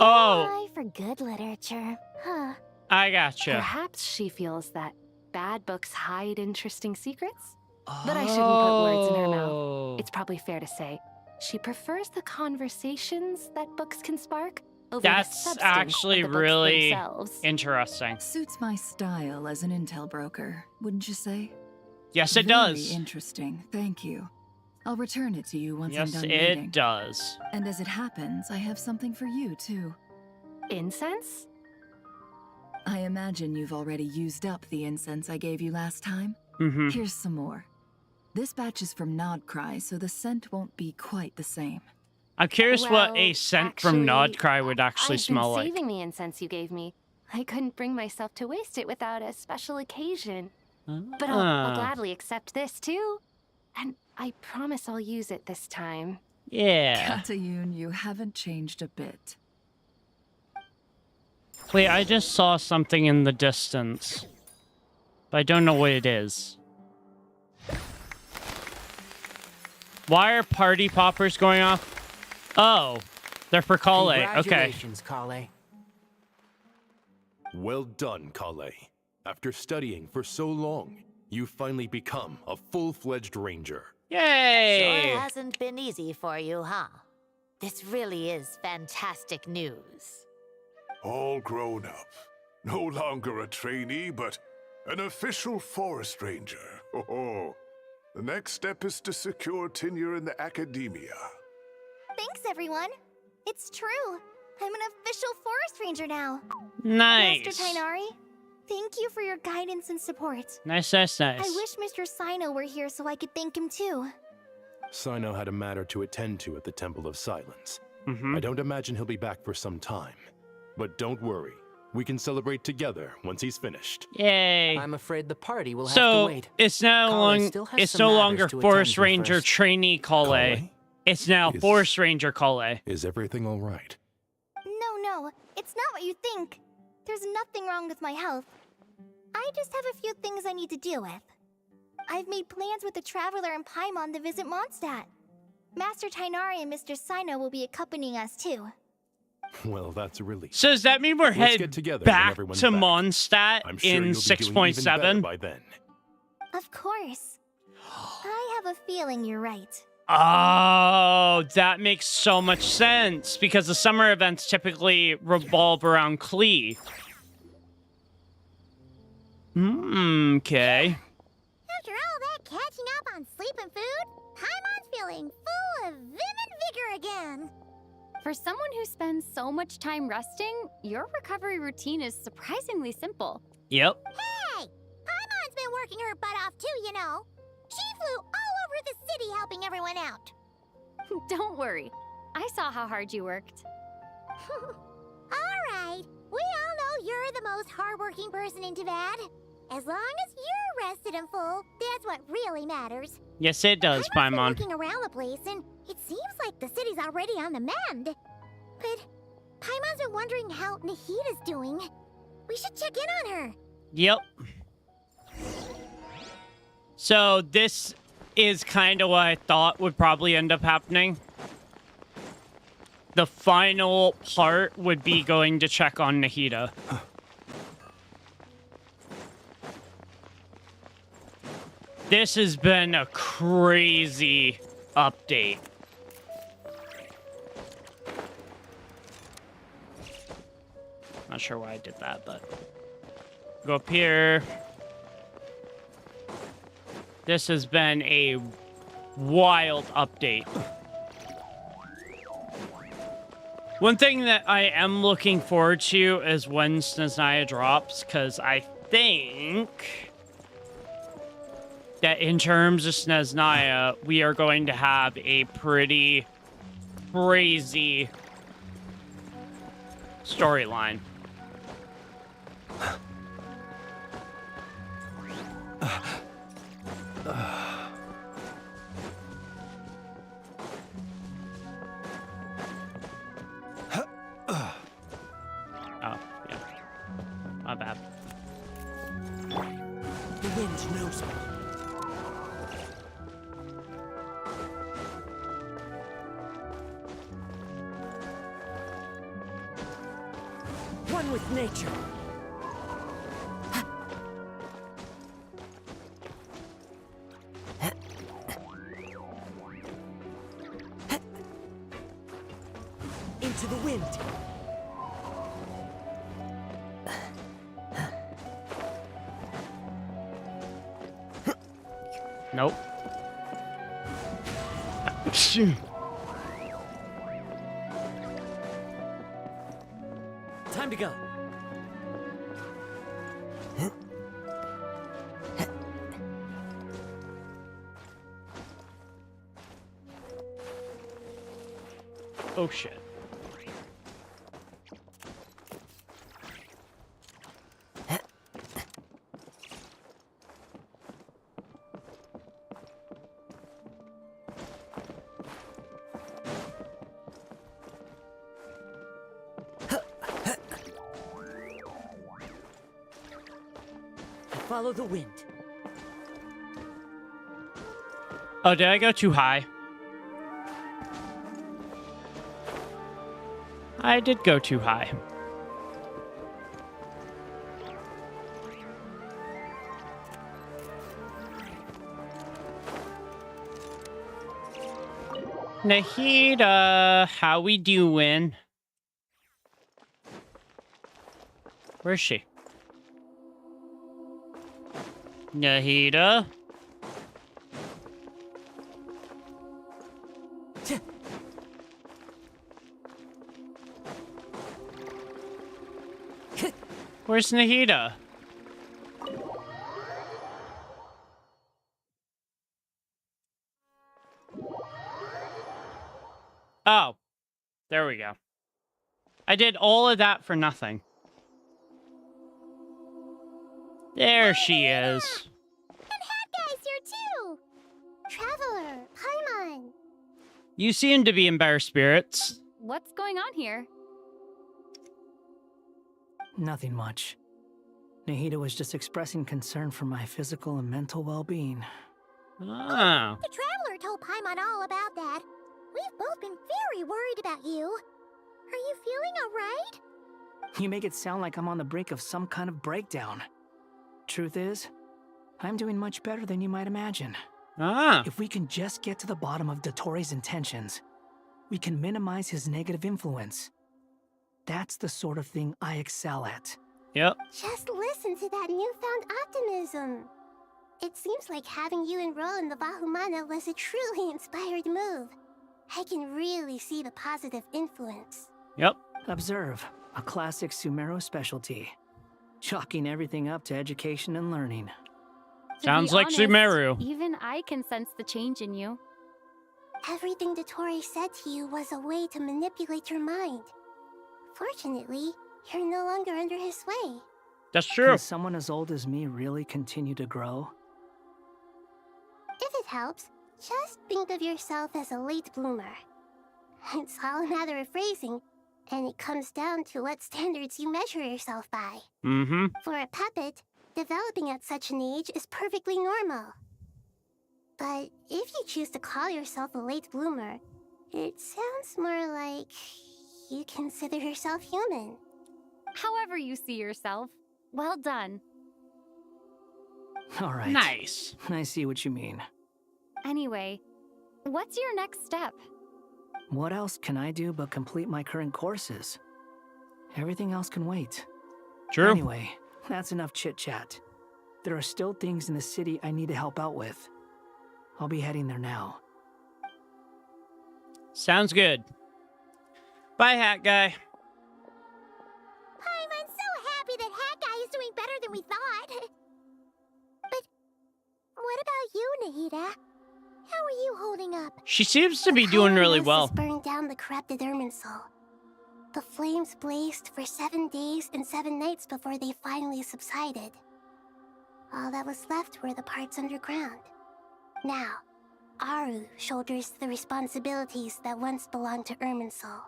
Eye for good literature. Huh. I gotcha. Perhaps she feels that bad books hide interesting secrets? But I shouldn't put words in her mouth. It's probably fair to say she prefers the conversations that books can spark over That's the substance actually of the books really themselves. interesting. Suits my style as an intel broker, wouldn't you say? Yes, it Very does. Interesting. Thank you. I'll return it to you once I'm Yes, done it reading. does. And as it happens, I have something for you, too. Incense? I imagine you've already used up the incense I gave you last time. Mm-hmm. Here's some more. This batch is from Nodcry, so the scent won't be quite the same. I'm curious what a Well, scent from actually, Nodcry would actually I've smell been like. saving the incense you gave me. I couldn't bring myself to waste it without a special occasion. But I'll gladly accept this, too. And I promise I'll use it this time. Yeah. Katayun, you haven't changed a bit. Wait, I just saw something in the distance. But I don't know what it is. Why are party poppers going off? Oh, they're for Kale. Okay. Congratulations, Kale. Well done, Kale. After studying for so long, you've finally become a full-fledged ranger. Yay! Sure hasn't been easy for you, huh? This really is fantastic news. All grown up. No longer a trainee, but an official forest ranger. Oh, the next step is to secure tenure in the academia. Thanks, everyone. It's true. I'm an official forest ranger now. Nice. Master Tainari, thank you for your guidance and support. Nice. I wish Mr. Sino were here so I could thank him too. Sino had a matter to attend to at the Temple of Silence. Mm-hmm. I don't imagine he'll be back for some time. But don't worry. We can celebrate together once he's finished. Yay. I'm afraid the party will have So to wait. it's no Kale longer to Forest attend to Ranger first. trainee Kale. It's now Forest Ranger Kale. Is everything all right? No, it's not what you think. There's nothing wrong with my health. I just have a few things I need to deal with. I've made plans with the Traveler and Paimon to visit Mondstadt. Master Tainari and Mr. Sino will be accompanying us too. Well, that's a relief. So does that mean we're Let's headed get together when back everyone's to back. Mondstadt I'm sure in you'll be doing even better 6.7? by then. Of course. I have a feeling you're right. Oh, that makes so much sense because the summer events typically revolve around Klee. Okay. After all that catching up on sleep and food, Paimon's feeling full of vim and vigor again. For someone who spends so much time resting, your recovery routine is surprisingly simple. Yep. Hey! Paimon's been working her butt off too, you know. She flew all over the city helping everyone out. Don't worry. I saw how hard you worked. All right. We all know you're the most hardworking person in Tavad. As long as you're rested and full, that's what really matters. Yes, it does, Paimon's been Paimon. looking around the place, and it seems like the city's already on the mend. But Paimon's been wondering how Nahida's doing. We should check in on her. Yep. So this is kind of what I thought would probably end up happening. The final part would be going to check on Nahida. This has been a crazy update. Not sure why I did that, but go up here. This has been a wild update. One thing that I am looking forward to is when Snezhnaya drops, because I think that in terms of Snezhnaya, we are going to have a pretty crazy storyline. Oh, yeah. My bad. The wind knows me. One with nature. Into the wind. Nope. Time to go. Oh shit. Follow the wind. Oh, did I go too high? I did go too high. Nahida, how we doing? Where is she? Nahida? Where's Nahida? Oh, there we go. I did all of that for nothing. There she is. And Hat Guy's here too! Traveler, Paimon. You seem to be in better spirits. What's going on here? Nothing much. Nahida was just expressing concern for my physical and mental well-being. Ah. The Traveler told Paimon all about that. We've both been very worried about you. Are you feeling alright? You make it sound like I'm on the brink of some kind of breakdown. Truth is, I'm doing much better than you might imagine. Ah. If we can just get to the bottom of Dottoro's intentions, we can minimize his negative influence. That's the sort of thing I excel at. Yep. Just listen to that newfound optimism. It seems like having you enroll in the Vahumana was a truly inspired move. I can really see the positive influence. Yep. Observe, a classic Sumeru specialty. Chalking everything up to education and learning. Sounds like Sumeru. Even I can sense the change in you. Everything Dottori said to you was a way to manipulate your mind. Fortunately, you're no longer under his sway. That's true. Can someone as old as me really continue to grow? If it helps, just think of yourself as a late bloomer. It's all a matter of phrasing, and it comes down to what standards you measure yourself by. Mm-hmm. For a puppet, developing at such an age is perfectly normal. But if you choose to call yourself a late bloomer, it sounds more like you consider yourself human. However you see yourself, well done. All right. Nice. I see what you mean. Anyway, what's your next step? What else can I do but complete my current courses? Everything else can wait. True. Anyway, that's enough chit-chat. There are still things in the city I need to help out with. I'll be heading there now. Sounds good. Bye, Hat Guy. I'm so happy that Hat Guy is doing better than we thought. But what about you, Nahida? How are you holding up? She seems to be doing really well. Burned down the corrupted Irminsul. The flames blazed for 7 days and 7 nights before they finally subsided. All that was left were the parts underground. Now, Aru shoulders the responsibilities that once belonged to Irminsul.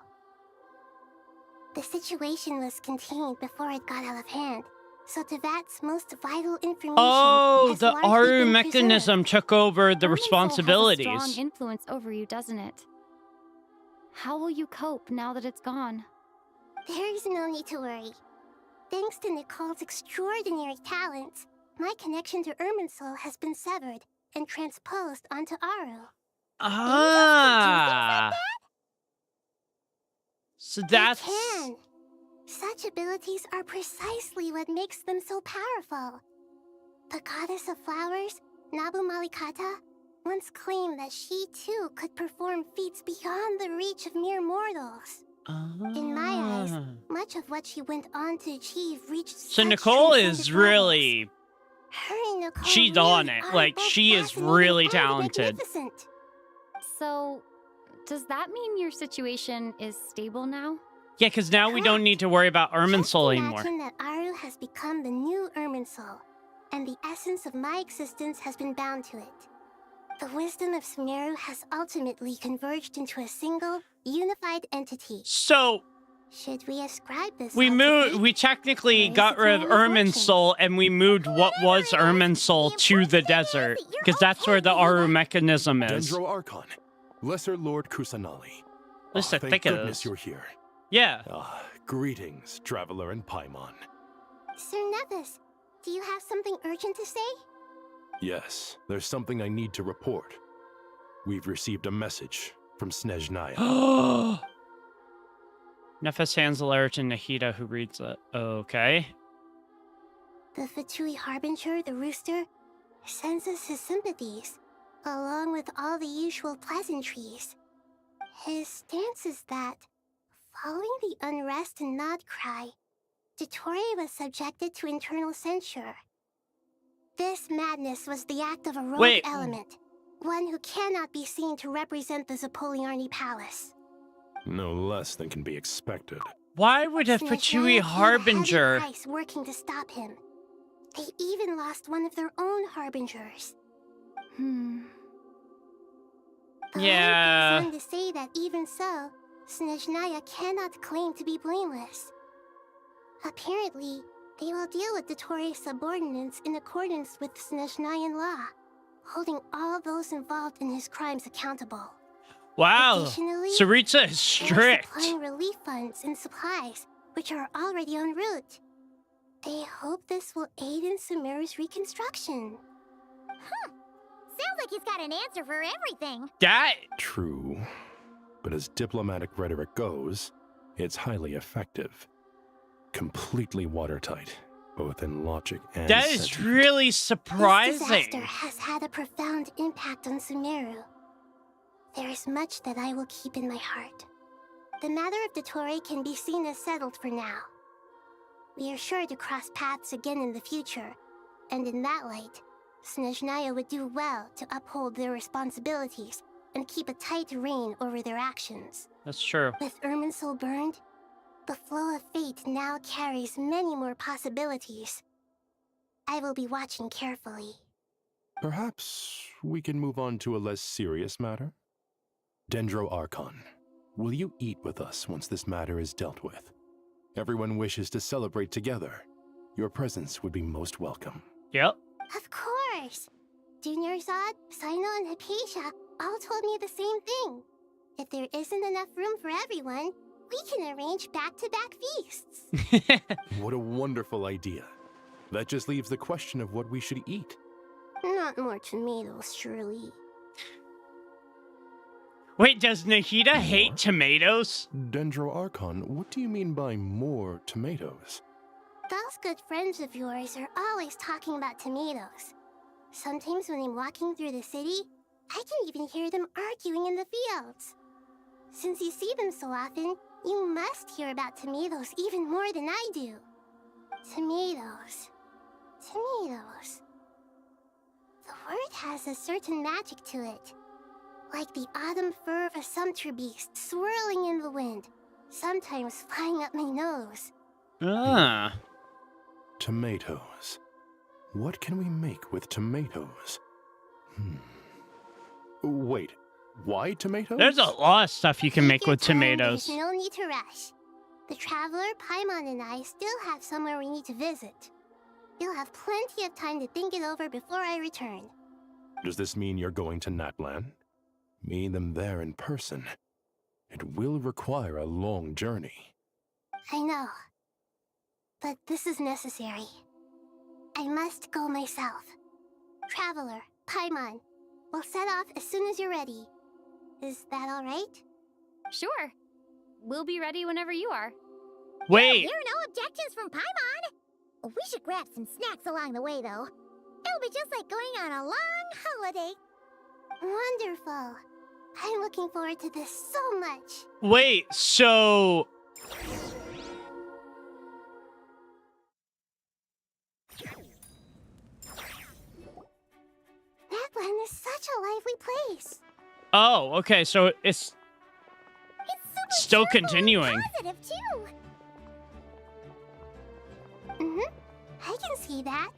The situation was contained before it got out of hand, so Tevat's most vital information. Oh, has the largely Aru been mechanism took over the responsibilities. Has a strong influence over you, doesn't it? How will you cope now that it's gone? There is no need to worry. Thanks to Nicole's extraordinary talents, my connection to Irminsul has been severed and transposed onto Aru. Ah. So that's... They can. Such abilities are precisely what makes them so powerful. The goddess of flowers, Nabu Malikata, once claimed that she too could perform feats beyond the reach of mere mortals. In my eyes, much of what she went on to achieve reached So Nicole is really... She's really on it. Like, she is really talented. So, does that mean your situation is stable now? Yeah, because now we don't need to worry about Irminsul anymore. Imagine that Aru has become the new Irminsul, and the essence of my existence has been bound to it. The wisdom of Sumeru has ultimately converged into a single, unified entity. So... Should we ascribe this? We technically got rid of Irminsul, and we moved what was Irminsul to the desert, because that's where the Aru mechanism is. Dendro Archon, Lesser Lord Kusanali. At least I Thank think it goodness is. you're here. Yeah. Greetings, traveler in Paimon. Sir Nevis, do you have something urgent to say? Yes, there's something I need to report. We've received a message from Snezhnaya. Nephis hands the letter to Nahida, who reads it. Okay. The Fatui Harbinger, the rooster, sends us his sympathies, along with all the usual pleasantries. His stance is that, following the unrest and Nod Cry, Dottore was subjected to internal censure. This madness was the act of a rogue element, one who cannot be seen to represent the Zapoliarni Palace. No less than can be expected. Why would a Fatui Harbinger... working to stop him. They even lost one of their own Harbingers. Yeah. Goes on to say that even so, Snezhnaya cannot claim to be blameless. Apparently, they will deal with Dottore's subordinates in accordance with Snezhnayan law, holding all those involved in his crimes accountable. Wow, Additionally, Saritsa is strict. They are supplying relief funds and supplies, which are already en route. They hope this will aid in Sumeru's reconstruction. Sounds like he's got an answer for everything. True. But as diplomatic rhetoric goes, it's highly effective. Completely watertight, both in logic and That is really surprising. This disaster has had a profound impact on Sumeru. There is much that I will keep in my heart. The matter of Dottore can be seen as settled for now. We are sure to cross paths again in the future, and in that light, Snezhnaya would do well to uphold their responsibilities and keep a tight rein over their actions. That's true. With Irminsul burned, the flow of fate now carries many more possibilities. I will be watching carefully. Perhaps we can move on to a less serious matter? Dendro Archon, will you eat with us once this matter is dealt with? Everyone wishes to celebrate together. Your presence would be most welcome. Yep. Of course! Junior Zod, Sino, and Hypatia all told me the same thing. If there isn't enough room for everyone, we can arrange back-to-back feasts. What a wonderful idea. That just leaves the question of what we should eat. Not more tomatoes, surely. Wait, does Nahida hate tomatoes? Dendro Archon, what do you mean by more tomatoes? Those good friends of yours are always talking about tomatoes. Sometimes when I'm walking through the city, I can even hear them arguing in the fields. Since you see them so often, You must hear about tomatoes even more than I do. Tomatoes. Tomatoes. The word has a certain magic to it. Like the autumn fur of a sumpter beast swirling in the wind, sometimes flying up my nose. Ah. Tomatoes. What can we make with tomatoes? Wait, why tomatoes? There's a lot of stuff you can make with tomatoes. There's no need to rush. The traveler, Paimon, and I still have somewhere we need to visit. You'll have plenty of time to think it over before I return. Does this mean you're going to Natlan? Meet them there in person. It will require a long journey. I know. But this is necessary. I must go myself. Traveler, Paimon, we'll set off as soon as you're ready. Is that all right? Sure. We'll be ready whenever you are. Wait. There are no objections from Paimon. We should grab some snacks along the way, though. It'll be just like going on a long holiday. Wonderful. I'm looking forward to this so much. Wait, so... Natlan is such a lively place. Oh, okay, so it's still continuing. Positive, too. I can see that.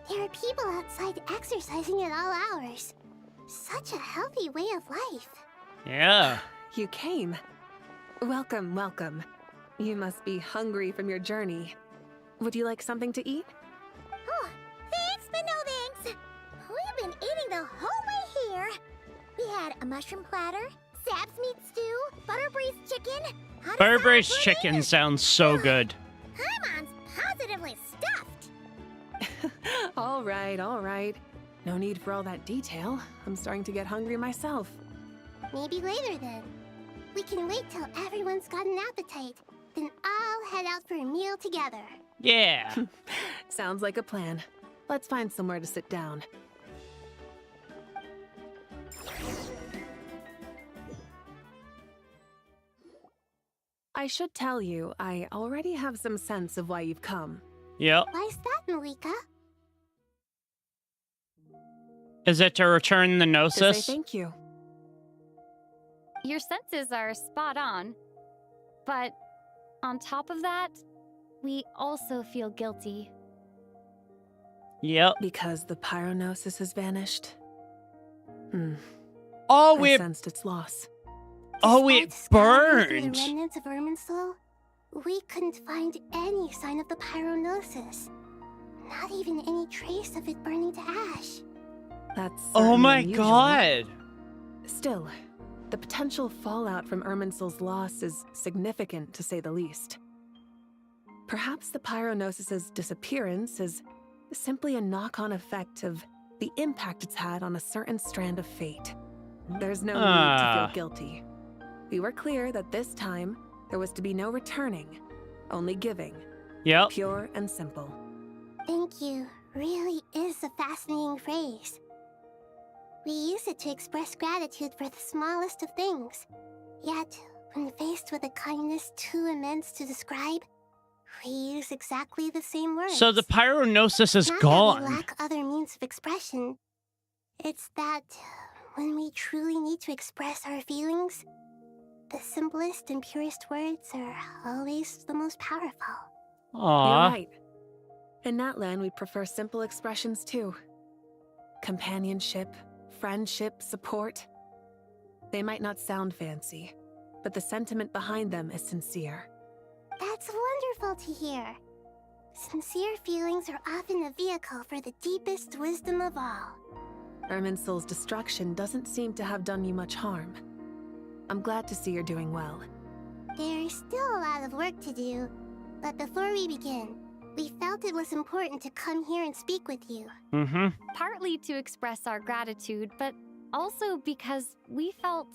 There are people outside exercising at all hours. Such a healthy way of life. Yeah. You came. Welcome, welcome. You must be hungry from your journey. Would you like something to eat? Oh, thanks, but no thanks. We've been eating the whole way here. We had a mushroom platter, Sab's meat stew, butter braised chicken. Butter braised chicken sounds so good. Paimon's positively stuffed. All right. No need for all that detail. I'm starting to get hungry myself. Maybe later then. We can wait till everyone's got an appetite. Then I'll head out for a meal together. Yeah. Sounds like a plan. Let's find somewhere to sit down. I should tell you, I already have some sense of why you've come. Yep. Why's that, Malika? Is it to return the To Gnosis? say thank you. Your senses are spot on. But on top of that, we also feel guilty. Yep. Because the pyronosis has vanished. Oh, I it... sensed its loss. Oh, it Scouring through burned. the remnants of Irminsul, we couldn't find any sign of the pyronosis. Not even any trace of it burning to ash. That's Oh my unusual. god. Still, the potential fallout from Irminsul's loss is significant, to say the least. Perhaps the pyronosis's disappearance is simply a knock-on effect of the impact it's had on a certain strand of fate. There's no need to feel guilty. We were clear that this time, there was to be no returning, only giving. Yep. Pure and simple. Thank you really is a fascinating phrase. We use it to express gratitude for the smallest of things. Yet, when faced with a kindness too immense to describe, we use exactly the same words. So the pyronosis is Not gone. that we lack other means of expression. It's that when we truly need to express our feelings, the simplest and purest words are always the most powerful. Aww. You're right. In Natlan, we prefer simple expressions too. Companionship, friendship, support. They might not sound fancy, but the sentiment behind them is sincere. That's wonderful to hear. Sincere feelings are often a vehicle for the deepest wisdom of all. Irminsul's destruction doesn't seem to have done you much harm. I'm glad to see you're doing well. There's still a lot of work to do, but before we begin, we felt it was important to come here and speak with you. Partly to express our gratitude, but also because we felt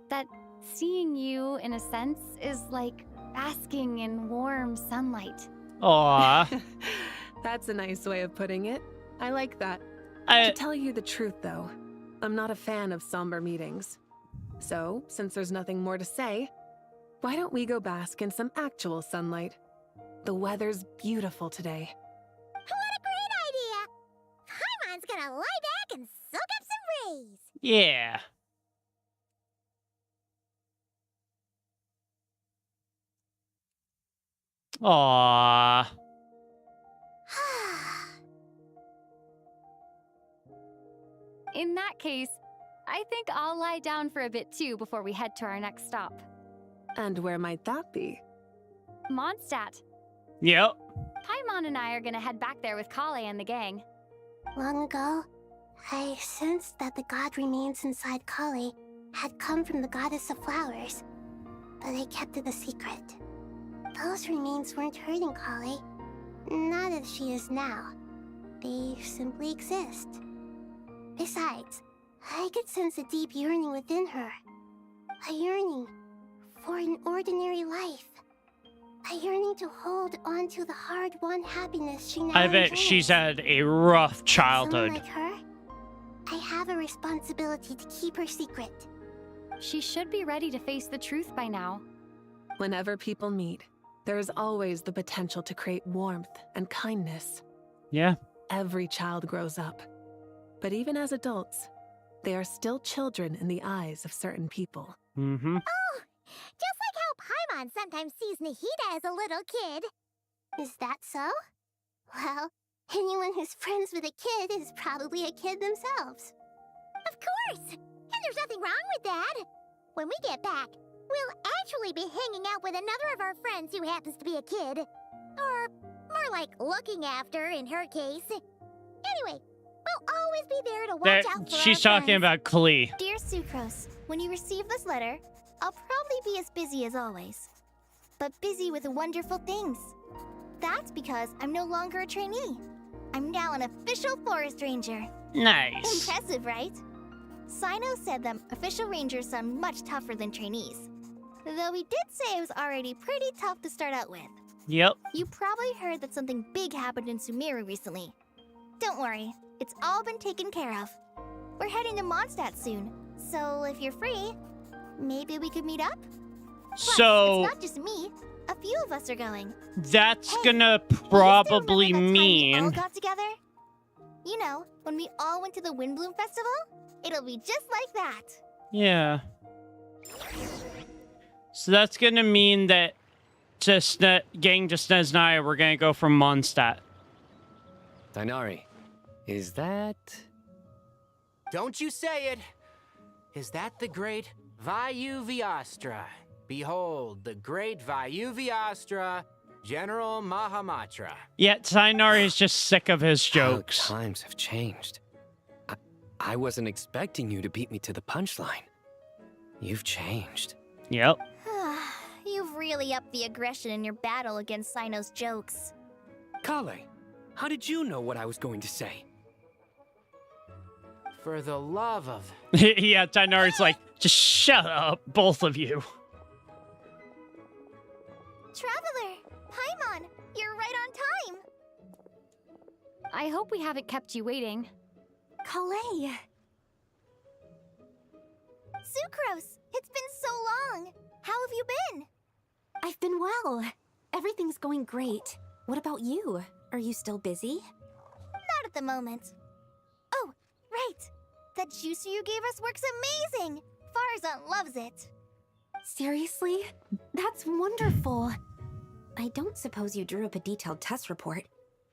that seeing you, in a sense, is like basking in warm sunlight. Aww. That's a nice way of putting it. I like that. To tell you the truth, though, I'm not a fan of somber meetings. So, since there's nothing more to say, Why don't we go bask in some actual sunlight? The weather's beautiful today. What a great idea! Paimon's gonna lie back and soak up some rays. Yeah. Aww. In that case, I think I'll lie down for a bit too before we head to our next stop. And where might that be? Mondstadt. Yep. Paimon and I are gonna head back there with Kale and the gang. Long ago, I sensed that the god remains inside Kale had come from the goddess of flowers, but I kept it a secret. Those remains weren't hurting Kale, not as she is now. They simply exist. Besides, I could sense a deep yearning within her. A yearning for an ordinary life. A yearning to hold on to the hard-won happiness she now I bet enjoys. she's had a rough Someone childhood. like her, I have a responsibility to keep her secret. She should be ready to face the truth by now. Whenever people meet, there is always the potential to create warmth and kindness. Yeah. Every child grows up. But even as adults, they are still children in the eyes of certain people. Mm-hmm. Oh, just like how Paimon sometimes sees Nahida as a little kid. Is that so? Well, anyone who's friends with a kid is probably a kid themselves. Of course! And there's nothing wrong with that. When we get back, we'll actually be hanging out with another of our friends who happens to be a kid. Or more like looking after, in her case. Anyway, we'll always be there to watch out for She's our talking friends. about Klee. Dear Sucrose, when you receive this letter, I'll probably be as busy as always. But busy with wonderful things. That's because I'm no longer a trainee. I'm now an official forest ranger. Nice. Impressive, right? Sino said that official rangers sound much tougher than trainees. Though he did say it was already pretty tough to start out with. Yep. You probably heard that something big happened in Sumeru recently. Don't worry, it's all been taken care of. We're heading to Mondstadt soon, so if you're free, maybe we could meet up? Plus, So it's not just me. A few of us are going. that's Hey, gonna you still probably remember that time we all mean got together? You know, when we all went to the Windbloom Festival? It'll be just like that. yeah. So that's gonna mean that gang Justnez and I we're gonna go from Mondstadt. Dainari, is that... Don't you say it! Is that the great Vayu Vyastra? Behold, the great Vayu Vyastra, General Mahamatra. Yet Tainari is just sick of his jokes. How times have changed. I wasn't expecting you to beat me to the punchline. You've changed. Yep. You've really upped the aggression in your battle against Sino's jokes. Kale, how did you know what I was going to say? For the love of... Yeah, Tainari's like, just shut up, both of you. Traveler! Paimon! You're right on time! I hope we haven't kept you waiting. Kale! Sucrose! It's been so long! How have you been? I've been well. Everything's going great. What about you? Are you still busy? Not at the moment. Oh, right! That juicer you gave us works amazing! Farzan loves it! Seriously? That's wonderful. I don't suppose you drew up a detailed test report.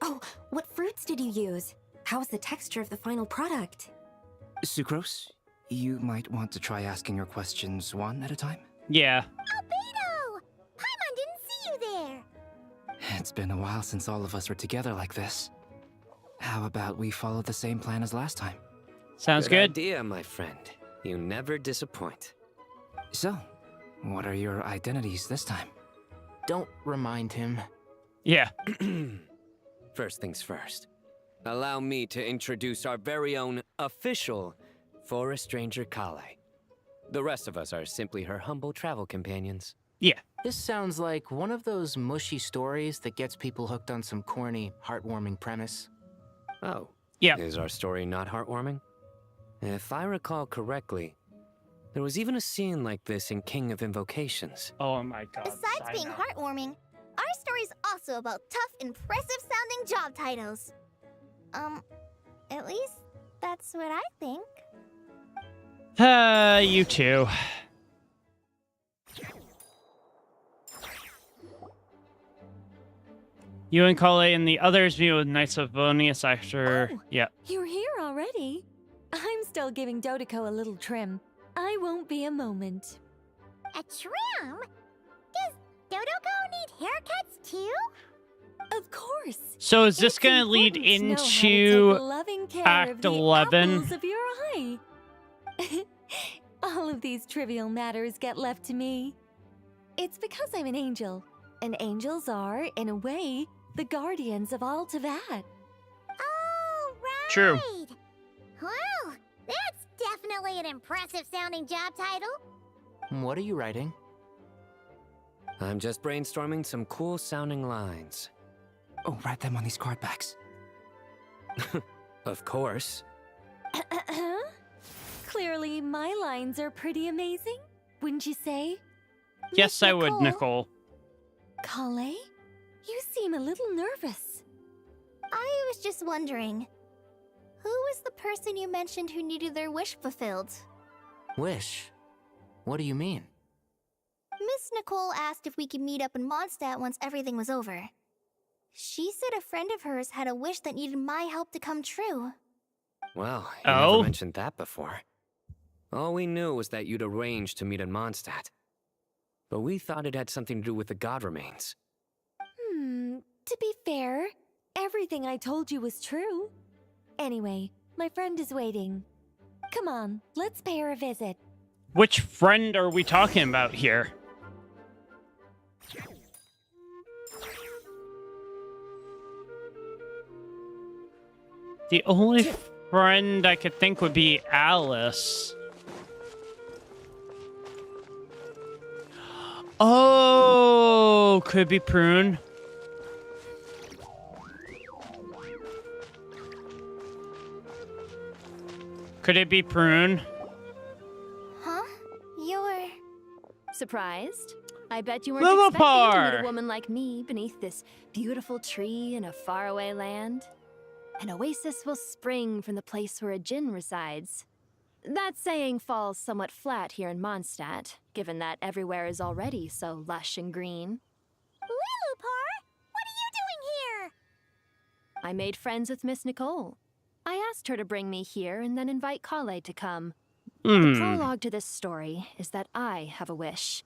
Oh, what fruits did you use? How's the texture of the final product? Sucrose, you might want to try asking your questions one at a time. Yeah. Albedo! Paimon didn't see you there! It's been a while since all of us were together like this. How about we follow the same plan as last time? Sounds good. Idea, my friend. You never disappoint. So, what are your identities this time? Don't remind him. Yeah. First things first. Allow me to introduce our very own official Forest Ranger Kale. The rest of us are simply her humble travel companions. Yeah. This sounds like one of those mushy stories that gets people hooked on some corny, heartwarming premise. Oh. Yeah. Is our story not heartwarming? If I recall correctly, There was even a scene like this in King of Invocations. Oh my god. Besides being heartwarming, our story's also about tough, impressive-sounding job titles. At least that's what I think. You too. You and Kale and the others meet with Knights of Bonius after... Oh, yeah. You're here already? I'm still giving Dodoco a little trim. I won't be a moment. A trim? Does Dodoco need haircuts too? Of course. So is this going to lead into Act 11? Of your eye. All of these trivial matters get left to me. It's because I'm an angel, and angels are, in a way, the guardians of all Teyvat. Oh, right. True. Well, that's definitely an impressive-sounding job title. What are you writing? I'm just brainstorming some cool-sounding lines. Oh, write them on these card backs. Of course. Clearly, my lines are pretty amazing, wouldn't you say? Yes, I would, Nicole. Kale? You seem a little nervous. I was just wondering, who was the person you mentioned who needed their wish fulfilled? Wish? What do you mean? Miss Nicole asked if we could meet up in Mondstadt once everything was over. She said a friend of hers had a wish that needed my help to come true. Well, you never mentioned that before. All we knew was that you'd arranged to meet in Mondstadt. But we thought it had something to do with the god remains. To be fair, everything I told you was true. Anyway, my friend is waiting. Come on, let's pay her a visit. Which friend are we talking about here? The only friend I could think would be Alice. Oh, could be Prune. Could it be Prune? Huh? You're... Surprised? I bet you weren't expecting to Lillipar! meet a woman like me beneath this beautiful tree in a faraway land. An oasis will spring from the place where a djinn resides. That saying falls somewhat flat here in Mondstadt, given that everywhere is already so lush and green. Lillipar, what are you doing here? I made friends with Miss Nicole. I asked her to bring me here and then invite Kale to come. The prologue to this story is that I have a wish.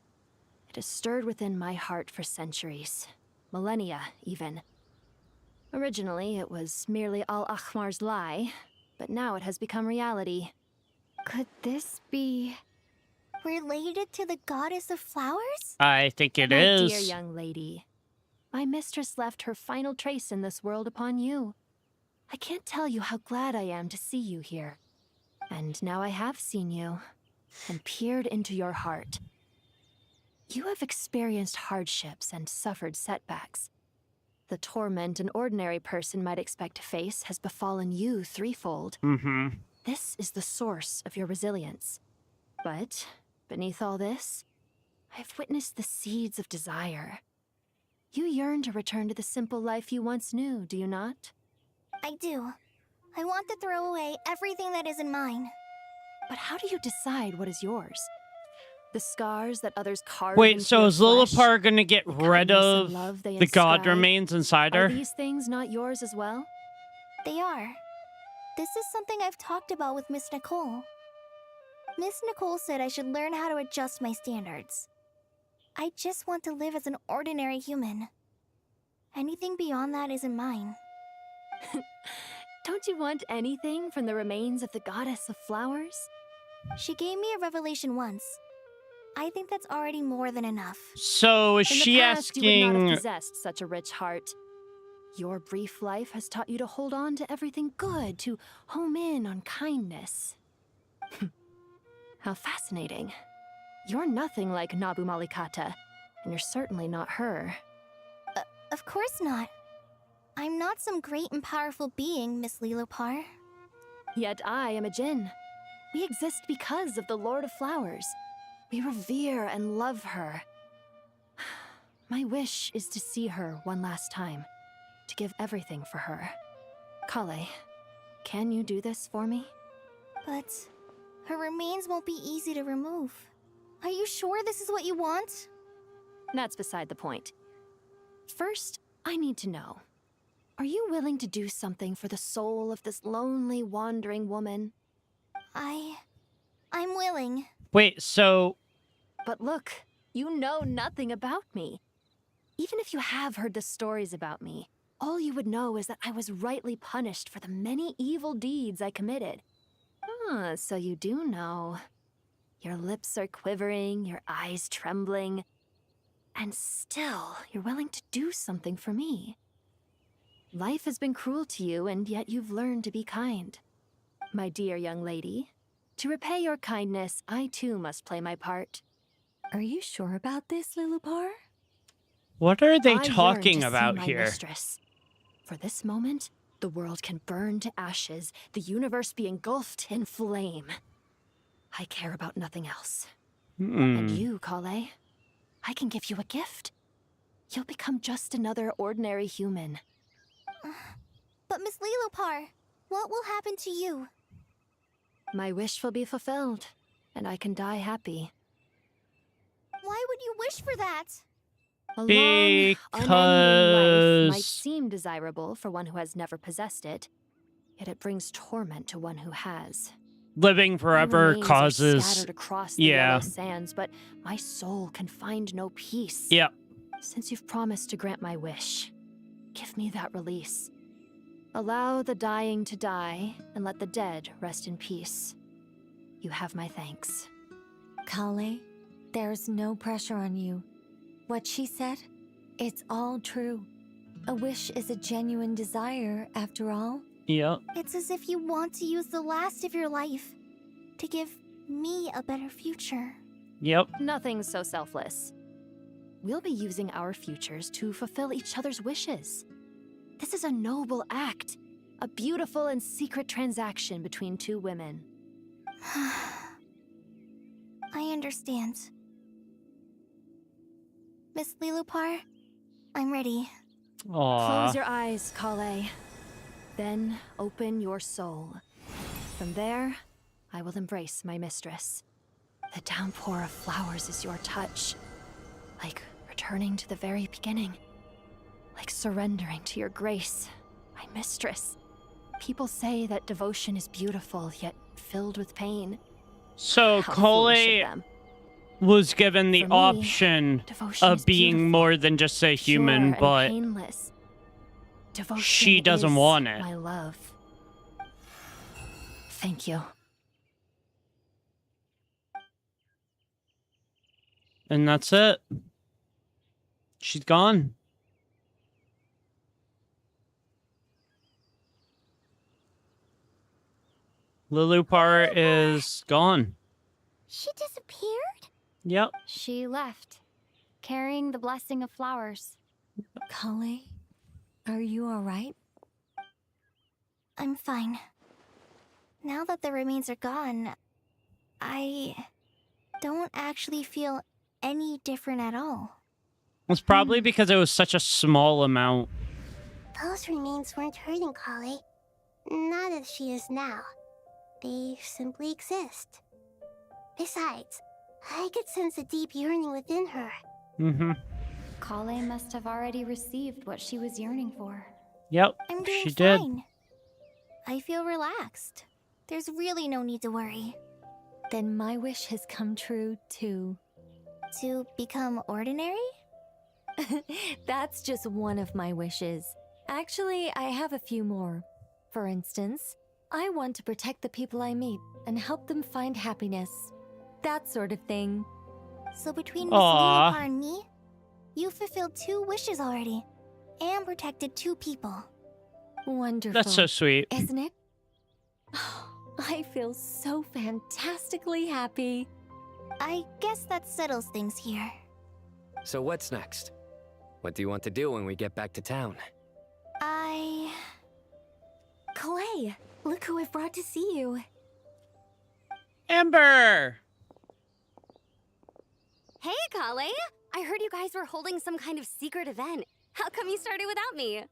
It has stirred within my heart for centuries. Millennia, even. Originally, it was merely Al-Ahmar's lie, but now it has become reality. Could this be... related to the goddess of flowers? I think it My is. dear young lady, my mistress left her final trace in this world upon you. I can't tell you how glad I am to see you here. And now I have seen you, and peered into your heart. You have experienced hardships and suffered setbacks. The torment an ordinary person might expect to face has befallen you threefold. This is the source of your resilience. But, beneath all this, I've witnessed the seeds of desire. You yearn to return to the simple life you once knew, do you not? I do. I want to throw away everything that isn't mine. But how do you decide what is yours? The scars that others carve Wait, into so your is flesh, Lillipar gonna get rid kindness of and love they the god inscribe, remains inside her? Are these things not yours as well? They are. This is something I've talked about with Miss Nicole. Miss Nicole said I should learn how to adjust my standards. I just want to live as an ordinary human. Anything beyond that isn't mine. Don't you want anything from the remains of the goddess of flowers? She gave me a revelation once. I think that's already more than enough. So is In the she past, you would not asking... have possessed such a rich heart. Your brief life has taught you to hold on to everything good, to home in on kindness. How fascinating. You're nothing like Nabu Malikata, and you're certainly not her. Of course not. I'm not some great and powerful being, Miss Lillipar. Yet I am a djinn. We exist because of the Lord of Flowers. We revere and love her. My wish is to see her one last time, to give everything for her. Kale, can you do this for me? But her remains won't be easy to remove. Are you sure this is what you want? That's beside the point. First, I need to know. Are you willing to do something for the soul of this lonely, wandering woman? I'm willing. Wait, so... But look, you know nothing about me. Even if you have heard the stories about me, all you would know is that I was rightly punished for the many evil deeds I committed. Ah, so you do know. Your lips are quivering, your eyes trembling, and still you're willing to do something for me. Life has been cruel to you, and yet you've learned to be kind. My dear young lady, to repay your kindness, I too must play my part. Are you sure about this, Lilupar? What are they I yearn talking to about see my here? Mistress. For this moment, the world can burn to ashes, the universe be engulfed in flame. I care about nothing else. And you, Kale, I can give you a gift. You'll become just another ordinary human. But Miss Lilupar, what will happen to you? My wish will be fulfilled, and I can die happy. Why would you wish for that? A long, unending life might Because... seem desirable for one who has never possessed it, yet it brings torment to one who has. living My forever remains are causes... scattered across the yellow sands, but my soul can find no peace. Yep. Since you've promised to grant my wish, give me that release. Allow the dying to die, and let the dead rest in peace. You have my thanks. Kale, there's no pressure on you. What she said, it's all true. A wish is a genuine desire, after all. Yep. It's as if you want to use the last of your life to give me a better future. Yep. Nothing so selfless. We'll be using our futures to fulfill each other's wishes. This is a noble act, a beautiful and secret transaction between two women. I understand. Miss Lilupar, I'm ready. Aww. Close your eyes, Kale. Then open your soul. From there, I will embrace my mistress. The downpour of flowers is your touch. Like returning to the very beginning. Like surrendering to your grace, my mistress. People say that devotion is beautiful, yet filled with pain. So Kale was given the option of being more than just a human, but she doesn't want it. My love. Thank you. And that's it. She's gone. Lilupar is gone. She disappeared? Yep. She left, carrying the blessing of flowers. Kale, are you alright? I'm fine. Now that the remains are gone, I don't actually feel any different at all. It's probably because it was such a small amount. Those remains weren't hurting Kale. Not as she is now. They simply exist. Besides, I could sense a deep yearning within her. Mm-hmm. Kale must have already received what she was yearning for. Yep, I'm doing she did. fine. I feel relaxed. There's really no need to worry. Then my wish has come true, too. To become ordinary? That's just one of my wishes. Actually, I have a few more. For instance, I want to protect the people I meet and help them find happiness. That sort of thing. So between Miss Lilupar and me, you fulfilled 2 wishes already. And protected 2 people. Wonderful. That's so sweet. Isn't it? I feel so fantastically happy. I guess that settles things here. So what's next? What do you want to do when we get back to town? Kale, look who I've brought to see you. Amber! Hey, Kale! I heard you guys were holding some kind of secret event. How come you started without me?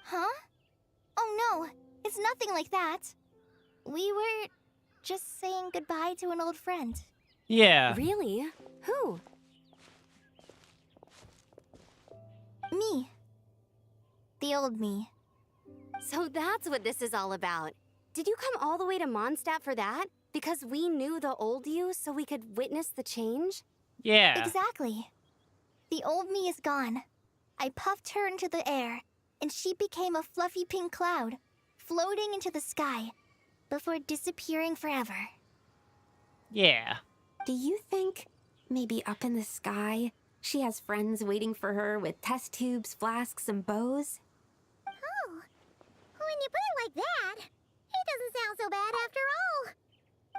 Huh? Oh no, it's nothing like that. We were just saying goodbye to an old friend. Yeah. Really? Who? Me. The old me. So that's what this is all about. Did you come all the way to Mondstadt for that? Because we knew the old you so we could witness the change? Yeah. Exactly. The old me is gone. I puffed her into the air, and she became a fluffy pink cloud, floating into the sky, before disappearing forever. Yeah. Do you think, maybe up in the sky, she has friends waiting for her with test tubes, flasks, and bows? Oh, when you put it like that, it doesn't sound so bad after all.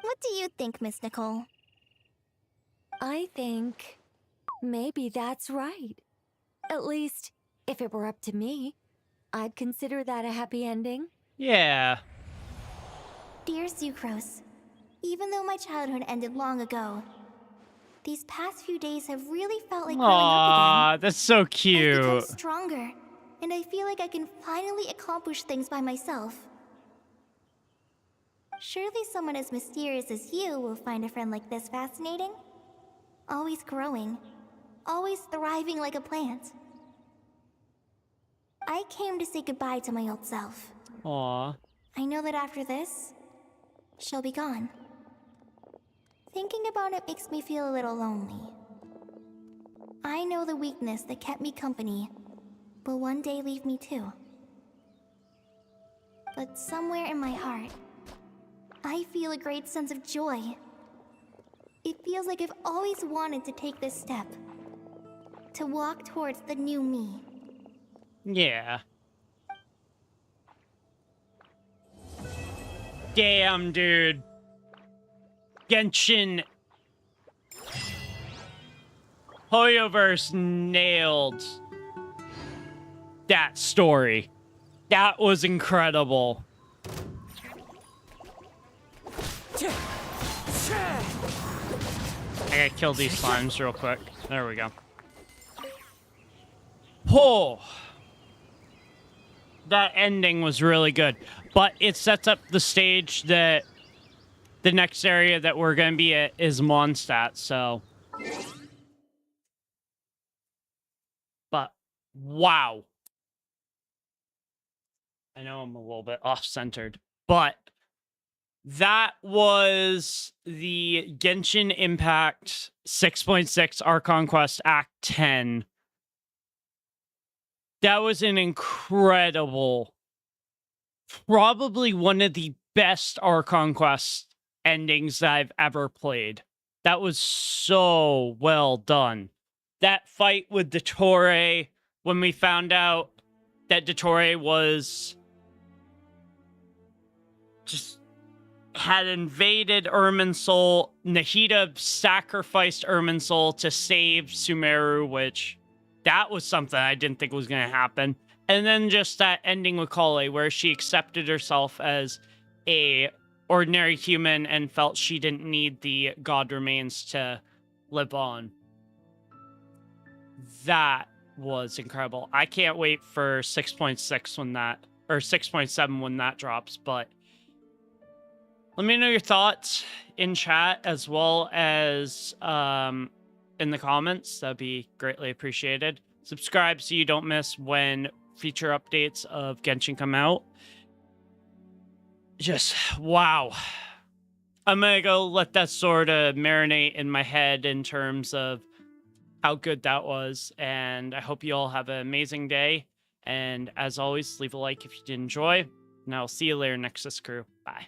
What do you think, Miss Nicole? I think maybe that's right. At least, if it were up to me, I'd consider that a happy ending. Yeah. Dear Sucrose, even though my childhood ended long ago, these past few days have really felt like growing up Aww, again. that's so I've become cute. stronger, and I feel like I can finally accomplish things by myself. Surely someone as mysterious as you will find a friend like this fascinating? Always growing, always thriving like a plant. I came to say goodbye to my old self. Aww. I know that after this, she'll be gone. Thinking about it makes me feel a little lonely. I know the weakness that kept me company will one day leave me too. But somewhere in my heart, I feel a great sense of joy. It feels like I've always wanted to take this step. To walk towards the new me. Yeah. Damn, dude. Genshin Hoyoverse nailed that story. That was incredible. I gotta kill these slimes real quick. There we go. Oh, that ending was really good, but it sets up the stage that the next area that we're gonna be at is Mondstadt. So, but wow, I know I'm a little bit off-centered, but that was the Genshin Impact 6.6 Archon Quest Act 10. That was an incredible, probably one of the best Archon Quest endings that I've ever played. That was so well done. That fight with Dottore, when we found out that Dottore was just had invaded Irminsul. Nahida sacrificed Irminsul to save Sumeru, which that was something I didn't think was going to happen. And then just that ending with Kale, where she accepted herself as a ordinary human and felt she didn't need the God Remains to live on. That was incredible. I can't wait for 6.6 when that, or 6.7 when that drops, but let me know your thoughts in chat as well as in the comments. That'd be greatly appreciated. Subscribe so you don't miss when feature updates of Genshin come out. Just, wow. I'm gonna go let that sort of marinate in my head in terms of how good that was. And I hope you all have an amazing day. And as always, leave a like if you did enjoy. And I'll see you later, Nexus crew. Bye.